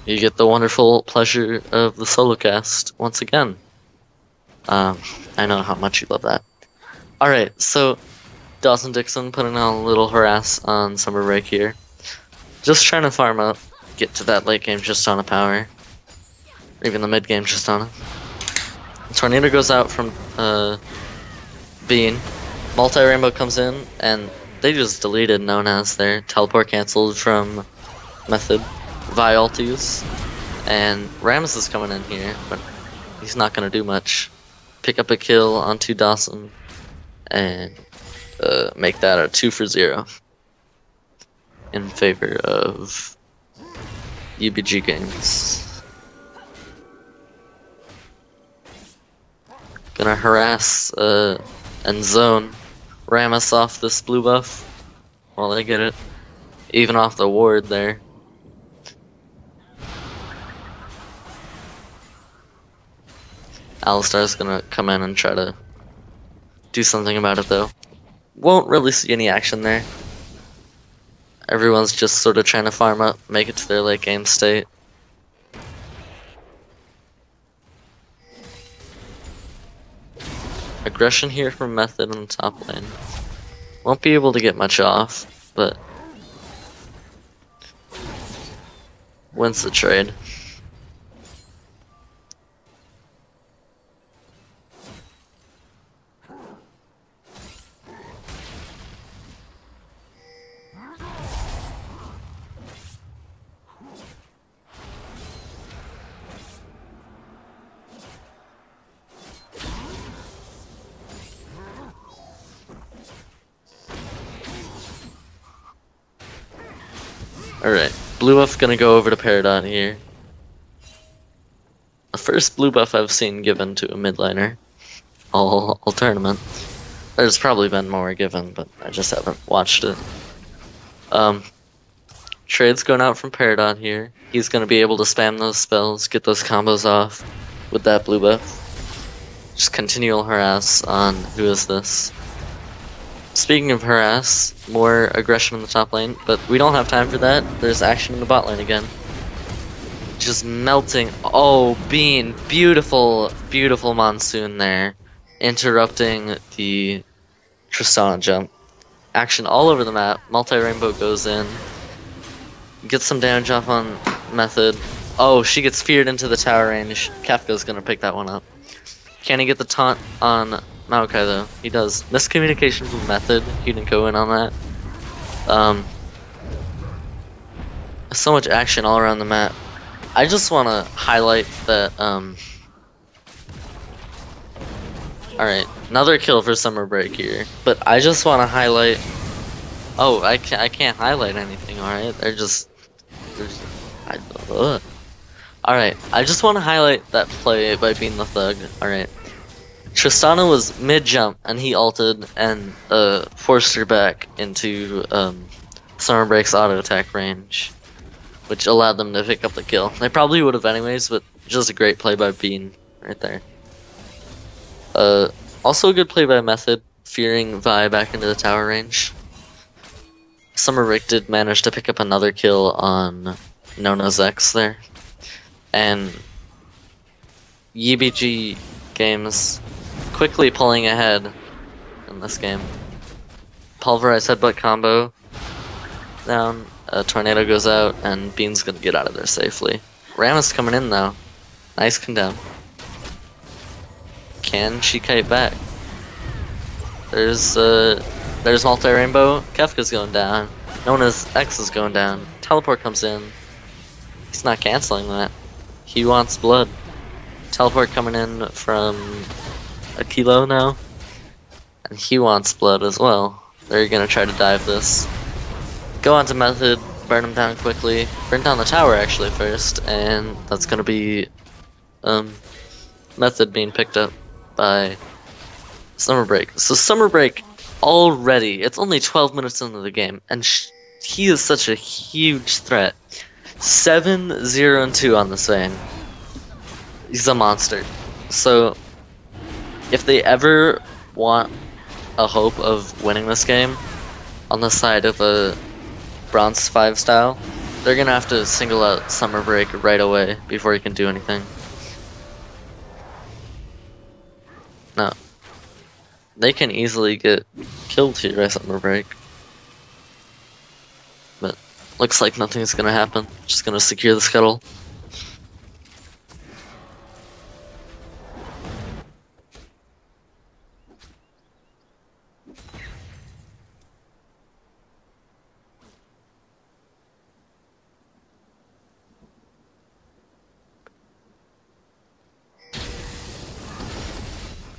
you get the wonderful pleasure of the solo cast once again. I know how much you love that. Alright, so Dawson Dixon putting on a little harass on Summer Break here. Just trying to farm up, get to that late game just on a power. Or even the mid game just on it. Tornado goes out from Bean. Multi-Rainbow comes in, and they just deleted known as their teleport cancelled from Method. Vi ultis. And Rammus is coming in here, but he's not going to do much. Pick up a kill onto Dawson, and make that a 2 for 0 in favor of EBEEgames. Gonna harass and zone Rammus off this blue buff while they get it. Even off the ward there. Alistar's gonna come in and try to do something about it though. Won't really see any action there. Everyone's just sort of trying to farm up, make it to their late game state. Aggression here from Method in the top lane. Won't be able to get much off, but wins the trade. Alright, blue buff gonna go over to Peridot here. The first blue buff I've seen given to a mid laner all tournament. There's probably been more given, but I just haven't watched it. Trade's going out from Peridot here. He's gonna be able to spam those spells, get those combos off with that blue buff. Just continual harass on who is this. Speaking of harass, more aggression in the top lane, but we don't have time for that. There's action in the bot lane again. Just melting. Oh, Bean. Beautiful, beautiful Monsoon there. Interrupting the Tristana jump. Action all over the map. Multi-rainbow goes in. Gets some damage off on Method. Oh, she gets feared into the tower range. Kefka's gonna pick that one up. Can he get the taunt on Maokai though? He does. Miscommunication from Method. He didn't go in on that. So much action all around the map. I just want to highlight that. Alright, another kill for Summer Break here. But I just want to highlight. Oh, I can't highlight anything. Alright, Alright, I just want to highlight that play by being the thug. Alright. Tristana was mid-jump, and he ulted and forced her back into Summer Break's auto-attack range, which allowed them to pick up the kill. They probably would have anyways, but just a great play by Bean right there. Also a good play by Method, fearing Vi back into the tower range. Summer Break did manage to pick up another kill on Nona's X there. And WelcometoYEEBEEgames quickly pulling ahead in this game. Pulverized headbutt combo down, a tornado goes out, and Bean's gonna get out of there safely. Rammus coming in though. Nice condemn. Can she kite back? There's multi-rainbow. Kefka's going down. Nona's X is going down. Teleport comes in. He's not canceling that. He wants blood. Teleport coming in from a kilo now, and he wants blood as well. They're gonna try to dive this. Go on to Method, burn him down quickly. Burn down the tower actually first, and that's gonna be Method being picked up by Summer Break. So Summer Break already, it's only 12 minutes into the game, and he is such a huge threat. 7-0-2 on this Vayne. He's a monster. So if they ever want a hope of winning this game on the side of a Bronze 5 style, they're gonna have to single out Summer Break right away before he can do anything. No. They can easily get killed here by Summer Break. But looks like nothing's gonna happen. Just gonna secure the scuttle.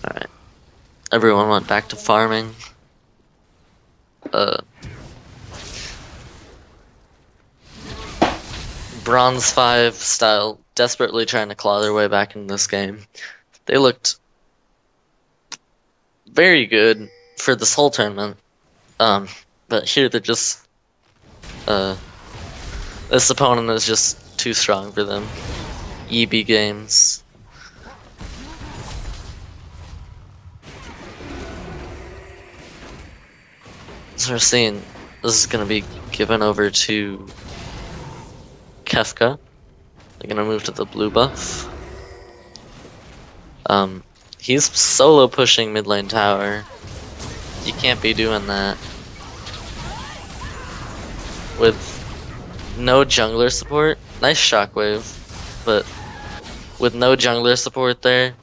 Alright. Everyone went back to farming. Bronze 5 style, desperately trying to claw their way back in this game. They looked very good for this whole tournament. But here they're just this opponent is just too strong for them. WelcometoYEEBEEgames. So we're seeing this is gonna be given over to Kefka. They're gonna move to the blue buff. He's solo pushing mid lane tower. You can't be doing that. With no jungler support, nice shockwave, but with no jungler support there,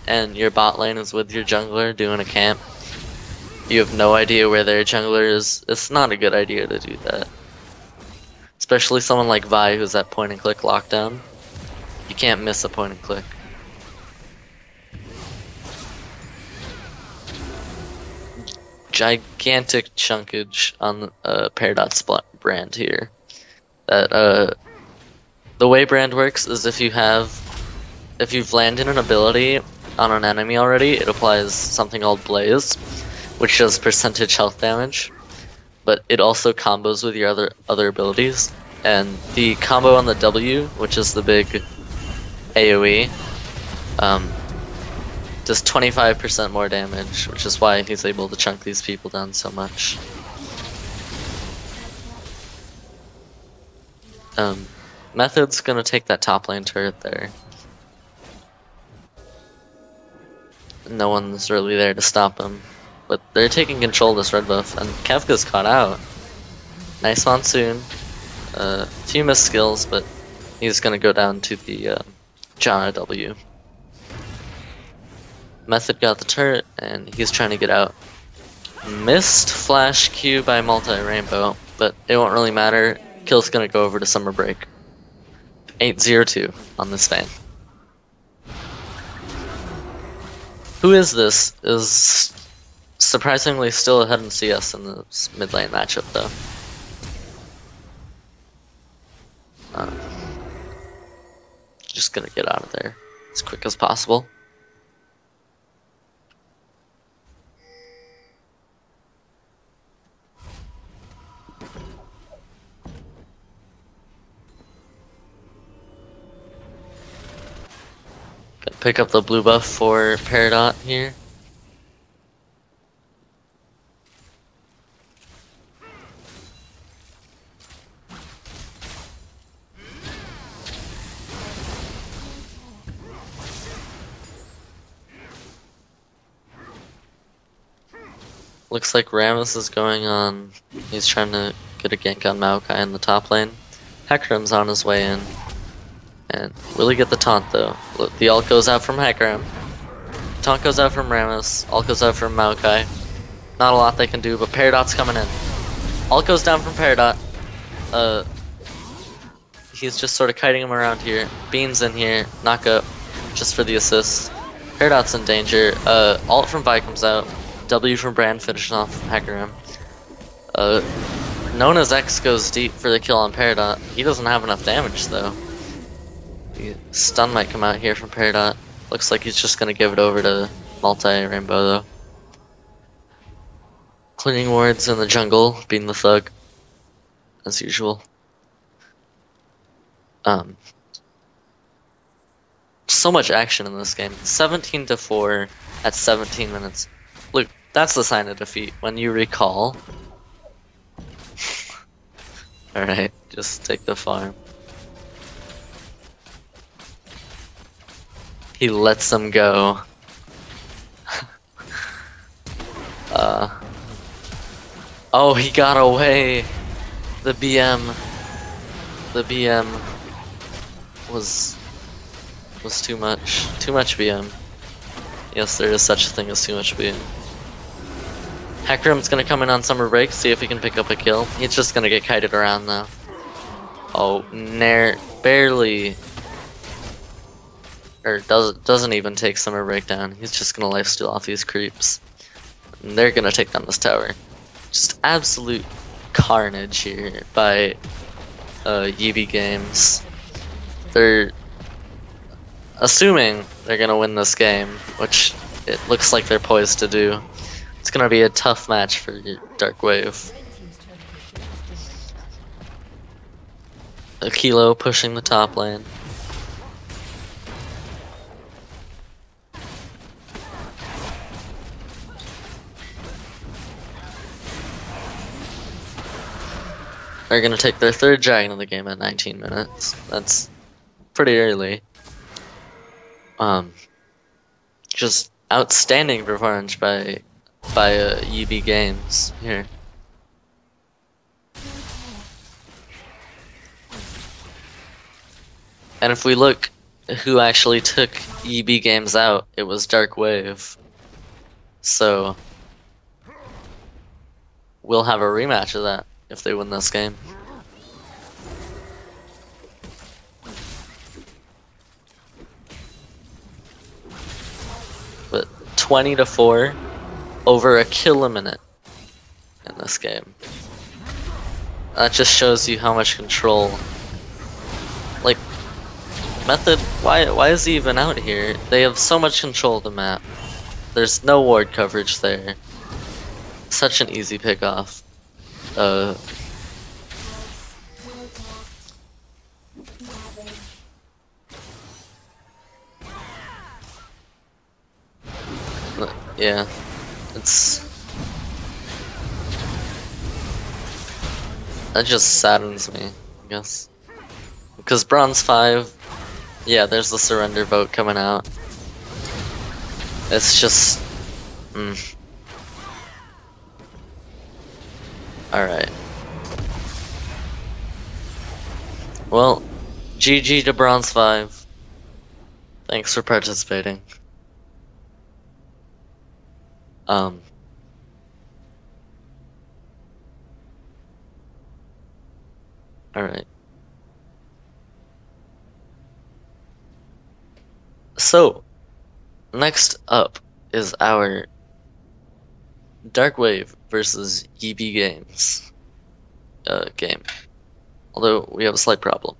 and your bot lane is with your jungler doing a camp, you have no idea where their jungler is. It's not a good idea to do that. Especially someone like Vi who's at point and click lockdown. You can't miss a point and click. Gigantic chunkage on Peridot's brand here. That the way brand works is if you've landed an ability on an enemy already, it applies something called Blaze, which does percentage health damage, but it also combos with your other abilities. And the combo on the W, which is the big AoE, does 25% more damage, which is why he's able to chunk these people down so much. Method's gonna take that top lane turret there. No one's really there to stop him, but they're taking control of this red buff, and Kefka's caught out. Nice monsoon. Few missed skills, but he's gonna go down to the Janna W. Method got the turret, and he's trying to get out. Missed flash Q by multi-rainbow, but it won't really matter. Kill's gonna go over to summer break. 8-0-2 on this fan. Who is this? Is surprisingly still ahead in CS in this mid lane matchup though. Just gonna get out of there as quick as possible. Gonna pick up the blue buff for Peridot here. Looks like Rammus is going on. He's trying to get a gank on Maokai in the top lane. Hecarim's on his way in. And will he get the taunt though? Look, the ult goes out from Hecarim. Taunt goes out from Rammus. Ult goes out from Maokai. Not a lot they can do, but Peridot's coming in. Ult goes down from Peridot. He's just sort of kiting him around here. Bean's in here. Knock up. Just for the assist. Peridot's in danger. Ult from Vi comes out. W from Brand finishing off Hecarim. Nona's X goes deep for the kill on Peridot. He doesn't have enough damage though. Stun might come out here from Peridot. Looks like he's just gonna give it over to multi-rainbow though. Cleaning wards in the jungle, being the thug, as usual. So much action in this game. 17-4 at 17 minutes. Look, that's the sign of defeat. When you recall. Alright, just take the farm. He lets them go. Oh, he got away. The BM was too much. Too much BM. Yes, there is such a thing as too much BM. Hecarim's gonna come in on summer break, see if he can pick up a kill. He's just gonna get kited around though. Oh, barely. Or doesn't even take summer break down. He's just gonna lifesteal off these creeps. And they're gonna take down this tower. Just absolute carnage here by WelcometoYEEBEEgames. They're assuming they're gonna win this game, which it looks like they're poised to do. It's gonna be a tough match for your Dark Wave. A Kilo pushing the top lane. are gonna take their third dragon of the game at 19 minutes. That's pretty early. Just outstanding performance by YEEBEEgames here. And if we look who actually took YEEBEEgames out, it was Dark Wave. So we'll have a rematch of that if they win this game. But 20-4 over a kill a minute in this game. That just shows you how much control. Like, Method, why is he even out here? They have so much control of the map. There's no ward coverage there. Such an easy pickoff. Yeah, that just saddens me, I guess. Because Bronze 5, yeah, there's the surrender vote coming out. It's just, Alright. Well, GG to Bronze 5. Thanks for participating. Alright. So, next up is our Dark Wave versus YEEBEEgames game. Although we have a slight problem.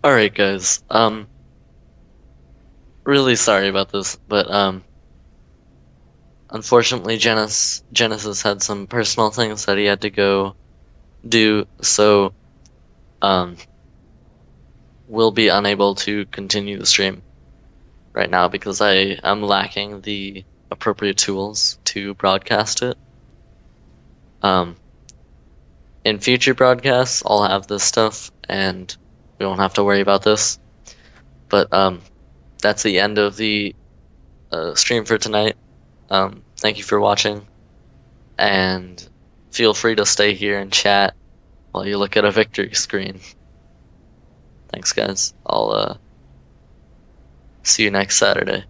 Alright guys, really sorry about this, but unfortunately Genesis had some personal things that he had to go do, so we'll be unable to continue the stream right now because I am lacking the appropriate tools to broadcast it. In future broadcasts, I'll have this stuff and we won't have to worry about this. But that's the end of the stream for tonight. Thank you for watching, and feel free to stay here and chat while you look at a victory screen. Thanks, guys. I'll see you next Saturday.